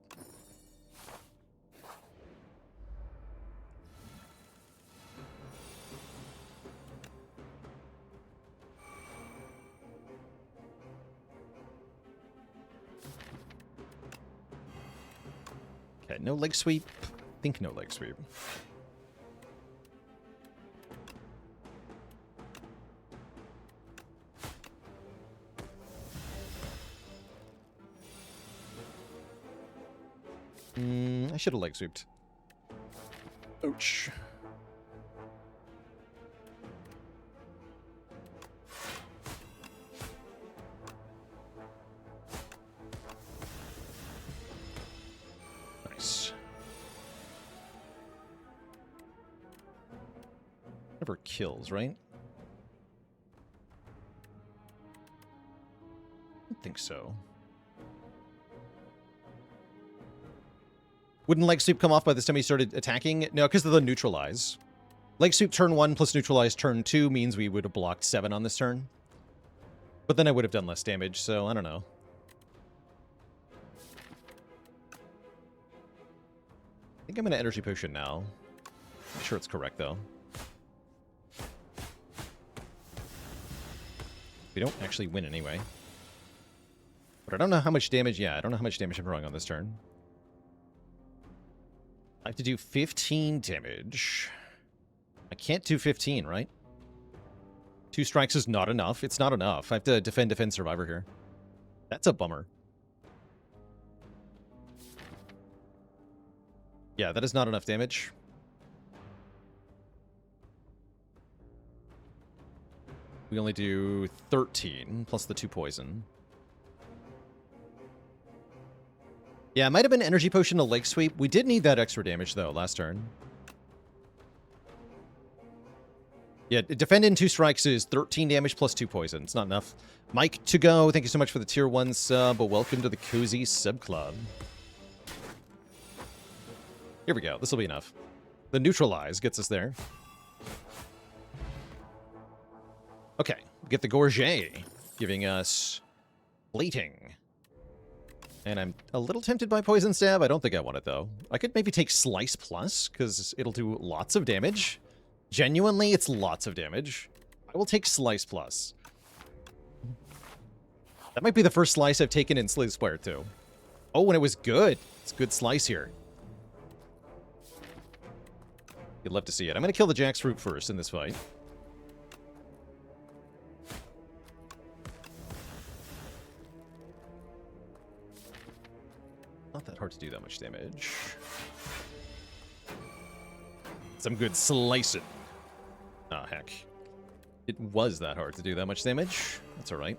Okay, no leg sweep. I think no leg sweep. I should have leg sweeped. Ouch. Nice. Never kills, right? I don't think so. Wouldn't leg sweep come off by the time he started attacking? No, because of the neutralize. Leg sweep turn 1 plus neutralize turn 2 means we would have blocked 7 on this turn. But then I would have done less damage, so I don't know. I think I'm going to energy potion now. I'm sure it's correct, though. We don't actually win anyway. But I don't know how much damage... Yeah, I don't know how much damage I'm throwing on this turn. I have to do 15 damage. I can't do 15, right? 2 strikes is not enough. It's not enough. I have to defend, survivor here. That's a bummer. Yeah, that is not enough damage. We only do 13, plus the 2 poison. Yeah, it might have been energy potion to leg sweep. We did need that extra damage, though, last turn. Yeah, defend in 2 strikes is 13 damage plus 2 poison. It's not enough. Mike to go. Thank you so much for the tier 1 sub. Welcome to the Cozy Sub Club. Here we go. This will be enough. The neutralize gets us there. Okay, get the Gorget, giving us plating. And I'm a little tempted by Poison Stab. I don't think I want it, though. I could maybe take Slice Plus, because it'll do lots of damage. Genuinely, it's lots of damage. I will take Slice Plus. That might be the first slice I've taken in Slay Spire 2. Oh, and it was good. It's a good slice here. You'd love to see it. I'm going to kill the Jackfruit first in this fight. Not that hard to do that much damage. Some good slicing. Ah, heck. It was that hard to do that much damage. That's alright.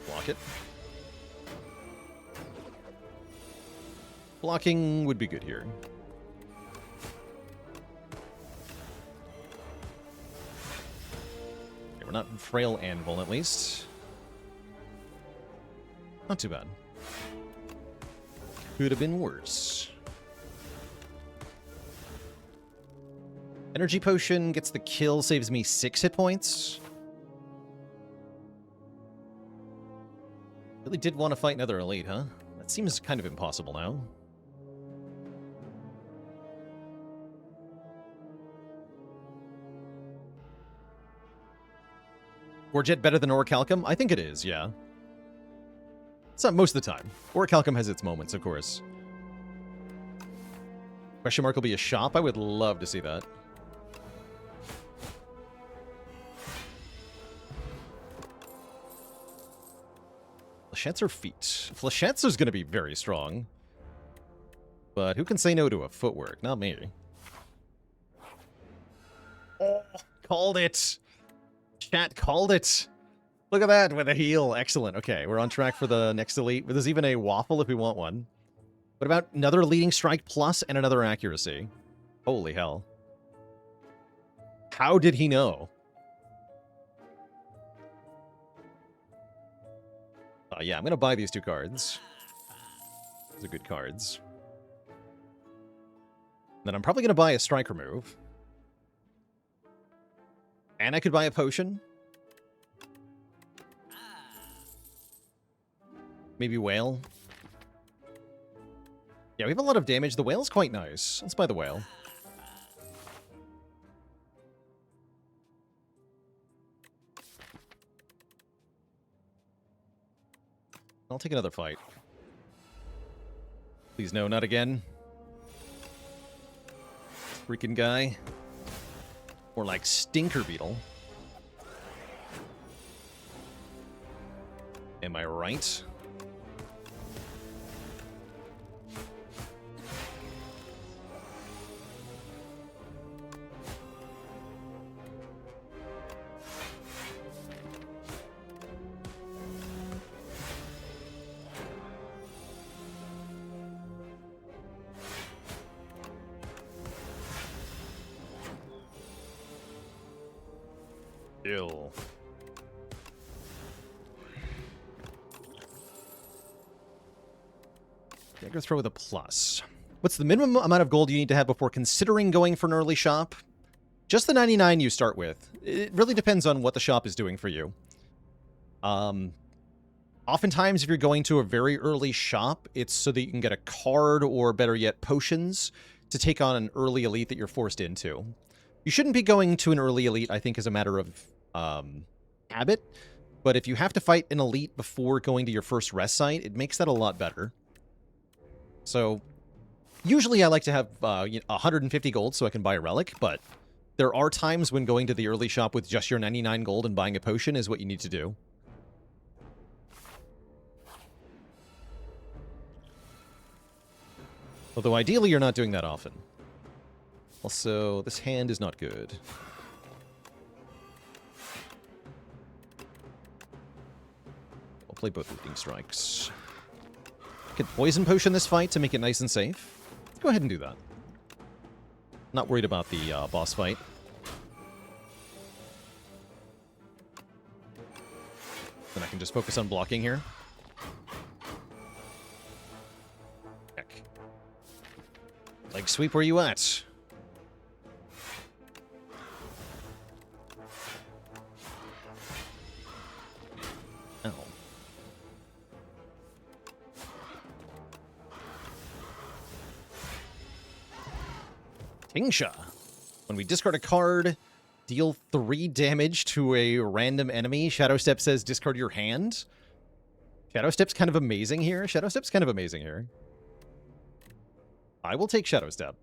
Block it. Blocking would be good here. Okay, we're not Frail Anvil, at least. Not too bad. Could have been worse. Energy Potion gets the kill, saves me 6 hit points. Really did want to fight another elite, huh? That seems kind of impossible now. Gorget better than Orichalcum? I think it is, yeah. It's not most of the time. Orichalcum has its moments, of course. Question mark will be a shop? I would love to see that. Flechette's or feet? Flechette's going to be very strong. But who can say no to a footwork? Not me. Oh, called it! Chat called it! Look at that with a heal. Excellent. Okay, we're on track for the next elite. There's even a waffle if we want one. What about another leading strike plus and another accuracy? Holy hell. How did he know? Yeah, I'm going to buy these 2 cards. Those are good cards. Then I'm probably going to buy a strike remove. And I could buy a potion. Maybe whale. Yeah, we have a lot of damage. The whale's quite nice. Let's buy the whale. I'll take another fight. Please no, not again. Freaking guy. More like Stinker Beetle. Am I right? Ill. Dagger throw with a plus. What's the minimum amount of gold you need to have before considering going for an early shop? Just the 99 you start with. It really depends on what the shop is doing for you. Oftentimes, if you're going to a very early shop, it's so that you can get a card or, better yet, potions to take on an early elite that you're forced into. You shouldn't be going to an early elite, I think, as a matter of habit, but if you have to fight an elite before going to your first rest site, it makes that a lot better. So, usually I like to have 150 gold so I can buy a relic, but there are times when going to the early shop with just your 99 gold and buying a potion is what you need to do. Although ideally you're not doing that often. Also, this hand is not good. I'll play both looting strikes. I could poison potion this fight to make it nice and safe. Let's go ahead and do that. Not worried about the boss fight. Then I can just focus on blocking here. Heck. Leg sweep, where you at? Tingsha. When we discard a card, deal 3 damage to a random enemy. Shadow Step says discard your hand. Shadow Step's kind of amazing here. Shadow Step's kind of amazing here. I will take Shadow Step.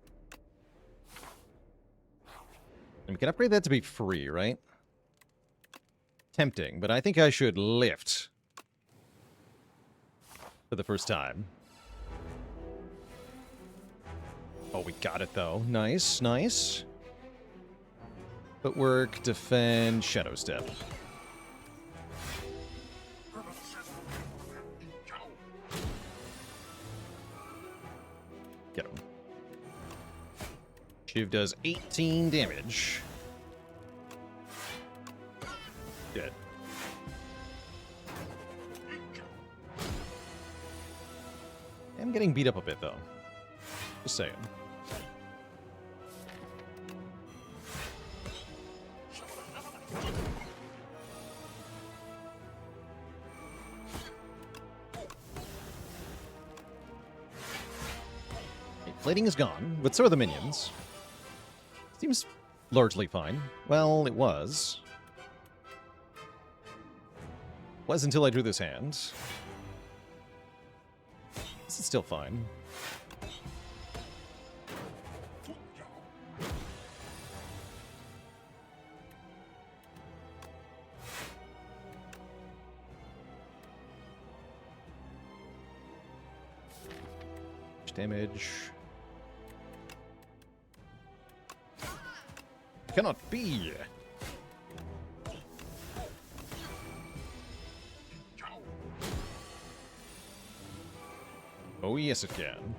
And we can upgrade that to be free, right? Tempting, but I think I should lift for the first time. Oh, we got it, though. Nice, nice. Footwork, defend, Shadow Step. Get him. Shiv does 18 damage. Dead. I'm getting beat up a bit, though. Just saying. Plating is gone, but so are the minions. Seems largely fine. Well, it was. Was until I drew this hand. This is still fine. Damage. Cannot be. Oh, yes, it can.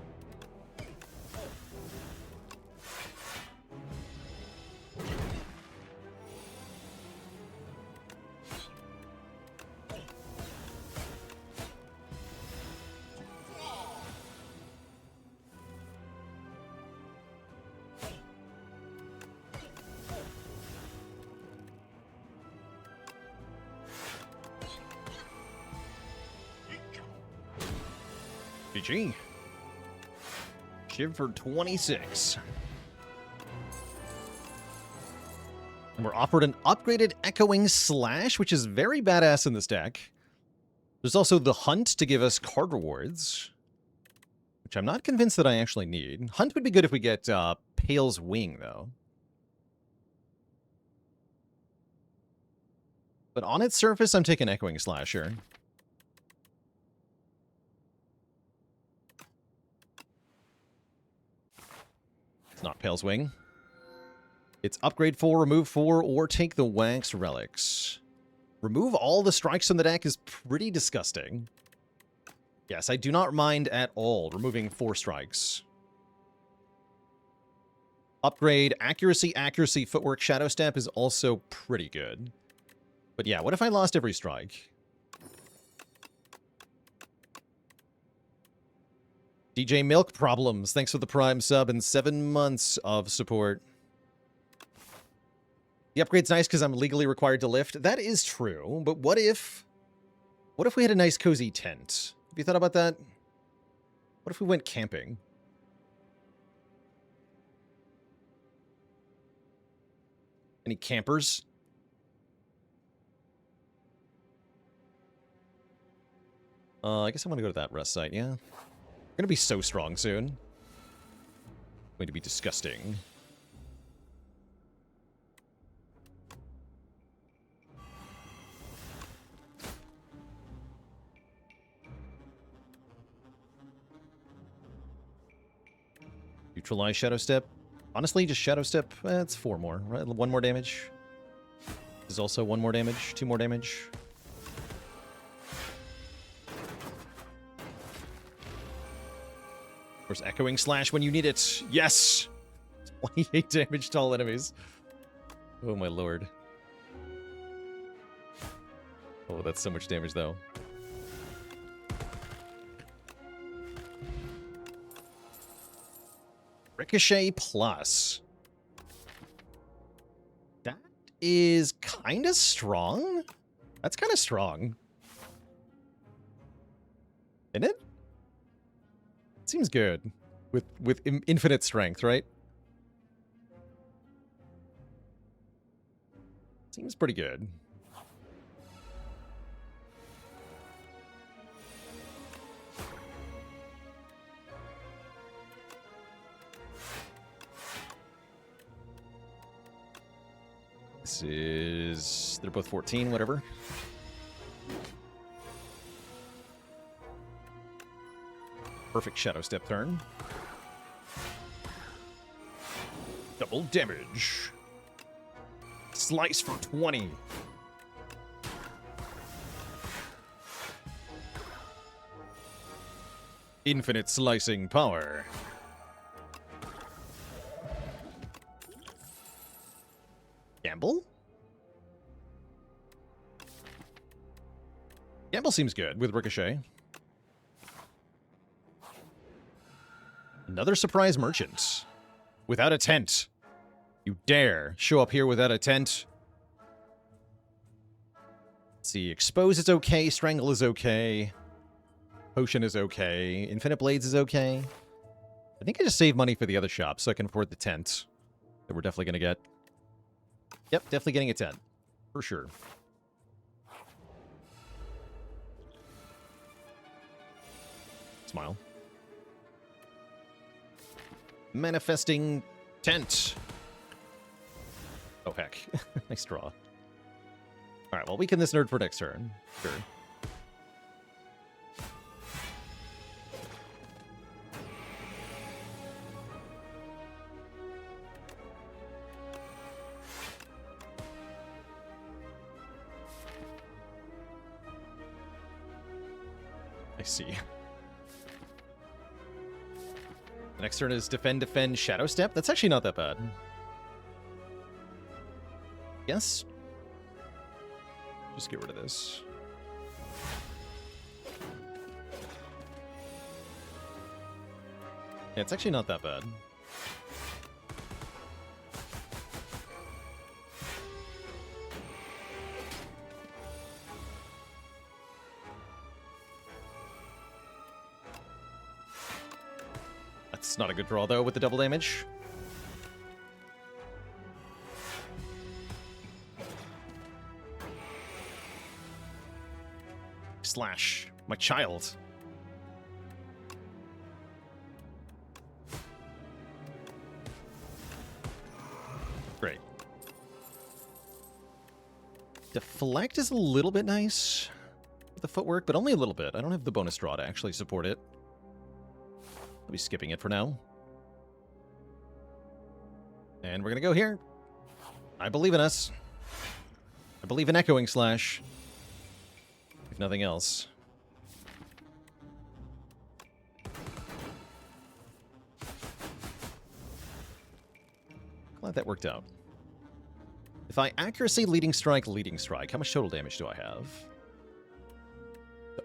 GG. Shiv for 26. And we're offered an upgraded Echoing Slash, which is very badass in this deck. There's also the Hunt to give us card rewards, which I'm not convinced that I actually need. Hunt would be good if we get Pale's Wing, though. But on its surface, I'm taking Echoing Slash here. It's not Pale's Wing. It's upgrade 4, remove 4, or take the Wax Relics. Remove all the strikes from the deck is pretty disgusting. Yes, I do not mind at all removing 4 strikes. Upgrade accuracy, accuracy, footwork, Shadow Step is also pretty good. But yeah, what if I lost every strike? DJ Milk Problems, thanks for the Prime sub and 7 months of support. The upgrade's nice because I'm legally required to lift. That is true, but what if we had a nice cozy tent? Have you thought about that? What if we went camping? Any campers? I guess I want to go to that rest site, yeah. We're gonna be so strong soon. Going to be disgusting. Neutralize Shadow Step. Honestly, just Shadow Step. It's 4 more, right? 1 more damage. This is also 1 more damage, 2 more damage. Of course, Echoing Slash when you need it. Yes! 28 damage to all enemies. Oh my lord. Oh, that's so much damage though. Ricochet Plus. That is kind of strong. That's kind of strong. Isn't it? Seems good. With infinite strength, right? Seems pretty good. This is... They're both 14, whatever. Perfect Shadow Step turn. Double damage. Slice for 20. Infinite slicing power. Gamble? Gamble seems good with Ricochet. Another surprise merchant. Without a tent. You dare show up here without a tent? Let's see, Expose is okay, Strangle is okay. Potion is okay. Infinite Blades is okay. I think I just saved money for the other shop so I can afford the tent that we're definitely going to get. Yep, definitely getting a tent. For sure. Smile. Manifesting tent. Oh, heck. Nice draw. Alright, well, weaken this nerd for next turn. Sure. I see. The next turn is Defend, Defend, Shadow Step. That's actually not that bad. Yes. Just get rid of this. Yeah, it's actually not that bad. That's not a good draw, though, with the double damage. Slash. My child. Great. Deflect is a little bit nice with the footwork, but only a little bit. I don't have the bonus draw to actually support it. I'll be skipping it for now. And we're going to go here. I believe in us. I believe in Echoing Slash. If nothing else. Glad that worked out. If I accuracy Leading Strike, how much total damage do I have?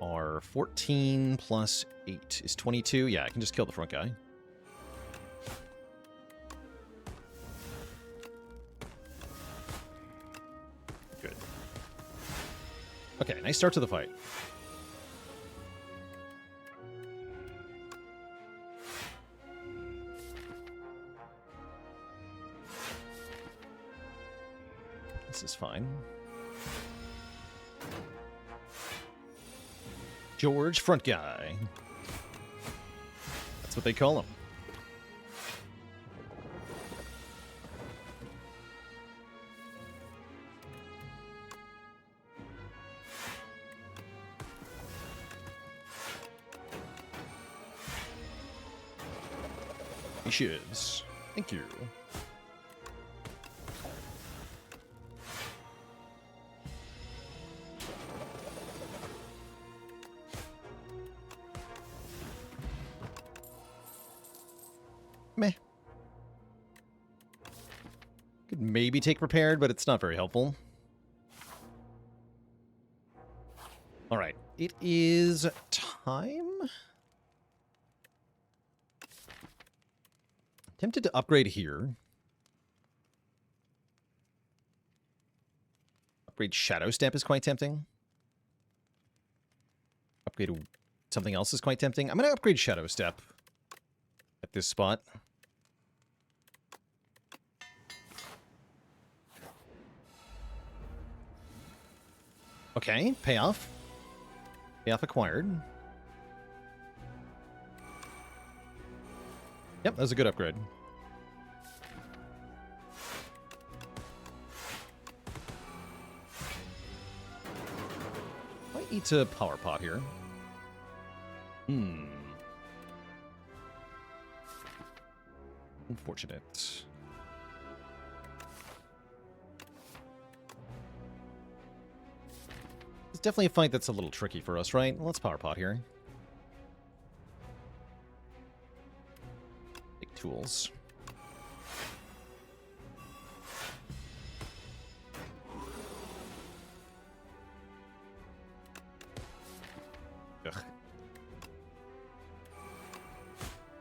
Are 14 plus 8 is 22. Yeah, I can just kill the front guy. Good. Okay, nice start to the fight. This is fine. George Front Guy. That's what they call him. He shivs. Thank you. Meh. Could maybe take Prepared, but it's not very helpful. Alright, it is time? Tempted to upgrade here. Upgrade Shadow Step is quite tempting. Upgrade something else is quite tempting. I'm going to upgrade Shadow Step at this spot. Okay, payoff. Payoff acquired. Yep, that was a good upgrade. Might need to power pot here. Unfortunate. It's definitely a fight that's a little tricky for us, right? Let's power pot here. Take tools. Ugh.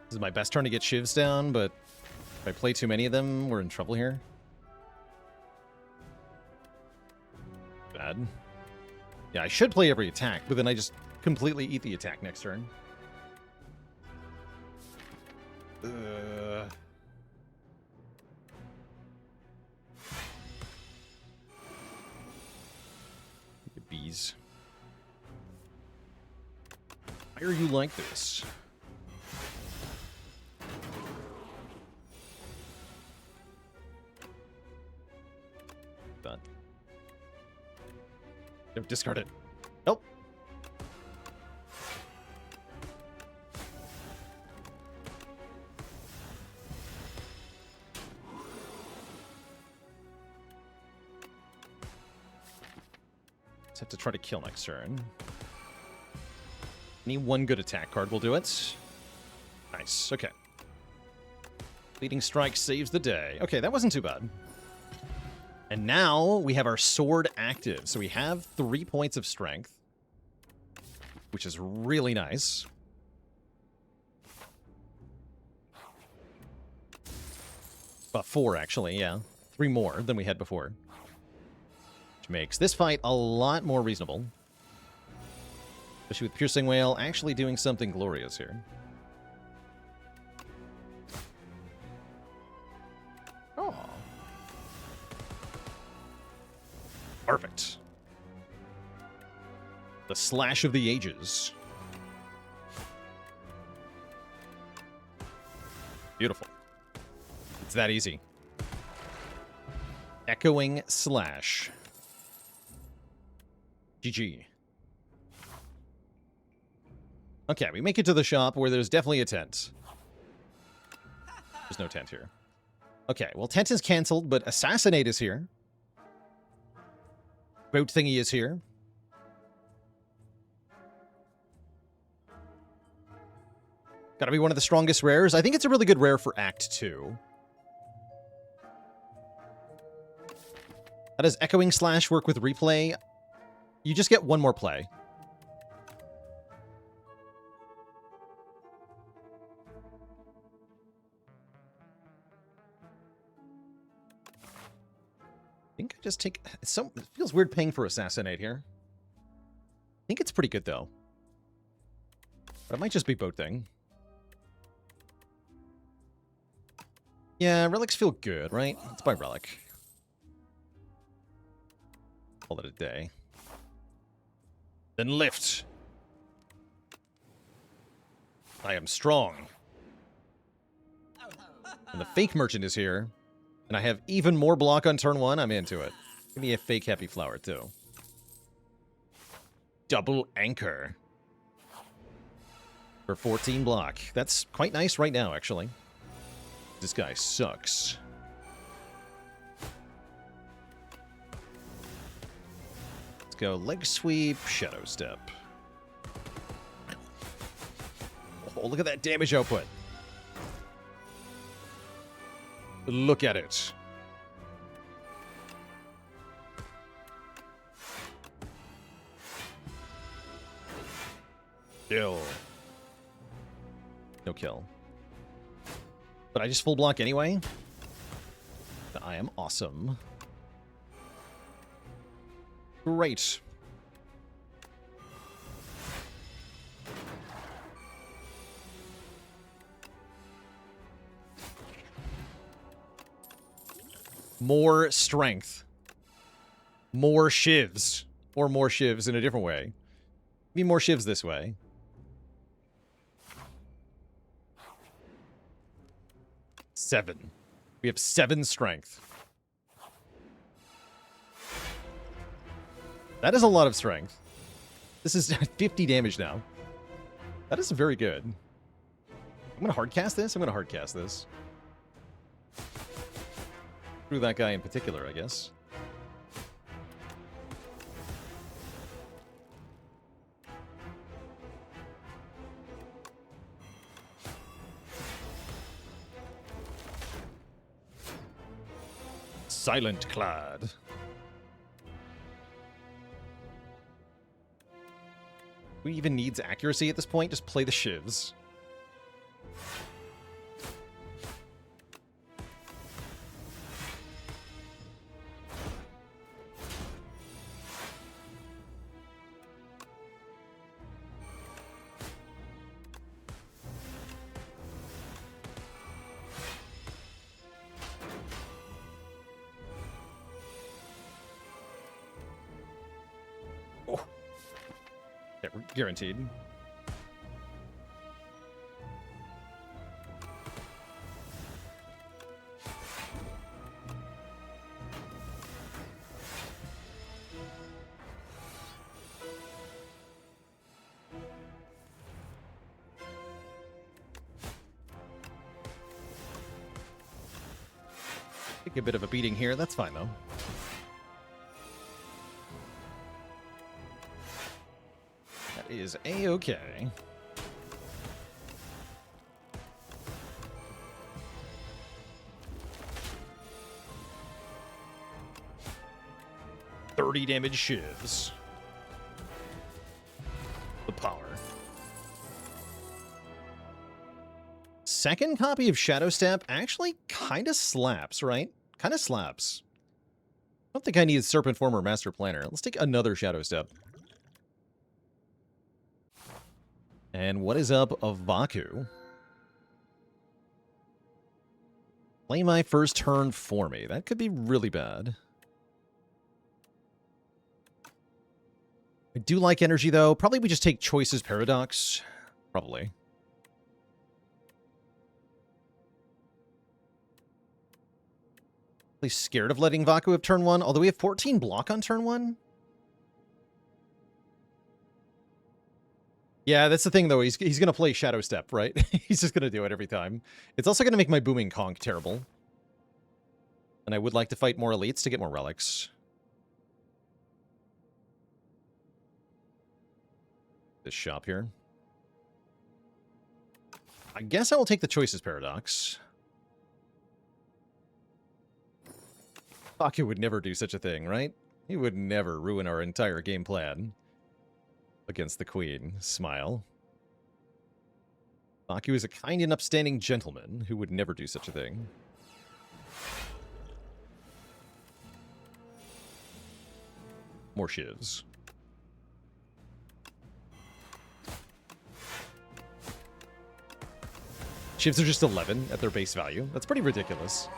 This is my best turn to get shivs down, but if I play too many of them, we're in trouble here. Bad. Yeah, I should play every attack, but then I just completely eat the attack next turn. Bees. Why are you like this? Done. Don't discard it. Nope. Just have to try to kill next turn. Any one good attack card will do it. Nice. Okay. Leading strike saves the day. Okay, that wasn't too bad. And now we have our sword active. So we have 3 points of strength, which is really nice. About 4, actually, yeah. 3 more than we had before. Which makes this fight a lot more reasonable. Especially with Piercing Wail actually doing something glorious here. Oh. Perfect. The Slash of the Ages. Beautiful. It's that easy. Echoing Slash. GG. Okay, we make it to the shop where there's definitely a tent. There's no tent here. Okay, well, tent is canceled, but Assassinate is here. Boat thingy is here. Gotta be one of the strongest rares. I think it's a really good rare for Act 2. How does Echoing Slash work with replay? You just get one more play. I think I just take... It feels weird paying for Assassinate here. I think it's pretty good, though. But it might just be boat thing. Yeah, relics feel good, right? Let's buy relic. Call it a day. Then lift. I am strong. And the fake merchant is here. And I have even more block on turn 1. I'm into it. Give me a fake happy flower, too. Double anchor. For 14 block. That's quite nice right now, actually. This guy sucks. Let's go leg sweep, shadow step. Oh, look at that damage output. Look at it. Kill. No kill. But I just full block anyway? I am awesome. Great. More strength. More shivs. Or more shivs in a different way. Maybe more shivs this way. Seven. We have 7 strength. That is a lot of strength. This is 50 damage now. That is very good. I'm going to hardcast this. I'm going to hardcast this. Through that guy in particular, I guess. Silent Clad. Who even needs accuracy at this point? Just play the shivs. Guaranteed. Take a bit of a beating here. That's fine, though. Is A-okay. $30 damage shivs. The power. Second copy of Shadow Step actually kind of slaps, right? Kind of slaps. I don't think I need Serpent Form or Master Planner. Let's take another Shadow Step. And what is up of Vaku? Play my first turn for me. That could be really bad. I do like energy, though. Probably we just take Choice's Paradox. Probably. Really scared of letting Vaku have turn 1, although we have 14 block on turn 1. Yeah, that's the thing, though. He's going to play Shadow Step, right? He's just going to do it every time. It's also going to make my Booming Conch terrible. And I would like to fight more elites to get more relics. This shop here. I guess I will take the Choices Paradox. Vaku would never do such a thing, right? He would never ruin our entire game plan. Against the Queen. Smile. Vaku is a kind and upstanding gentleman who would never do such a thing. More shivs. Shivs are just 11 at their base value. That's pretty ridiculous.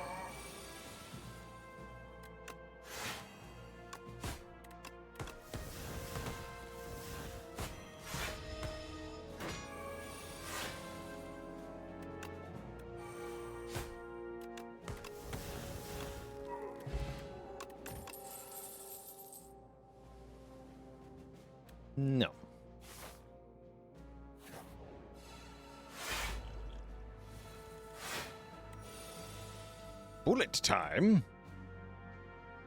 No. Bullet time?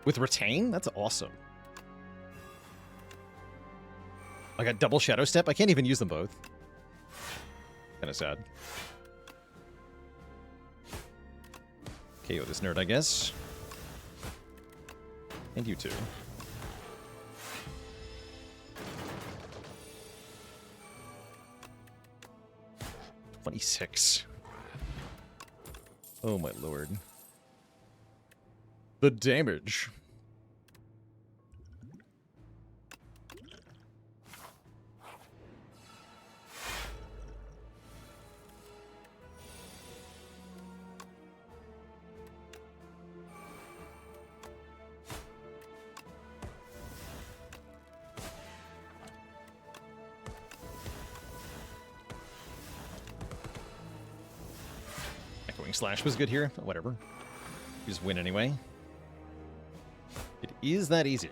With retain? That's awesome. I got double Shadow Step? I can't even use them both. Kinda sad. KO this nerd, I guess. And you too. $26. Oh my lord. The damage. Slash was good here. Whatever. Just win anyway. It is that easy.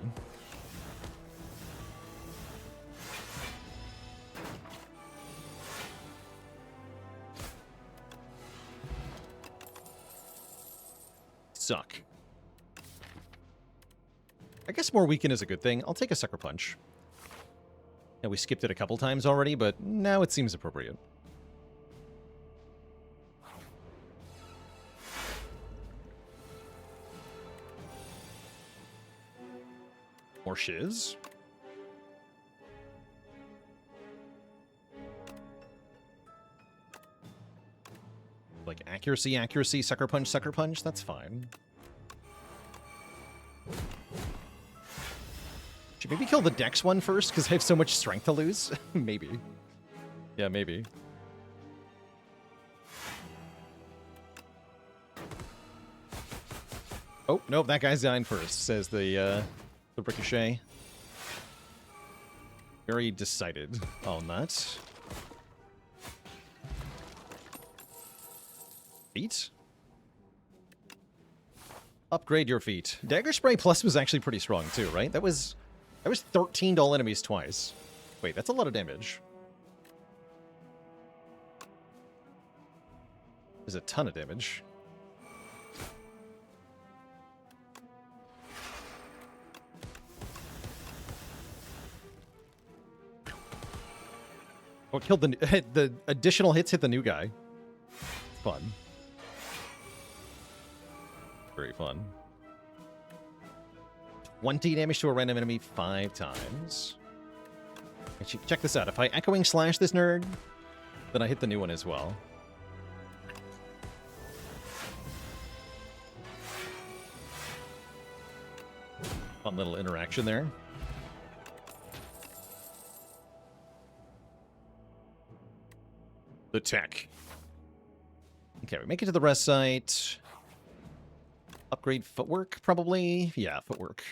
Suck. I guess more weaken is a good thing. I'll take a Sucker Punch. Yeah, we skipped it a couple times already, but now it seems appropriate. More shiz. Like accuracy, accuracy, sucker punch, that's fine. Should maybe kill the Dex one first, because I have so much strength to lose? Maybe. Yeah, maybe. Oh, no, that guy's dying first, says the Ricochet. Very decided on that. Feet? Upgrade your feet. Dagger Spray Plus was actually pretty strong too, right? That was 13 to all enemies twice. Wait, that's a lot of damage. There's a ton of damage. Oh, it killed the additional hits hit the new guy. Fun. Very fun. 20 damage to a random enemy 5 times. Actually, check this out. If I Echoing Slash this nerd, then I hit the new one as well. Fun little interaction there. The tech. Okay, we make it to the rest site. Upgrade footwork, probably? Yeah, footwork.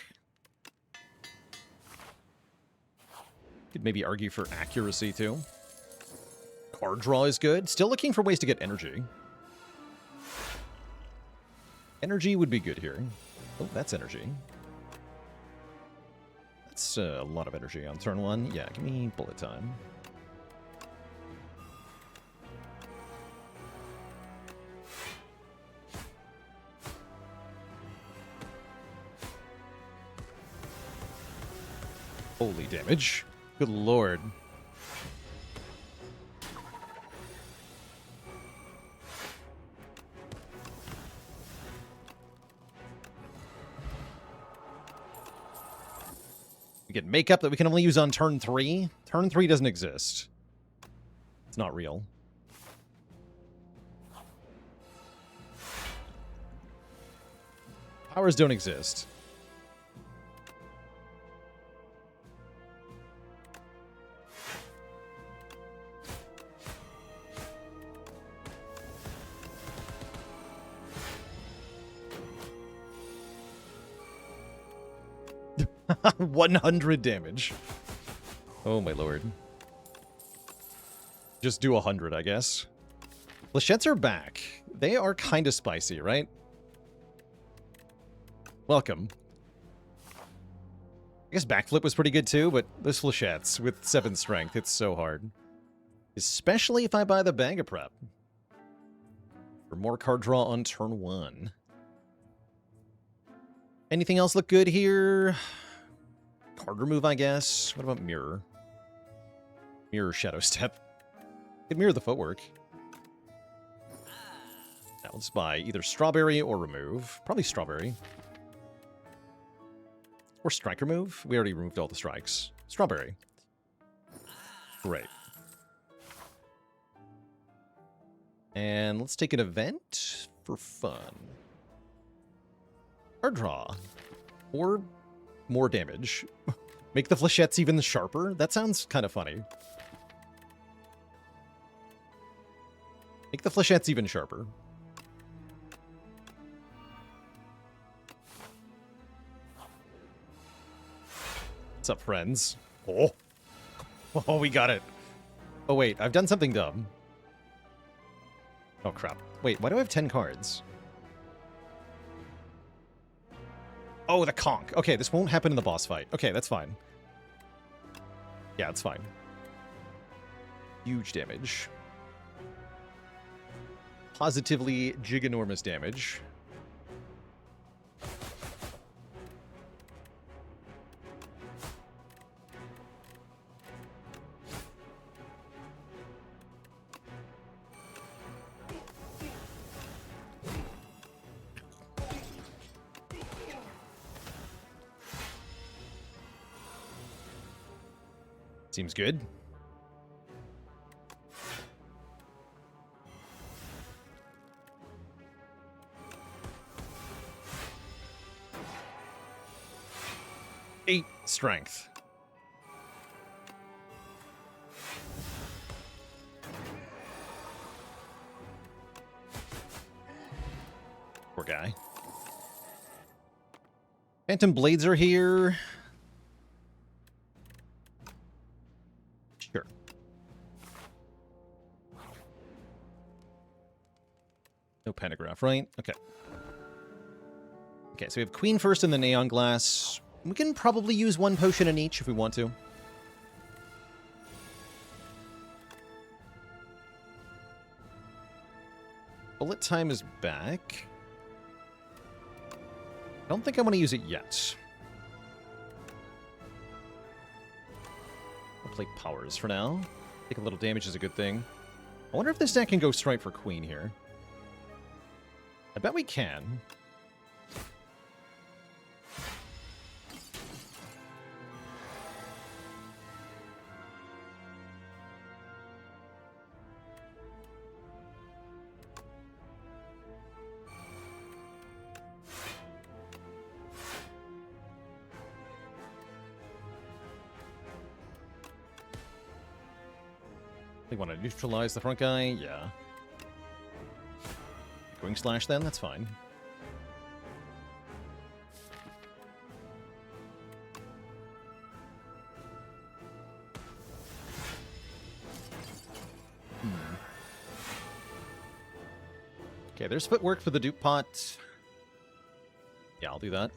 Could maybe argue for accuracy, too. Card draw is good. Still looking for ways to get energy. Energy would be good here. Oh, that's energy. That's a lot of energy on turn 1. Yeah, give me bullet time. Holy damage. Good lord. We get makeup that we can only use on turn 3. Turn 3 doesn't exist. It's not real. Powers don't exist. $100 damage. Oh my lord. Just do 100, I guess. Flechettes are back. They are kind of spicy, right? Welcome. I guess backflip was pretty good too, but those flechettes with 7 strength, it's so hard. Especially if I buy the bag of prep. For more card draw on turn 1. Anything else look good here? Card remove, I guess. What about mirror? Mirror Shadow Step. Could mirror the footwork. Now let's buy either strawberry or remove. Probably strawberry. Or strike remove. We already removed all the strikes. Strawberry. Great. And let's take an event for fun. Card draw. Or more damage. Make the flechettes even sharper? That sounds kind of funny. Make the flechettes even sharper. What's up, friends? Oh. Oh, we got it. Oh, wait. I've done something dumb. Oh, crap. Wait, why do I have 10 cards? Oh, the conch. Okay, this won't happen in the boss fight. Okay, that's fine. Yeah, it's fine. Huge damage. Positively giganormous damage. Seems good. Eight strength. Poor guy. Phantom Blades are here. Sure. No pentagraph, right? Okay. Okay, so we have Queen first in the Neon Glass. We can probably use one potion in each if we want to. Bullet time is back. I don't think I want to use it yet. I'll play powers for now. Take a little damage is a good thing. I wonder if this deck can go straight for Queen here. I bet we can. They want to neutralize the front guy? Yeah. Wing slash then? That's fine. Okay, there's footwork for the dupe pot. Yeah, I'll do that.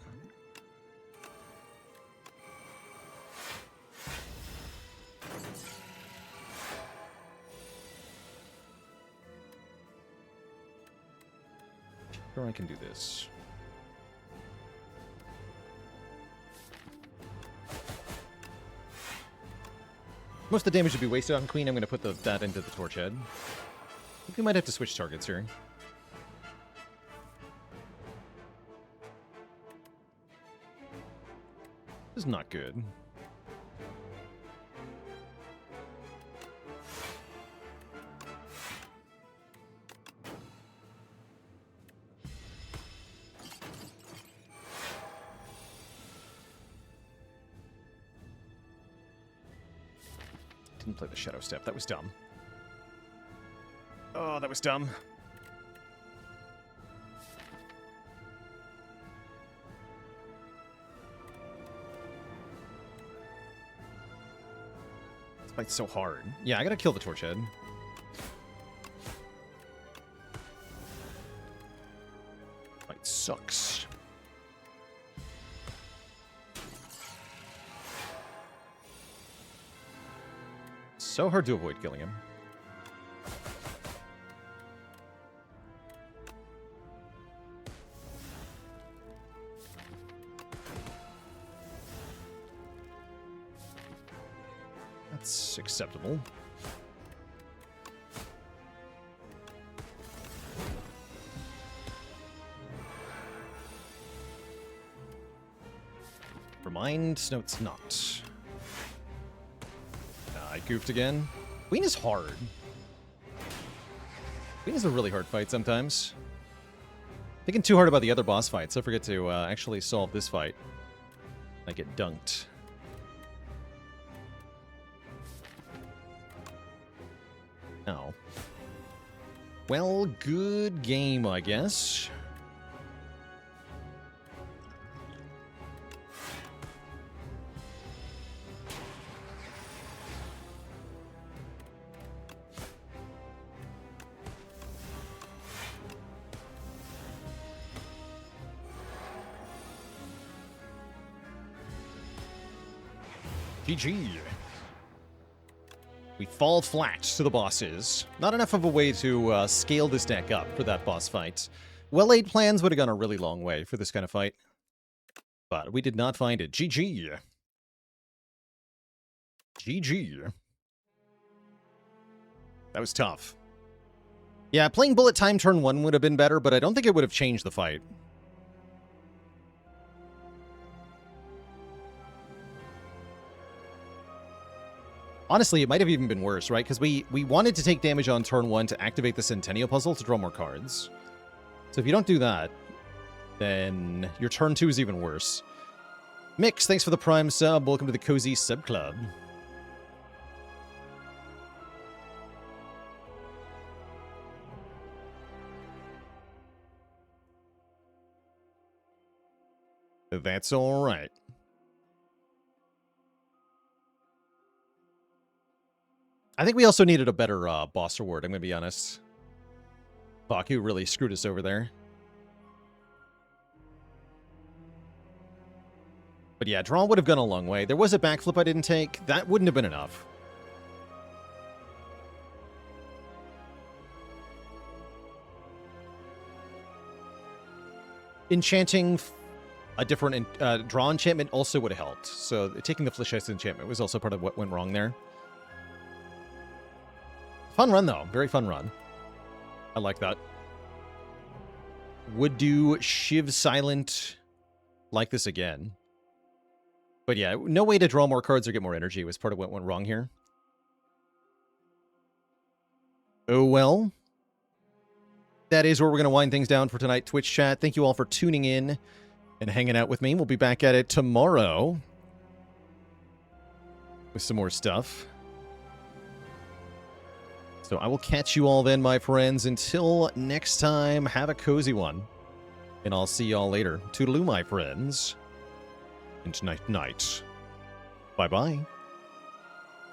Sure, I can do this. Most of the damage would be wasted on Queen. I'm going to put that into the torch head. I think we might have to switch targets here. This is not good. Didn't play the Shadow Step. That was dumb. Oh, that was dumb. This fight's so hard. Yeah, I gotta kill the Torch Head. Fight sucks. So hard to avoid killing him. That's acceptable. Remind? No, it's not. I goofed again. Queen is hard. Queen is a really hard fight sometimes. Thinking too hard about the other boss fights. I forget to actually solve this fight. I get dunked. Oh. Well, good game, I guess. GG. We fall flat to the bosses. Not enough of a way to scale this deck up for that boss fight. Well-laid plans would have gone a really long way for this kind of fight. But we did not find it. GG. GG. That was tough. Yeah, playing bullet time turn 1 would have been better, but I don't think it would have changed the fight. Honestly, it might have even been worse, right? Because we wanted to take damage on turn 1 to activate the Centennial Puzzle to draw more cards. So if you don't do that, then your turn 2 is even worse. Mix, thanks for the Prime sub. Welcome to the Cozy Sub Club. That's all right. I think we also needed a better boss reward, I'm going to be honest. Baku really screwed us over there. But yeah, draw would have gone a long way. There was a backflip I didn't take. That wouldn't have been enough. Enchanting a different draw enchantment also would have helped. So taking the Flesh Ice enchantment was also part of what went wrong there. Fun run, though. Very fun run. I like that. Would do Shiv Silent like this again. But yeah, no way to draw more cards or get more energy was part of what went wrong here. Oh well. That is where we're going to wind things down for tonight, Twitch chat. Thank you all for tuning in and hanging out with me. We'll be back at it tomorrow with some more stuff. So I will catch you all then, my friends. Until next time, have a cozy one. And I'll see y'all later. Toodaloo, my friends. And night-night. Bye-bye.